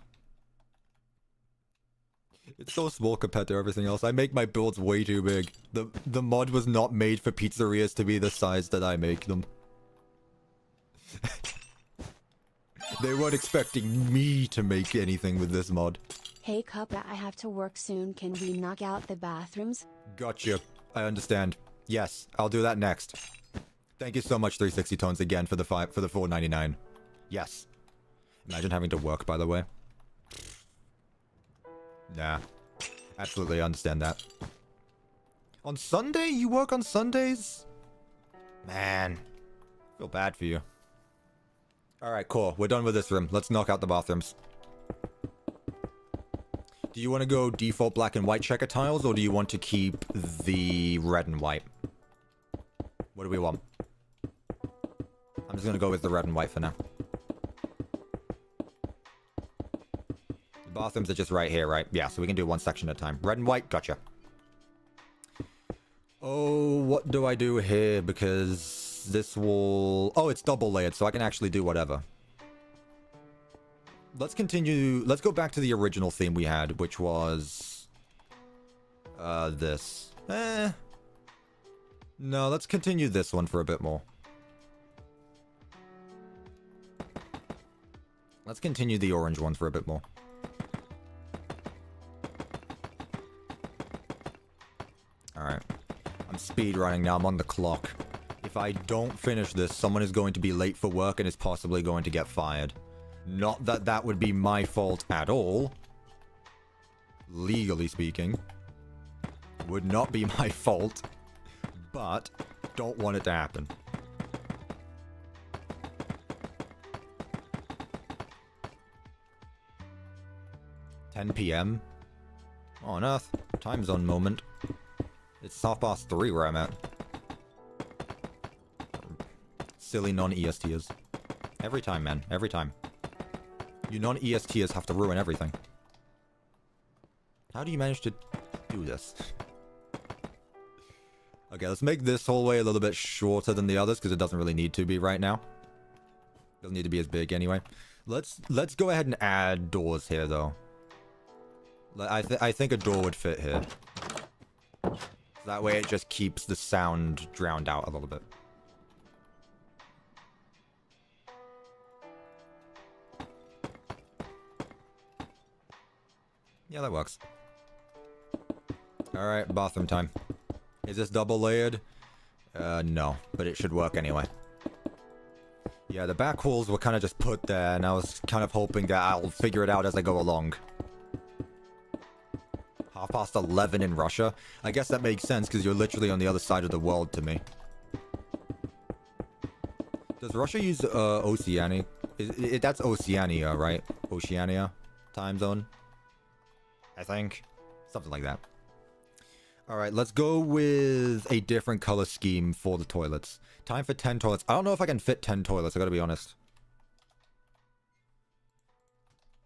It's so small compared to everything else. I make my builds way too big. The mod was not made for pizzerias to be the size that I make them. They weren't expecting me to make anything with this mod. Hey Cuppa, I have to work soon. Can we knock out the bathrooms? Gotcha. I understand. Yes, I'll do that next. Thank you so much, 360 Tones, again for the $4.99. Yes. Imagine having to work, by the way. Nah. Absolutely understand that. On Sunday? You work on Sundays? Man. I feel bad for you. Alright, cool. We're done with this room. Let's knock out the bathrooms. Do you want to go default black and white checker tiles, or do you want to keep the red and white? What do we want? I'm just going to go with the red and white for now. The bathrooms are just right here, right? Yeah, so we can do one section at a time. Red and white, gotcha. Oh, what do I do here? Because this wall... Oh, it's double layered, so I can actually do whatever. Let's continue. Let's go back to the original theme we had, which was... this. No, let's continue this one for a bit more. Let's continue the orange one for a bit more. Alright. I'm speed running now. I'm on the clock. If I don't finish this, someone is going to be late for work and is possibly going to get fired. Not that that would be my fault at all. Legally speaking. Would not be my fault. But, don't want it to happen. $10 p.m.? What on earth? Time zone moment. It's 3:30 where I'm at. Silly non-ESTers. Every time, man. Every time. You non-ESTers have to ruin everything. How do you manage to do this? Okay, let's make this hallway a little bit shorter than the others, because it doesn't really need to be right now. Doesn't need to be as big anyway. Let's go ahead and add doors here, though. I think a door would fit here. That way it just keeps the sound drowned out a little bit. Yeah, that works. Alright, bathroom time. Is this double layered? No, but it should work anyway. Yeah, the back walls were kind of just put there, and I was kind of hoping that I'll figure it out as I go along. 11:30 in Russia? I guess that makes sense, because you're literally on the other side of the world to me. Does Russia use, Oceania? That's Oceania, right? Oceania time zone? I think. Something like that. Alright, let's go with a different color scheme for the toilets. Time for 10 toilets. I don't know if I can fit 10 toilets, I gotta be honest.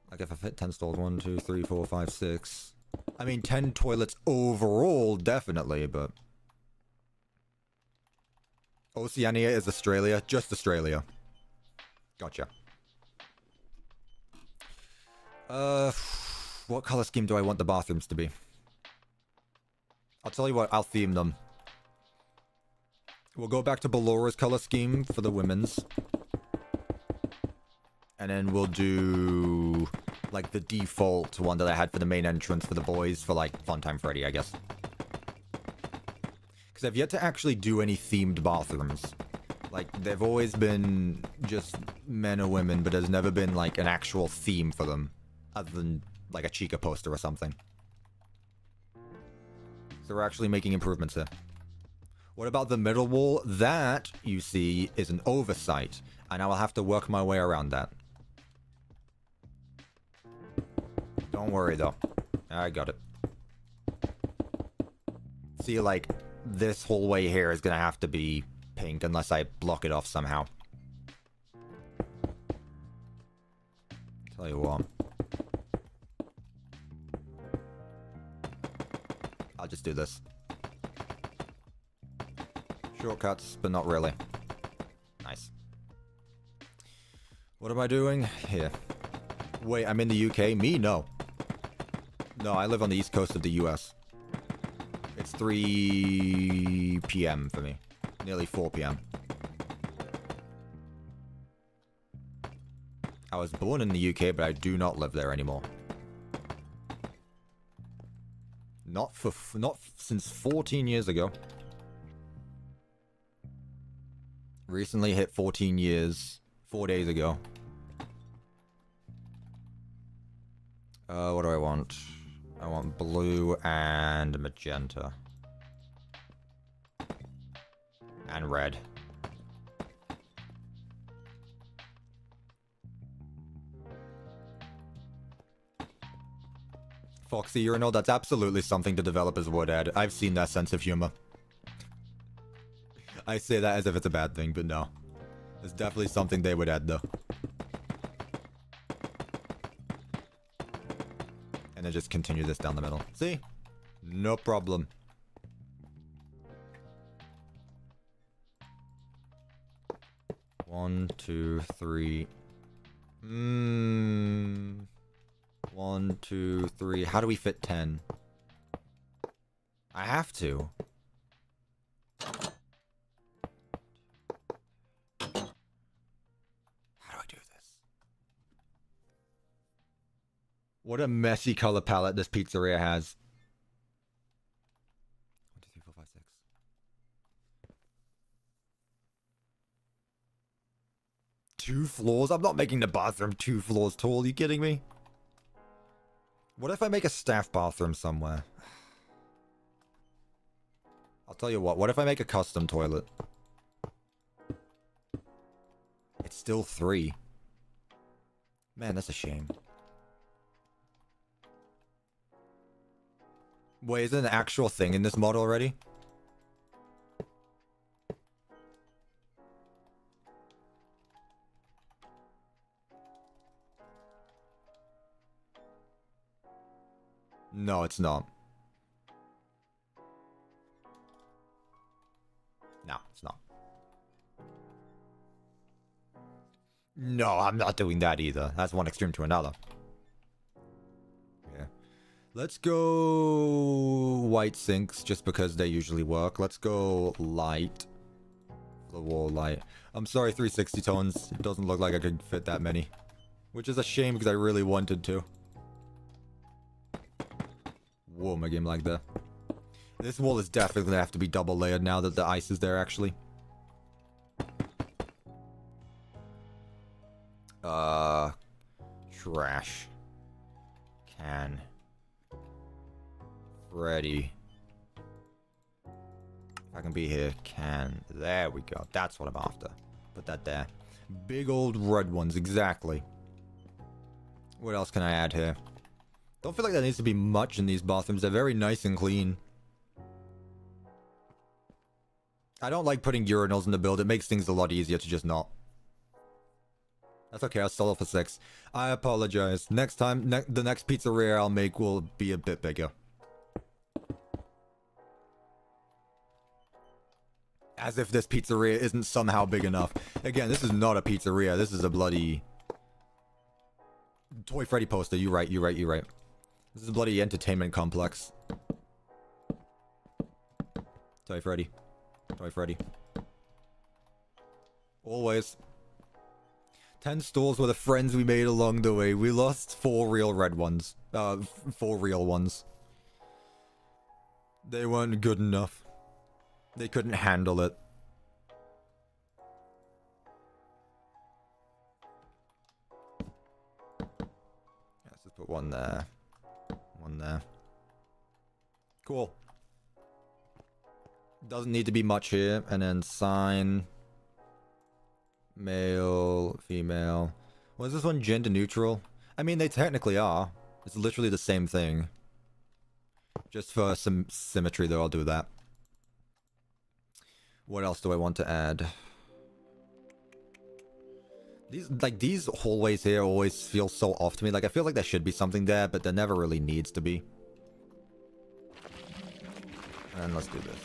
Like if I fit 10 stalls, 1, 2, 3, 4, 5, 6. I mean, 10 toilets overall, definitely, but... Oceania is Australia, just Australia. Gotcha. What color scheme do I want the bathrooms to be? I'll tell you what, I'll theme them. We'll go back to Ballora's color scheme for the women's. And then we'll do, like, the default one that I had for the main entrance for the boys for, like, Funtime Freddy, I guess. Because I've yet to actually do any themed bathrooms. Like, they've always been just men or women, but there's never been, like, an actual theme for them. Other than, like, a Chica poster or something. So we're actually making improvements here. What about the middle wall? That, you see, is an oversight. And I will have to work my way around that. Don't worry, though. I got it. See, like, this hallway here is gonna have to be pink unless I block it off somehow. Tell you what. I'll just do this. Shortcuts, but not really. Nice. What am I doing? Here. Wait, I'm in the UK? Me? No. No, I live on the east coast of the US. It's 3 p.m. for me. Nearly 4 p.m. I was born in the UK, but I do not live there anymore. Not since 14 years ago. Recently hit 14 years 4 days ago. What do I want? I want blue and magenta. And red. Foxy urinal, that's absolutely something the developers would add. I've seen that sense of humor. I say that as if it's a bad thing, but no. It's definitely something they would add, though. And then just continue this down the middle. See? No problem. One, two, three. 1, 2, 3. How do we fit 10? I have to. How do I do this? What a messy color palette this pizzeria has. 1, 2, 3, 4, 5, 6. Two floors? I'm not making the bathroom 2 floors tall. Are you kidding me? What if I make a staff bathroom somewhere? I'll tell you what. What if I make a custom toilet? It's still 3. Man, that's a shame. Wait, is it an actual thing in this mod already? No, it's not. No, it's not. No, I'm not doing that either. That's one extreme to another. Yeah. Let's go white sinks, just because they usually work. Let's go light. The wall light. I'm sorry, 360 tones. It doesn't look like I could fit that many. Which is a shame, because I really wanted to. Whoa, my game like that. This wall is definitely gonna have to be double layered now that the ice is there, actually. Trash. Can. Freddy. If I can be here, can. There we go. That's what I'm after. Put that there. Big old red ones, exactly. What else can I add here? Don't feel like there needs to be much in these bathrooms. They're very nice and clean. I don't like putting urinals in the build. It makes things a lot easier to just not. That's okay. I'll settle for 6. I apologize. Next time, the next pizzeria I'll make will be a bit bigger. As if this pizzeria isn't somehow big enough. Again, this is not a pizzeria. This is a bloody... Toy Freddy poster. You're right. This is a bloody entertainment complex. Toy Freddy. Always. 10 stores were the friends we made along the way. We lost 4 real red ones. 4 real ones. They weren't good enough. They couldn't handle it. Put one there. One there. Cool. Doesn't need to be much here. And then sign. Male, female. Was this one gender neutral? I mean, they technically are. It's literally the same thing. Just for some symmetry, though, I'll do that. What else do I want to add? These hallways here always feel so off to me. Like, I feel like there should be something there, but there never really needs to be. And let's do this.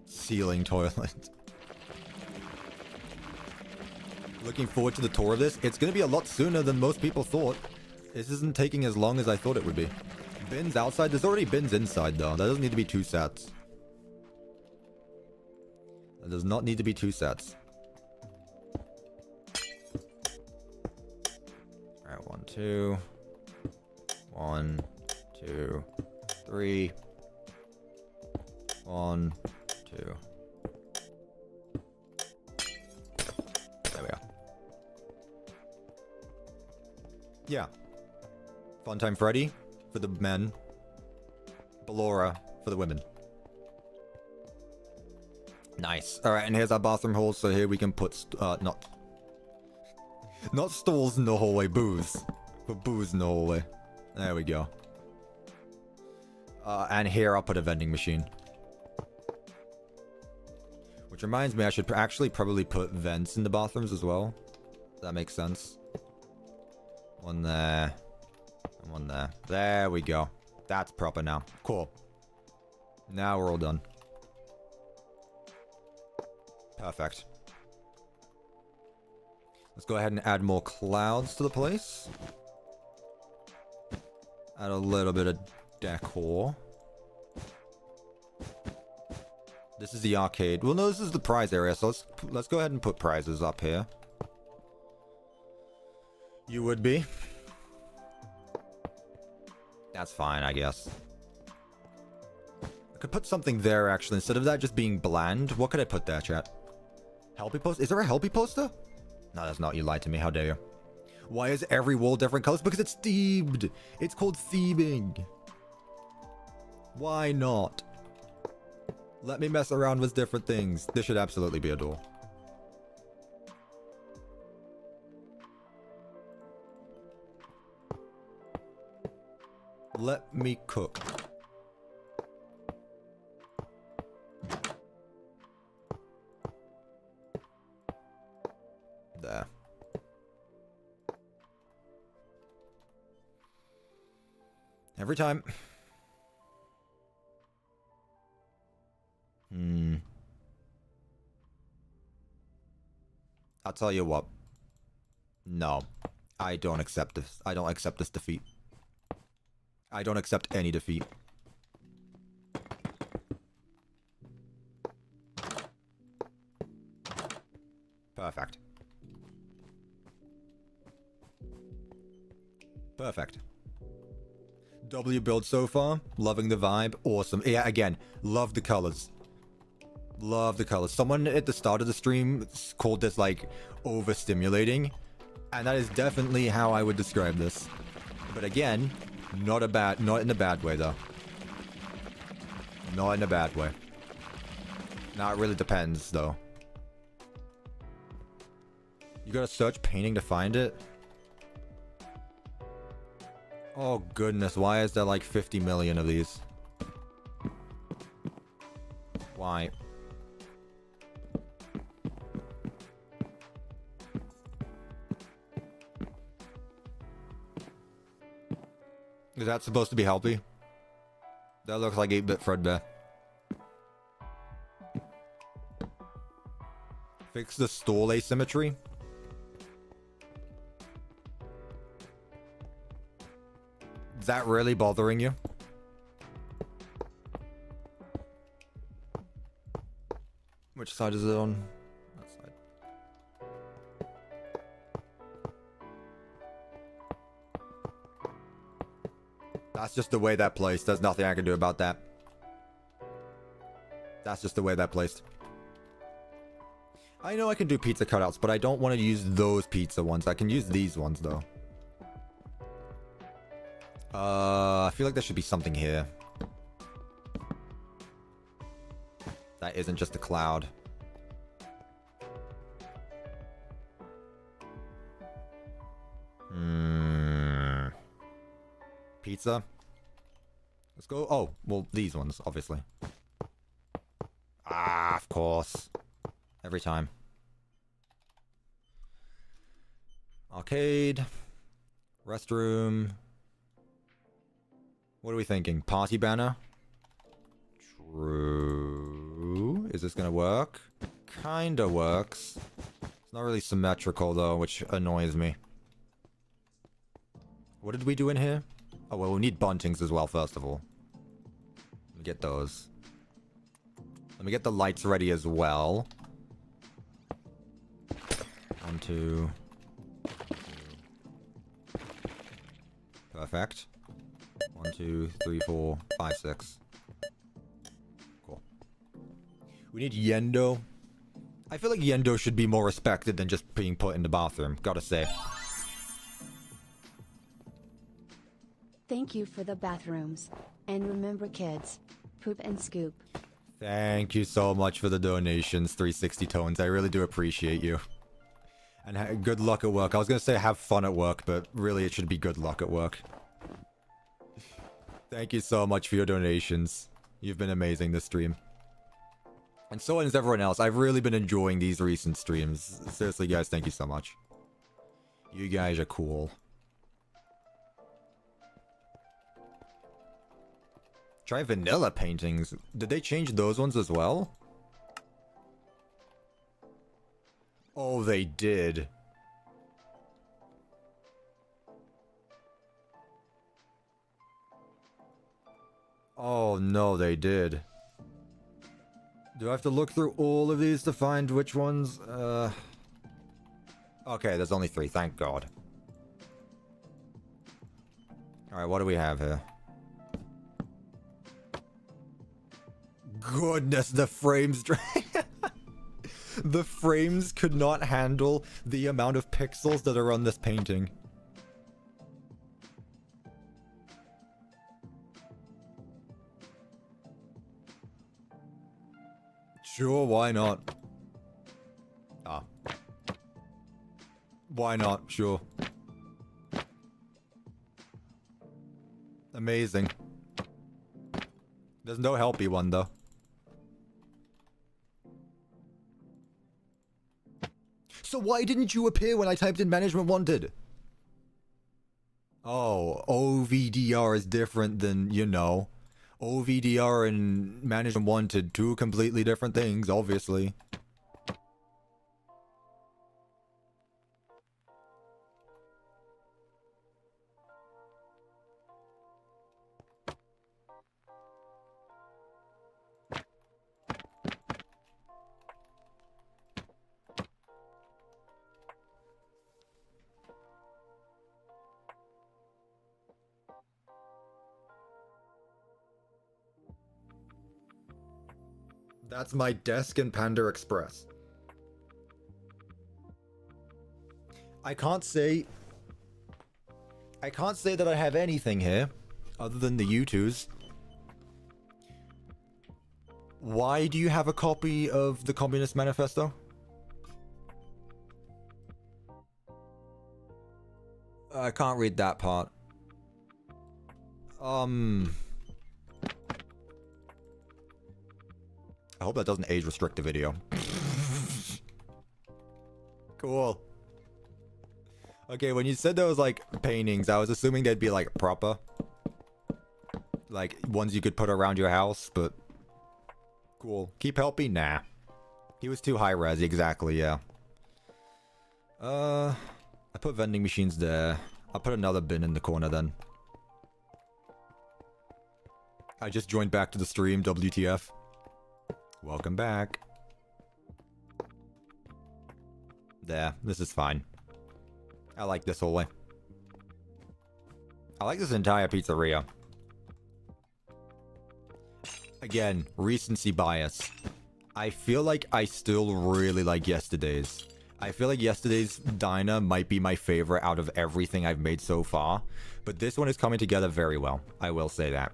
Ceiling toilet. Looking forward to the tour of this. It's going to be a lot sooner than most people thought. This isn't taking as long as I thought it would be. Bins outside. There's already bins inside, though. That doesn't need to be 2 sets. That does not need to be 2 sets. Alright, 1, 2. 1, 2, 3. 1, 2. There we go. Yeah. Funtime Freddy for the men. Ballora for the women. Nice. Alright, and here's our bathroom hole, so here we can put, not stalls in the hallway, booze. Put booze in the hallway. There we go. And here I'll put a vending machine. Which reminds me, I should actually probably put vents in the bathrooms as well. That makes sense. One there. And one there. There we go. That's proper now. Cool. Now we're all done. Perfect. Let's go ahead and add more clouds to the place. Add a little bit of decor. This is the arcade. Well, no, this is the prize area, so let's go ahead and put prizes up here. You would be. That's fine, I guess. I could put something there, actually. Instead of that just being bland, what could I put there, chat? Helpy poster? Is there a helpy poster? No, that's not. You lied to me. How dare you? Why is every wall different colors? Because it's themed. It's called theming. Why not? Let me mess around with different things. This should absolutely be a door. Let me cook. There. Every time. I'll tell you what. No. I don't accept this. I don't accept this defeat. I don't accept any defeat. Perfect. Perfect. W build so far. Loving the vibe. Awesome. Yeah, again, love the colors. Love the colors. Someone at the start of the stream called this, like, overstimulating. And that is definitely how I would describe this. But again, not in a bad way, though. Not in a bad way. Now, it really depends, though. You gotta search painting to find it? Oh, goodness. Why is there, like, 50 million of these? Why? Is that supposed to be healthy? That looks like 8-bit Fredbear. Fix the stall asymmetry. Is that really bothering you? Which side is it on? That side. That's just the way that placed. There's nothing I can do about that. That's just the way that placed. I know I can do pizza cutouts, but I don't want to use those pizza ones. I can use these ones, though. I feel like there should be something here. That isn't just a cloud. Pizza? Let's go. Oh, well, these ones, obviously. Ah, of course. Every time. Arcade. Restroom. What are we thinking? Party banner? True. Is this gonna work? Kinda works. It's not really symmetrical, though, which annoys me. What did we do in here? Oh, well, we need buntings as well, first of all. Let me get those. Let me get the lights ready as well. 1, 2. Perfect. 1, 2, 3, 4, 5, 6. Cool. We need Yendo. I feel like Yendo should be more respected than just being put in the bathroom, gotta say. Thank you for the bathrooms. And remember kids, poop and scoop. Thank you so much for the donations, 360 Tones. I really do appreciate you. And good luck at work. I was gonna say have fun at work, but really it should be good luck at work. Thank you so much for your donations. You've been amazing this stream. And so is everyone else. I've really been enjoying these recent streams. Seriously, guys, thank you so much. You guys are cool. Try vanilla paintings. Did they change those ones as well? Oh, they did. Oh, no, they did. Do I have to look through all of these to find which ones? Okay, there's only 3, thank God. Alright, what do we have here? Goodness, the frames... The frames could not handle the amount of pixels that are on this painting. Sure, why not? Ah. Why not? Sure. Amazing. There's no helpy one, though. So why didn't you appear when I typed in management wanted? Oh, OVDR is different than, you know. OVDR and management wanted, 2 completely different things, obviously. That's my desk in Panda Express. I can't say that I have anything here other than the U2s. Why do you have a copy of the Communist Manifesto? I can't read that part. I hope that doesn't age restrict the video. Cool. Okay, when you said there was like paintings, I was assuming they'd be like proper. Like ones you could put around your house, but cool. Keep helping? Nah. He was too high res, exactly, yeah. I put vending machines there. I'll put another bin in the corner then. I just joined back to the stream, WTF. Welcome back. There, this is fine. I like this whole way. I like this entire pizzeria. Again, recency bias. I feel like I still really like yesterday's. I feel like yesterday's diner might be my favorite out of everything I've made so far. But this one is coming together very well. I will say that.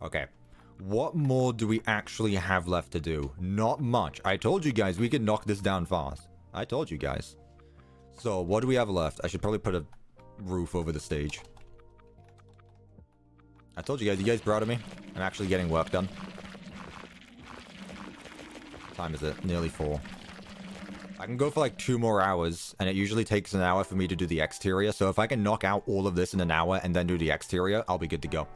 Okay. What more do we actually have left to do? Not much. I told you guys we could knock this down fast. I told you guys. So, what do we have left? I should probably put a roof over the stage. I told you guys proud of me? I'm actually getting work done. What time is it? Nearly 4. I can go for like 2 more hours, and it usually takes an hour for me to do the exterior, so if I can knock out all of this in an hour and then do the exterior, I'll be good to go.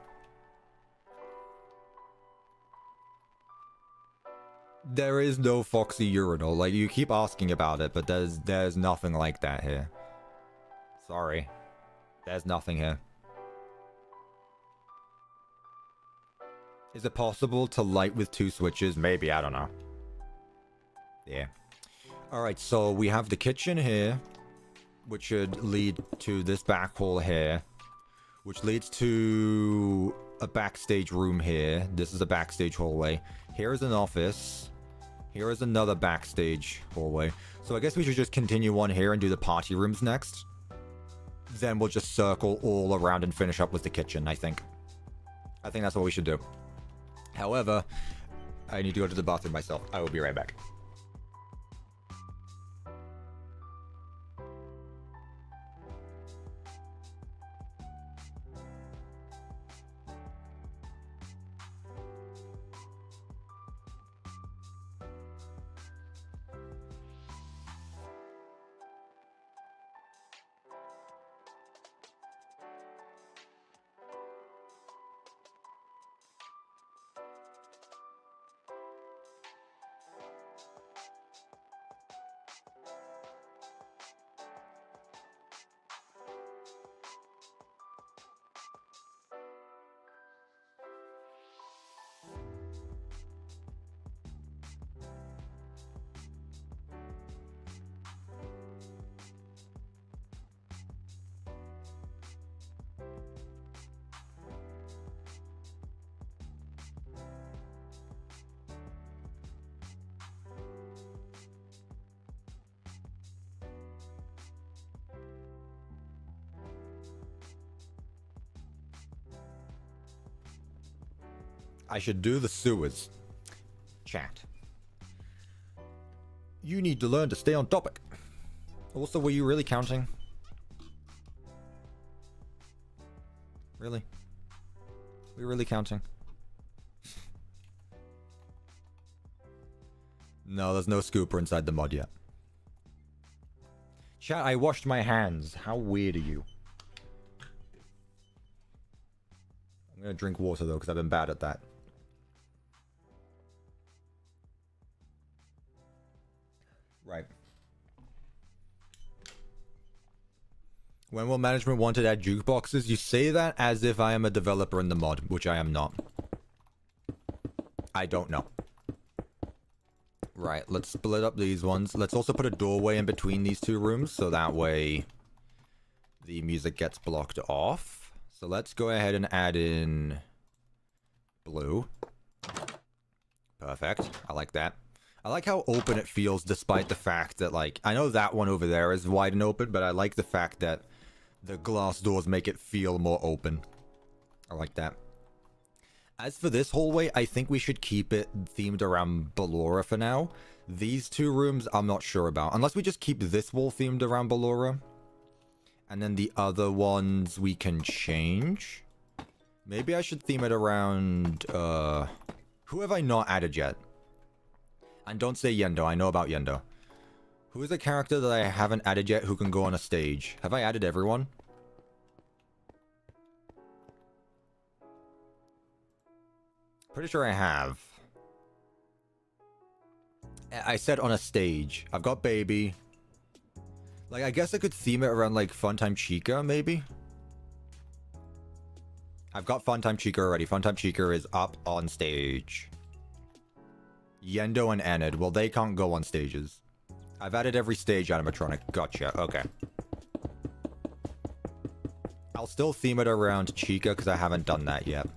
There is no Foxy urinal. Like, you keep asking about it, but there's nothing like that here. Sorry. There's nothing here. Is it possible to light with 2 switches? Maybe, I don't know. Yeah. Alright, so we have the kitchen here, which should lead to this back hall here, which leads to a backstage room here. This is a backstage hallway. Here is an office. Here is another backstage hallway. So I guess we should just continue on here and do the party rooms next. Then we'll just circle all around and finish up with the kitchen, I think. I think that's what we should do. However, I need to go to the bathroom myself. I will be right back. I should do the sewers. Chat. You need to learn to stay on topic. Also, were you really counting? Really? Were you really counting? No, there's no scooper inside the mod yet. Chat, I washed my hands. How weird are you? I'm gonna drink water though, because I've been bad at that. Right. When will management want to add jukeboxes? You say that as if I am a developer in the mod, which I am not. I don't know. Right, let's split up these ones. Let's also put a doorway in between these 2 rooms, so that way the music gets blocked off. So let's go ahead and add in blue. Perfect. I like that. I like how open it feels despite the fact that, like, I know that one over there is wide and open, but I like the fact that the glass doors make it feel more open. I like that. As for this hallway, I think we should keep it themed around Ballora for now. These 2 rooms, I'm not sure about. Unless we just keep this wall themed around Ballora. And then the other ones we can change. Maybe I should theme it around, who have I not added yet? And don't say Yendo, I know about Yendo. Who is a character that I haven't added yet who can go on a stage? Have I added everyone? Pretty sure I have. I said on a stage. I've got Baby. Like, I guess I could theme it around, like, Funtime Chica, maybe? I've got Funtime Chica already. Funtime Chica is up on stage. Yendo and Enid. Well, they can't go on stages. I've added every stage animatronic. Gotcha. Okay. I'll still theme it around Chica because I haven't done that yet.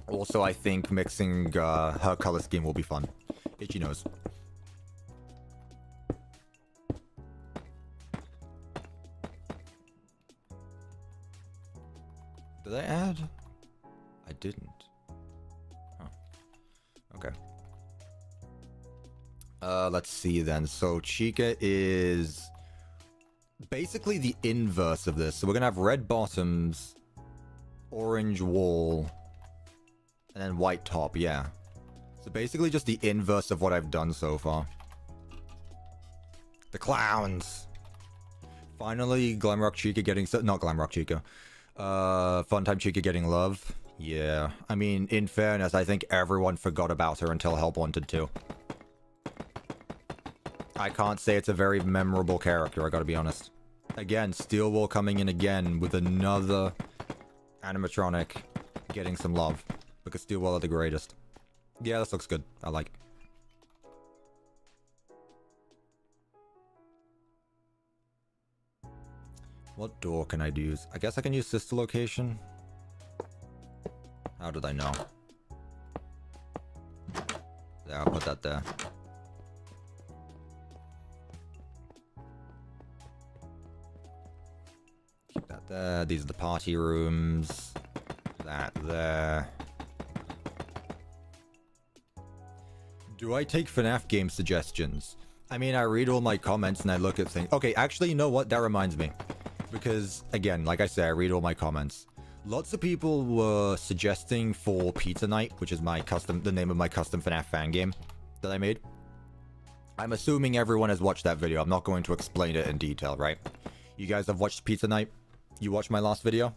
Also, I think mixing her color scheme will be fun. Itchy nose. Did I add? I didn't. Huh. Okay. Let's see then. So Chica is basically the inverse of this. So we're gonna have red bottoms, orange wall, and then white top, yeah. So basically just the inverse of what I've done so far. The clowns! Finally, Glamrock Chica getting... Not Glamrock Chica. Funtime Chica getting love. Yeah. I mean, in fairness, I think everyone forgot about her until Help Wanted to. I can't say it's a very memorable character, I gotta be honest. Again, Steelwall coming in again with another animatronic getting some love. Because Steelwall are the greatest. Yeah, this looks good. I like it. What door can I use? I guess I can use sister location. How did I know? Yeah, I'll put that there. Keep that there. These are the party rooms. That there. Do I take FNAF game suggestions? I mean, I read all my comments and I look at things. Okay, actually, you know what? That reminds me. Because, again, like I say, I read all my comments. Lots of people were suggesting for Pizza Night, which is my the name of my custom FNAF fan game that I made. I'm assuming everyone has watched that video. I'm not going to explain it in detail, right? You guys have watched Pizza Night? You watched my last video?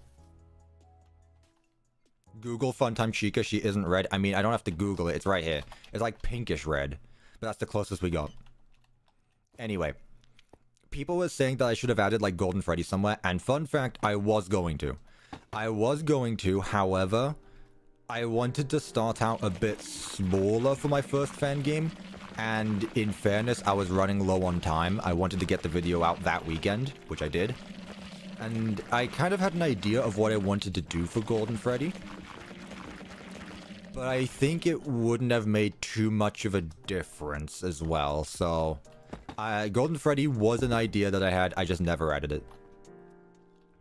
Google Funtime Chica. She isn't red. I mean, I don't have to Google it. It's right here. It's like pinkish red. But that's the closest we got. Anyway. People were saying that I should have added like Golden Freddy somewhere. And fun fact, I was going to. However, I wanted to start out a bit smaller for my first fan game. And in fairness, I was running low on time. I wanted to get the video out that weekend, which I did. And I kind of had an idea of what I wanted to do for Golden Freddy. But I think it wouldn't have made too much of a difference as well, so... Golden Freddy was an idea that I had, I just never added it.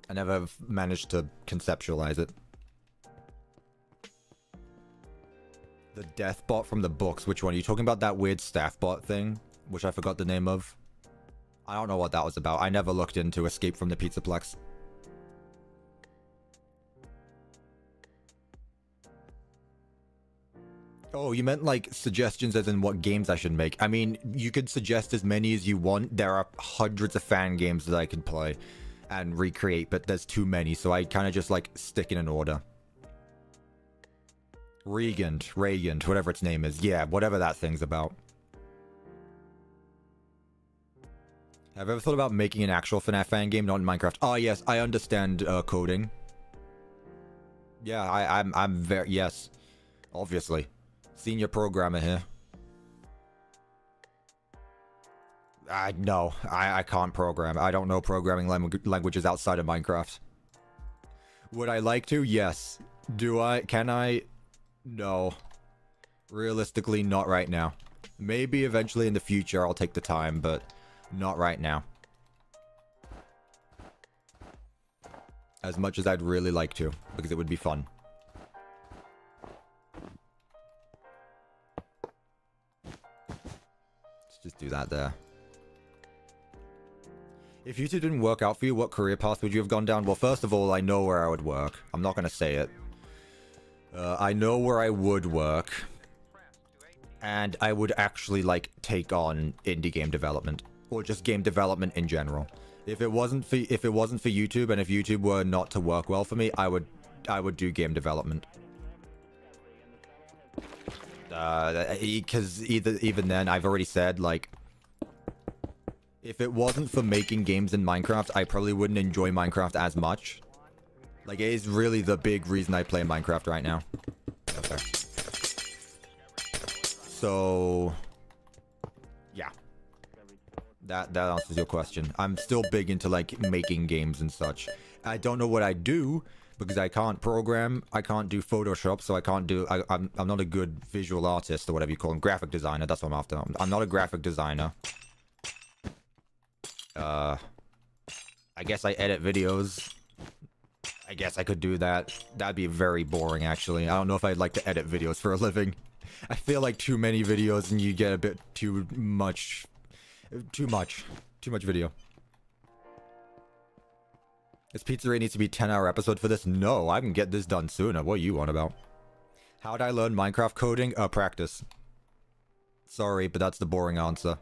I never managed to conceptualize it. The death bot from the books, which one? Are you talking about that weird staff bot thing? Which I forgot the name of. I don't know what that was about. I never looked into Escape from the Pizzaplex. Oh, you meant like suggestions as in what games I should make. I mean, you could suggest as many as you want. There are hundreds of fan games that I could play and recreate, but there's too many, so I kind of just like stick in an order. Regent, whatever its name is. Yeah, whatever that thing's about. Have you ever thought about making an actual FNAF fan game, not in Minecraft? Oh, yes, I understand coding. Yeah, I'm very... Yes. Obviously. Senior programmer here. No, I can't program. I don't know programming languages outside of Minecraft. Would I like to? Yes. Do I? Can I? No. Realistically, not right now. Maybe eventually in the future I'll take the time, but not right now. As much as I'd really like to, because it would be fun. Let's just do that there. If YouTube didn't work out for you, what career path would you have gone down? Well, first of all, I know where I would work. I'm not going to say it. I know where I would work. And I would actually, like, take on indie game development. Or just game development in general. If it wasn't for YouTube, and if YouTube were not to work well for me, I would do game development. Because even then, I've already said, like... If it wasn't for making games in Minecraft, I probably wouldn't enjoy Minecraft as much. Like, it is really the big reason I play Minecraft right now. Okay. So... Yeah. That answers your question. I'm still big into like making games and such. I don't know what I do because I can't program. I can't do Photoshop, so I can't do. I'm not a good visual artist or whatever you call him. Graphic designer. That's what I'm after. I'm not a graphic designer. I guess I edit videos. I guess I could do that. That'd be very boring, actually. I don't know if I'd like to edit videos for a living. I feel like too many videos and you get a bit too much. Too much video. This pizzeria needs to be a 10-hour episode for this? No, I can get this done sooner. What are you on about? How'd I learn Minecraft coding? Practice. Sorry, but that's the boring answer.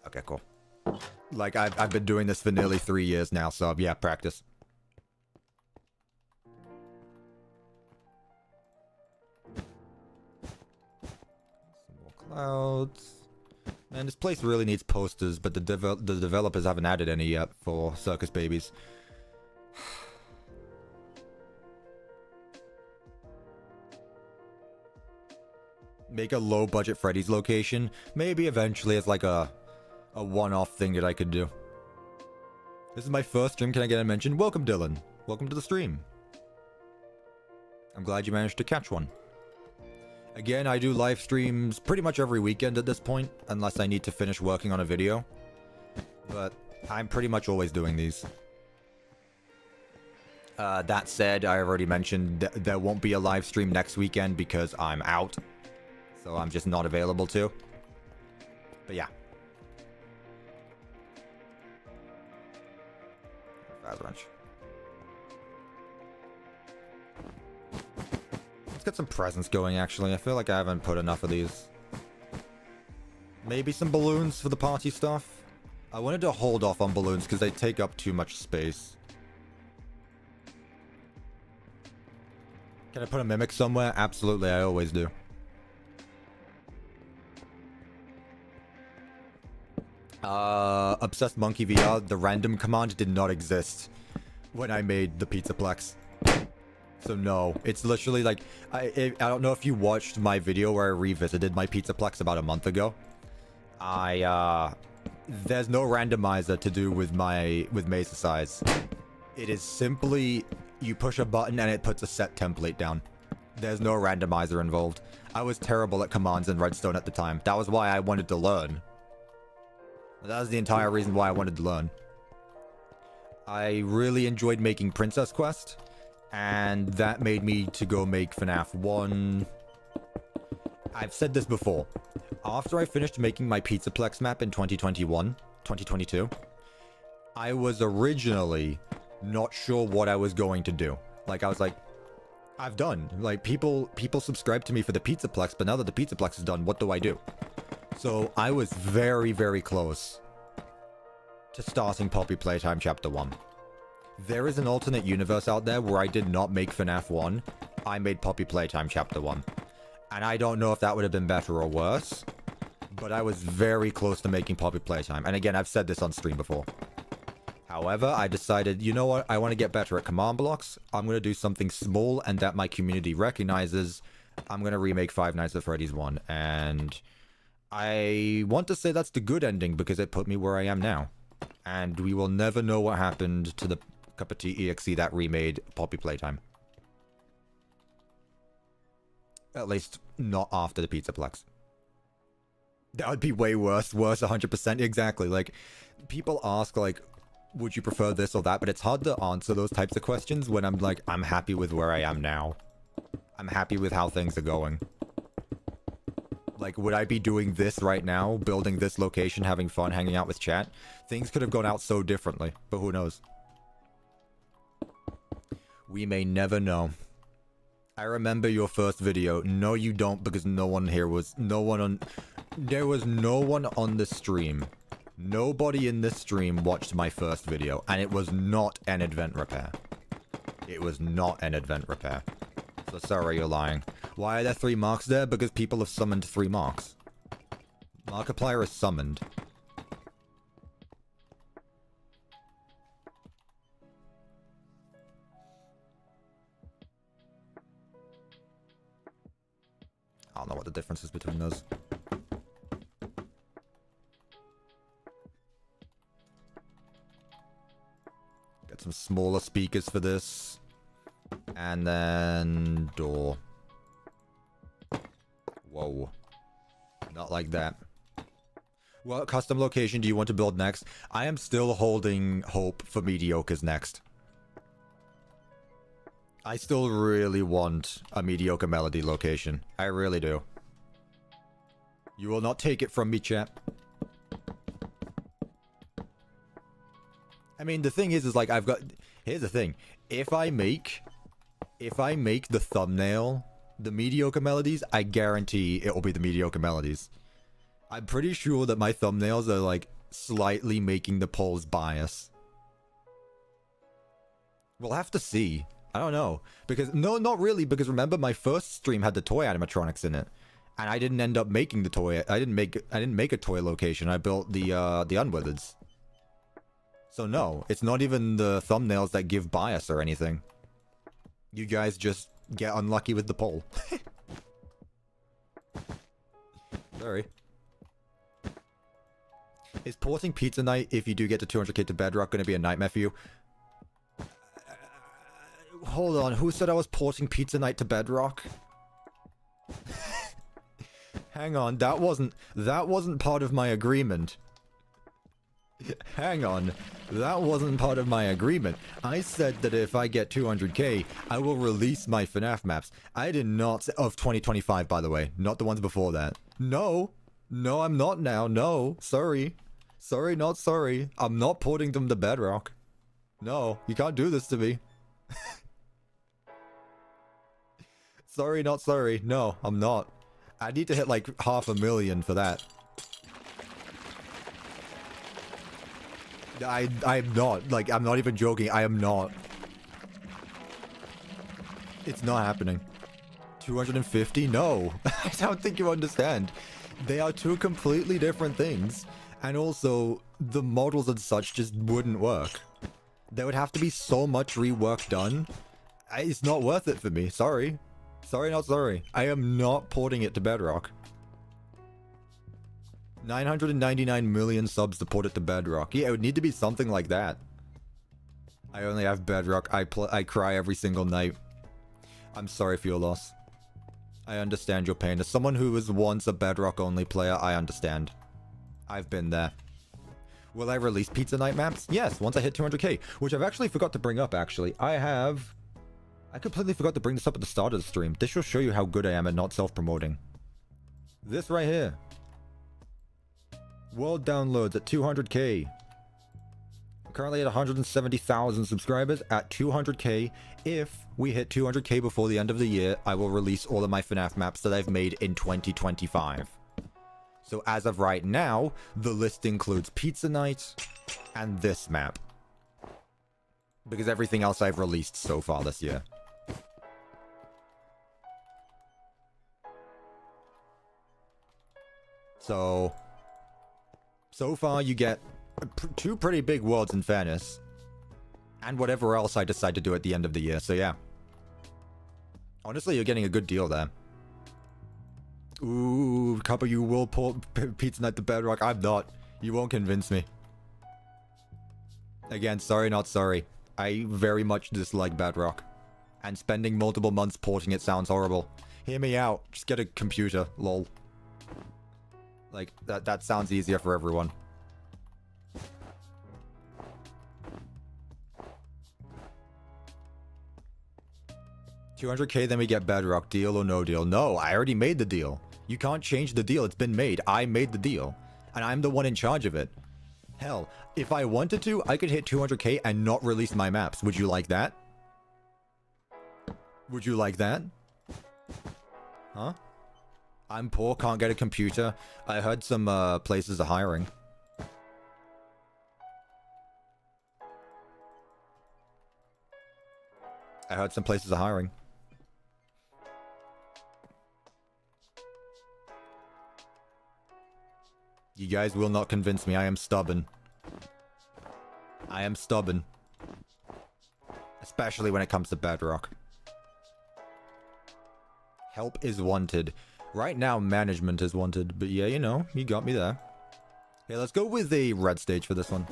Okay, cool. Like, I've been doing this for nearly 3 years now, so yeah, practice. Some more clouds. Man, this place really needs posters, but the developers haven't added any yet for Circus Babies. Make a low-budget Freddy's location. Maybe eventually it's like a one-off thing that I could do. This is my first stream. Can I get a mention? Welcome, Dylan. Welcome to the stream. I'm glad you managed to catch one. Again, I do live streams pretty much every weekend at this point, unless I need to finish working on a video. But I'm pretty much always doing these. That said, I already mentioned there won't be a live stream next weekend because I'm out. So I'm just not available to. But yeah. Fast wrench. Let's get some presents going, actually. I feel like I haven't put enough of these. Maybe some balloons for the party stuff. I wanted to hold off on balloons because they take up too much space. Can I put a mimic somewhere? Absolutely, I always do. Obsessed Monkey VR, the random command did not exist when I made the Pizzaplex. So no, it's literally like, I don't know if you watched my video where I revisited my Pizzaplex about a month ago. There's no randomizer to do with maze size. It is simply, you push a button and it puts a set template down. There's no randomizer involved. I was terrible at commands in Redstone at the time. That was why I wanted to learn. That was the entire reason why I wanted to learn. I really enjoyed making Princess Quest, and that made me to go make FNAF 1. I've said this before. After I finished making my Pizzaplex map in 2022, I was originally not sure what I was going to do. Like, I was like, I've done. Like, people subscribe to me for the Pizzaplex, but now that the Pizzaplex is done, what do I do? So I was very, very close to starting Poppy Playtime Chapter 1. There is an alternate universe out there where I did not make FNAF 1. I made Poppy Playtime Chapter 1. And I don't know if that would have been better or worse, but I was very close to making Poppy Playtime. And again, I've said this on stream before. However, I decided, you know what? I want to get better at command blocks. I'm going to do something small and that my community recognizes. I'm going to remake Five Nights at Freddy's 1. And I want to say that's the good ending because it put me where I am now. And we will never know what happened to the CuppaTeaExe that remade Poppy Playtime. At least not after the Pizzaplex. That would be way worse. Worse 100%. Exactly. Like, people ask, like, would you prefer this or that? But it's hard to answer those types of questions when I'm like, I'm happy with where I am now. I'm happy with how things are going. Like, would I be doing this right now? Building this location, having fun, hanging out with chat? Things could have gone out so differently, but who knows? We may never know. I remember your first video. No, you don't, because no one here was... There was no one on the stream. Nobody in this stream watched my first video, and it was not an event repair. It was not an event repair. So sorry, you're lying. Why are there 3 marks there? Because people have summoned 3 marks. Markiplier is summoned. I don't know what the difference is between those. Get some smaller speakers for this. And then door. Whoa. Not like that. What custom location do you want to build next? I am still holding hope for mediocres next. I still really want a mediocre melody location. I really do. You will not take it from me, chat. I mean, the thing is like, I've got... Here's the thing. If I make the thumbnail the mediocre melodies, I guarantee it will be the mediocre melodies. I'm pretty sure that my thumbnails are, like, slightly making the polls bias. We'll have to see. I don't know. Because, no, not really, because remember, my first stream had the toy animatronics in it. And I didn't end up making the toy. I didn't make a toy location. I built the Unwitheds. So no, it's not even the thumbnails that give bias or anything. You guys just get unlucky with the poll. Sorry. Is porting Pizza Night, if you do get to 200k to Bedrock, going to be a nightmare for you? Hold on, who said I was porting Pizza Night to Bedrock? Hang on, that wasn't part of my agreement. Hang on, that wasn't part of my agreement. I said that if I get 200k, I will release my FNAF maps. I did not... Of 2025, by the way. Not the ones before that. No. No, I'm not now. No. Sorry. Sorry, not sorry. I'm not porting them to Bedrock. No, you can't do this to me. Sorry, not sorry. No, I'm not. I need to hit like 500,000 for that. I'm not. Like, I'm not even joking. I am not. It's not happening. 250? No. I don't think you understand. They are two completely different things. And also, the models and such just wouldn't work. There would have to be so much rework done. It's not worth it for me. Sorry. Sorry, not sorry. I am not porting it to Bedrock. 999 million subs to port it to Bedrock. Yeah, it would need to be something like that. I only have Bedrock. I cry every single night. I'm sorry for your loss. I understand your pain. As someone who was once a Bedrock only player, I understand. I've been there. Will I release Pizza Night maps? Yes, once I hit 200k, which I've actually forgot to bring up, actually. I completely forgot to bring this up at the start of the stream. This will show you how good I am at not self-promoting. This right here. World downloads at 200k. I'm currently at 170,000 subscribers at 200k. If we hit 200k before the end of the year, I will release all of my FNAF maps that I've made in 2025. So as of right now, the list includes Pizza Night and this map. Because everything else I've released so far this year. So far you get two pretty big worlds in fairness. And whatever else I decide to do at the end of the year, so yeah. Honestly, you're getting a good deal there. Ooh, Cuppa, you will port Pizza Night to Bedrock. I'm not. You won't convince me. Again, sorry, not sorry. I very much dislike Bedrock. And spending multiple months porting it sounds horrible. Hear me out. Just get a computer, lol. Like, that sounds easier for everyone. $200k, then we get Bedrock. Deal or no deal? No, I already made the deal. You can't change the deal. It's been made. I made the deal. And I'm the one in charge of it. Hell, if I wanted to, I could hit 200k and not release my maps. Would you like that? Would you like that? Huh? I'm poor, can't get a computer. I heard some places are hiring. I heard some places are hiring. You guys will not convince me. I am stubborn. I am stubborn. Especially when it comes to Bedrock. Help is wanted. Right now, management is wanted. But yeah, you know, you got me there. Okay, let's go with a red stage for this one.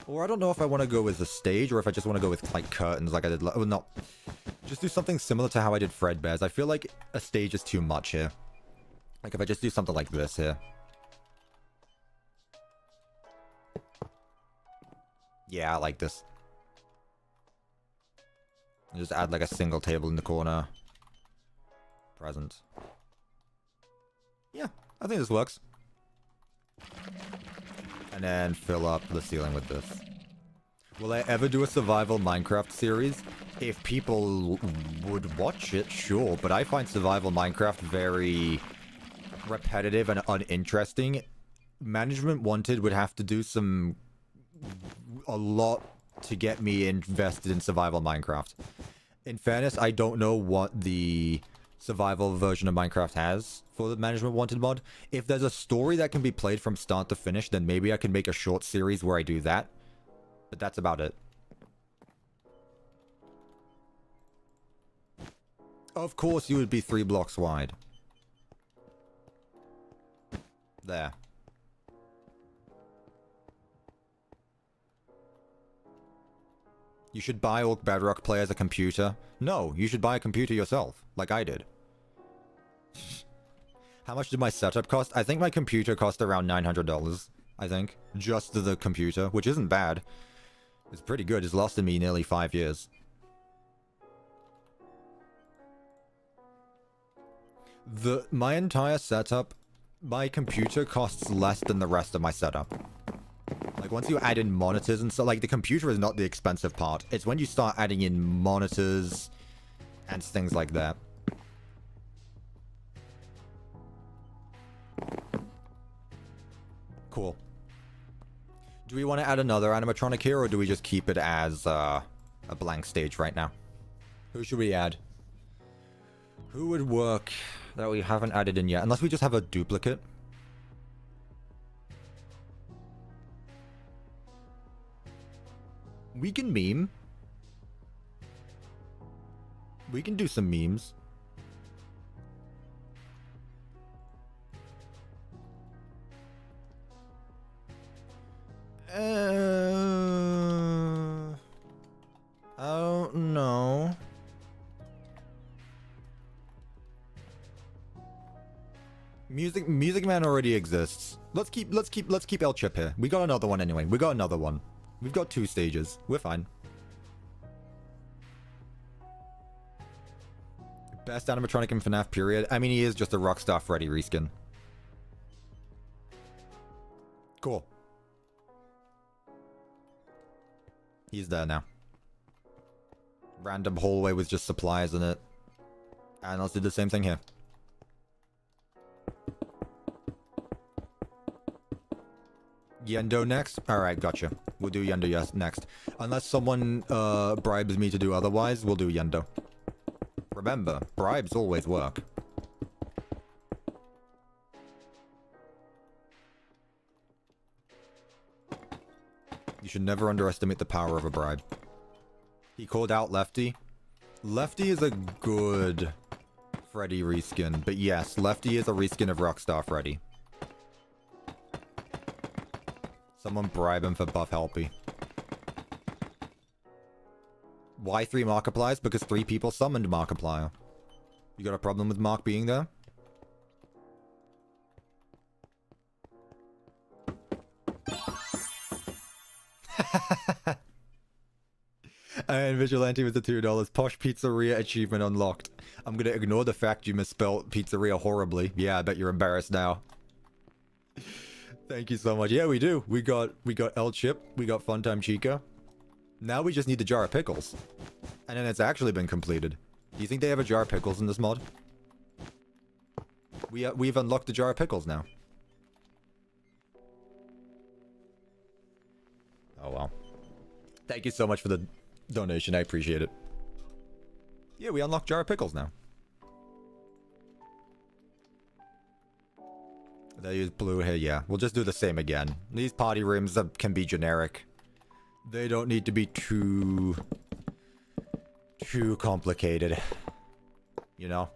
Or I don't know if I want to go with the stage or if I just want to go with like curtains like I did. Oh, no. Just do something similar to how I did Fredbear's. I feel like a stage is too much here. Like if I just do something like this here. Yeah, I like this. And just add like a single table in the corner. Present. Yeah, I think this works. And then fill up the ceiling with this. Will I ever do a survival Minecraft series? If people would watch it, sure. But I find survival Minecraft very repetitive and uninteresting. Management Wanted would have to do a lot to get me invested in survival Minecraft. In fairness, I don't know what the survival version of Minecraft has for the Management Wanted mod. If there's a story that can be played from start to finish, then maybe I can make a short series where I do that. But that's about it. Of course you would be 3 blocks wide. There. You should buy all Bedrock players a computer. No, you should buy a computer yourself, like I did. How much did my setup cost? I think my computer cost around $900, I think. Just the computer, which isn't bad. It's pretty good. It's lasted me nearly 5 years. My entire setup, my computer costs less than the rest of my setup. Like, once you add in monitors and stuff, like, the computer is not the expensive part. It's when you start adding in monitors and things like that. Cool. Do we want to add another animatronic here, or do we just keep it as a blank stage right now? Who should we add? Who would work that we haven't added in yet? Unless we just have a duplicate. We can meme. We can do some memes. I don't know. Music Man already exists. Let's keep El Chip here. We got another one anyway. We got another one. We've got 2 stages. We're fine. Best animatronic in FNAF period. I mean, he is just a Rockstar Freddy reskin. Cool. He's there now. Random hallway with just supplies in it. And let's do the same thing here. Yendo next? Alright, gotcha. We'll do Yendo next. Unless someone bribes me to do otherwise, we'll do Yendo. Remember, bribes always work. You should never underestimate the power of a bribe. He called out Lefty. Lefty is a good Freddy reskin, but yes, Lefty is a reskin of Rockstar Freddy. Someone bribe him for Buff Helpy. Why 3 Markipliers? Because 3 people summoned Markiplier. You got a problem with Mark being there? And Vigilante with the $2. Posh Pizzeria achievement unlocked. I'm gonna ignore the fact you misspelled pizzeria horribly. Yeah, I bet you're embarrassed now. Thank you so much. Yeah, we do. We got El Chip. We got Funtime Chica. Now we just need the jar of pickles. And then it's actually been completed. Do you think they have a jar of pickles in this mod? We've unlocked the jar of pickles now. Oh, wow. Thank you so much for the donation. I appreciate it. Yeah, we unlocked jar of pickles now. They use blue here, yeah. We'll just do the same again. These party rooms can be generic. They don't need to be too complicated. You know?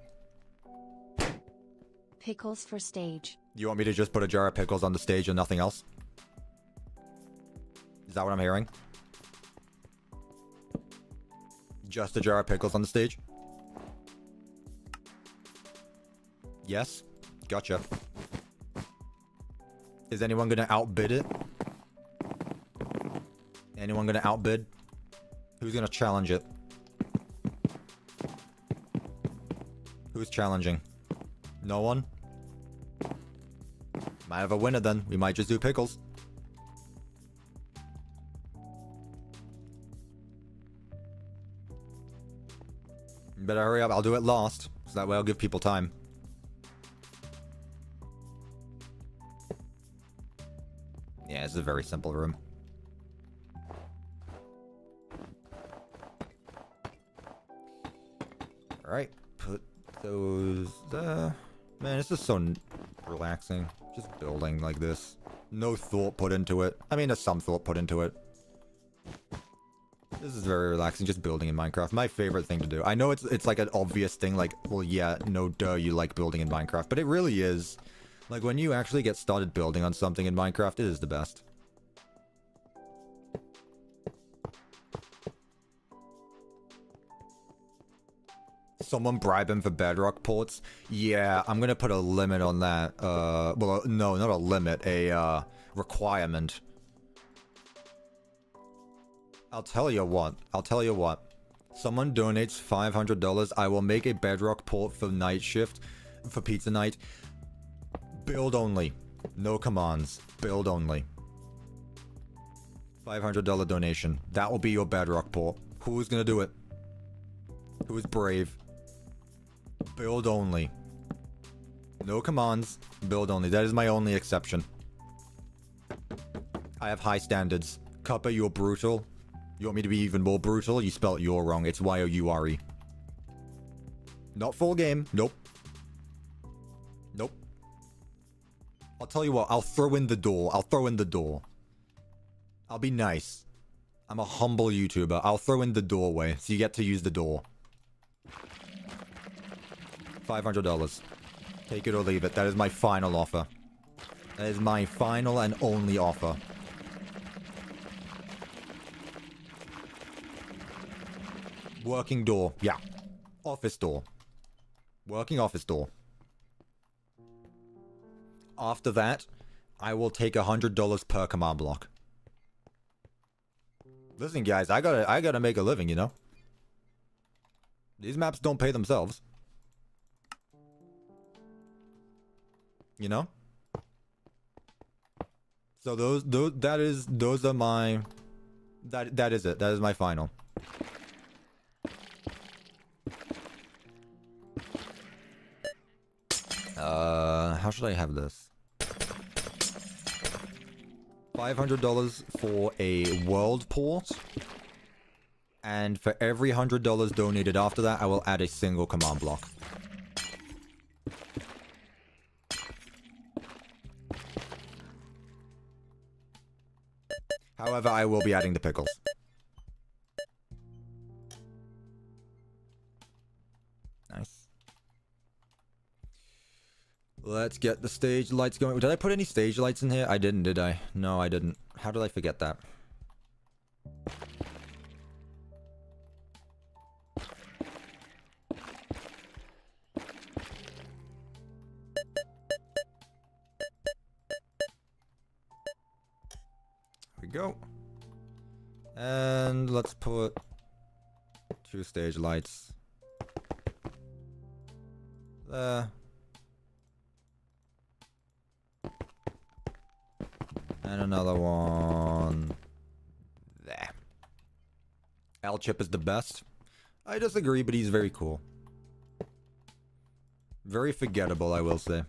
Pickles for stage. You want me to just put a jar of pickles on the stage and nothing else? Is that what I'm hearing? Just a jar of pickles on the stage? Yes? Gotcha. Is anyone gonna outbid it? Anyone gonna outbid? Who's gonna challenge it? Who's challenging? No one? Might have a winner then. We might just do pickles. You better hurry up. I'll do it last. So that way I'll give people time. Yeah, this is a very simple room. Alright. Put those there. Man, this is so relaxing. Just building like this. No thought put into it. I mean, there's some thought put into it. This is very relaxing, just building in Minecraft. My favorite thing to do. I know it's like an obvious thing, like, well, yeah, no duh, you like building in Minecraft. But it really is. Like, when you actually get started building on something in Minecraft, it is the best. Someone bribe him for bedrock ports? Yeah, I'm gonna put a limit on that. Well, no, not a limit, a, requirement. I'll tell you what. Someone donates $500, I will make a bedrock port for night shift, for pizza night. Build only. No commands. Build only. $500 donation. That will be your bedrock port. Who's gonna do it? Who's brave? Build only. No commands. Build only. That is my only exception. I have high standards. Cuppa, you're brutal. You want me to be even more brutal? You spelled you're wrong. It's Y-O-U-R-E. Not full game. Nope. Nope. I'll tell you what. I'll throw in the door. I'll be nice. I'm a humble YouTuber. I'll throw in the doorway, so you get to use the door. $500. Take it or leave it. That is my final offer. That is my final and only offer. Working door. Yeah. Office door. Working office door. After that, I will take $100 per command block. Listen, guys, I gotta make a living, you know? These maps don't pay themselves. You know? So those are my... That is it. That is my final. How should I have this? $500 for a world port. And for every $100 donated after that, I will add a single command block. However, I will be adding the pickles. Nice. Let's get the stage lights going. Did I put any stage lights in here? I didn't, did I? No, I didn't. How did I forget that? There we go. And let's put 2 stage lights there. And another one there. L-Chip is the best. I disagree, but he's very cool. Very forgettable, I will say.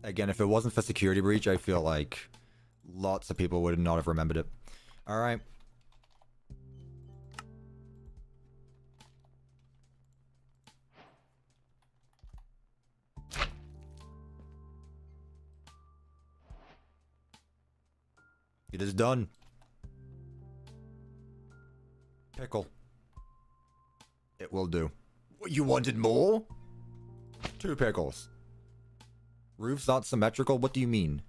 Again, if it wasn't for Security Breach, I feel like lots of people would not have remembered it. Alright. It is done. Pickle. It will do. You wanted more? 2 pickles. Roof's not symmetrical? What do you mean?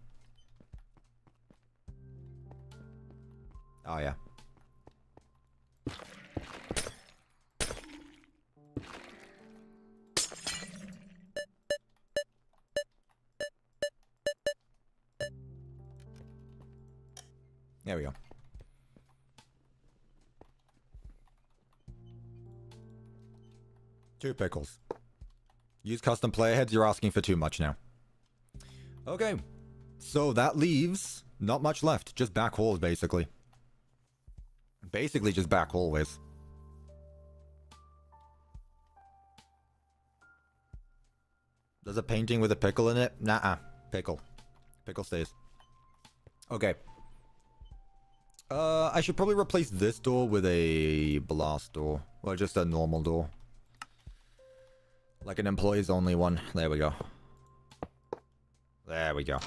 Oh, yeah. There we go. Two pickles. Use custom player heads. You're asking for too much now. Okay. So that leaves not much left. Just back halls, basically. Basically just back hallways. There's a painting with a pickle in it? Nah-uh. Pickle. Pickle stays. Okay. I should probably replace this door with a blast door. Or just a normal door. Like an employees only one. There we go. There we go.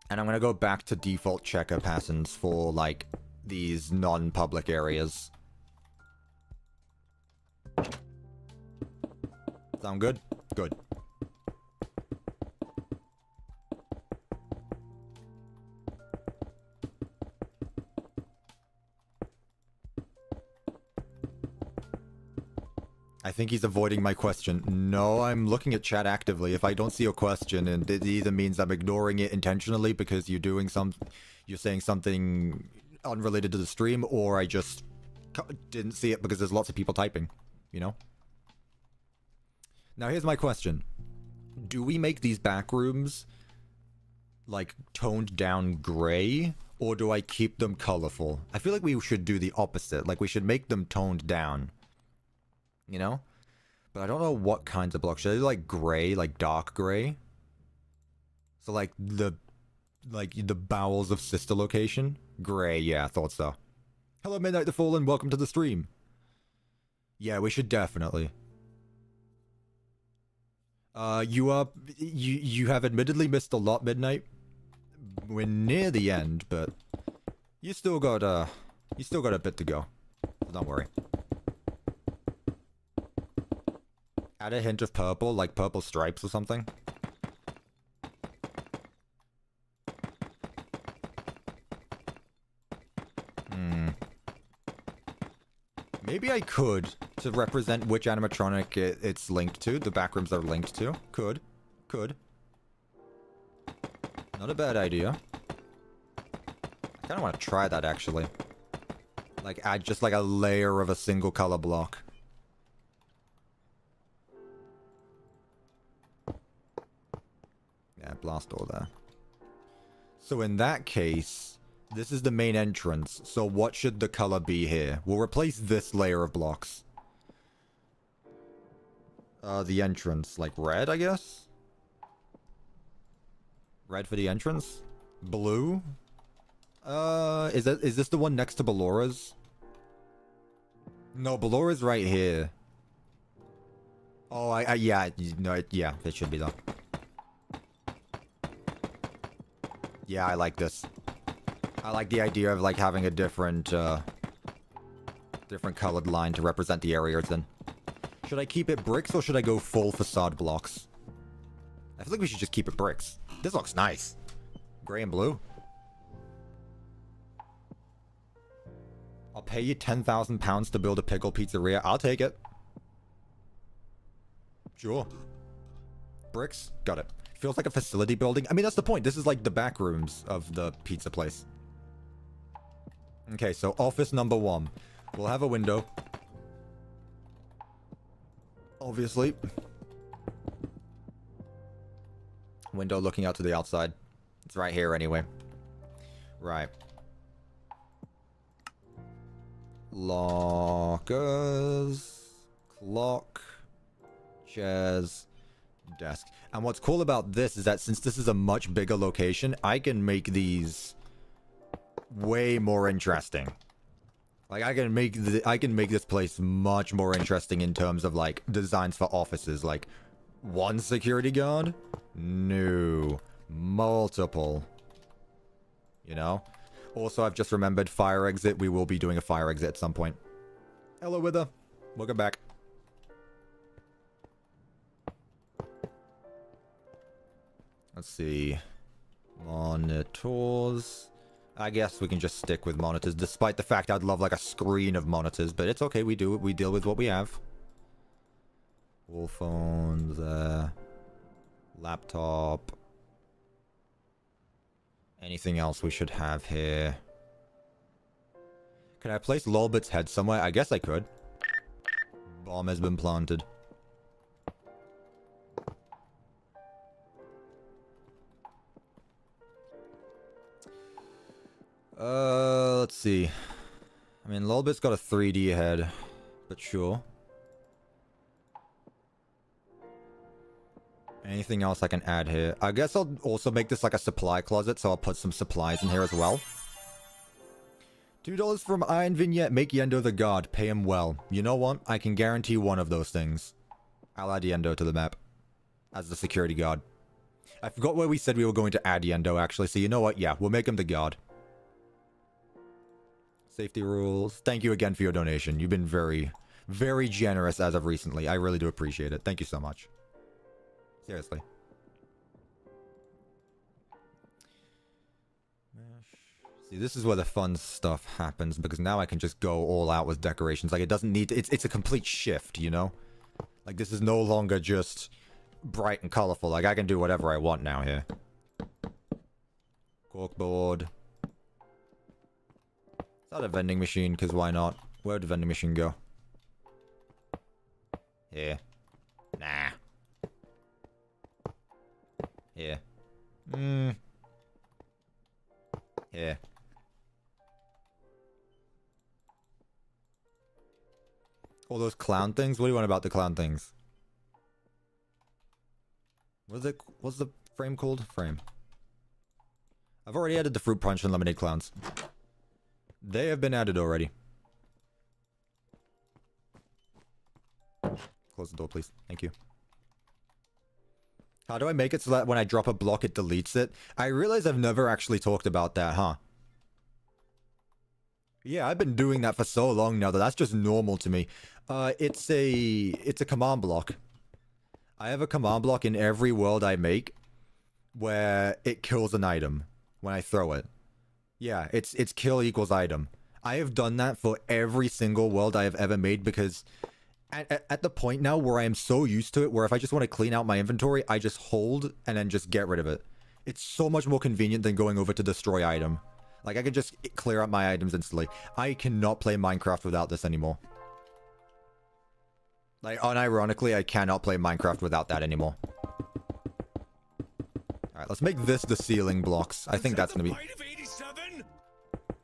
And I'm gonna go back to default checker patterns for, like, these non-public areas. Sound good? Good. I think he's avoiding my question. No, I'm looking at chat actively. If I don't see your question, and it either means I'm ignoring it intentionally because you're saying something unrelated to the stream, or I just didn't see it because there's lots of people typing, you know? Now here's my question. Do we make these back rooms, like, toned down gray, or do I keep them colorful? I feel like we should do the opposite. Like, we should make them toned down. You know? But I don't know what kinds of blocks. Should I do, like, gray, like dark gray? So, like, the bowels of sister location? Gray, yeah, I thought so. Hello, Midnight the Fallen, welcome to the stream. Yeah, we should definitely. You have admittedly missed a lot, Midnight. We're near the end, but you still got a bit to go. So don't worry. Add a hint of purple, like purple stripes or something. Maybe I could, to represent which animatronic it's linked to. The backrooms are linked to. Could. Not a bad idea. I kind of want to try that, actually. Like, add just like a layer of a single color block. Yeah, blast door there. So in that case, this is the main entrance. So what should the color be here? We'll replace this layer of blocks. The entrance, like red, I guess? Red for the entrance? Blue? Is this the one next to Ballora's? No, Ballora's right here. Oh, yeah, no, yeah, it should be though. Yeah, I like this. I like the idea of, like, having a different colored line to represent the area it's in. Should I keep it bricks or should I go full facade blocks? I feel like we should just keep it bricks. This looks nice. Gray and blue. I'll pay you £10,000 to build a pickle pizzeria. I'll take it. Sure. Bricks? Got it. Feels like a facility building. I mean, that's the point. This is like the back rooms of the pizza place. Okay, so office number 1. We'll have a window. Obviously. Window looking out to the outside. It's right here anyway. Right. Lockers. Clock. Chairs. Desk. And what's cool about this is that since this is a much bigger location, I can make these way more interesting. Like, I can make this place much more interesting in terms of, like, designs for offices. Like, one security guard? No. Multiple. You know? Also, I've just remembered fire exit. We will be doing a fire exit at some point. Hello, Wither. Welcome back. Let's see. Monitors. I guess we can just stick with monitors, despite the fact I'd love like a screen of monitors, but it's okay, we do it. We deal with what we have. Wall phones, laptop. Anything else we should have here? Can I place LOLBIT's head somewhere? I guess I could. Bomb has been planted. Let's see. I mean, LOLBIT's got a 3D head, but sure. Anything else I can add here? I guess I'll also make this like a supply closet, so I'll put some supplies in here as well. $2 from Iron Vignette. Make Yendo the god. Pay him well. You know what? I can guarantee one of those things. I'll add Yendo to the map. As the security guard. I forgot where we said we were going to add Yendo, actually. So you know what? Yeah, we'll make him the god. Safety rules. Thank you again for your donation. You've been very, very generous as of recently. I really do appreciate it. Thank you so much. Seriously. See, this is where the fun stuff happens, because now I can just go all out with decorations. Like, it doesn't need to, it's a complete shift, you know? Like, this is no longer just bright and colorful. Like, I can do whatever I want now here. Corkboard. Is that a vending machine? Because why not? Where'd the vending machine go? Here. Nah. Here. Here. All those clown things? What do you want about the clown things? What's the frame called? Frame. I've already added the fruit punch and lemonade clowns. They have been added already. Close the door, please. Thank you. How do I make it so that when I drop a block, it deletes it? I realize I've never actually talked about that, huh? Yeah, I've been doing that for so long now that that's just normal to me. It's a command block. I have a command block in every world I make where it kills an item when I throw it. Yeah, it's kill equals item. I have done that for every single world I have ever made because at the point now where I am so used to it, where if I just want to clean out my inventory, I just hold and then just get rid of it. It's so much more convenient than going over to destroy item. Like, I can just clear up my items instantly. I cannot play Minecraft without this anymore. Like, unironically, I cannot play Minecraft without that anymore. Alright, let's make this the ceiling blocks. I think that's gonna be...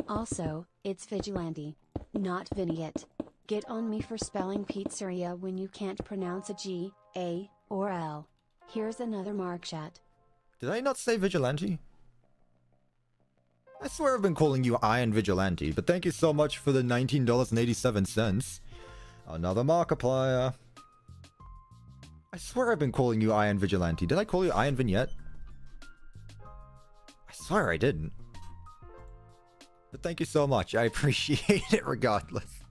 Also, it's Vigilante, not Vignette. Get on me for spelling pizzeria when you can't pronounce a G, A, or L. Here's another mark chat. Did I not say Vigilante? I swear I've been calling you Iron Vigilante, but thank you so much for the $19.87. Another Markiplier. I swear I've been calling you Iron Vigilante. Did I call you Iron Vignette? I swear I didn't. But thank you so much. I appreciate it regardless.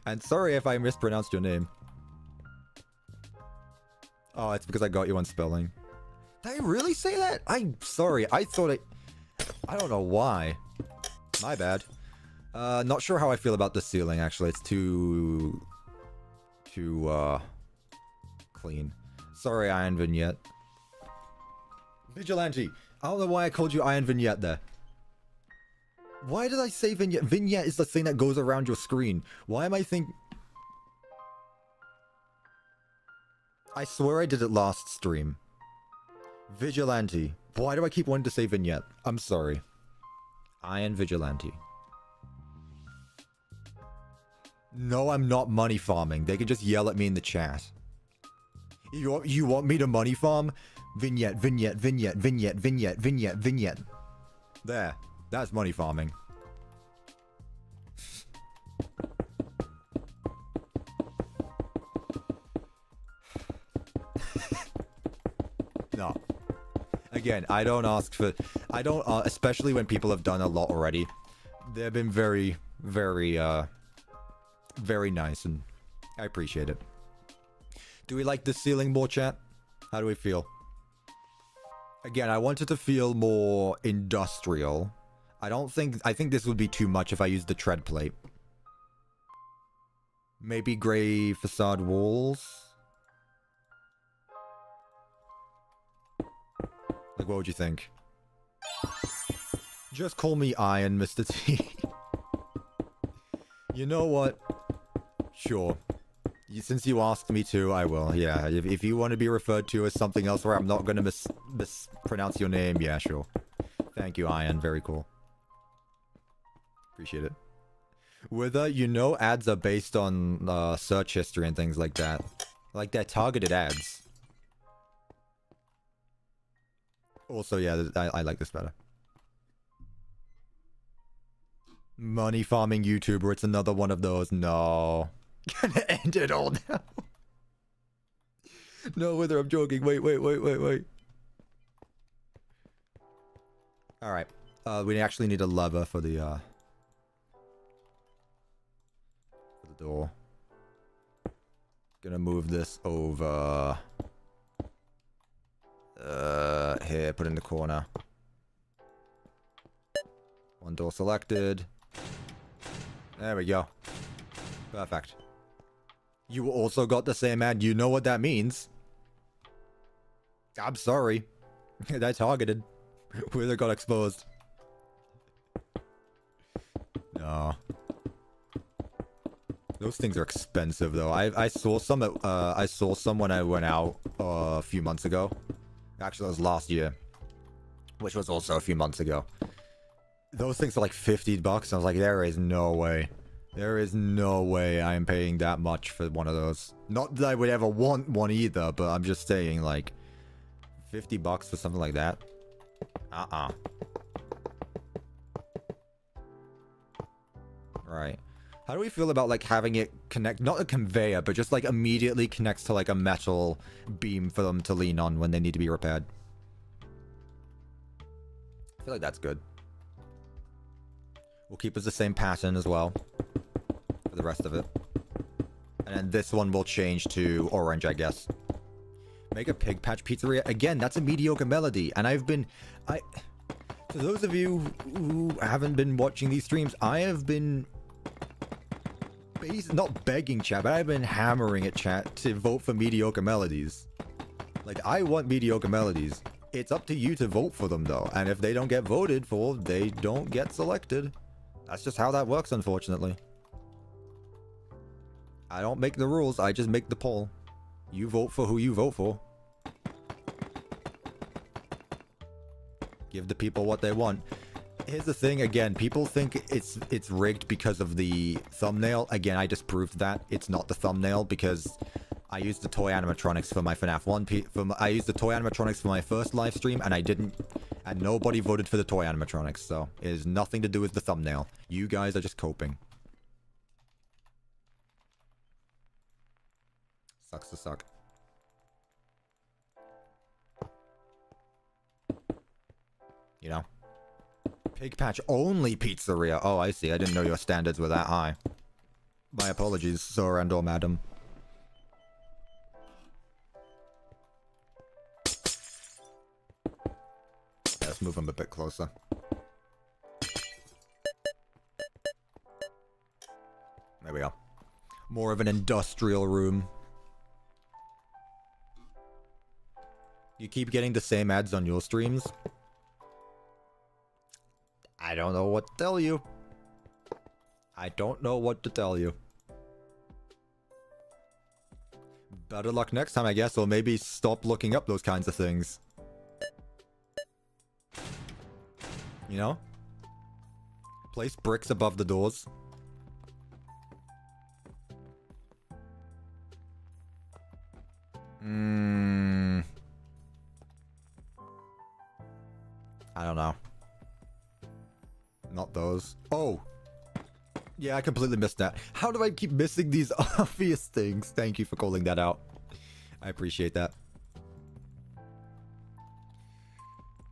And sorry if I mispronounced your name. Oh, it's because I got you on spelling. Did I really say that? I'm sorry. I thought I don't know why. My bad. Not sure how I feel about the ceiling, actually. It's too clean. Sorry, Iron Vignette. Vigilante. I don't know why I called you Iron Vignette there. Why did I say Vignette? Vignette is the thing that goes around your screen. Why am I I swear I did it last stream. Vigilante. Why do I keep wanting to say Vignette? I'm sorry. Iron Vigilante. No, I'm not money farming. They can just yell at me in the chat. You want me to money farm? Vignette, Vignette, Vignette, Vignette, Vignette, Vignette, Vignette. There. That's money farming. No. Again, I don't ask for... I don't... especially when people have done a lot already. They've been very, very, very nice, and I appreciate it. Do we like this ceiling more, chat? How do we feel? Again, I want it to feel more industrial. I think this would be too much if I used the tread plate. Maybe gray facade walls? Like, what would you think? Just call me Iron, Mr. T. You know what? Sure. Since you asked me to, I will. Yeah, if you want to be referred to as something else where I'm not going to mispronounce your name, yeah, sure. Thank you, Iron. Very cool. Appreciate it. Whether you know ads are based on search history and things like that. Like, they're targeted ads. Also, yeah, I like this better. Money farming YouTuber, it's another one of those. No. Gonna end it all now. No, Wither, I'm joking. Wait. Alright. We actually need a lever for the door. Gonna move this over. Here, put it in the corner. One door selected. There we go. Perfect. You also got the same ad. You know what that means. I'm sorry. That targeted. Wither got exposed. No. Those things are expensive though. I saw some at, I saw some when I went out a few months ago. Actually, that was last year, which was also a few months ago. Those things are like $50. I was like, there is no way. There is no way I am paying that much for one of those. Not that I would ever want one either, but I'm just saying, like, $50 for something like that? Right. How do we feel about, like, having it connect, not a conveyor, but just, like, immediately connects to, like, a metal beam for them to lean on when they need to be repaired? I feel like that's good. We'll keep us the same pattern as well for the rest of it. And then this one will change to orange, I guess. Make a pig patch pizzeria. Again, that's a mediocre melody. And to those of you who haven't been watching these streams, I have been not begging chat, but I've been hammering at chat to vote for mediocre melodies. Like, I want mediocre melodies. It's up to you to vote for them, though. And if they don't get voted for, they don't get selected. That's just how that works, unfortunately. I don't make the rules, I just make the poll. You vote for who you vote for. Give the people what they want. Here's the thing, again, people think it's rigged because of the thumbnail. Again, I disproved that. It's not the thumbnail because I used the toy animatronics for my FNAF 1 I used the toy animatronics for my first live stream, and and nobody voted for the toy animatronics, so it has nothing to do with the thumbnail. You guys are just coping. Sucks to suck. You know? Pig patch only pizzeria. Oh, I see. I didn't know your standards were that high. My apologies, sir and or madam. Let's move them a bit closer. There we go. More of an industrial room. You keep getting the same ads on your streams? I don't know what to tell you. I don't know what to tell you. Better luck next time, I guess, or maybe stop looking up those kinds of things. You know? Place bricks above the doors. I don't know. Not those. Oh! Yeah, I completely missed that. How do I keep missing these obvious things? Thank you for calling that out. I appreciate that.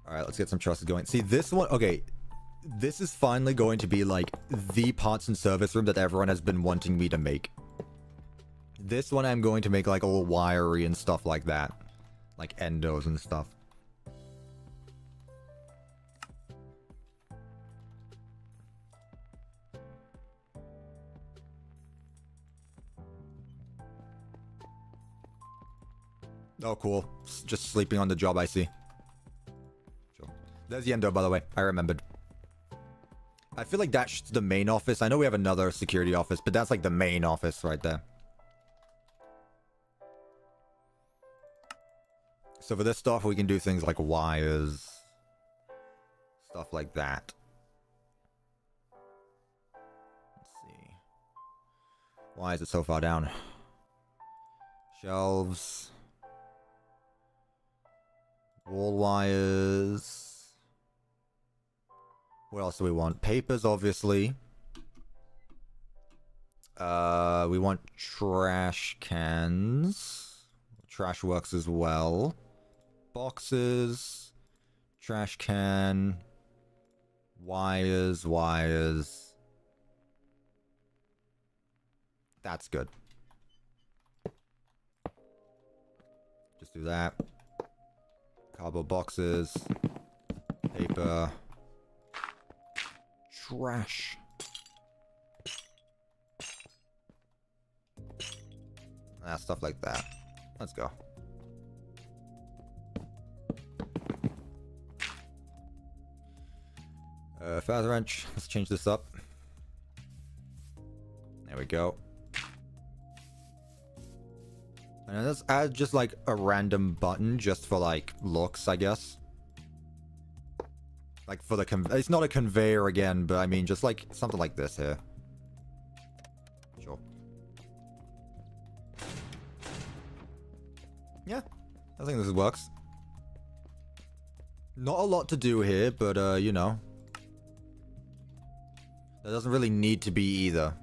Alright, let's get some trusses going. See, this one... Okay. This is finally going to be, like, the parts and service room that everyone has been wanting me to make. This one I'm going to make, like, all wiry and stuff like that. Like, endos and stuff. Oh, cool. Just sleeping on the job, I see. Sure. There's the endo, by the way. I remembered. I feel like that's the main office. I know we have another security office, but that's like the main office right there. So for this stuff, we can do things like wires. Stuff like that. Let's see. Why is it so far down? Shelves. Wall wires. What else do we want? Papers, obviously. We want trash cans. Trash works as well. Boxes. Trash can. Wires. That's good. Just do that. Cardboard boxes. Paper. Trash. Stuff like that. Let's go. Father wrench. Let's change this up. There we go. And let's add just like a random button just for like looks, I guess. Like for the it's not a conveyor again, but I mean just like something like this here. Sure. Yeah, I think this works. Not a lot to do here, but you know. There doesn't really need to be either.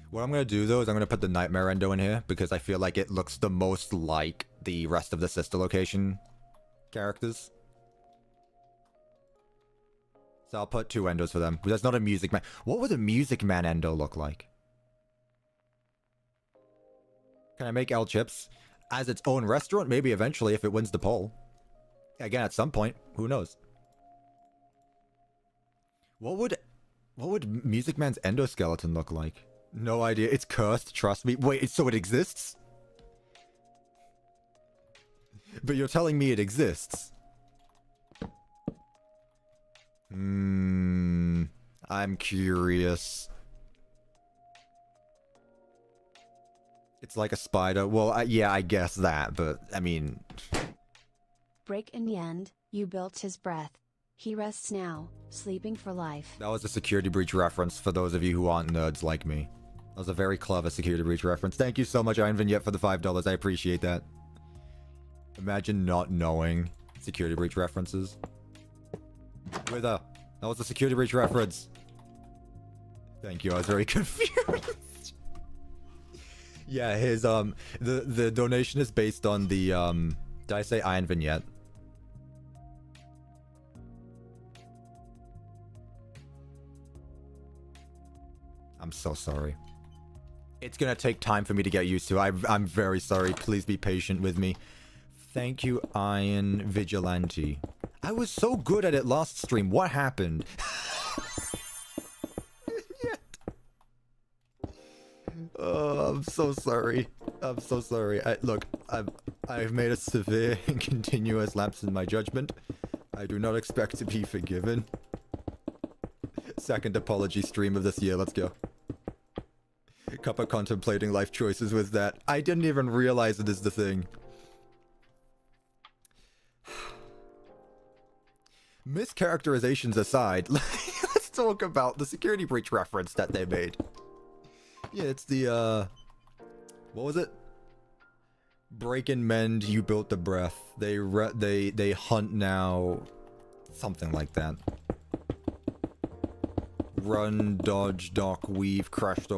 What I'm going to do, though, is I'm going to put the Nightmare Endo in here, because I feel like it looks the most like the rest of the sister location characters. So I'll put 2 endos for them. There's not a Music Man. What would a Music Man endo look like? Can I make El Chips as its own restaurant? Maybe eventually if it wins the poll. Again, at some point. Who knows? What would Music Man's endoskeleton look like? No idea. It's cursed, trust me. Wait, so it exists? But you're telling me it exists? I'm curious. It's like a spider. Well, yeah, I guess that, but, I mean... Break in the end, you built his breath. He rests now, sleeping for life. That was a security breach reference for those of you who aren't nerds like me. That was a very clever security breach reference. Thank you so much, Iron Vignette, for the $5. I appreciate that. Imagine not knowing security breach references. That was a security breach reference. Thank you, I was very confused. Yeah, his, the donation is based on the, did I say Iron Vignette? I'm so sorry. It's gonna take time for me to get used to. I'm very sorry. Please be patient with me. Thank you, Iron Vigilante. I was so good at it last stream. What happened? Oh, I'm so sorry. I'm so sorry. Look, I've made a severe and continuous lapse in my judgment. I do not expect to be forgiven. Second apology stream of this year. Let's go. Cuppa contemplating life choices was that. I didn't even realize it is the thing. Mischaracterizations aside, let's talk about the security breach reference that they made. Yeah, it's the, what was it? Break and mend, you built the breath. They hunt now. Something like that. Run, dodge, dock, weave, crash the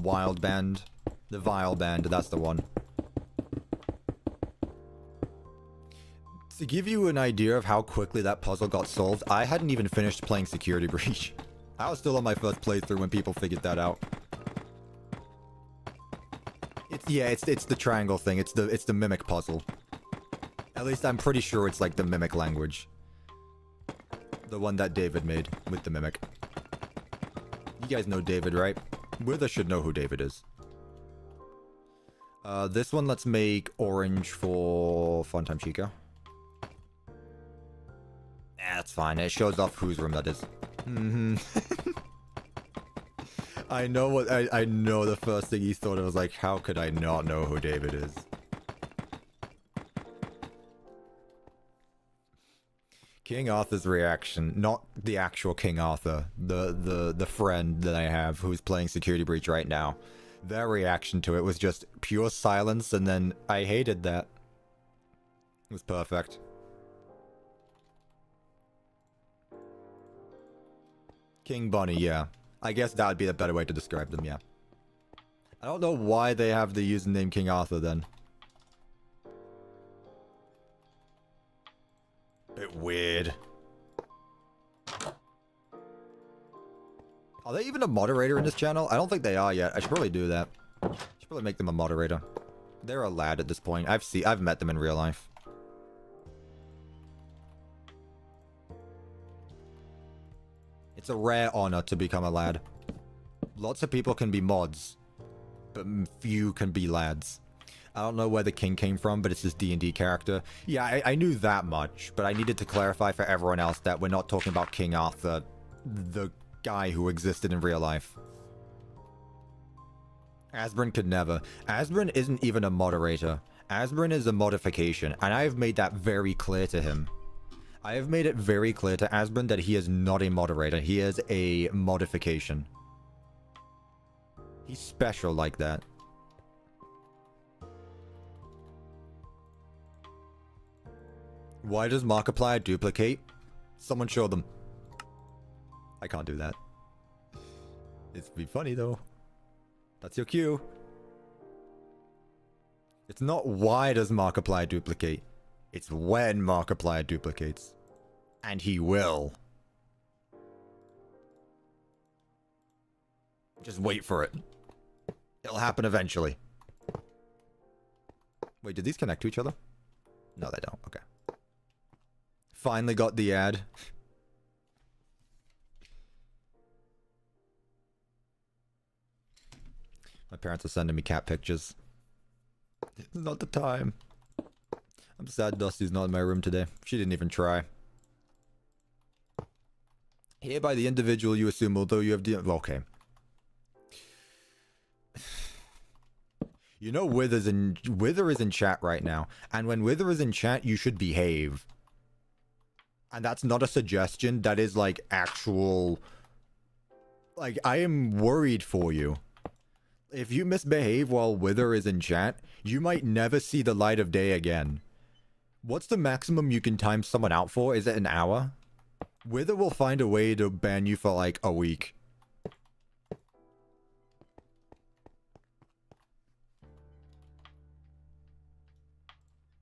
wild band. The vile band, that's the one. To give you an idea of how quickly that puzzle got solved, I hadn't even finished playing Security Breach. I was still on my first playthrough when people figured that out. It's the triangle thing. It's the mimic puzzle. At least I'm pretty sure it's like the mimic language. The one that David made with the mimic. You guys know David, right? Wither should know who David is. This one, let's make orange for Funtime Chica. That's fine. It shows off whose room that is. I know what I know. The first thing he thought, I was like, how could I not know who David is? King Arthur's reaction, not the actual King Arthur, the friend that I have who's playing Security Breach right now. Their reaction to it was just pure silence, and then I hated that. It was perfect. King Bunny, yeah. I guess that would be a better way to describe them, yeah. I don't know why they have the username King Arthur then. Bit weird. Are they even a moderator in this channel? I don't think they are yet. I should probably do that. I should probably make them a moderator. They're a lad at this point. I've met them in real life. It's a rare honor to become a lad. Lots of people can be mods, but few can be lads. I don't know where the king came from, but it's this D&D character. Yeah, I knew that much, but I needed to clarify for everyone else that we're not talking about King Arthur, the guy who existed in real life. Asbrin could never. Asbrin isn't even a moderator. Asbrin is a modification, and I have made that very clear to him. I have made it very clear to Asbrin that he is not a moderator. He is a modification. He's special like that. Why does Markiplier duplicate? Someone show them. I can't do that. It'd be funny though. That's your cue. It's not why does Markiplier duplicate. It's when Markiplier duplicates. And he will. Just wait for it. It'll happen eventually. Wait, did these connect to each other? No, they don't. Okay. Finally got the ad. My parents are sending me cat pictures. It's not the time. I'm sad Dusty's not in my room today. She didn't even try. Hereby the individual you assume, although you have... Okay. You know Wither is in chat right now. And when Wither is in chat, you should behave. And that's not a suggestion. That is like actual... Like, I am worried for you. If you misbehave while Wither is in chat, you might never see the light of day again. What's the maximum you can time someone out for? Is it an hour? Wither will find a way to ban you for like a week.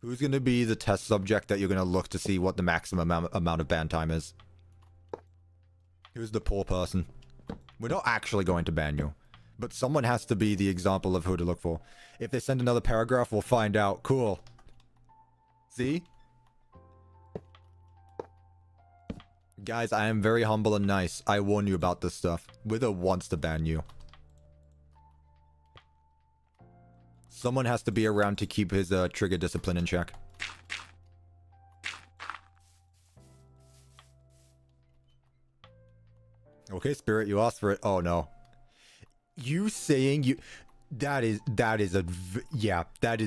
Who's going to be the test subject that you're going to look to see what the maximum amount of ban time is? Who's the poor person? We're not actually going to ban you. But someone has to be the example of who to look for. If they send another paragraph, we'll find out. Cool. See? Guys, I am very humble and nice. I warn you about this stuff. Wither wants to ban you. Someone has to be around to keep his trigger discipline in check. Okay, Spirit, you asked for it. Oh, no. You saying you... That is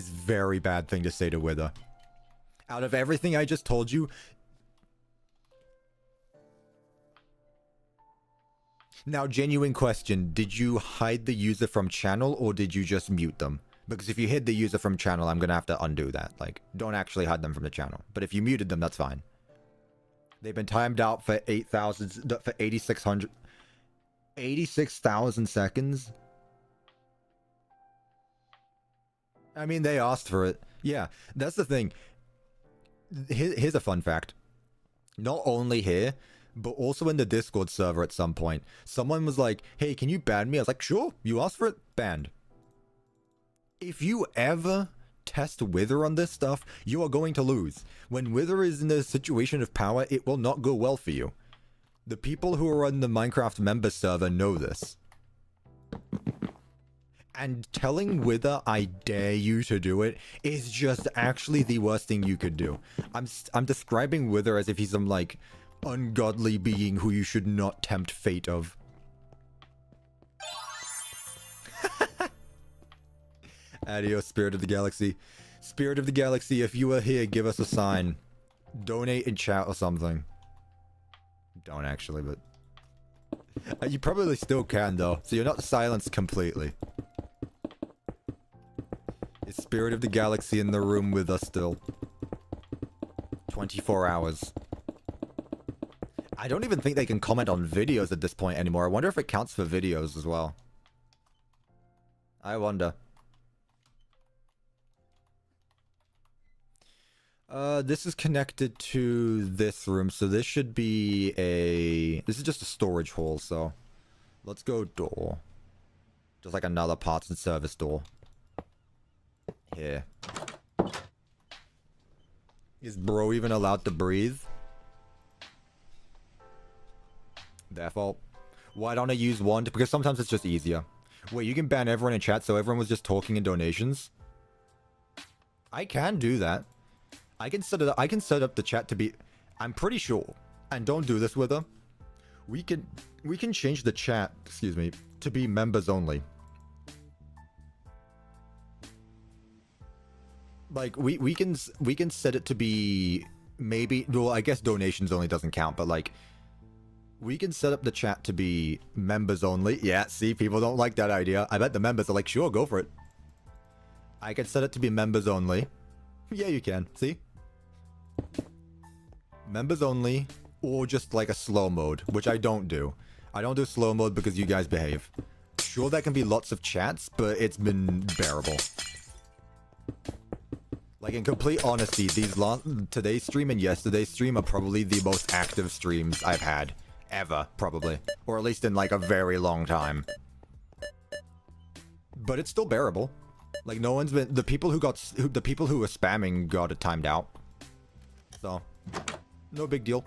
very bad thing to say to Wither. Out of everything I just told you... Now, genuine question. Did you hide the user from channel or did you just mute them? Because if you hid the user from channel, I'm going to have to undo that. Like, don't actually hide them from the channel. But if you muted them, that's fine. They've been timed out for 8,000... For 8,600... 86,000 seconds? I mean, they asked for it. Yeah, that's the thing. Here's a fun fact. Not only here, but also in the Discord server at some point. Someone was like, hey, can you ban me? I was like, sure, you asked for it, banned. If you ever test Wither on this stuff, you are going to lose. When Wither is in a situation of power, it will not go well for you. The people who are on the Minecraft member server know this. And telling Wither I dare you to do it is just actually the worst thing you could do. I'm describing Wither as if he's some like ungodly being who you should not tempt fate of. Adios, Spirit of the Galaxy. Spirit of the Galaxy, if you are here, give us a sign. Donate in chat or something. Don't actually, but... you probably still can, though, so you're not silenced completely. Is Spirit of the Galaxy in the room with us still? 24 hours. I don't even think they can comment on videos at this point anymore. I wonder if it counts for videos as well. I wonder. This is connected to this room, so this should be a... This is just a storage hall, so... Let's go door. Just like another parts and service door. Here. Is bro even allowed to breathe? Their fault. Why don't I use one? Because sometimes it's just easier. Wait, you can ban everyone in chat so everyone was just talking in donations? I can do that. I can set up the chat to be... I'm pretty sure. And don't do this with her. We can change the chat, excuse me, to be members only. Like, we can set it to be... Maybe... Well, I guess donations only doesn't count, but like... We can set up the chat to be members only. Yeah, see, people don't like that idea. I bet the members are like, sure, go for it. I can set it to be members only. Yeah, you can. See? Members only, or just like a slow mode, which I don't do. I don't do slow mode because you guys behave. Sure, there can be lots of chats, but it's been bearable. Like, in complete honesty, today's stream and yesterday's stream are probably the most active streams I've had. Ever, probably. Or at least in, like, a very long time. But it's still bearable. Like, no one's been... The people who were spamming got it timed out. So, no big deal.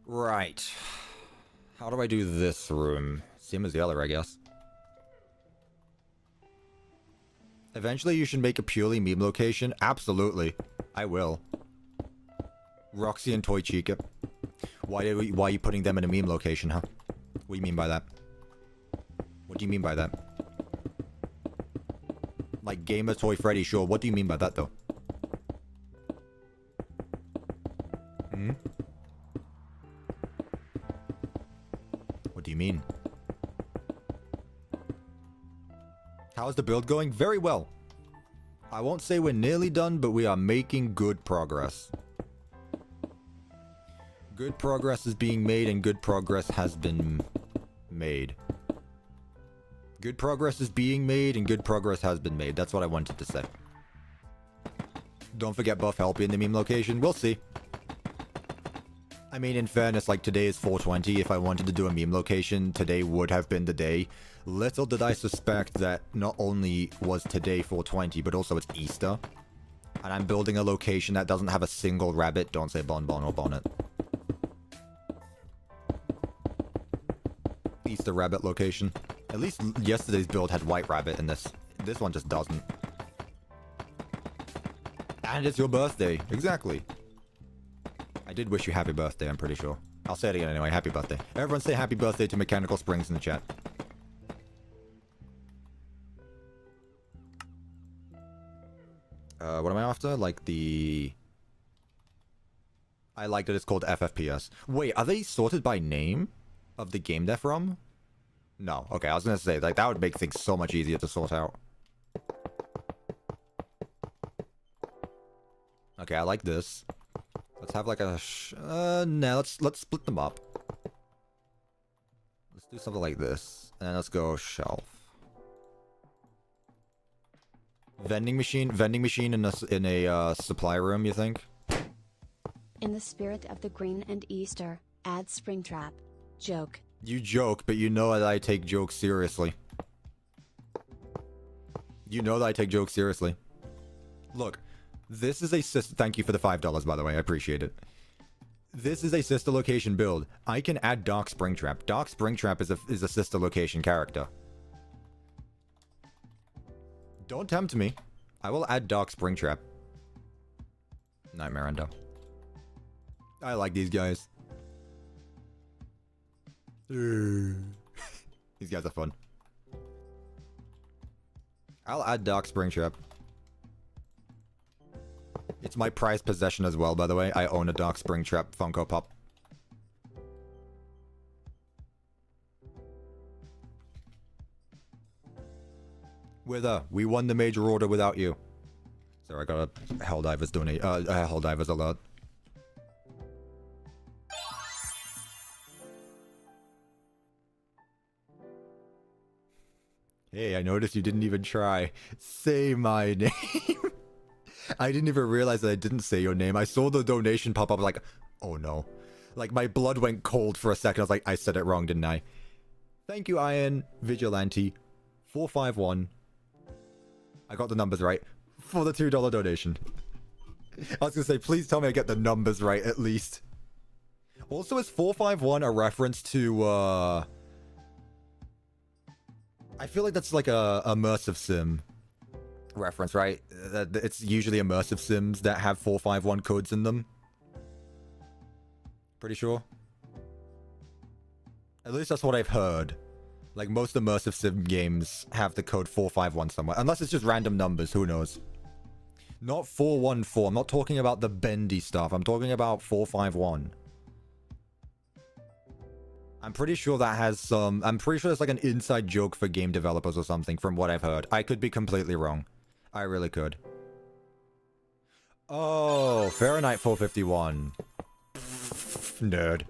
Right. How do I do this room? Same as the other, I guess. Eventually, you should make a purely meme location. Absolutely. I will. Roxy and Toy Chica. Why are you putting them in a meme location, huh? What do you mean by that? What do you mean by that? Like Gamer Toy Freddy, sure. What do you mean by that, though? Hmm? What do you mean? How's the build going? Very well. I won't say we're nearly done, but we are making good progress. Good progress is being made, and good progress has been made. Good progress is being made, and good progress has been made. That's what I wanted to say. Don't forget Buff Helpy in the meme location. We'll see. I mean, in fairness, like, today is 420. If I wanted to do a meme location, today would have been the day. Little did I suspect that not only was today 420, but also it's Easter. And I'm building a location that doesn't have a single rabbit. Don't say bonbon or bonnet. Easter rabbit location. At least yesterday's build had white rabbit in this. This one just doesn't. And it's your birthday. Exactly. I did wish you happy birthday, I'm pretty sure. I'll say it again anyway. Happy birthday. Everyone say happy birthday to Mechanical Springs in the chat. What am I after? Like the... I like that it's called FFPS. Wait, are they sorted by name of the game they're from? No. Okay, I was gonna say, like, that would make things so much easier to sort out. Okay, I like this. Let's have like a... nah, let's split them up. Let's do something like this. And let's go shelf. Vending machine in a supply room, you think? In the spirit of the green and Easter, add Springtrap. Joke. You joke, but you know that I take jokes seriously. You know that I take jokes seriously. Look, this is a system... Thank you for the $5, by the way. I appreciate it. This is a sister location build. I can add Dark Springtrap. Dark Springtrap is a sister location character. Don't tempt me. I will add Dark Springtrap. Nightmare Ender. I like these guys. These guys are fun. I'll add Dark Springtrap. It's my prized possession as well, by the way. I own a Dark Springtrap Funko Pop. We won the major order without you. Sorry, I got a Helldivers donate. Helldivers alert. Hey, I noticed you didn't even try. Say my name. I didn't even realize that I didn't say your name. I saw the donation pop up like, oh no. Like my blood went cold for a second. I was like, I said it wrong, didn't I? Thank you, Iron Vigilante 451. I got the numbers right for the $2 donation. I was gonna say, please tell me I get the numbers right at least. Also, is 451 a reference to I feel like that's like a immersive sim reference, right? It's usually immersive sims that have 451 codes in them. Pretty sure. At least that's what I've heard. Like most immersive sim games have the code 451 somewhere. Unless it's just random numbers, who knows? Not 414. I'm not talking about the bendy stuff. I'm talking about 451. I'm pretty sure that has some... I'm pretty sure it's like an inside joke for game developers or something from what I've heard. I could be completely wrong. I really could. Oh, Fahrenheit 451. Nerd.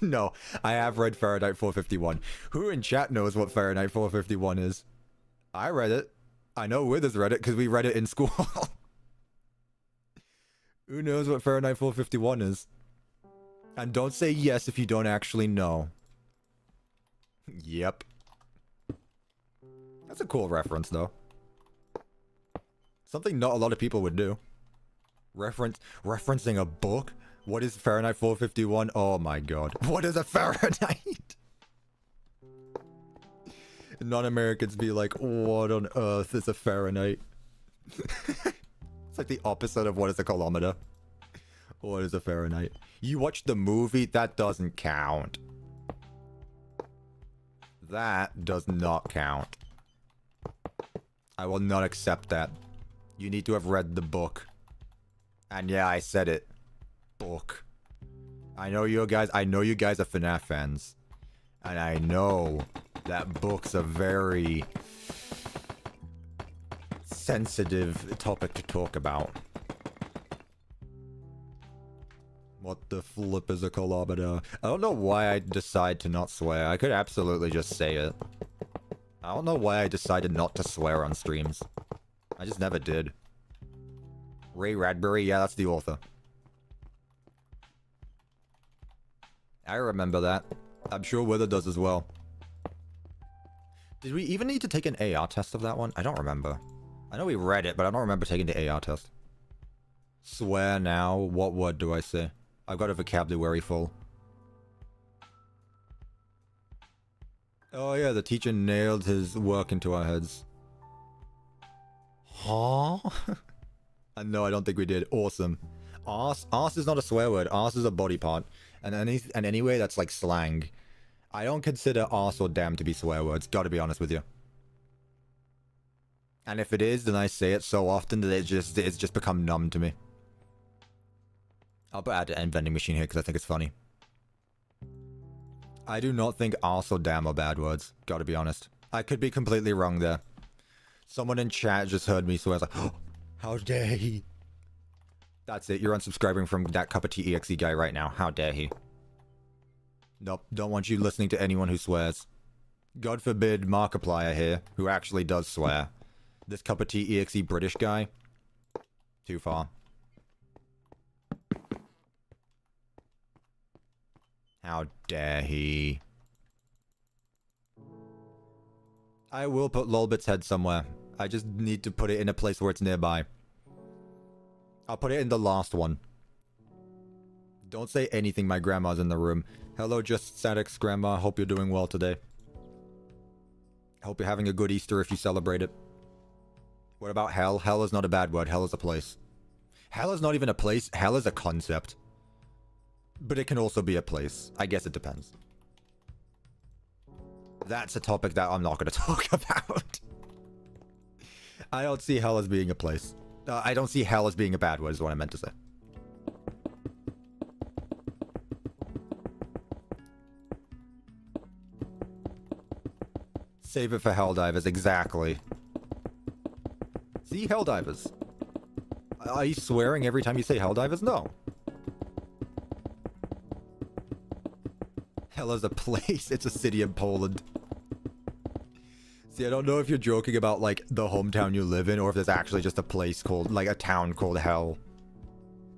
No, I have read Fahrenheit 451. Who in chat knows what Fahrenheit 451 is? I read it. I know Withers read it because we read it in school. Who knows what Fahrenheit 451 is? And don't say yes if you don't actually know. Yep. That's a cool reference, though. Something not a lot of people would do. Referencing a book? What is Fahrenheit 451? Oh my god. What is a Fahrenheit? Non-Americans be like, what on earth is a Fahrenheit? It's like the opposite of what is a kilometer. What is a Fahrenheit? You watched the movie? That doesn't count. That does not count. I will not accept that. You need to have read the book. And yeah, I said it. Book. I know you guys are FNAF fans. And I know that book's a very sensitive topic to talk about. What the flip is a kilometer? I don't know why I decide to not swear. I could absolutely just say it. I don't know why I decided not to swear on streams. I just never did. Ray Radbury? Yeah, that's the author. I remember that. I'm sure Wither does as well. Did we even need to take an AR test of that one? I don't remember. I know we read it, but I don't remember taking the AR test. Swear now. What word do I say? I've got a vocabulary full. Oh yeah, the teacher nailed his work into our heads. Huh? No, I don't think we did. Awesome. Arse is not a swear word. Arse is a body part. And anyway, that's like slang. I don't consider arse or damn to be swear words. Gotta be honest with you. And if it is, then I say it so often that it's just become numb to me. I'll add an vending machine here because I think it's funny. I do not think arse or damn are bad words. Gotta be honest. I could be completely wrong there. Someone in chat just heard me swear. I was like, oh, how dare he? That's it. You're unsubscribing from that CuppaTeaExe guy right now. How dare he? Nope. Don't want you listening to anyone who swears. God forbid Markiplier here, who actually does swear. This CuppaTeaExe British guy? Too far. How dare he? I will put LOLBIT's head somewhere. I just need to put it in a place where it's nearby. I'll put it in the last one. Don't say anything, my grandma's in the room. Hello, Just Statics grandma. Hope you're doing well today. Hope you're having a good Easter if you celebrate it. What about hell? Hell is not a bad word. Hell is a place. Hell is not even a place. Hell is a concept. But it can also be a place. I guess it depends. That's a topic that I'm not going to talk about. I don't see hell as being a place. I don't see hell as being a bad word is what I meant to say. Save it for Helldivers, exactly. See, Helldivers. Are you swearing every time you say Helldivers? No. Hell is a place. It's a city in Poland. See, I don't know if you're joking about, like, the hometown you live in, or if there's actually just a place called, like, a town called Hell.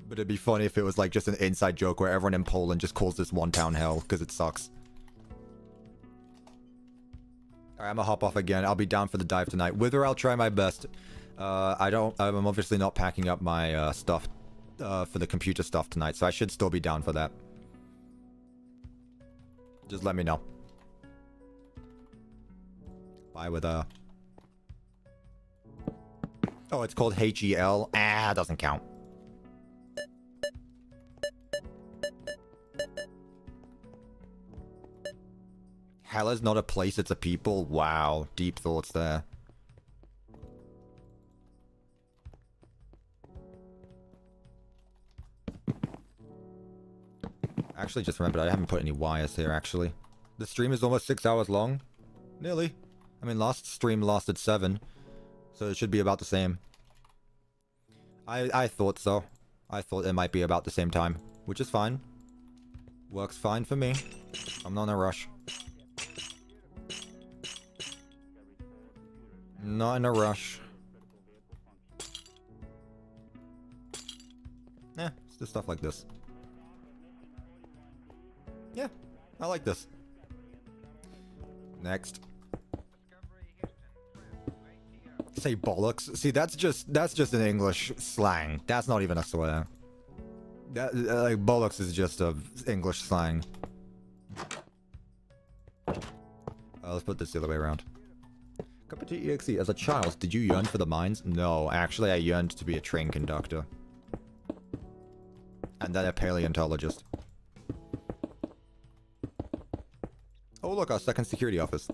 But it'd be funny if it was, like, just an inside joke where everyone in Poland just calls this one town Hell, because it sucks. Alright, I'm gonna hop off again. I'll be down for the dive tonight. Wither, I'll try my best. I'm obviously not packing up my, stuff, for the computer stuff tonight, so I should still be down for that. Just let me know. Bye with Oh, it's called HEL. Ah, doesn't count. Hell is not a place, it's a people. Wow, deep thoughts there. Actually, just remembered I haven't put any wires here, actually. The stream is almost 6 hours long. Nearly. I mean, last stream lasted 7. So it should be about the same. I thought so. I thought it might be about the same time. Which is fine. Works fine for me. I'm not in a rush. Not in a rush. It's just stuff like this. Yeah, I like this. Next. Say bollocks. See, that's just an English slang. That's not even a swear. That like bollocks is just a English slang. Let's put this the other way around. CuppaTeaExe, as a child, did you yearn for the mines? No, actually I yearned to be a train conductor. And then a paleontologist. Oh look, our second security office.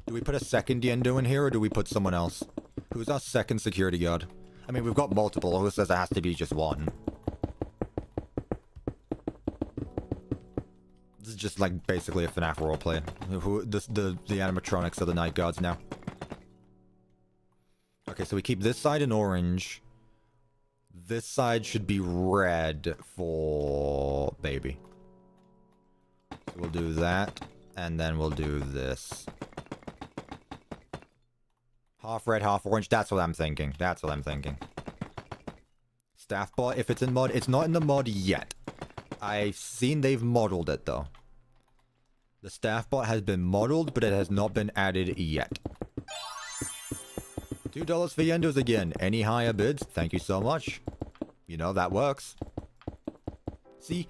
Do we put a second Yendo in here, or do we put someone else? Who's our second security guard? I mean, we've got multiple. Who says it has to be just one? This is just like basically a FNAF roleplay. The animatronics are the night guards now. Okay, so we keep this side in orange. This side should be red for baby. So we'll do that, and then we'll do this. Half red, half orange. That's what I'm thinking. That's what I'm thinking. Staff bot, if it's in mod. It's not in the mod yet. I've seen they've modeled it, though. The staff bot has been modeled, but it has not been added yet. $2 for Yendos again. Any higher bids? Thank you so much. You know, that works. See,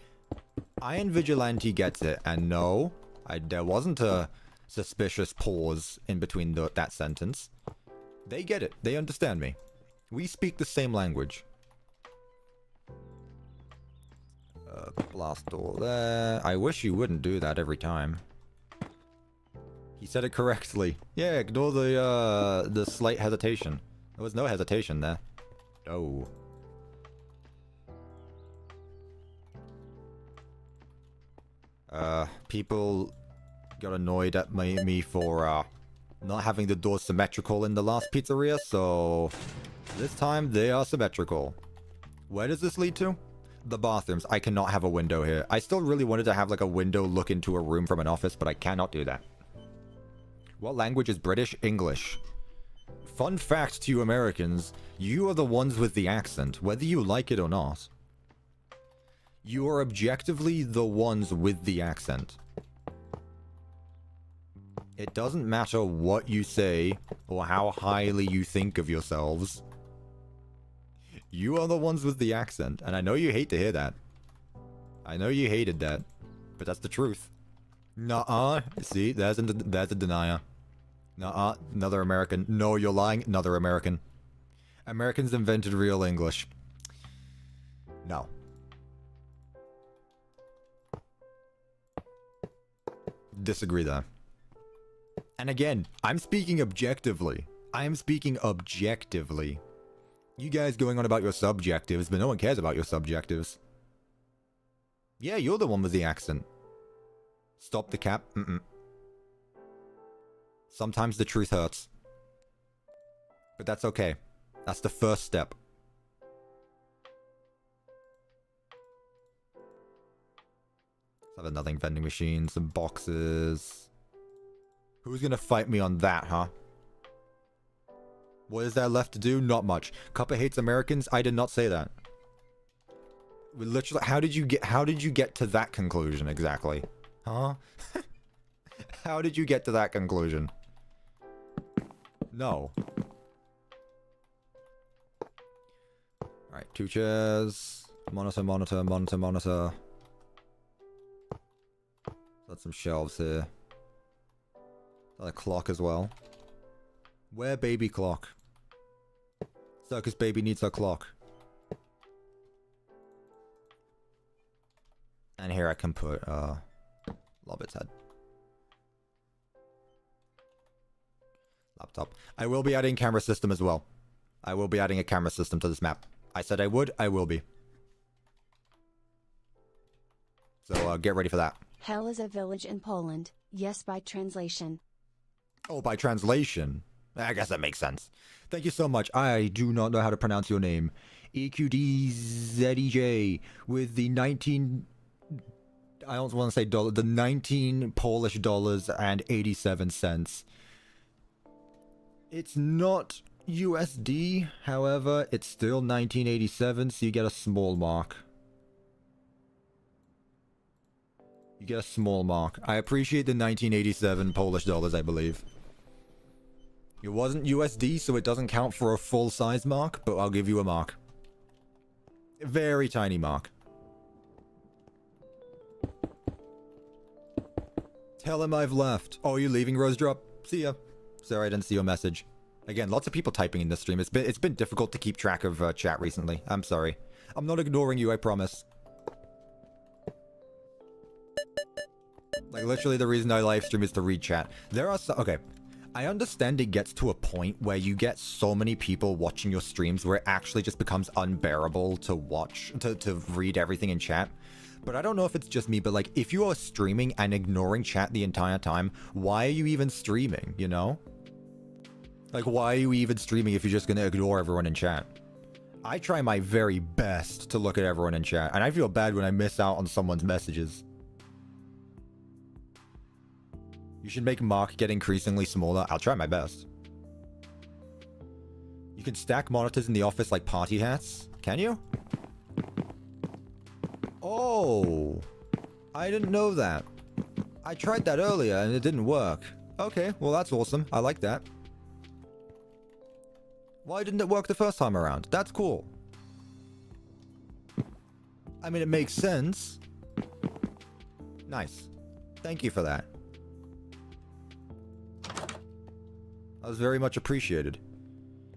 Iron Vigilante gets it, and no, there wasn't a suspicious pause in between that sentence. They get it. They understand me. We speak the same language. Blast door there. I wish you wouldn't do that every time. He said it correctly. Yeah, ignore the slight hesitation. There was no hesitation there. Oh. People got annoyed at me for, not having the doors symmetrical in the last pizzeria, so this time they are symmetrical. Where does this lead to? The bathrooms. I cannot have a window here. I still really wanted to have like a window look into a room from an office, but I cannot do that. What language is British? English. Fun fact to you Americans, you are the ones with the accent, whether you like it or not. You are objectively the ones with the accent. It doesn't matter what you say, or how highly you think of yourselves. You are the ones with the accent, and I know you hate to hear that. I know you hated that, but that's the truth. Nuh-uh. See, there's a denier. Nuh-uh. Another American. No, you're lying. Another American. Americans invented real English. No. Disagree there. And again, I'm speaking objectively. I am speaking objectively. You guys going on about your subjectives, but no one cares about your subjectives. Yeah, you're the one with the accent. Stop the cap. Sometimes the truth hurts. But that's okay. That's the first step. Let's have another vending machine, some boxes. Who's gonna fight me on that, huh? What is there left to do? Not much. Cuppa hates Americans? I did not say that. We literally, how did you get to that conclusion exactly? Huh? How did you get to that conclusion? No. Alright, 2 chairs. Monitor, monitor, monitor, monitor. Got some shelves here. Got a clock as well. Where baby clock? Circus baby needs her clock. And here I can put LOLBIT's head. Laptop. I will be adding camera system as well. I will be adding a camera system to this map. I said I would, I will be. So get ready for that. Hell is a village in Poland. Yes, by translation. Oh, by translation. I guess that makes sense. Thank you so much. I do not know how to pronounce your name. EQDZEJ with the 19... I don't want to say dollar. The 19 Polish dollars and 87 cents. It's not USD, however, it's still 1987, so you get a small mark. You get a small mark. I appreciate the 1987 Polish dollars, I believe. It wasn't USD, so it doesn't count for a full-size mark, but I'll give you a mark. A very tiny mark. Tell him I've left. Oh, you leaving, Rosedrop? See ya. Sorry, I didn't see your message. Again, lots of people typing in this stream. It's been difficult to keep track of chat recently. I'm sorry. I'm not ignoring you, I promise. Like, literally the reason I live stream is to read chat. There are okay. I understand it gets to a point where you get so many people watching your streams where it actually just becomes unbearable to watch, to read everything in chat. But I don't know if it's just me, but like, if you are streaming and ignoring chat the entire time, why are you even streaming, you know? Like, why are you even streaming if you're just gonna ignore everyone in chat? I try my very best to look at everyone in chat, and I feel bad when I miss out on someone's messages. You should make Mark get increasingly smaller. I'll try my best. You can stack monitors in the office like party hats. Can you? Oh, I didn't know that. I tried that earlier and it didn't work. Okay, well that's awesome. I like that. Why didn't it work the first time around? That's cool. I mean, it makes sense. Nice. Thank you for that. That was very much appreciated.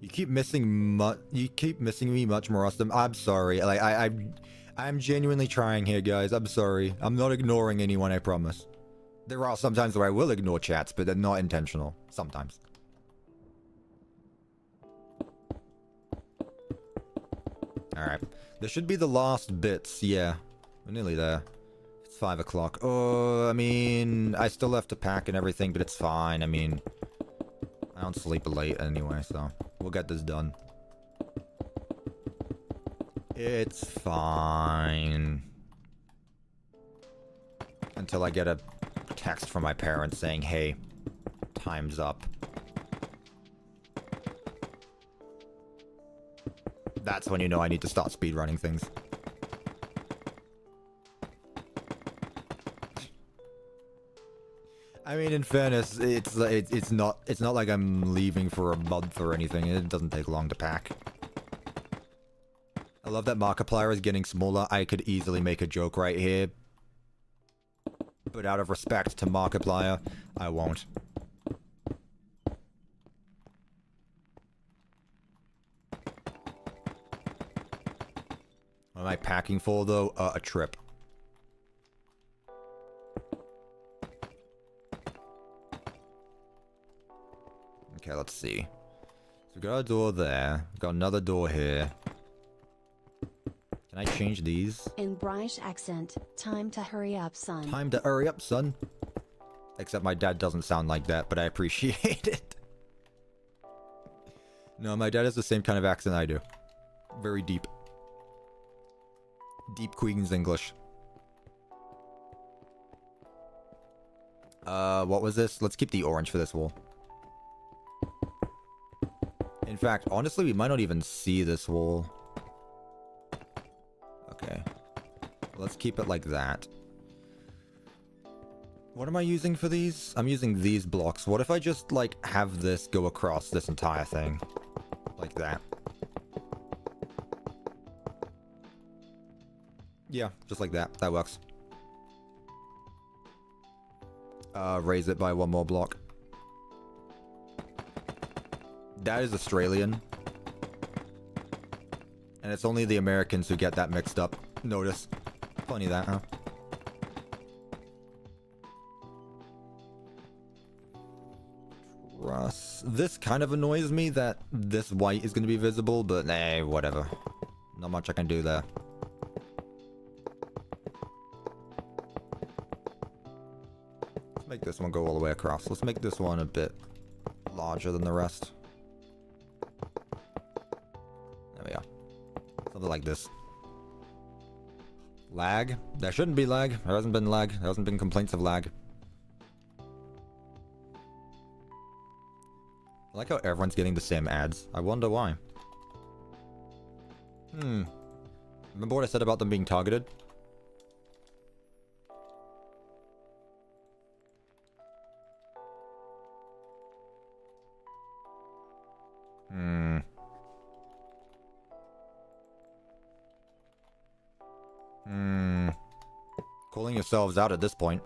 You keep missing me much more often. I'm sorry. Like I'm genuinely trying here, guys. I'm sorry. I'm not ignoring anyone, I promise. There are some times where I will ignore chats, but they're not intentional. Sometimes. Alright. This should be the last bits. Yeah. We're nearly there. It's 5 o'clock. Oh, I mean, I still have to pack and everything, but it's fine. I mean, I don't sleep late anyway, so we'll get this done. It's fine. Until I get a text from my parents saying, hey, time's up. That's when you know I need to start speedrunning things. I mean, in fairness, it's not like I'm leaving for a month or anything. It doesn't take long to pack. I love that Markiplier is getting smaller. I could easily make a joke right here. But out of respect to Markiplier, I won't. What am I packing for, though? A trip. Okay, let's see. So we got a door there. We've got another door here. Can I change these? In British accent, time to hurry up, son. Time to hurry up, son. Except my dad doesn't sound like that, but I appreciate it. No, my dad has the same kind of accent I do. Very deep. Deep Queen's English. What was this? Let's keep the orange for this wall. In fact, honestly, we might not even see this wall. Okay. Let's keep it like that. What am I using for these? I'm using these blocks. What if I just, like, have this go across this entire thing? Like that. Yeah, just like that. That works. Raise it by one more block. That is Australian. And it's only the Americans who get that mixed up. Notice. Funny that, huh? Truss. This kind of annoys me that this white is going to be visible, but nah, whatever. Not much I can do there. Let's make this one go all the way across. Let's make this one a bit larger than the rest. There we go. Something like this. Lag? There shouldn't be lag. There hasn't been lag. There hasn't been complaints of lag. I like how everyone's getting the same ads. I wonder why. Remember what I said about them being targeted? Calling yourselves out at this point.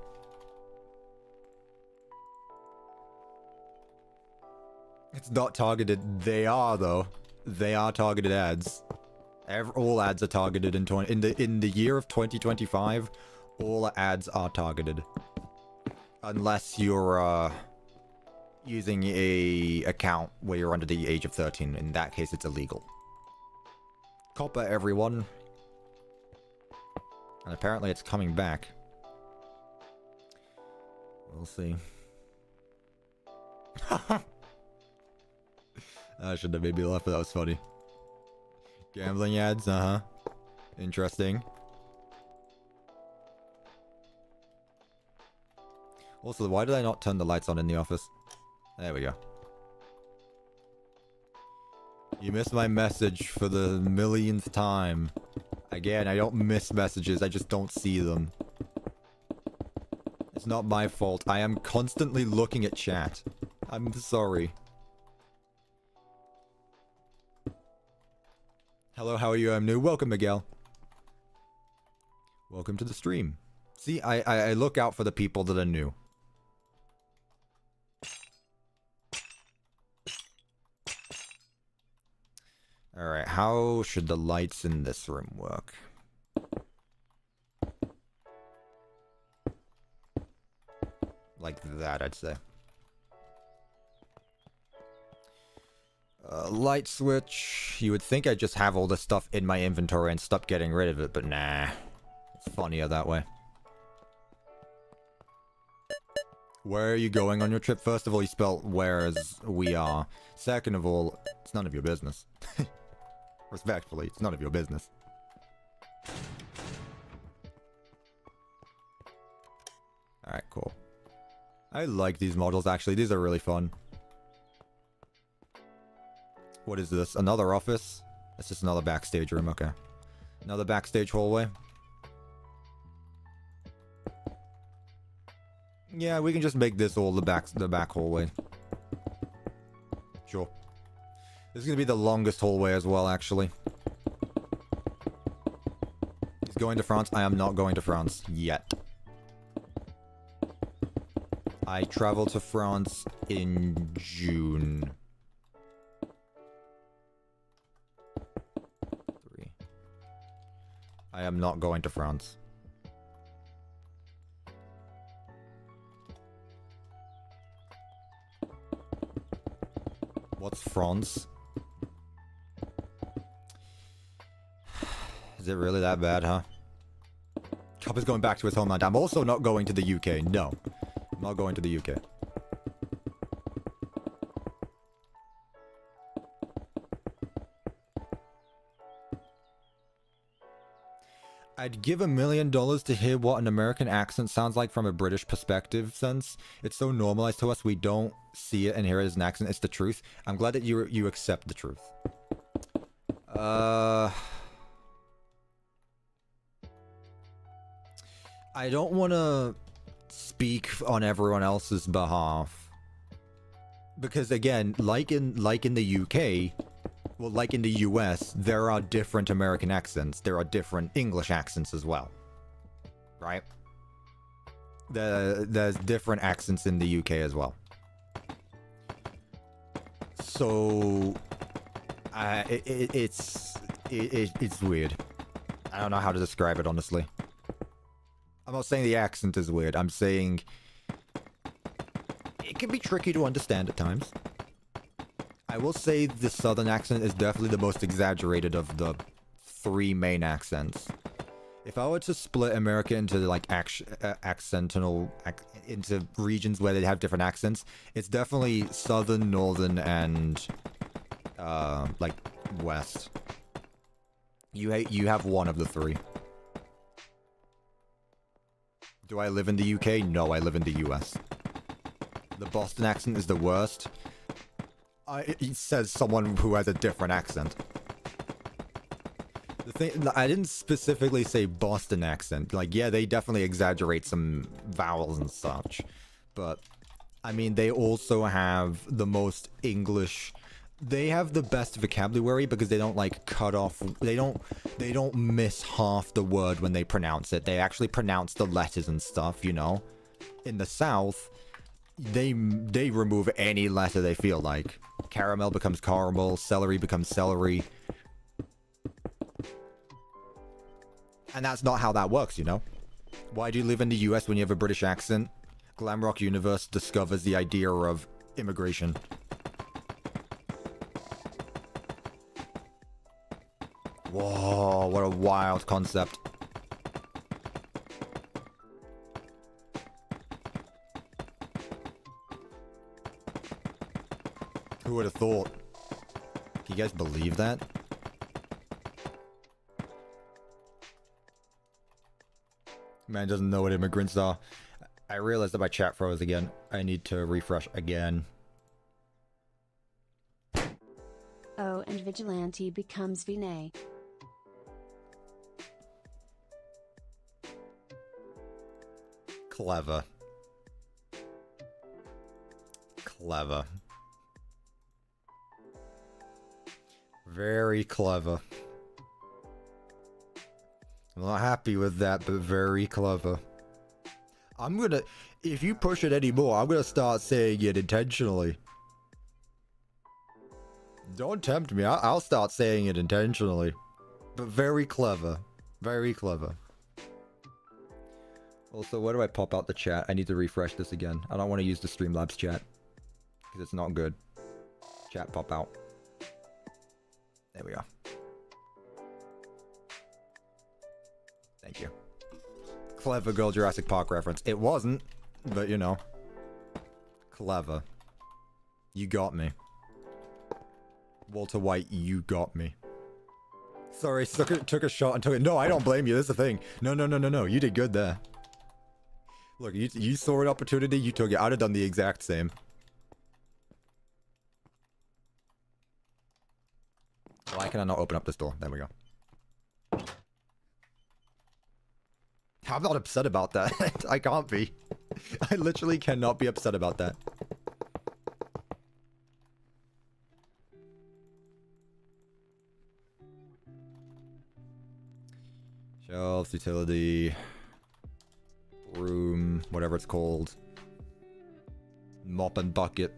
It's not targeted. They are, though. They are targeted ads. All ads are targeted in the year of 2025. All ads are targeted, unless you're using a account where you're under the age of 13. In that case, it's illegal. Copper, everyone. And apparently, it's coming back. We'll see. I shouldn't have made me laugh, but that was funny. Gambling ads, Interesting. Also, why did I not turn the lights on in the office? There we go. You missed my message for the millionth time. Again, I don't miss messages, I just don't see them. It's not my fault. I am constantly looking at chat. I'm sorry. Hello, how are you? I'm new. Welcome, Miguel. Welcome to the stream. See, I look out for the people that are new. Alright, how should the lights in this room work? Like that, I'd say. Light switch. You would think I'd just have all this stuff in my inventory and stop getting rid of it, but nah. It's funnier that way. Where are you going on your trip? First of all, you spelled where as we are. Second of all, it's none of your business. Respectfully, it's none of your business. Alright, cool. I like these models, actually. These are really fun. What is this? Another office? It's just another backstage room, okay. Another backstage hallway. Yeah, we can just make this all the back hallway. Sure. This is gonna be the longest hallway as well, actually. going to France? I am not going to France yet. I travel to France in June. 3. I am not going to France. What's France? Is it really that bad, huh? Cuppa's going back to his homeland. I'm also not going to the UK. No. I'm not going to the UK. I'd give $1 million to hear what an American accent sounds like from a British perspective, since it's so normalized to us, we don't see it and hear it as an accent. It's the truth. I'm glad that you accept the truth. I don't want to speak on everyone else's behalf, because again, like in the UK, well, like in the US, there are different American accents. There are different English accents as well, right? There's different accents in the UK as well. So, it's weird. I don't know how to describe it, honestly. I'm not saying the accent is weird. I'm saying it can be tricky to understand at times. I will say the southern accent is definitely the most exaggerated of the 3 main accents. If I were to split America into like into regions where they have different accents, it's definitely southern, northern, and like west. You have one of the 3. Do I live in the UK? No, I live in the US. The Boston accent is the worst. It says someone who has a different accent. The thing, I didn't specifically say Boston accent. Like, yeah, they definitely exaggerate some vowels and such. But, I mean, they also have the most English... They have the best vocabulary because they don't, like, cut off... They don't miss half the word when they pronounce it. They actually pronounce the letters and stuff, you know? In the South, they remove any letter they feel like. Caramel becomes caramel, celery becomes celery. And that's not how that works, you know? Why do you live in the US when you have a British accent? Glamrock Universe discovers the idea of immigration. Whoa, what a wild concept. Who would have thought? Can you guys believe that? Man doesn't know what immigrants are. I realized that my chat froze again. I need to refresh again. Oh, and Vigilante becomes Vinay. Clever. Clever. Very clever. I'm not happy with that, but very clever. I'm gonna... If you push it anymore, I'm gonna start saying it intentionally. Don't tempt me. I'll start saying it intentionally. But very clever. Very clever. Also, where do I pop out the chat? I need to refresh this again. I don't want to use the Streamlabs chat. Because it's not good. Chat pop out. There we go. Thank you. Clever girl Jurassic Park reference. It wasn't, but you know. Clever. You got me. Walter White, you got me. Sorry, took a shot and took it. No, I don't blame you. That's the thing. No. You did good there. Look, you saw an opportunity, you took it. I'd have done the exact same. Why can I not open up this door? There we go. I'm not upset about that. I can't be. I literally cannot be upset about that. Shelves, utility, room, whatever it's called. Mop and bucket.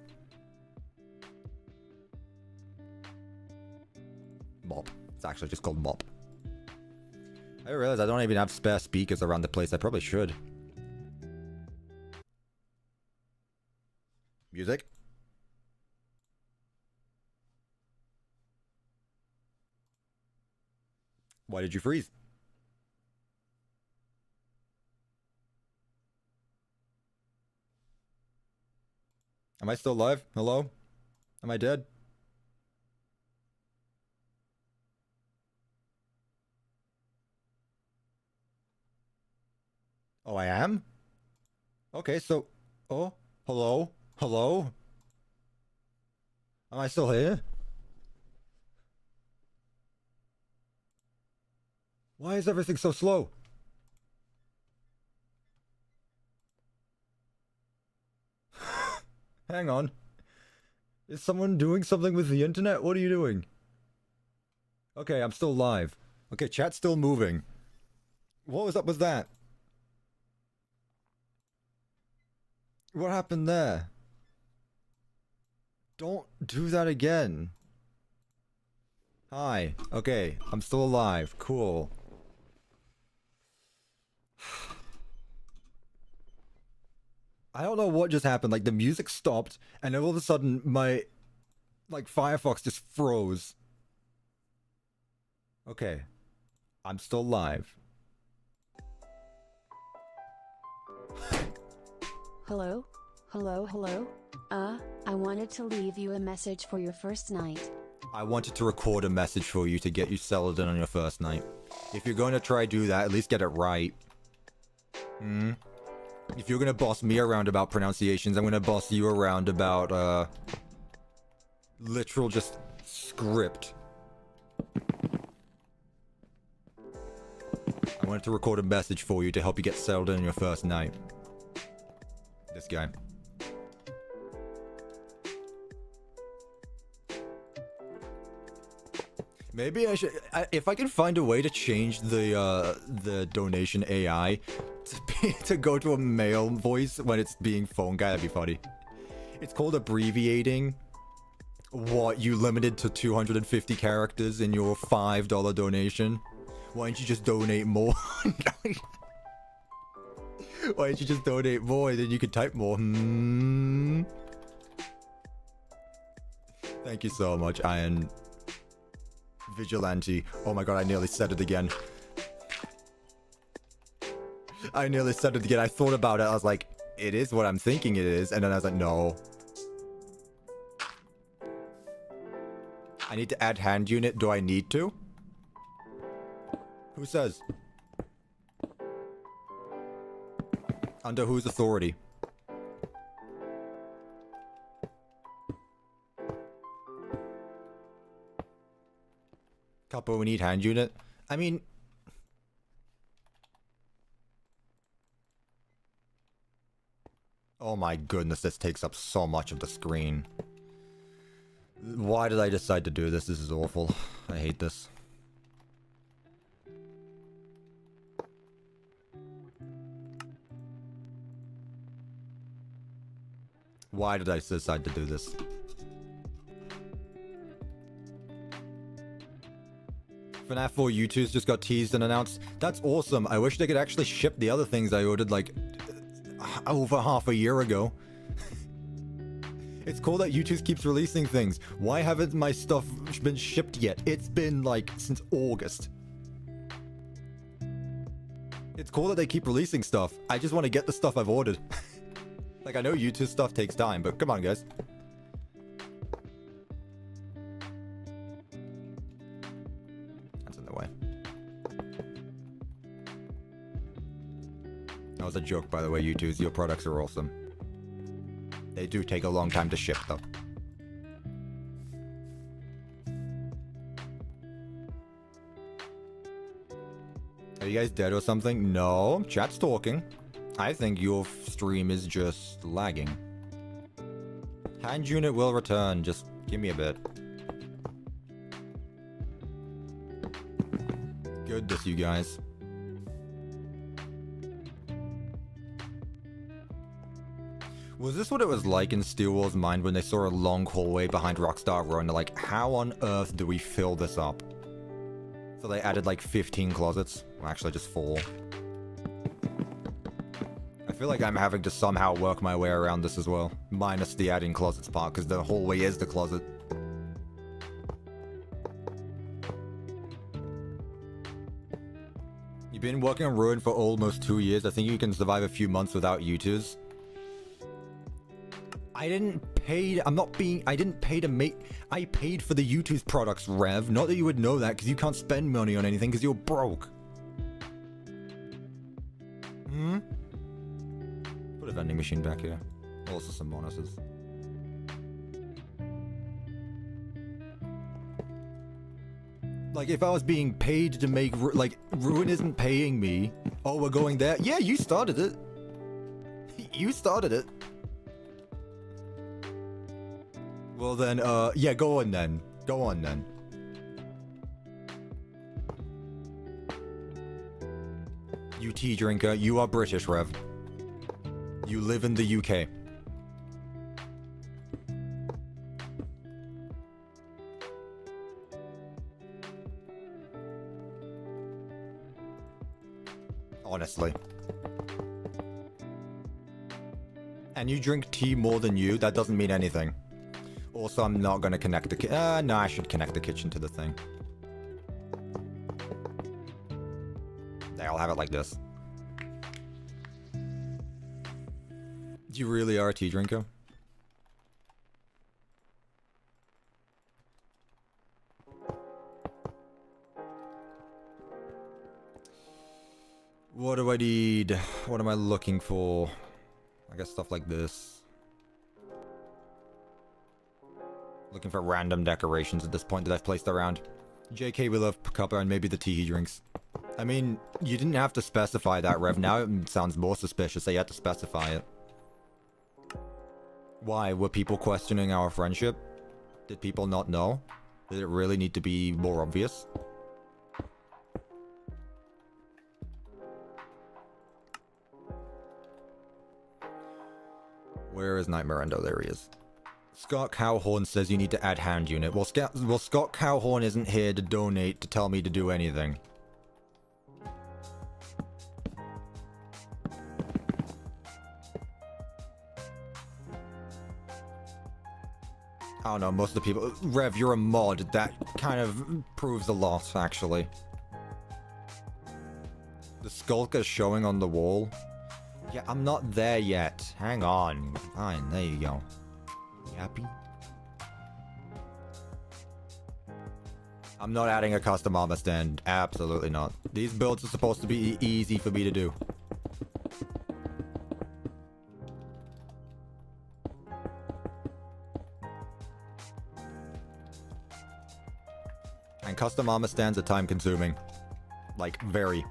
Mop. It's actually just called mop. I realize I don't even have spare speakers around the place. I probably should. Music? Why did you freeze? Am I still alive? Hello? Am I dead? Oh, I am? Okay, so... Oh, hello? Hello? Am I still here? Why is everything so slow? Hang on. Is someone doing something with the internet? What are you doing? Okay, I'm still live. Okay, chat's still moving. What was up with that? What happened there? Don't do that again. Hi. Okay, I'm still alive. Cool. I don't know what just happened. Like, the music stopped, and all of a sudden, my... like, Firefox just froze. Okay. I'm still live. Hello? Hello, hello? I wanted to leave you a message for your first night. I wanted to record a message for you to get you settled in on your first night. If you're going to try do that, at least get it right. If you're going to boss me around about pronunciations, I'm going to boss you around about, literal just script. I wanted to record a message for you to help you get settled in on your first night. This guy. Maybe I should, if I can find a way to change the donation AI to go to a male voice when it's being phone guy, that'd be funny. It's called abbreviating what you limited to 250 characters in your $5 donation. Why don't you just donate more? Why don't you just donate more and then you can type more? Thank you so much, Iron Vigilante. Oh my god, I nearly said it again. I nearly said it again. I thought about it. I was like, it is what I'm thinking it is. And then I was like, no. I need to add hand unit. Do I need to? Who says? Under whose authority? Cuppa, we need hand unit. I mean... Oh my goodness, this takes up so much of the screen. Why did I decide to do this? This is awful. I hate this. Why did I decide to do this? FNAF 4 U2's just got teased and announced. That's awesome. I wish they could actually ship the other things I ordered like over half a year ago. It's cool that U2's keeps releasing things. Why haven't my stuff been shipped yet? It's been like since August. It's cool that they keep releasing stuff. I just want to get the stuff I've ordered. Like, I know U2's stuff takes time, but come on, guys. That's in the way. That was a joke, by the way, U2's. Your products are awesome. They do take a long time to ship, though. Are you guys dead or something? No, chat's talking. I think your stream is just lagging. Hand unit will return. Just give me a bit. Goodness, you guys. Was this what it was like in Steel Wars Mind when they saw a long hallway behind Rockstar Row and they're like, how on earth do we fill this up? So they added like 15 closets. Well, actually just 4. I feel like I'm having to somehow work my way around this as well. Minus the adding closets part, because the hallway is the closet. You've been working on Ruin for almost 2 years. I think you can survive a few months without U2s. I didn't pay to make... I paid for the U2's products, Rev. Not that you would know that, because you can't spend money on anything, because you're broke. Hmm? Put a vending machine back here. Also some bonuses. Like, if I was being paid to make... Like, Ruin isn't paying me. Oh, we're going there? Yeah, you started it. You started it. Well then, yeah, go on then. Go on then. You tea drinker, you are British, Rev. You live in the UK. Honestly. And you drink tea more than you, that doesn't mean anything. Also, I'm not gonna connect the no, I should connect the kitchen to the thing. There, I'll have it like this. You really are a tea drinker? What do I need? What am I looking for? I guess stuff like this. Looking for random decorations at this point that I've placed around. JK, we love Cuppa and maybe the tea he drinks. I mean, you didn't have to specify that, Rev. Now it sounds more suspicious that you had to specify it. Why? Were people questioning our friendship? Did people not know? Did it really need to be more obvious? Where is Nightmare Endo? There he is. Scott Cowhorn says you need to add hand unit. Well, Scott Cowhorn isn't here to donate to tell me to do anything. I don't know, most of the people... Rev, you're a mod. That kind of proves a lot, actually. The Skulker's showing on the wall. Yeah, I'm not there yet. Hang on. Fine, there you go. You happy? I'm not adding a custom armor stand. Absolutely not. These builds are supposed to be easy for me to do. And custom armor stands are time consuming. Like, very.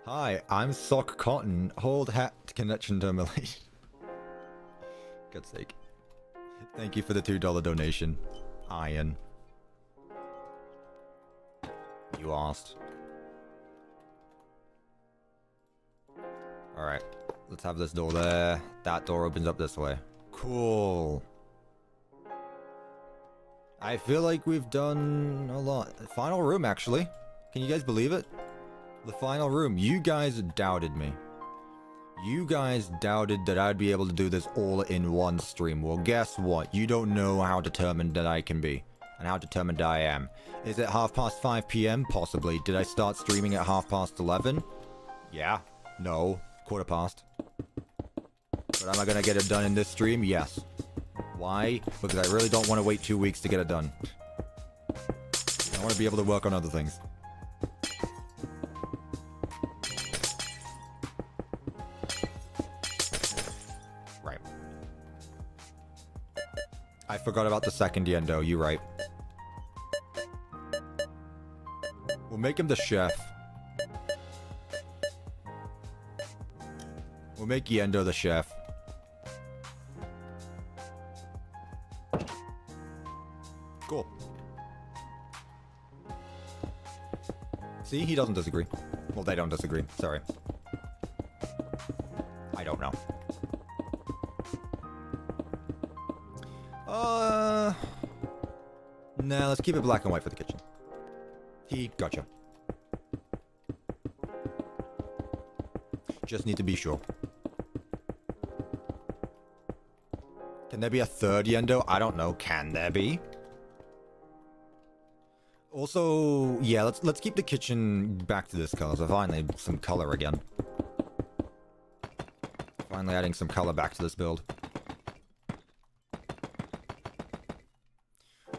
Hi, I'm Sock Cotton. Hold hat connection termination. God's sake. Thank you for the $2 donation. Iron. You asked. Alright. Let's have this door there. That door opens up this way. Cool. I feel like we've done a lot. Final room, actually. Can you guys believe it? The final room. You guys doubted me. You guys doubted that I'd be able to do this all in one stream. Well, guess what? You don't know how determined that I can be. And how determined I am. Is it 5:30 PM? Possibly. Did I start streaming at 11:30? Yeah. No. 15:15. But am I gonna get it done in this stream? Yes. Why? Because I really don't want to wait 2 weeks to get it done. I want to be able to work on other things. I forgot about the second Yendo, you're right. We'll make him the chef. We'll make Yendo the chef. Cool. See, he doesn't disagree. Well, they don't disagree. Sorry. I don't know. Nah, let's keep it black and white for the kitchen. Gotcha. Just need to be sure. Can there be a third Yendo? I don't know. Can there be? Also, yeah, let's keep the kitchen back to this color. So finally, some color again. Finally adding some color back to this build.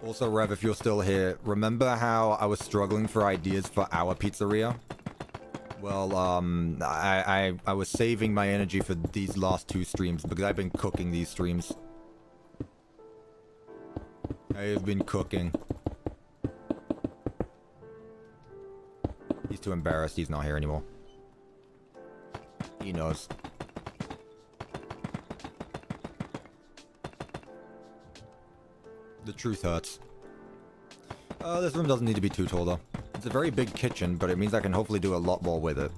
Also, Rev, if you're still here, remember how I was struggling for ideas for our pizzeria? Well, I was saving my energy for these last 2 streams because I've been cooking these streams. I've been cooking. He's too embarrassed. He's not here anymore. He knows. The truth hurts. This room doesn't need to be too tall, though. It's a very big kitchen, but it means I can hopefully do a lot more with it.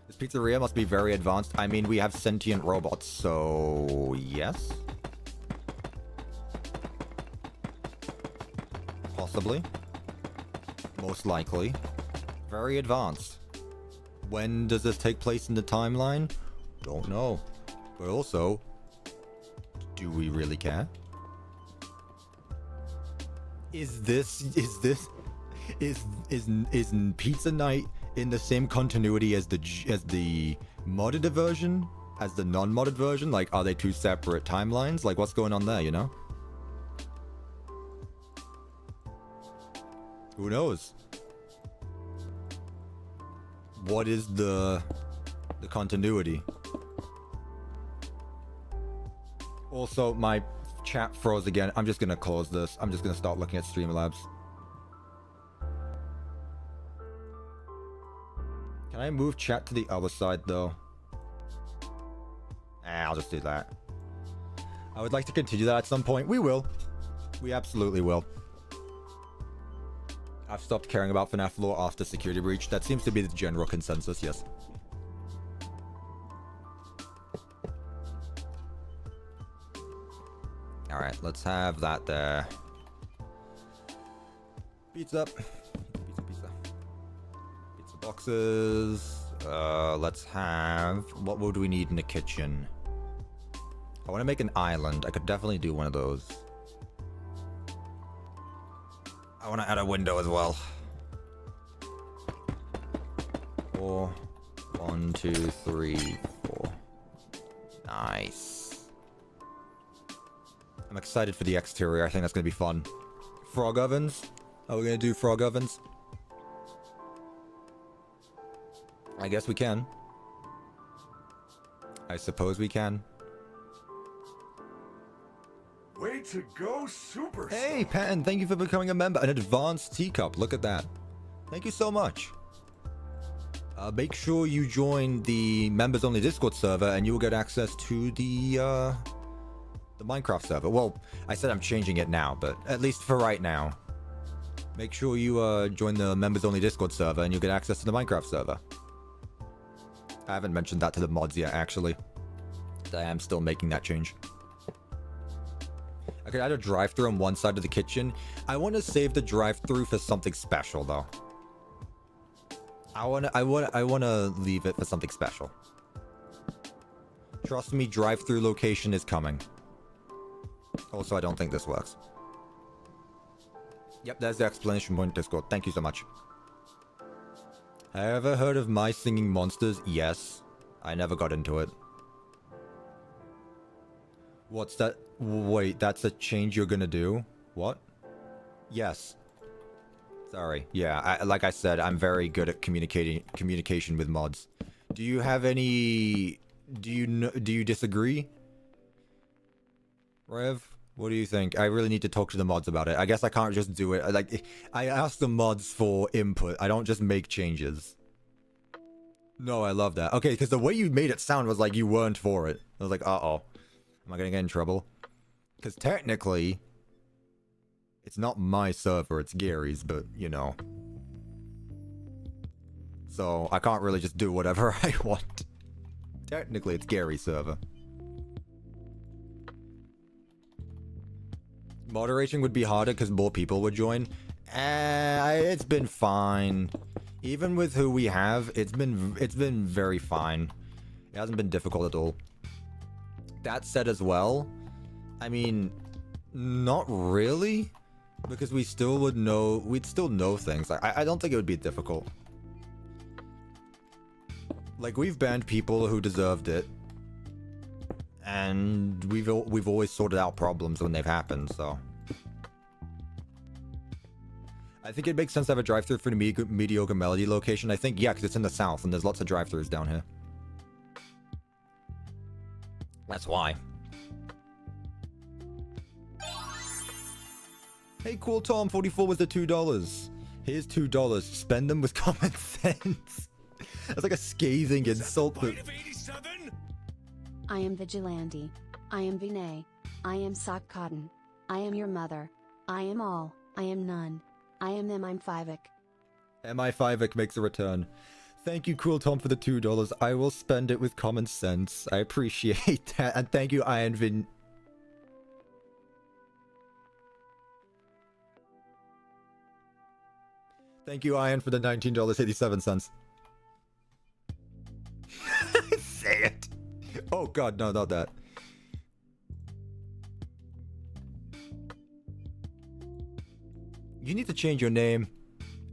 This pizzeria must be very advanced. I mean, we have sentient robots, so... yes? Possibly. Most likely. Very advanced. When does this take place in the timeline? Don't know. But also, do we really care? Is Pizza Night in the same continuity as the modded version? As the non-modded version? Like, are they 2 separate timelines? Like, what's going on there, you know? Who knows? What is the continuity? Also, my chat froze again. I'm just gonna close this. I'm just gonna start looking at Streamlabs. Can I move chat to the other side, though? I'll just do that. I would like to continue that at some point. We will. We absolutely will. I've stopped caring about FNAF lore after Security Breach. That seems to be the general consensus, yes. Alright, let's have that there. Pizza. Pizza. Pizza boxes. Let's have... what would we need in the kitchen? I want to make an island. I could definitely do one of those. I want to add a window as well. 4. 1, 2, 3, 4. Nice. I'm excited for the exterior. I think that's going to be fun. Frog ovens? Are we going to do frog ovens? I guess we can. I suppose we can. Way to go, super. Hey, Patton, thank you for becoming a member. An advanced teacup. Look at that. Thank you so much. Make sure you join the members only Discord server and you will get access to the Minecraft server. Well, I said I'm changing it now, but at least for right now. Make sure you join the members only Discord server and you'll get access to the Minecraft server. I haven't mentioned that to the mods yet, actually. I am still making that change. I could add a drive-thru on one side of the kitchen. I want to save the drive-thru for something special, though. I want to leave it for something special. Trust me, drive-thru location is coming. Also, I don't think this works. Yep, there's the explanation point Discord. Thank you so much. Have you ever heard of My Singing Monsters? Yes. I never got into it. What's that? Wait, that's a change you're gonna do? What? Yes. Sorry. Yeah, like I said, I'm very good at communication with mods. Do you have any... Do you disagree? Rev? What do you think? I really need to talk to the mods about it. I guess I can't just do it. Like, I ask the mods for input. I don't just make changes. No, I love that. Okay, because the way you made it sound was like you weren't for it. I was like, uh-oh. Am I gonna get in trouble? Because technically, it's not my server, it's Gary's, but, you know. So, I can't really just do whatever I want. Technically, it's Gary's server. Moderation would be harder because more people would join. It's been fine. Even with who we have, it's been very fine. It hasn't been difficult at all. That said as well, I mean, not really, because we'd still know things. I don't think it would be difficult. Like, we've banned people who deserved it, and we've always sorted out problems when they've happened, so. I think it makes sense to have a drive-thru for the mediocre Melody location. I think, yeah, because it's in the south, and there's lots of drive-thrus down here. That's why. Hey, Cool Tom, 44 was the $2. Here's $2. Spend them with common sense. That's like a scathing insult. But... I am Vigilante. I am Vinay. I am Sock Cotton. I am your mother. I am all. I am none. I am them. I'm Fivic. MI5ic makes a return. Thank you, Cool Tom, for the $2. I will spend it with common sense. I appreciate that. And thank you, Iron Vin. Thank you, Iron, for the $19.87. Say it. Oh god, no, not that. You need to change your name.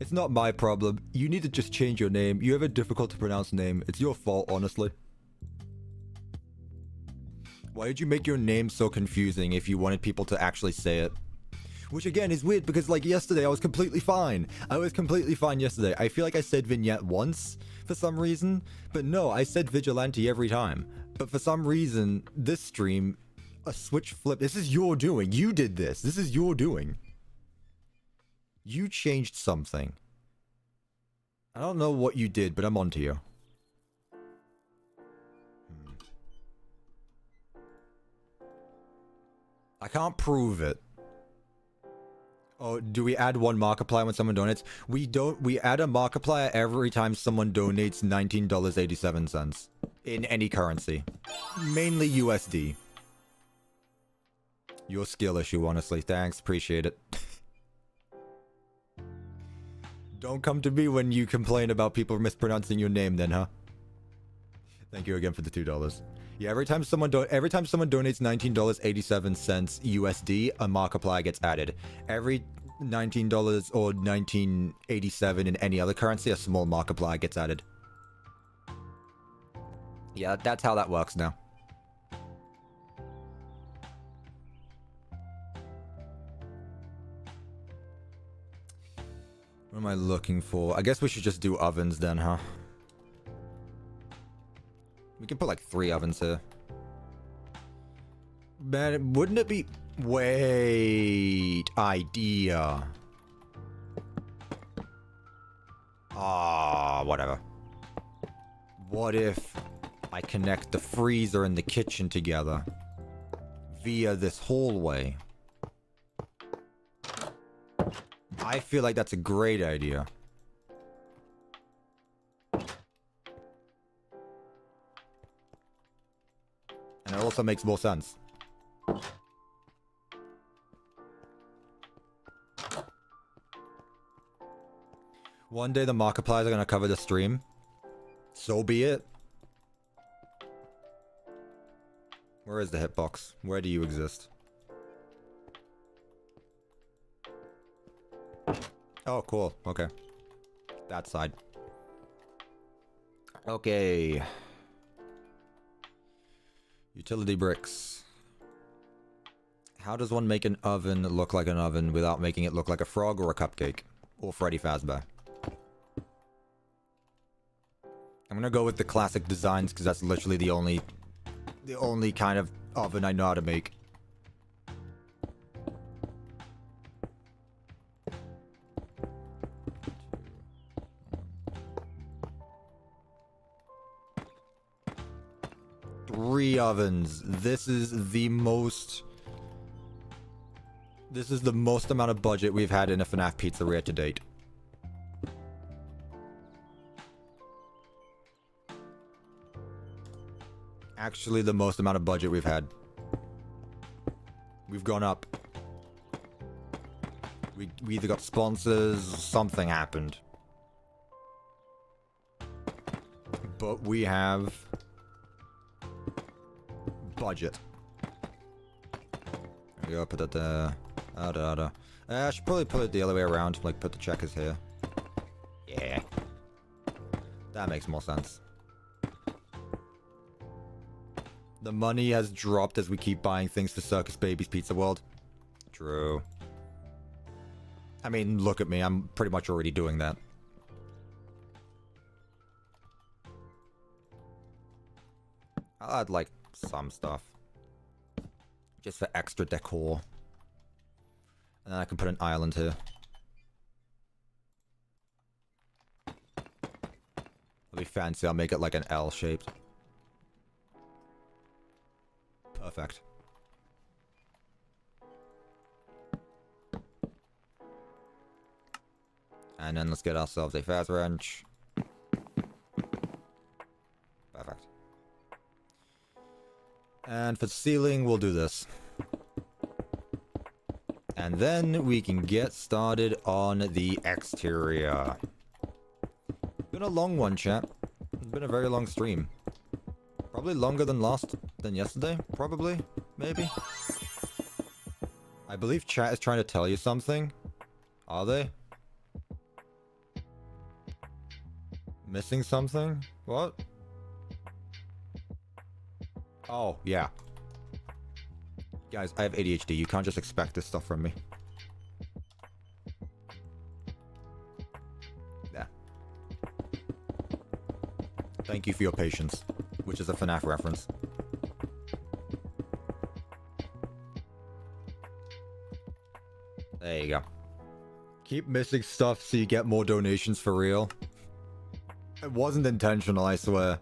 It's not my problem. You need to just change your name. You have a difficult to pronounce name. It's your fault, honestly. Why did you make your name so confusing if you wanted people to actually say it? Which again is weird because like yesterday I was completely fine. I was completely fine yesterday. I feel like I said vignette once for some reason. But no, I said vigilante every time. But for some reason, this stream, a switch flip. This is your doing. You did this. This is your doing. You changed something. I don't know what you did, but I'm onto you. I can't prove it. Oh, do we add one Markiplier when someone donates? We don't. We add a Markiplier every time someone donates $19.87 in any currency. Mainly USD. Your skill issue, honestly. Thanks, appreciate it. Don't come to me when you complain about people mispronouncing your name then, huh? Thank you again for the $2. Yeah, every time someone donates $19.87 USD, a Markiplier gets added. Every $19 or $19.87 in any other currency, a small Markiplier gets added. Yeah, that's how that works now. What am I looking for? I guess we should just do ovens then, huh? We can put like 3 ovens here. Man, wouldn't it be... Wait... Idea. Whatever. What if I connect the freezer and the kitchen together via this hallway? I feel like that's a great idea. And it also makes more sense. One day the Markipliers are going to cover the stream. So be it. Where is the hitbox? Where do you exist? Oh, cool. Okay. That side. Okay. Utility bricks. How does one make an oven look like an oven without making it look like a frog or a cupcake? Or Freddy Fazbear? I'm gonna go with the classic designs because that's literally the only kind of oven I know how to make. 3 ovens. This is the most amount of budget we've had in a FNAF Pizzeria to date. Actually, the most amount of budget we've had. We've gone up. We either got sponsors, something happened. But we have budget. There we go, put that there. I should probably put it the other way around, like put the checkers here. Yeah. That makes more sense. The money has dropped as we keep buying things for Circus Baby's Pizza World. True. I mean, look at me. I'm pretty much already doing that. I'll add, like, some stuff. Just for extra decor. And then I can put an island here. It'll be fancy. I'll make it like an L shaped. Perfect. And then let's get ourselves a fast wrench. Perfect. And for ceiling, we'll do this. And then we can get started on the exterior. Been a long one, chat. It's been a very long stream. Probably longer than yesterday, probably, maybe. I believe chat is trying to tell you something. Are they? Missing something? What? Oh, yeah. Guys, I have ADHD. You can't just expect this stuff from me. Yeah. Thank you for your patience, which is a FNAF reference. There you go. Keep missing stuff so you get more donations for real. It wasn't intentional, I swear.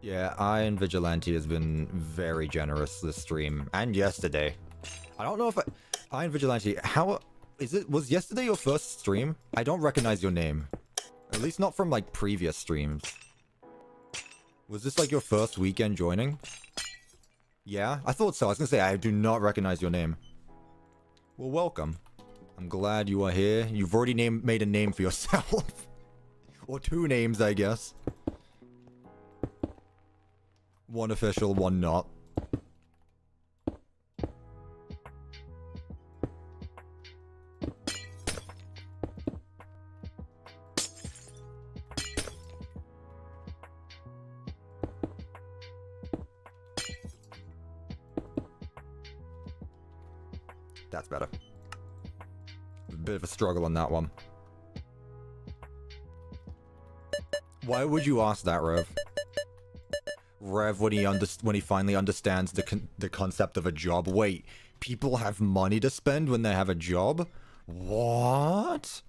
Yeah, Iron Vigilante has been very generous this stream. And yesterday. I don't know if Iron Vigilante, how... Was yesterday your first stream? I don't recognize your name. At least not from, like, previous streams. Was this, like, your first weekend joining? Yeah? I thought so. I was gonna say, I do not recognize your name. Well, welcome. I'm glad you are here. You've already made a name for yourself. Or 2 names, I guess. One official, one not. That's better. A bit of a struggle on that one. Why would you ask that, Rev? Rev, when he finally understands the concept of a job. Wait, people have money to spend when they have a job? What?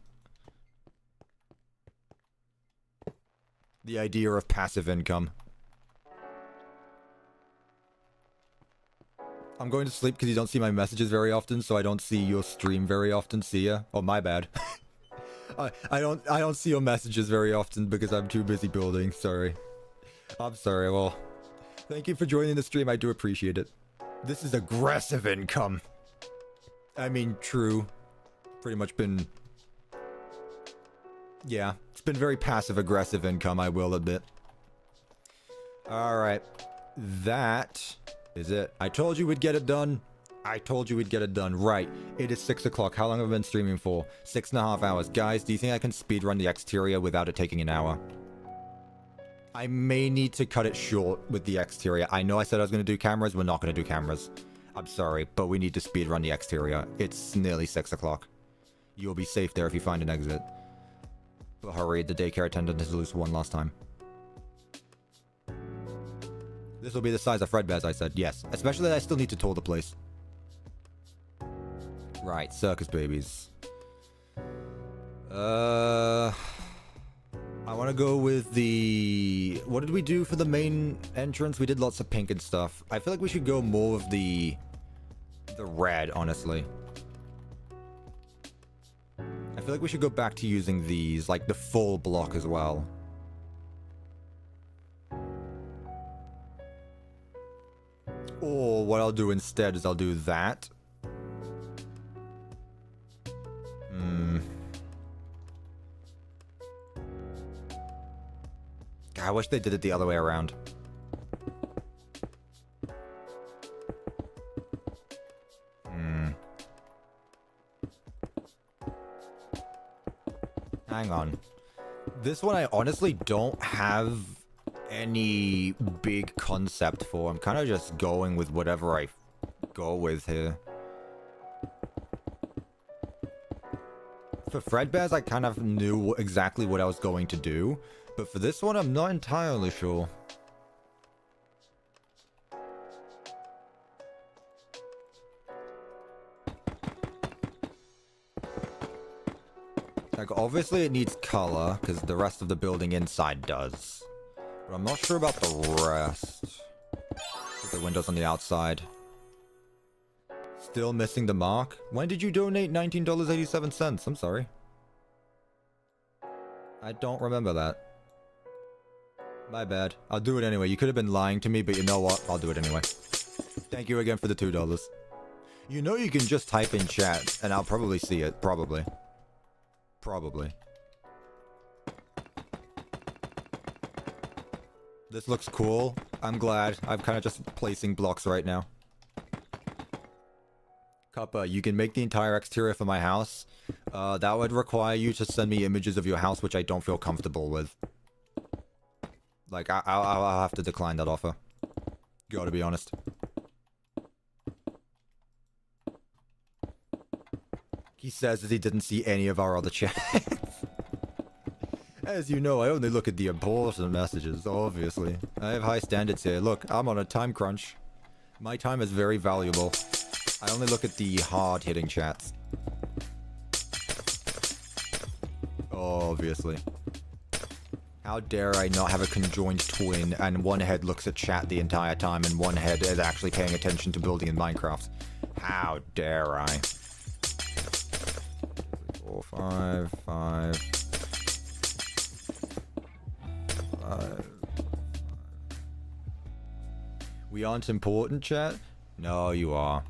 The idea of passive income. I'm going to sleep because you don't see my messages very often, so I don't see your stream very often. See ya? Oh, my bad. I don't see your messages very often because I'm too busy building. Sorry. I'm sorry. Well, thank you for joining the stream. I do appreciate it. This is aggressive income. I mean, true. Pretty much been... Yeah, it's been very passive-aggressive income, I will admit. Alright. That is it. I told you we'd get it done. I told you we'd get it done. Right. It is 6 o'clock. How long have I been streaming for? 6.5 hours. Guys, do you think I can speedrun the exterior without it taking an hour? I may need to cut it short with the exterior. I know I said I was going to do cameras. We're not going to do cameras. I'm sorry, but we need to speedrun the exterior. It's nearly 6 o'clock. You'll be safe there if you find an exit. But hurry, the daycare attendant is loose one last time. This will be the size of Fredbear's, I said. Yes. Especially that I still need to tour the place. Right, circus babies. I want to go with the... What did we do for the main entrance? We did lots of pink and stuff. I feel like we should go more of the red, honestly. I feel like we should go back to using these, like the full block as well. Or what I'll do instead is I'll do that. God, I wish they did it the other way around. Hang on. This one I honestly don't have any big concept for. I'm kind of just going with whatever I go with here. For Fredbear's, I kind of knew exactly what I was going to do. But for this one, I'm not entirely sure. Like, obviously it needs color, because the rest of the building inside does. But I'm not sure about the rest. With the windows on the outside. Still missing the mark? When did you donate $19.87? I'm sorry. I don't remember that. My bad. I'll do it anyway. You could have been lying to me, but you know what? I'll do it anyway. Thank you again for the $2. You know you can just type in chat, and I'll probably see it. Probably. Probably. This looks cool. I'm glad. I'm kind of just placing blocks right now. Cuppa, you can make the entire exterior for my house. That would require you to send me images of your house, which I don't feel comfortable with. Like, I'll have to decline that offer. Gotta be honest. He says that he didn't see any of our other chats. As you know, I only look at the important messages, obviously. I have high standards here. Look, I'm on a time crunch. My time is very valuable. I only look at the hard-hitting chats. Obviously. How dare I not have a conjoined twin and one head looks at chat the entire time and one head is actually paying attention to building in Minecraft. How dare I? 4, 5, 5. 5. We aren't important, chat? No, you are.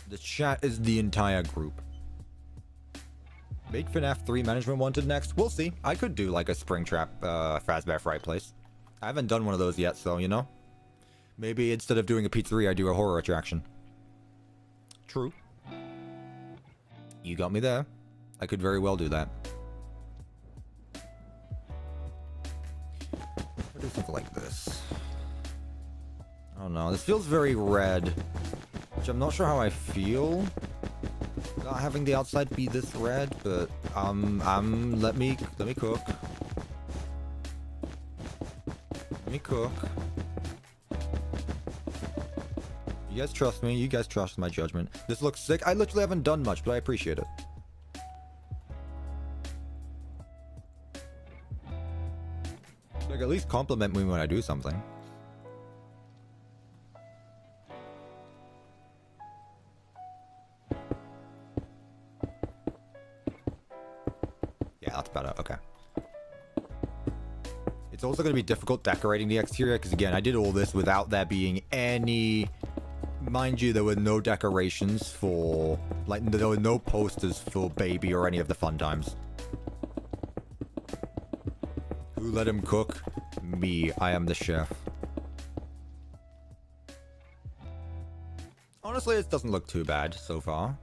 The chat is the entire group. Make FNAF 3 management wanted next? We'll see. I could do like a Springtrap Fazbear Fright place. I haven't done one of those yet, so you know. Maybe instead of doing a pizzeria, I do a horror attraction. True. You got me there. I could very well do that. I'll do something like this. I don't know. This feels very red. Which I'm not sure how I feel. Not having the outside be this red, but let me cook. Let me cook. You guys trust me. You guys trust my judgment. This looks sick. I literally haven't done much, but I appreciate it. Like, at least compliment me when I do something. Yeah, that's better. Okay. It's also going to be difficult decorating the exterior, because again, I did all this without there being any... Mind you, there were no decorations for... Like, there were no posters for Baby or any of the fun times. Who let him cook? Me. I am the chef. Honestly, it doesn't look too bad so far.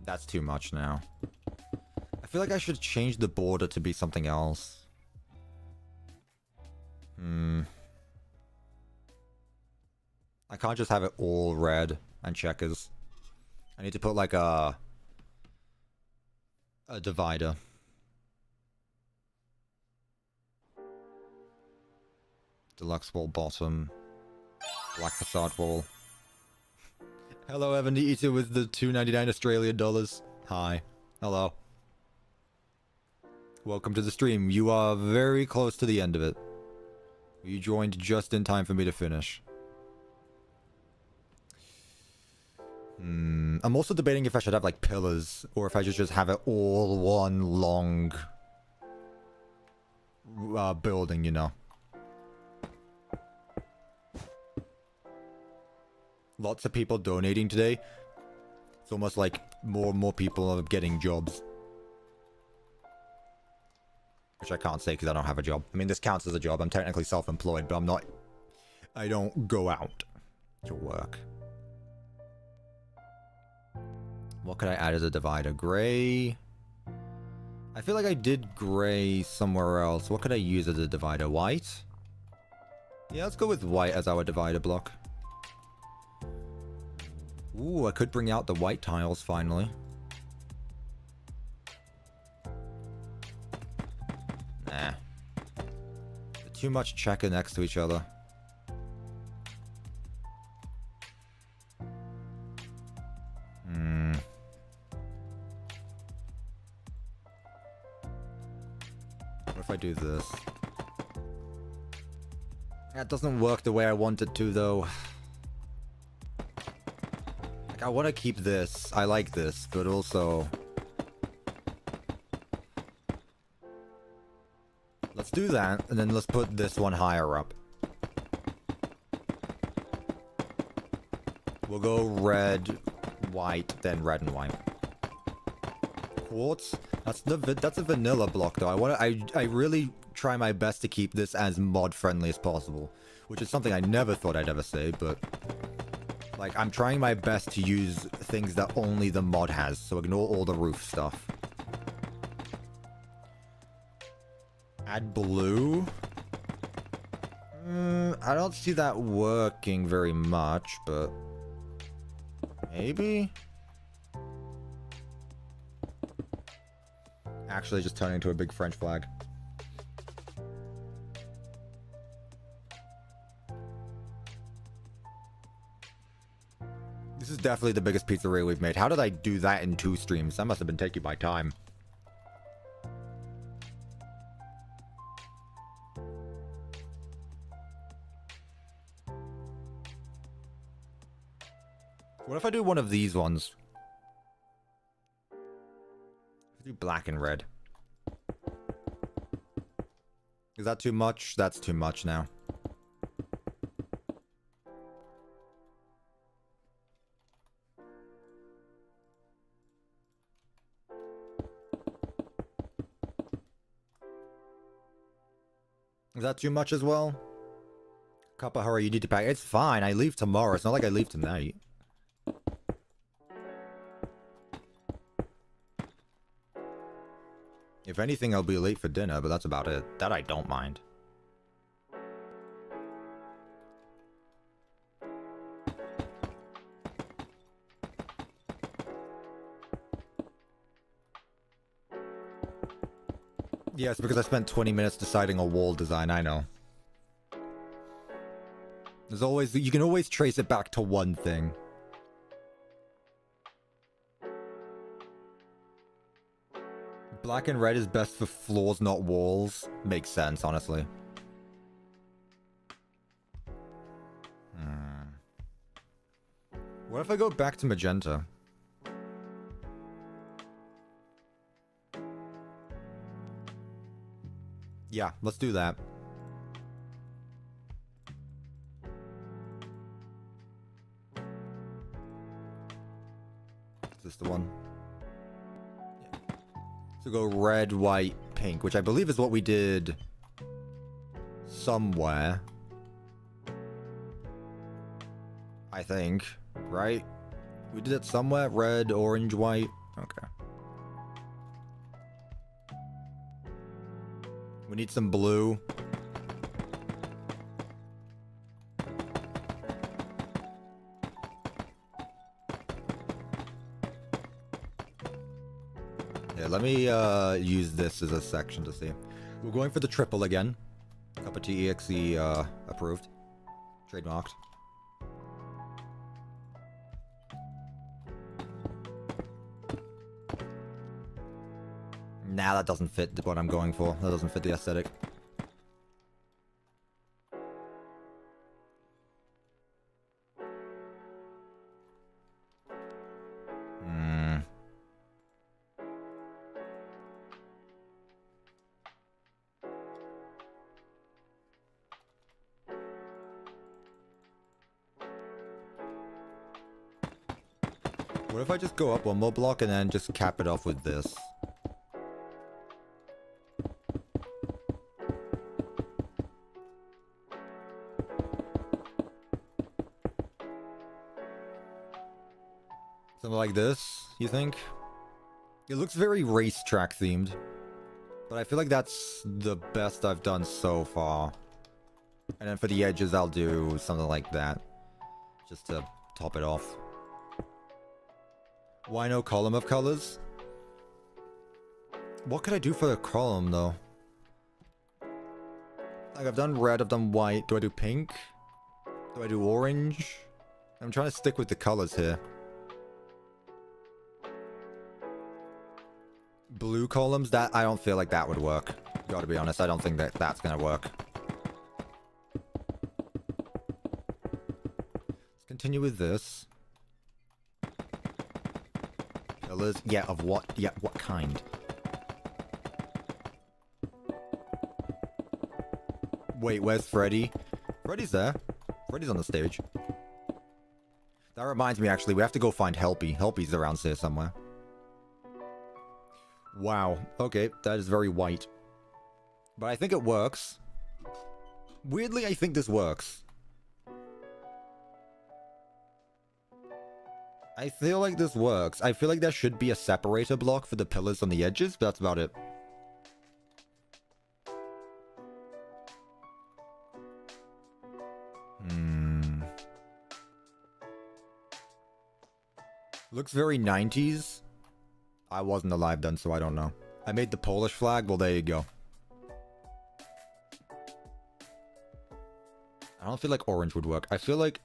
That's too much now. I feel like I should change the border to be something else. I can't just have it all red and checkers. I need to put like a divider. Deluxe wall bottom. Black facade wall. Hello, Evan Eater with the $2.99 Australian dollars. Hi. Hello. Welcome to the stream. You are very close to the end of it. You joined just in time for me to finish. I'm also debating if I should have like pillars or if I should just have it all one long building, you know. Lots of people donating today. It's almost like more and more people are getting jobs. Which I can't say because I don't have a job. I mean, this counts as a job. I'm technically self-employed, but I'm not... I don't go out to work. What could I add as a divider? Gray. I feel like I did gray somewhere else. What could I use as a divider? White? Yeah, let's go with white as our divider block. Ooh, I could bring out the white tiles finally. Nah. They're too much checker next to each other. What if I do this? That doesn't work the way I want it to, though. Like, I want to keep this. I like this, but also... Let's do that, and then let's put this one higher up. We'll go red, white, then red and white. Quartz? That's a vanilla block, though. I really try my best to keep this as mod-friendly as possible. Which is something I never thought I'd ever say, but... Like, I'm trying my best to use things that only the mod has, so ignore all the roof stuff. Add blue? I don't see that working very much, but... Maybe? Actually just turning into a big French flag. This is definitely the biggest pizzeria we've made. How did I do that in 2 streams? That must have been taking my time. What if I do one of these ones? Do black and red. Is that too much? That's too much now. Is that too much as well? Cuppa, hurry, you need to pack. It's fine, I leave tomorrow. It's not like I leave tonight. If anything, I'll be late for dinner, but that's about it. That I don't mind. Yes, because I spent 20 minutes deciding a wall design, I know. There's always... You can always trace it back to one thing. Black and red is best for floors, not walls. Makes sense, honestly. What if I go back to magenta? Yeah, let's do that. Is this the one? So go red, white, pink, which I believe is what we did somewhere. I think, right? We did it somewhere. Red, orange, white. Okay. We need some blue. Yeah, let me use this as a section to see. We're going for the triple again. CuppaTeaExe approved. Trademarked. Nah, that doesn't fit what I'm going for. That doesn't fit the aesthetic. What if I just go up one more block and then just cap it off with this? Something like this, you think? It looks very racetrack themed. But I feel like that's the best I've done so far. And then for the edges, I'll do something like that. Just to top it off. Why no column of colors? What could I do for the column, though? Like, I've done red, I've done white. Do I do pink? Do I do orange? I'm trying to stick with the colors here. Blue columns? That I don't feel like that would work. Gotta be honest, I don't think that that's gonna work. Let's continue with this. Pillars? Yeah, of what? Yeah, what kind? Wait, where's Freddy? Freddy's there. Freddy's on the stage. That reminds me, actually, we have to go find Helpy. Helpy's around here somewhere. Wow. Okay, that is very white. But I think it works. Weirdly, I think this works. I feel like this works. I feel like there should be a separator block for the pillars on the edges, but that's about it. Looks very 90s. I wasn't alive then, so I don't know. I made the Polish flag. Well, there you go. I don't feel like orange would work. I feel like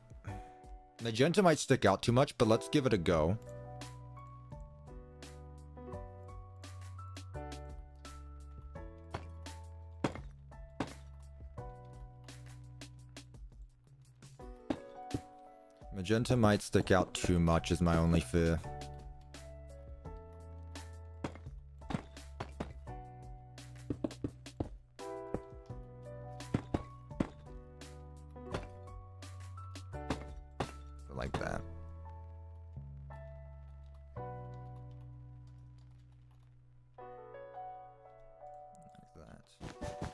magenta might stick out too much, but let's give it a go. Magenta might stick out too much is my only fear. Like that. Like that.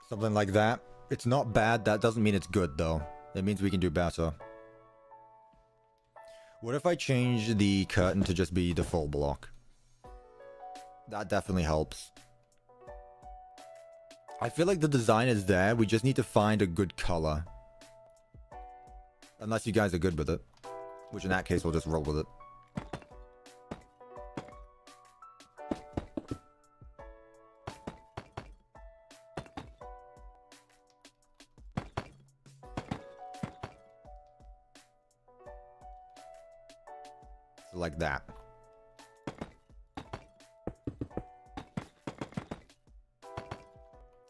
Something like that. It's not bad. That doesn't mean it's good, though. It means we can do better. What if I change the curtain to just be the full block? That definitely helps. I feel like the design is there. We just need to find a good color. Unless you guys are good with it. Which in that case, we'll just roll with it. So like that.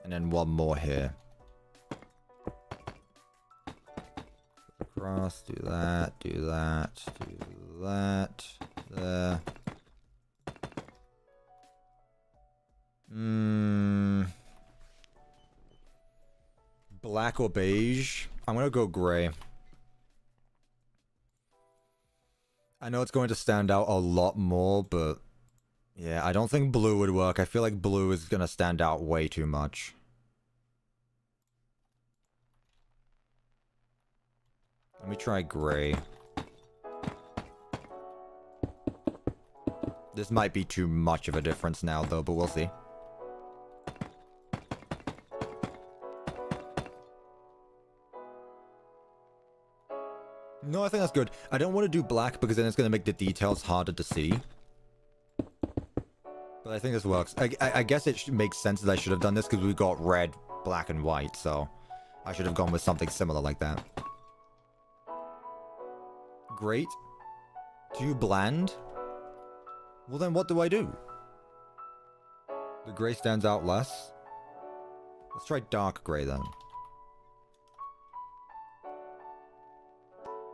And then one more here. Across, do that, do that, do that. There. Black or beige? I'm gonna go gray. I know it's going to stand out a lot more, but yeah, I don't think blue would work. I feel like blue is gonna stand out way too much. Let me try gray. This might be too much of a difference now, though, but we'll see. No, I think that's good. I don't want to do black because then it's going to make the details harder to see. But I think this works. I guess it makes sense that I should have done this because we got red, black, and white, so I should have gone with something similar like that. Great. Too bland? Well then what do I do? The gray stands out less? Let's try dark gray then.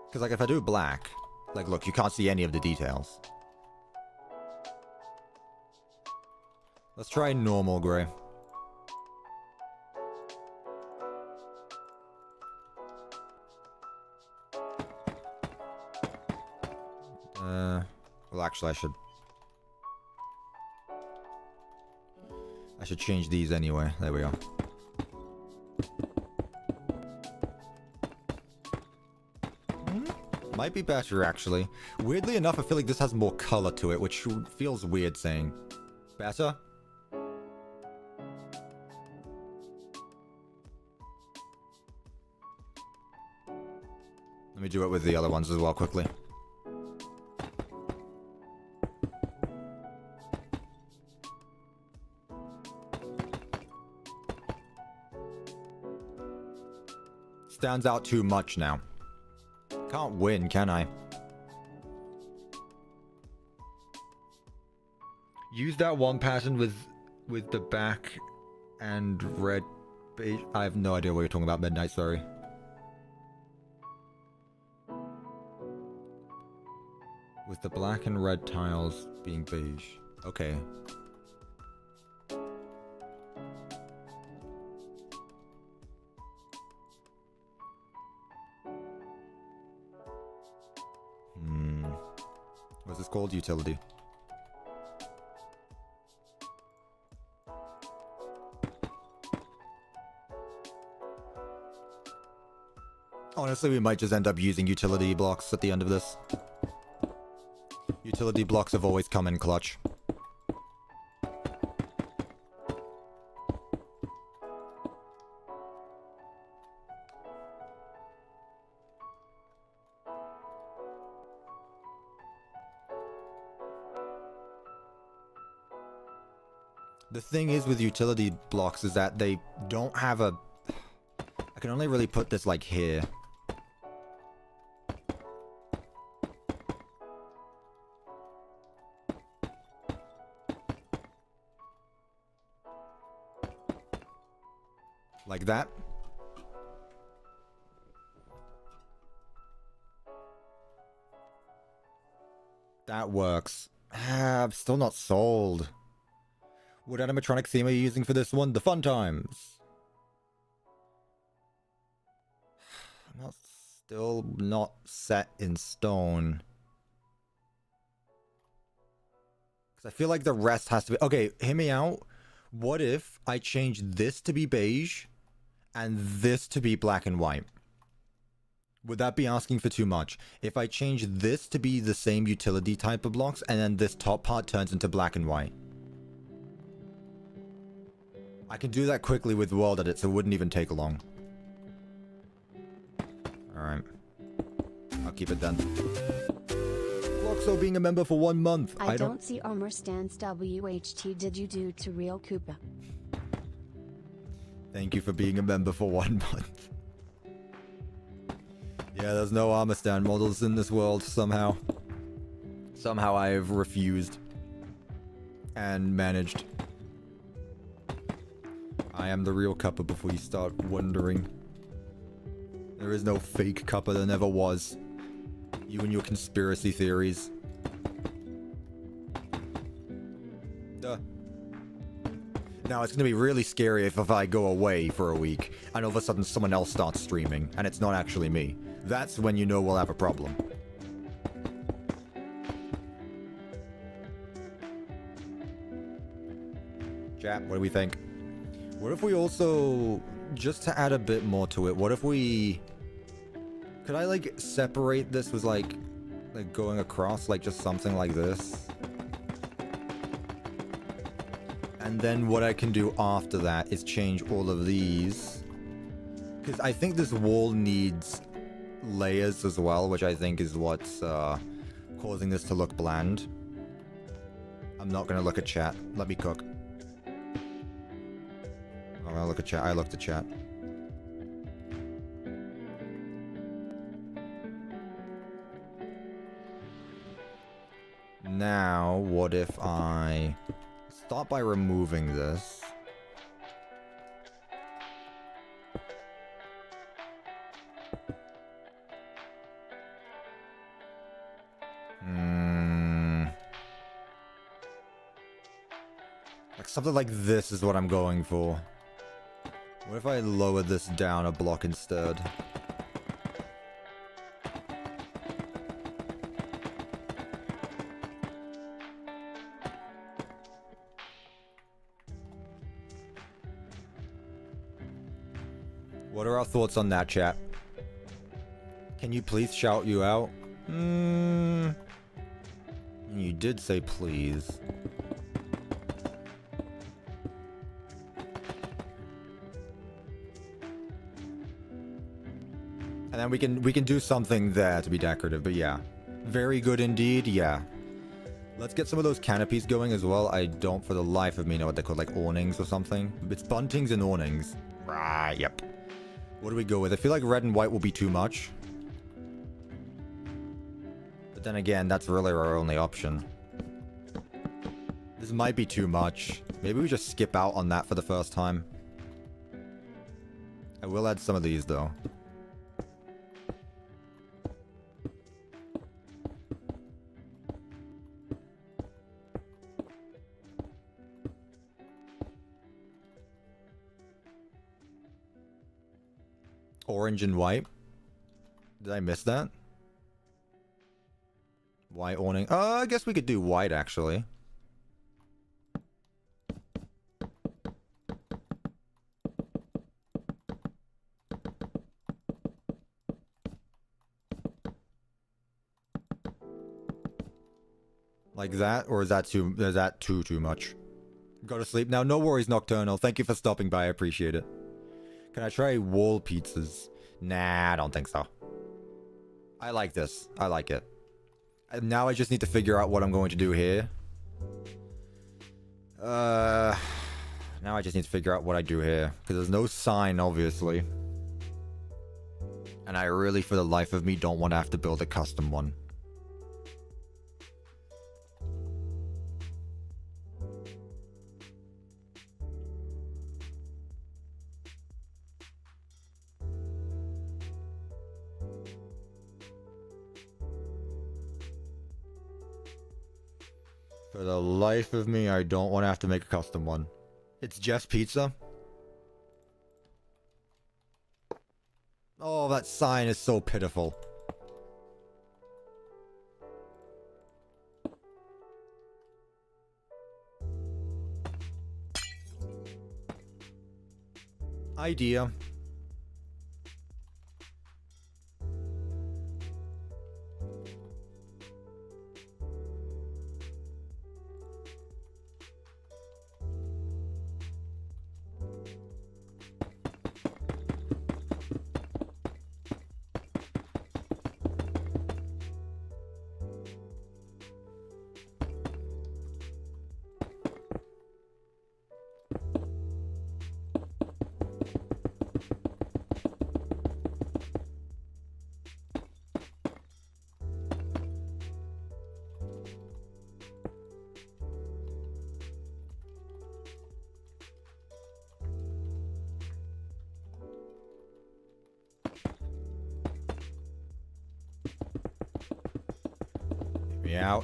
Because like if I do black, like look, you can't see any of the details. Let's try normal gray. Well actually I should change these anyway. There we go. Might be better actually. Weirdly enough, I feel like this has more color to it, which feels weird saying. Better? Let me do it with the other ones as well quickly. Stands out too much now. Can't win, can I? Use that one pattern with the back and red beige. I have no idea what you're talking about, Midnight, sorry. With the black and red tiles being beige. Okay. What's this called? Utility. Honestly, we might just end up using utility blocks at the end of this. Utility blocks have always come in clutch. The thing is with utility blocks is that they don't have a... I can only really put this like here. Like that. That works. I'm still not sold. What animatronic theme are you using for this one? The Fun Times. Still not set in stone. Because I feel like the rest has to be... Okay, hear me out. What if I change this to be beige and this to be black and white? Would that be asking for too much? If I change this to be the same utility type of blocks and then this top part turns into black and white. I can do that quickly with World Edit, so it wouldn't even take long. Alright. I'll keep it then. Loxo being a member for 1 month. I don't see armor stands WHT did you do to real Koopa? Thank you for being a member for 1 month. Yeah, there's no armor stand models in this world somehow. Somehow I've refused. And managed. I am the real Cuppa before you start wondering. There is no fake Cuppa, there never was. You and your conspiracy theories. Duh. Now, it's gonna be really scary if I go away for a week, and all of a sudden someone else starts streaming, and it's not actually me. That's when you know we'll have a problem. Chat, what do we think? What if we also, just to add a bit more to it, what if we... Could I, like, separate this with, like going across, like, just something like this? And then what I can do after that is change all of these. Because I think this wall needs layers as well, which I think is what's causing this to look bland. I'm not going to look at chat. Let me cook. I'm gonna look at chat. I looked at chat. now, what if I start by removing this? Like something like this is what I'm going for. What if I lower this down a block instead? What are our thoughts on that, chat? Can you please shout you out? You did say please. And then we can do something there to be decorative, but yeah. Very good indeed, yeah. Let's get some of those canopies going as well. I don't for the life of me know what they're called, like awnings or something. It's buntings and awnings. Right, yep. What do we go with? I feel like red and white will be too much. But then again, that's really our only option. This might be too much. Maybe we just skip out on that for the first time. I will add some of these though. Orange and white. Did I miss that? White awning. I guess we could do white actually. Like that? Or is that too much? Go to sleep now. No worries, Nocturnal. Thank you for stopping by. I appreciate it. Can I try wall pizzas? Nah, I don't think so. I like this. I like it. Now I just need to figure out what I'm going to do here. Now I just need to figure out what I do here. Because there's no sign, obviously. And I really, for the life of me, don't want to have to build a custom one. For the life of me, I don't want to have to make a custom one. It's just pizza. Oh, that sign is so pitiful. Idea.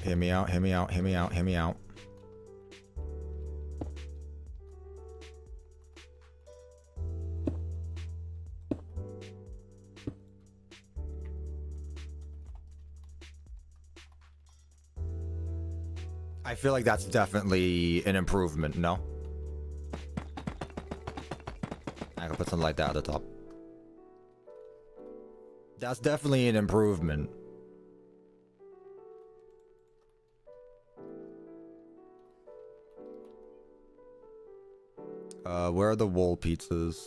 Hear me out, hear me out, hear me out, hear me out. I feel like that's definitely an improvement, no? I can put something like that at the top. That's definitely an improvement. Where are the wall pizzas?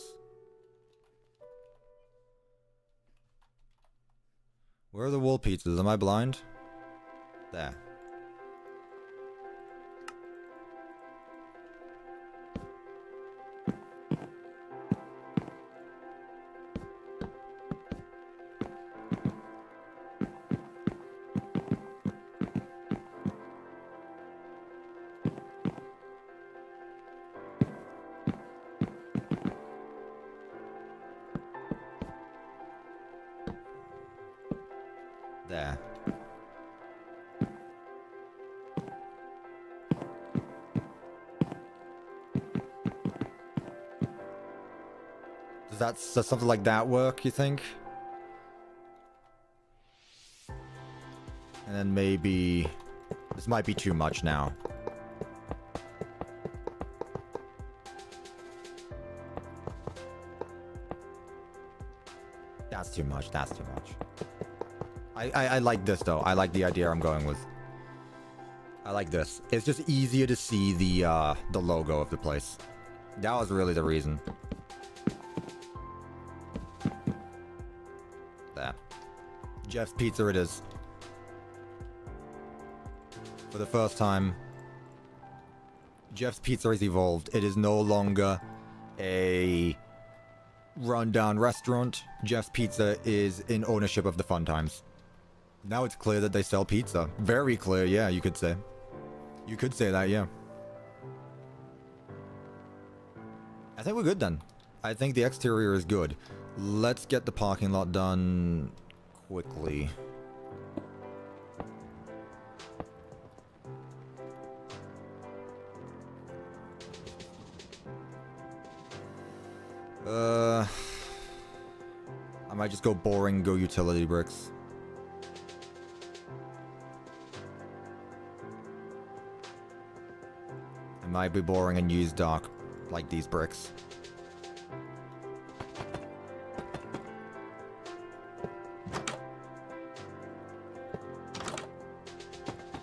Where are the wall pizzas? Am I blind? There. There. Does something like that work, you think? And then maybe... This might be too much now. That's too much, that's too much. I like this though. I like the idea I'm going with. I like this. It's just easier to see the logo of the place. That was really the reason. There. Jeff's Pizza it is. For the first time, Jeff's Pizza has evolved. It is no longer a rundown restaurant. Jeff's Pizza is in ownership of the Fun Times. Now it's clear that they sell pizza. Very clear, yeah, you could say. You could say that, yeah. I think we're good then. I think the exterior is good. Let's get the parking lot done quickly. I might just go boring, go utility bricks. I might be boring and use dark, like these bricks.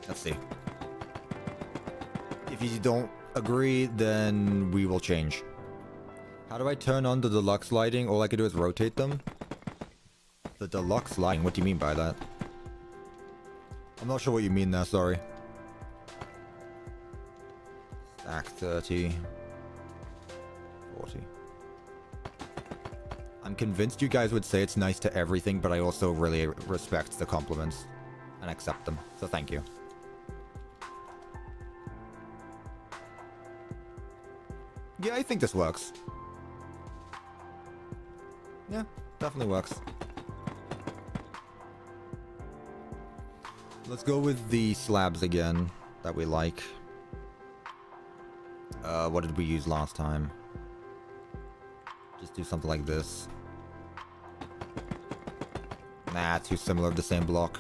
Let's see. If you don't agree, then we will change. How do I turn on the deluxe lighting? All I can do is rotate them? The deluxe lighting? What do you mean by that? I'm not sure what you mean there, sorry. Stack 30. 40. I'm convinced you guys would say it's nice to everything, but I also really respect the compliments and accept them, so thank you. Yeah, I think this works. Yeah, definitely works. Let's go with the slabs again that we like. What did we use last time? Just do something like this. Nah, too similar of the same block.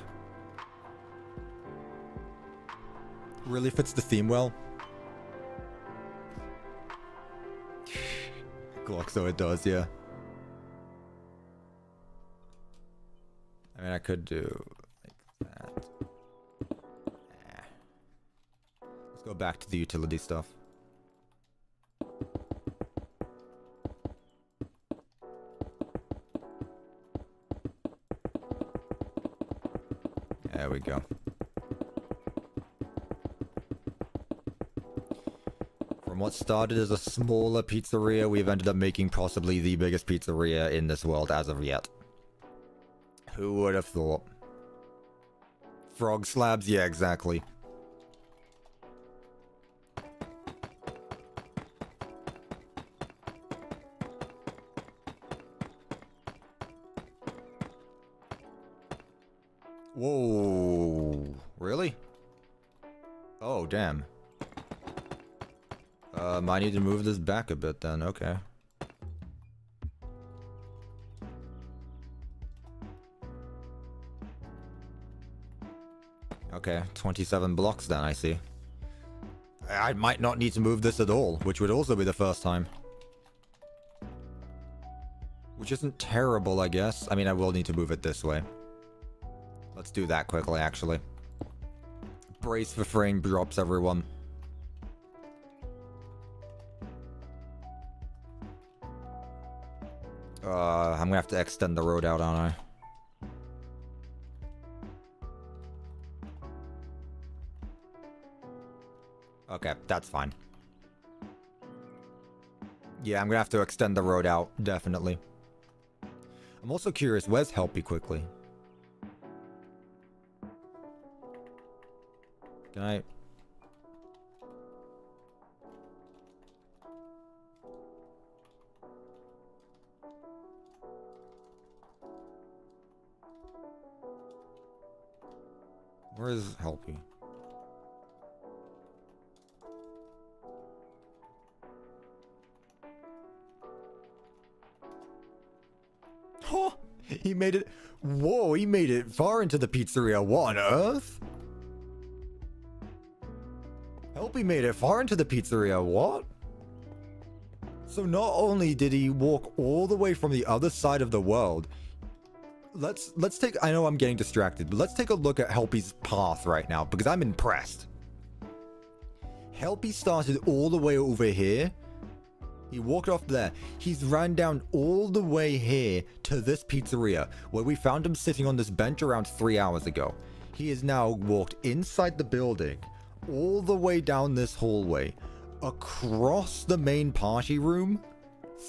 Really fits the theme well. Glock, so it does, yeah. I mean, I could do like that. Let's go back to the utility stuff. There we go. From what started as a smaller pizzeria, we've ended up making possibly the biggest pizzeria in this world as of yet. Who would have thought? Frog slabs? Yeah, exactly. Whoa. Really? Oh, damn. Might need to move this back a bit then, okay. Okay, 27 blocks then, I see. I might not need to move this at all, which would also be the first time. Which isn't terrible, I guess. I mean, I will need to move it this way. Let's do that quickly, actually. Brace for frame drops, everyone. I'm gonna have to extend the road out, aren't I? Okay, that's fine. Yeah, I'm gonna have to extend the road out, definitely. I'm also curious, where's Helpy quickly? Can I... Where is Helpy? Oh, he made it. Whoa, he made it far into the pizzeria. What on earth? Helpy made it far into the pizzeria. What? So not only did he walk all the way from the other side of the world, let's take, I know I'm getting distracted, but let's take a look at Helpy's path right now because I'm impressed. Helpy started all the way over here. He walked off there. He's ran down all the way here to this pizzeria where we found him sitting on this bench around 3 hours ago. He has now walked inside the building, all the way down this hallway, across the main party room,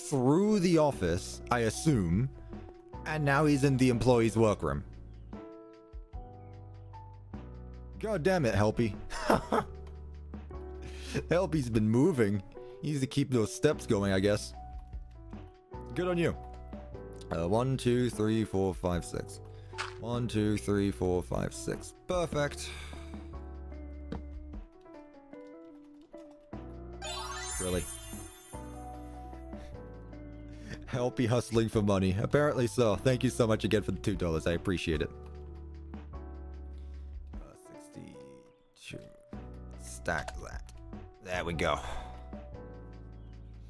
through the office, I assume, and now he's in the employee's workroom. God damn it, Helpy. Helpy's been moving. He needs to keep those steps going, I guess. Good on you. 1, 2, 3, 4, 5, 6. 1, 2, 3, 4, 5, 6. Perfect. Really? Helpy hustling for money. Apparently so. Thank you so much again for the $2. I appreciate it. 62. Stack that. There we go.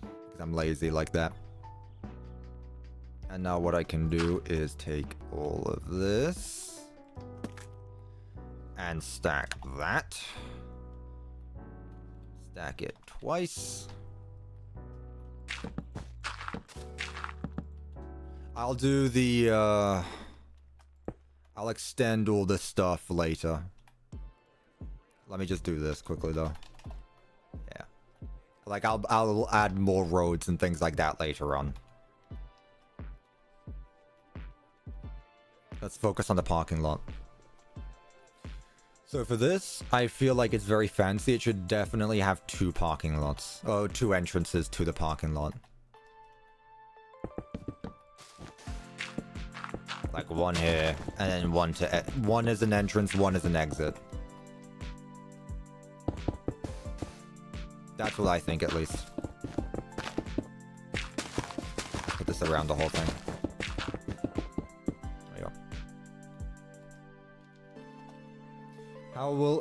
Because I'm lazy like that. And now what I can do is take all of this and stack that. Stack it twice. I'll do the, I'll extend all this stuff later. Let me just do this quickly though. Yeah. Like I'll add more roads and things like that later on. Let's focus on the parking lot. So for this, I feel like it's very fancy. It should definitely have 2 parking lots. Oh, 2 entrances to the parking lot. Like one here, and then one is an entrance, one is an exit. That's what I think, at least. Put this around the whole thing.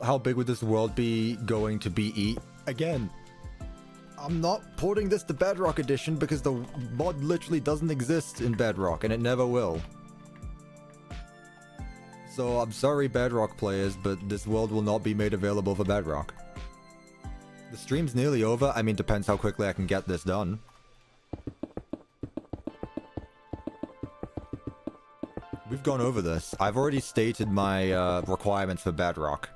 How big would this world be going to be? Again, I'm not porting this to Bedrock Edition because the mod literally doesn't exist in Bedrock and it never will. So I'm sorry Bedrock players, but this world will not be made available for Bedrock. The stream's nearly over. I mean, depends how quickly I can get this done. We've gone over this. I've already stated my requirements for Bedrock.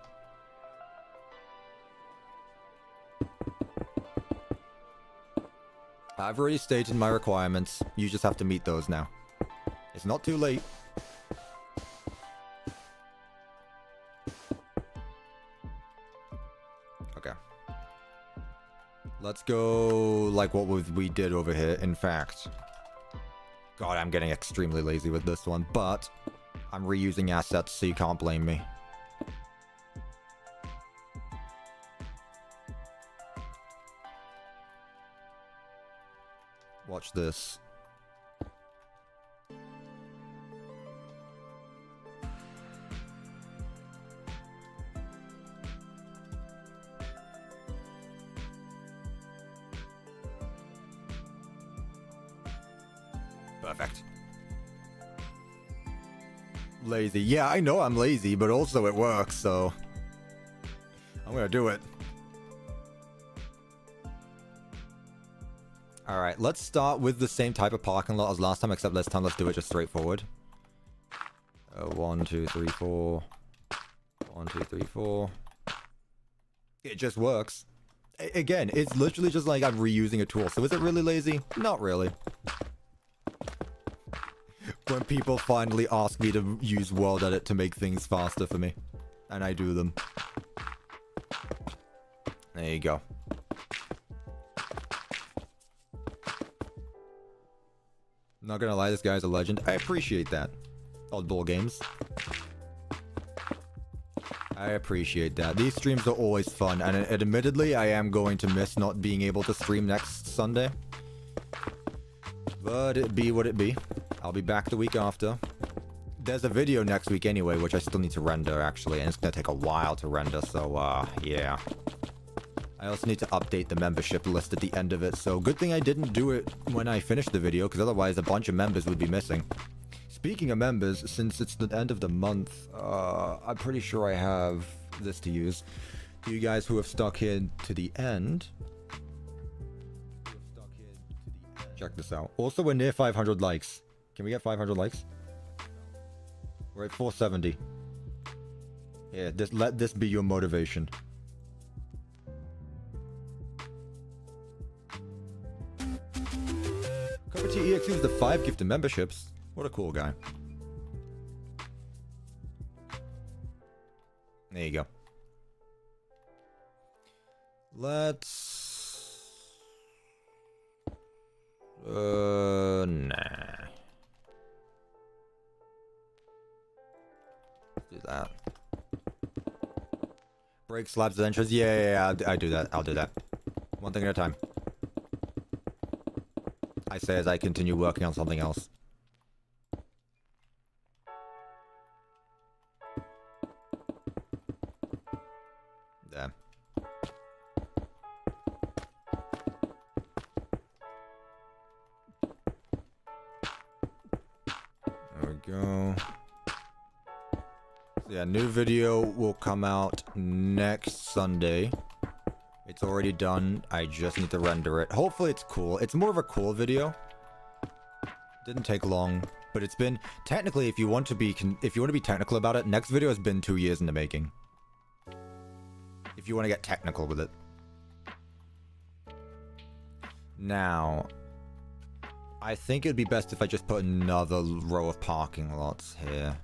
I've already stated my requirements. You just have to meet those now. It's not too late. Okay. Let's go like what we did over here. In fact... God, I'm getting extremely lazy with this one, but I'm reusing assets, so you can't blame me. Watch this. Perfect. Lazy. Yeah, I know I'm lazy, but also it works, so... I'm gonna do it. Alright, let's start with the same type of parking lot as last time, except this time let's do it just straightforward. 1, 2, 3, 4. 1, 2, 3, 4. It just works. Again, it's literally just like I'm reusing a tool, so is it really lazy? Not really. When people finally ask me to use World Edit to make things faster for me. And I do them. There you go. Not gonna lie, this guy's a legend. I appreciate that. Oddball Games. I appreciate that. These streams are always fun, and admittedly, I am going to miss not being able to stream next Sunday. But it be what it be. I'll be back the week after. There's a video next week anyway, which I still need to render, actually, and it's gonna take a while to render, so, yeah. I also need to update the membership list at the end of it, so good thing I didn't do it when I finished the video, because otherwise a bunch of members would be missing. Speaking of members, since it's the end of the month, I'm pretty sure I have this to use. To you guys who have stuck here to the end, check this out. Also, we're near 500 likes. Can we get 500 likes? We're at 470. Yeah, let this be your motivation. CuppaTeaExe was the 5 gifted memberships. What a cool guy. There you go. Let's... nah. Let's do that. Break slabs and entrance. Yeah, I do that. I'll do that. One thing at a time. I say as I continue working on something else. There. There we go. So yeah, new video will come out next Sunday. It's already done. I just need to render it. Hopefully it's cool. It's more of a cool video. Didn't take long, but it's been technically, if you want to be technical about it, next video has been 2 years in the making. If you want to get technical with it. Now, I think it'd be best if I just put another row of parking lots here.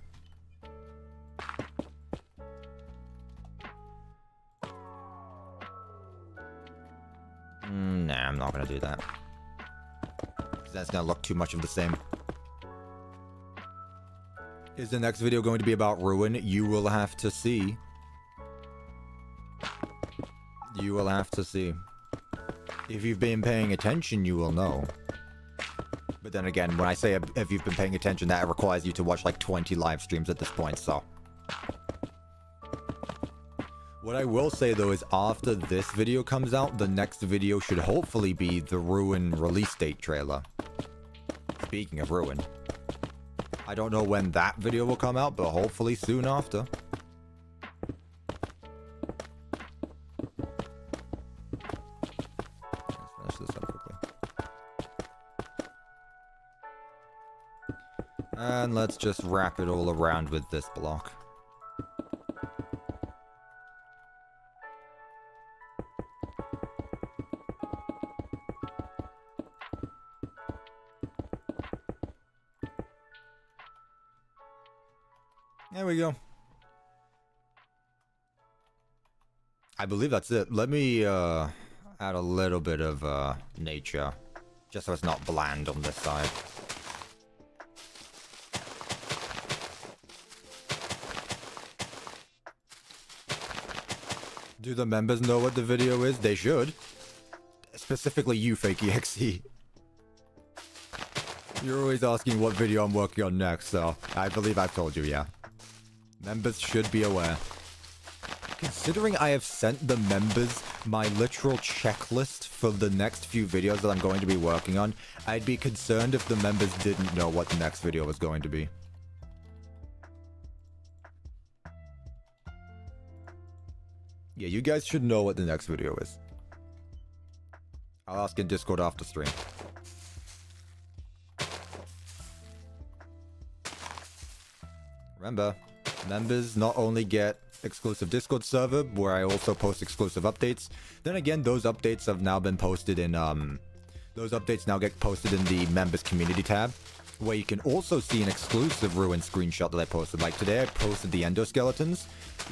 Nah, I'm not gonna do that. That's gonna look too much of the same. Is the next video going to be about Ruin? You will have to see. You will have to see. If you've been paying attention, you will know. But then again, when I say if you've been paying attention, that requires you to watch like 20 live streams at this point, so... What I will say though is after this video comes out, the next video should hopefully be the Ruin release date trailer. Speaking of Ruin. I don't know when that video will come out, but hopefully soon after. Let's finish this up quickly. And let's just wrap it all around with this block. There we go. I believe that's it. Let me add a little bit of nature, just so it's not bland on this side. Do the members know what the video is? They should. Specifically you, FakeExe. You're always asking what video I'm working on next, so I believe I've told you, yeah. Members should be aware. Considering I have sent the members my literal checklist for the next few videos that I'm going to be working on, I'd be concerned if the members didn't know what the next video was going to be. Yeah, you guys should know what the next video is. I'll ask in Discord after stream. Remember, members not only get exclusive Discord server, where I also post exclusive updates. Then again, those updates have now been posted in, those updates now get posted in the members community tab, where you can also see an exclusive Ruin screenshot that I posted. Like today I posted the endoskeletons.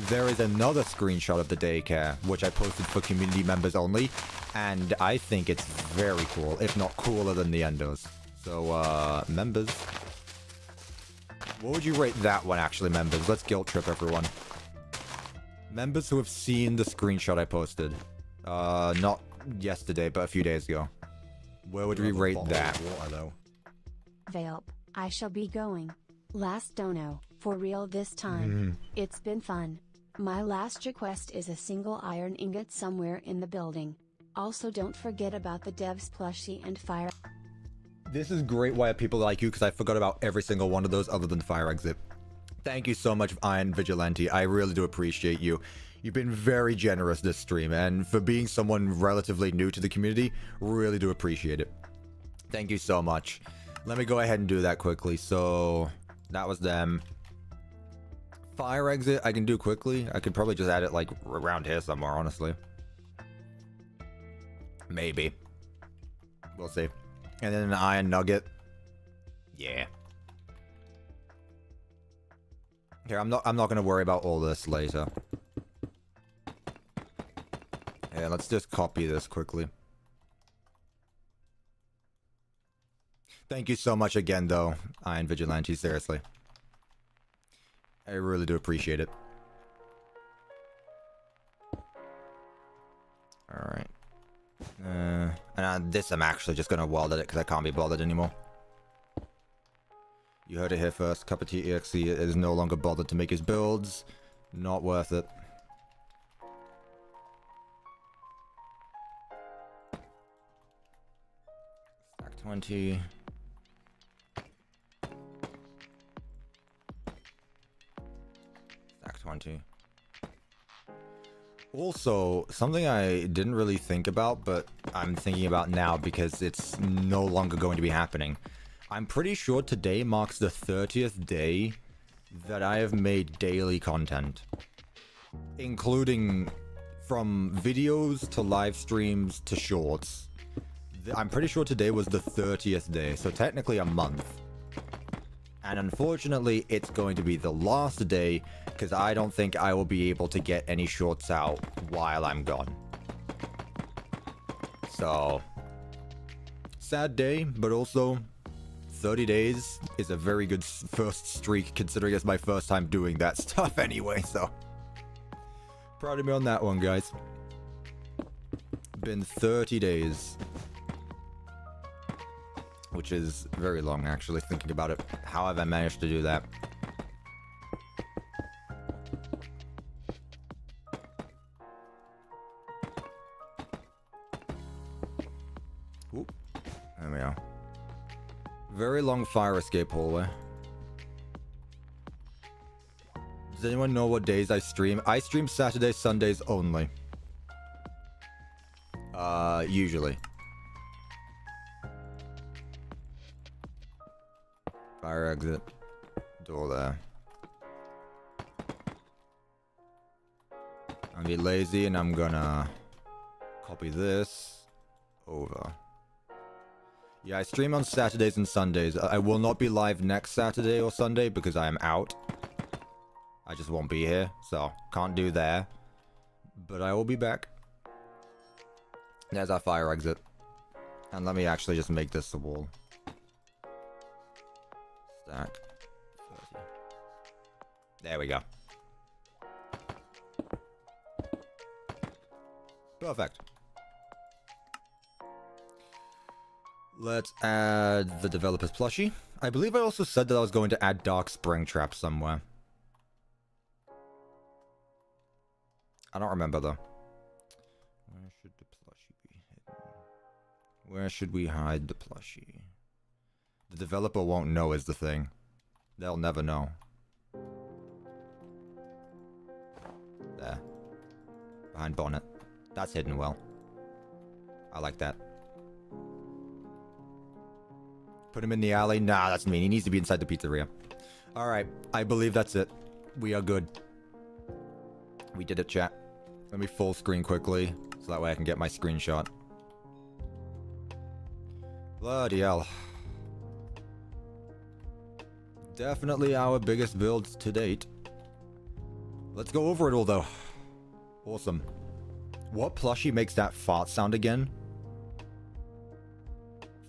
There is another screenshot of the daycare, which I posted for community members only, and I think it's very cool, if not cooler than the endos. So, members. What would you rate that one, actually, members? Let's guilt trip everyone. Members who have seen the screenshot I posted. Not yesterday, but a few days ago. Where would we rate that? Velp, I shall be going. Last dono, for real this time. It's been fun. My last request is a single iron ingot somewhere in the building. Also don't forget about the devs plushie and fire. This is great why people like you, because I forgot about every single one of those other than fire exit. Thank you so much, Iron Vigilante. I really do appreciate you. You've been very generous this stream, and for being someone relatively new to the community, really do appreciate it. Thank you so much. Let me go ahead and do that quickly. So, that was them. Fire exit, I can do quickly. I could probably just add it, like, around here somewhere, honestly. Maybe. We'll see. And then an iron nugget. Yeah. Here, I'm not gonna worry about all this later. Yeah, let's just copy this quickly. Thank you so much again, though, Iron Vigilante, seriously. I really do appreciate it. Alright. And this I'm actually just gonna weld at it because I can't be bothered anymore. You heard it here first. CuppaTeaExe is no longer bothered to make his builds. Not worth it. Stack 20. Stack 20. Also, something I didn't really think about, but I'm thinking about now because it's no longer going to be happening. I'm pretty sure today marks the 30th day that I have made daily content. Including from videos to live streams to shorts. I'm pretty sure today was the 30th day, so technically a month. And unfortunately, it's going to be the last day because I don't think I will be able to get any shorts out while I'm gone. So, sad day, but also 30 days is a very good first streak considering it's my first time doing that stuff anyway, so proud of me on that one, guys. Been 30 days. Which is very long, actually, thinking about it. How have I managed to do that? Oop. There we are. Very long fire escape hallway. Does anyone know what days I stream? I stream Saturdays, Sundays only. Usually. Fire exit. Door there. I'm gonna be lazy and I'm gonna copy this over. Yeah, I stream on Saturdays and Sundays. I will not be live next Saturday or Sunday because I am out. I just won't be here, so can't do there. But I will be back. There's our fire exit. And let me actually just make this the wall. Stack 30. There we go. Perfect. Let's add the developer's plushie. I believe I also said that I was going to add dark spring traps somewhere. I don't remember though. Where should the plushie be hidden? Where should we hide the plushie? The developer won't know is the thing. They'll never know. There. Behind bonnet. That's hidden well. I like that. Put him in the alley? Nah, that's mean. He needs to be inside the pizzeria. Alright, I believe that's it. We are good. We did it, chat. Let me full screen quickly, so that way I can get my screenshot. Bloody hell. Definitely our biggest builds to date. Let's go over it all, though. Awesome. What plushie makes that fart sound again?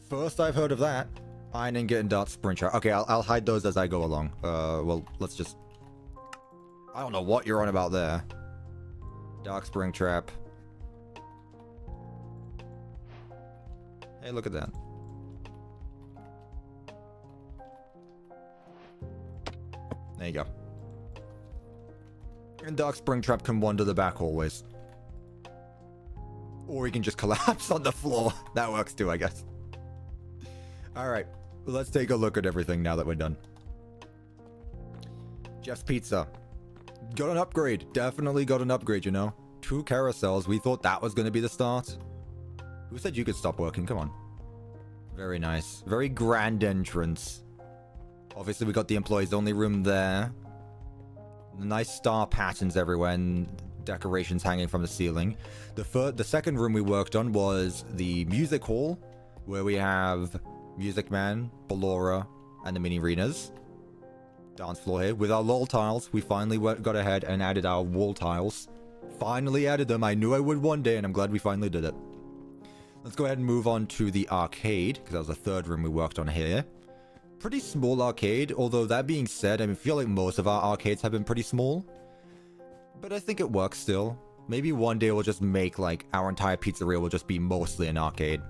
First I've heard of that. Iron ingot and dart sprint chart. Okay, I'll hide those as I go along. Well, let's just... I don't know what you're on about there. Dark spring trap. Hey, look at that. There you go. And dark spring trap can wander the back hallways. Or he can just collapse on the floor. That works too, I guess. Alright, let's take a look at everything now that we're done. Jeff's Pizza. Got an upgrade. Definitely got an upgrade, you know. 2 carousels. We thought that was going to be the start. Who said you could stop working? Come on. Very nice. Very grand entrance. Obviously, we got the employees only room there. Nice star patterns everywhere and decorations hanging from the ceiling. The second room we worked on was the music hall, where we have Music Man, Ballora, and the mini arenas. Dance floor here. With our LOL tiles, we finally got ahead and added our wall tiles. Finally added them. I knew I would one day, and I'm glad we finally did it. Let's go ahead and move on to the arcade, because that was the third room we worked on here. Pretty small arcade, although that being said, I feel like most of our arcades have been pretty small. But I think it works still. Maybe one day we'll just make, like, our entire pizzeria will just be mostly an arcade.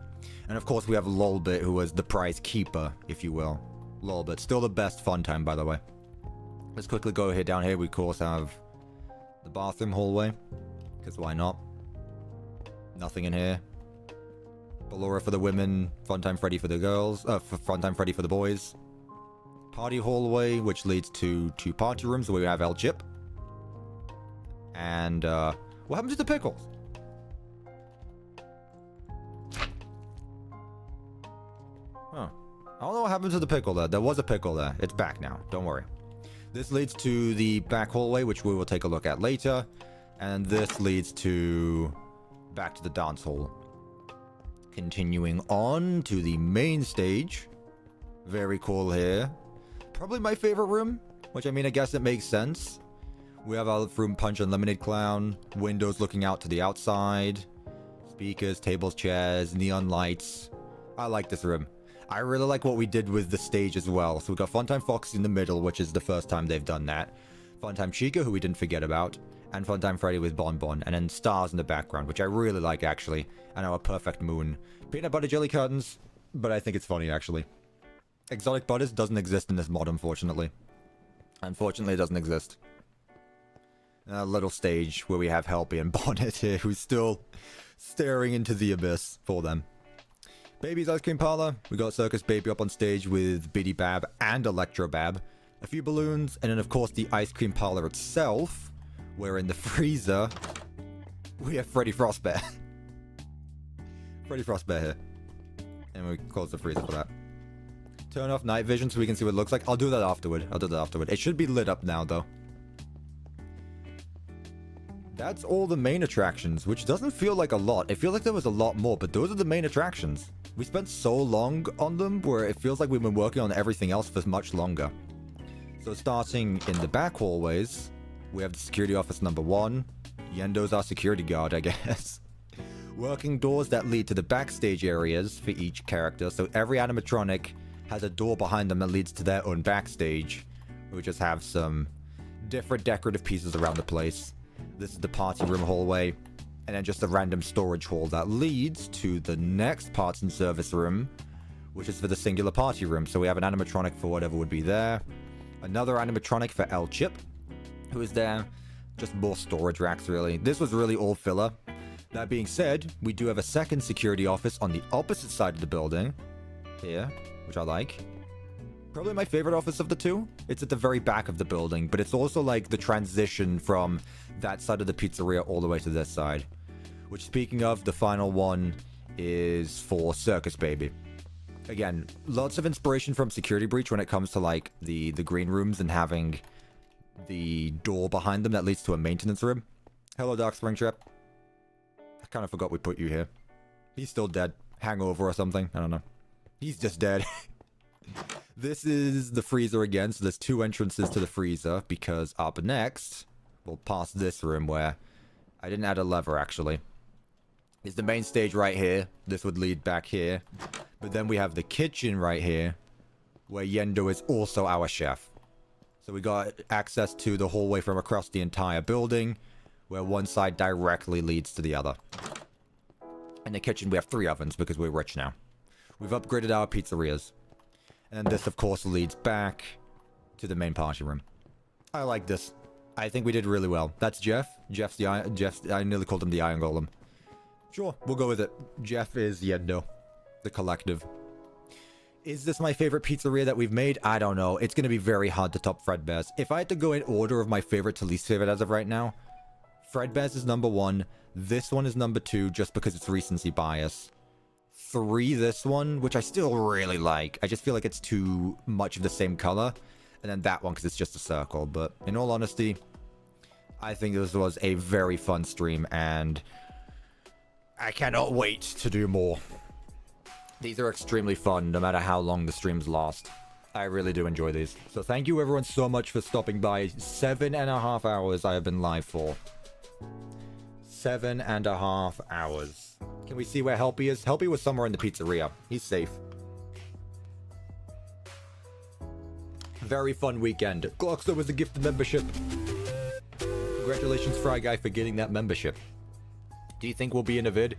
And of course we have LOLBIT, who was the prize keeper, if you will. LOLBIT, still the best fun time, by the way. Let's quickly go here. Down here we of course have the bathroom hallway, because why not? Nothing in here. Ballora for the women, Funtime Freddy for the girls, Funtime Freddy for the boys. Party hallway, which leads to 2 party rooms where we have El Chip. And, what happened to the pickles? Huh. I don't know what happened to the pickle there. There was a pickle there. It's back now. Don't worry. This leads to the back hallway, which we will take a look at later. And this leads to back to the dance hall. Continuing on to the main stage. Very cool here. Probably my favorite room, which I guess it makes sense. We have our Fruit Punch Unlimited Clown, windows looking out to the outside, speakers, tables, chairs, neon lights. I like this room. I really like what we did with the stage as well. So we got Funtime Fox in the middle, which is the first time they've done that. Funtime Chica, who we didn't forget about. And Funtime Freddy with Bon Bon. And then stars in the background, which I really like, actually. And our perfect moon. Peanut butter jelly curtains, but I think it's funny, actually. Exotic Butters doesn't exist in this mod, unfortunately. Unfortunately, it doesn't exist. A little stage where we have Helpy and Bonnet here, who's still staring into the abyss for them. Baby's Ice Cream Parlor. We got Circus Baby up on stage with Biddy Bab and Electro Bab. A few balloons, and then of course the Ice Cream Parlor itself, where in the freezer, we have Freddy Frostbear. Freddy Frostbear here. And we close the freezer for that. Turn off night vision so we can see what it looks like. I'll do that afterward. It should be lit up now, though. That's all the main attractions, which doesn't feel like a lot. It feels like there was a lot more, but those are the main attractions. We spent so long on them where it feels like we've been working on everything else for much longer. So starting in the back hallways, we have the security office number 1. Yendo's our security guard, I guess. Working doors that lead to the backstage areas for each character. So every animatronic has a door behind them that leads to their own backstage. We just have some different decorative pieces around the place. This is the party room hallway, and then just a random storage hall that leads to the next parts and service room, which is for the singular party room. So we have an animatronic for whatever would be there, another animatronic for El Chip, who is there, just more storage racks really. This was really all filler. That being said, we do have a second security office on the opposite side of the building, here, which I like. Probably my favorite office of the two. It's at the very back of the building, but it's also like the transition from that side of the pizzeria all the way to this side. Which, speaking of, the final one is for Circus Baby. Again, lots of inspiration from Security Breach when it comes to like the green rooms and having the door behind them that leads to a maintenance room. Hello, Dark Springtrap. I kind of forgot we put you here. He's still dead. Hangover or something. I don't know. He's just dead. This is the freezer again, so there's 2 entrances to the freezer, because up next, we'll pass this room where I didn't add a lever, actually. It's the main stage right here. This would lead back here. But then we have the kitchen right here, where Yendo is also our chef. So we got access to the hallway from across the entire building, where one side directly leads to the other. In the kitchen, we have 3 ovens because we're rich now. We've upgraded our pizzerias. And this, of course, leads back to the main party room. I like this. I think we did really well. That's Jeff. I nearly called him the Iron Golem. Sure, we'll go with it. Jeff is Yendo, the collective. Is this my favorite pizzeria that we've made? I don't know. It's going to be very hard to top Fredbear's. If I had to go in order of my favorite to least favorite as of right now, Fredbear's is number 1. This one is number 2 just because it's recency bias. 3, this one, which I still really like. I just feel like it's too much of the same color. And then that one because it's just a circle. But in all honesty, I think this was a very fun stream and I cannot wait to do more. These are extremely fun no matter how long the streams last. I really do enjoy these. So thank you everyone so much for stopping by. 7.5 hours I have been live for. 7.5 hours. Can we see where Helpy is? Helpy was somewhere in the pizzeria. He's safe. Very fun weekend. Glockster was a gifted membership. Congratulations, Fry Guy, for getting that membership. Do you think we'll be in a vid?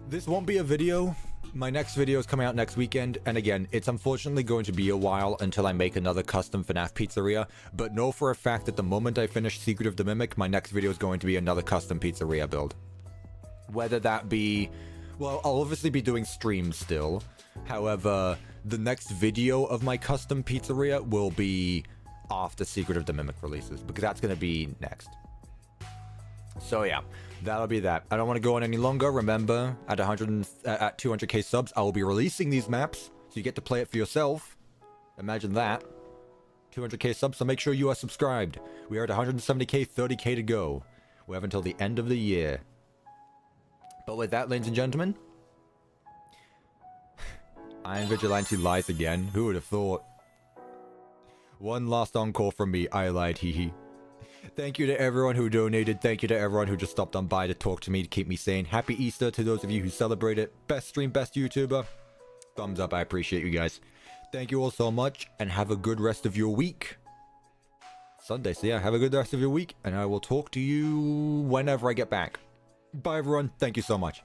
This won't be a video. My next video is coming out next weekend, and again, it's unfortunately going to be a while until I make another custom FNAF Pizzeria, but know for a fact that the moment I finish Secret of the Mimic, my next video is going to be another custom pizzeria build. Whether that be... well, I'll obviously be doing streams still. However, the next video of my custom pizzeria will be after Secret of the Mimic releases, because that's going to be next. So yeah, that'll be that. I don't want to go on any longer. Remember, at 200k subs, I will be releasing these maps, so you get to play it for yourself. Imagine that. 200k subs, so make sure you are subscribed. We are at 170k, 30k to go. We have until the end of the year. But with that, ladies and gentlemen, Iron Vigilante lies again. Who would have thought? One last encore from me. I lied, hee hee. Thank you to everyone who donated. Thank you to everyone who just stopped on by to talk to me, to keep me sane. Happy Easter to those of you who celebrate it. Best stream, best YouTuber. Thumbs up, I appreciate you guys. Thank you all so much, and have a good rest of your week. Sunday, so yeah, have a good rest of your week, and I will talk to you whenever I get back. Bye everyone, thank you so much.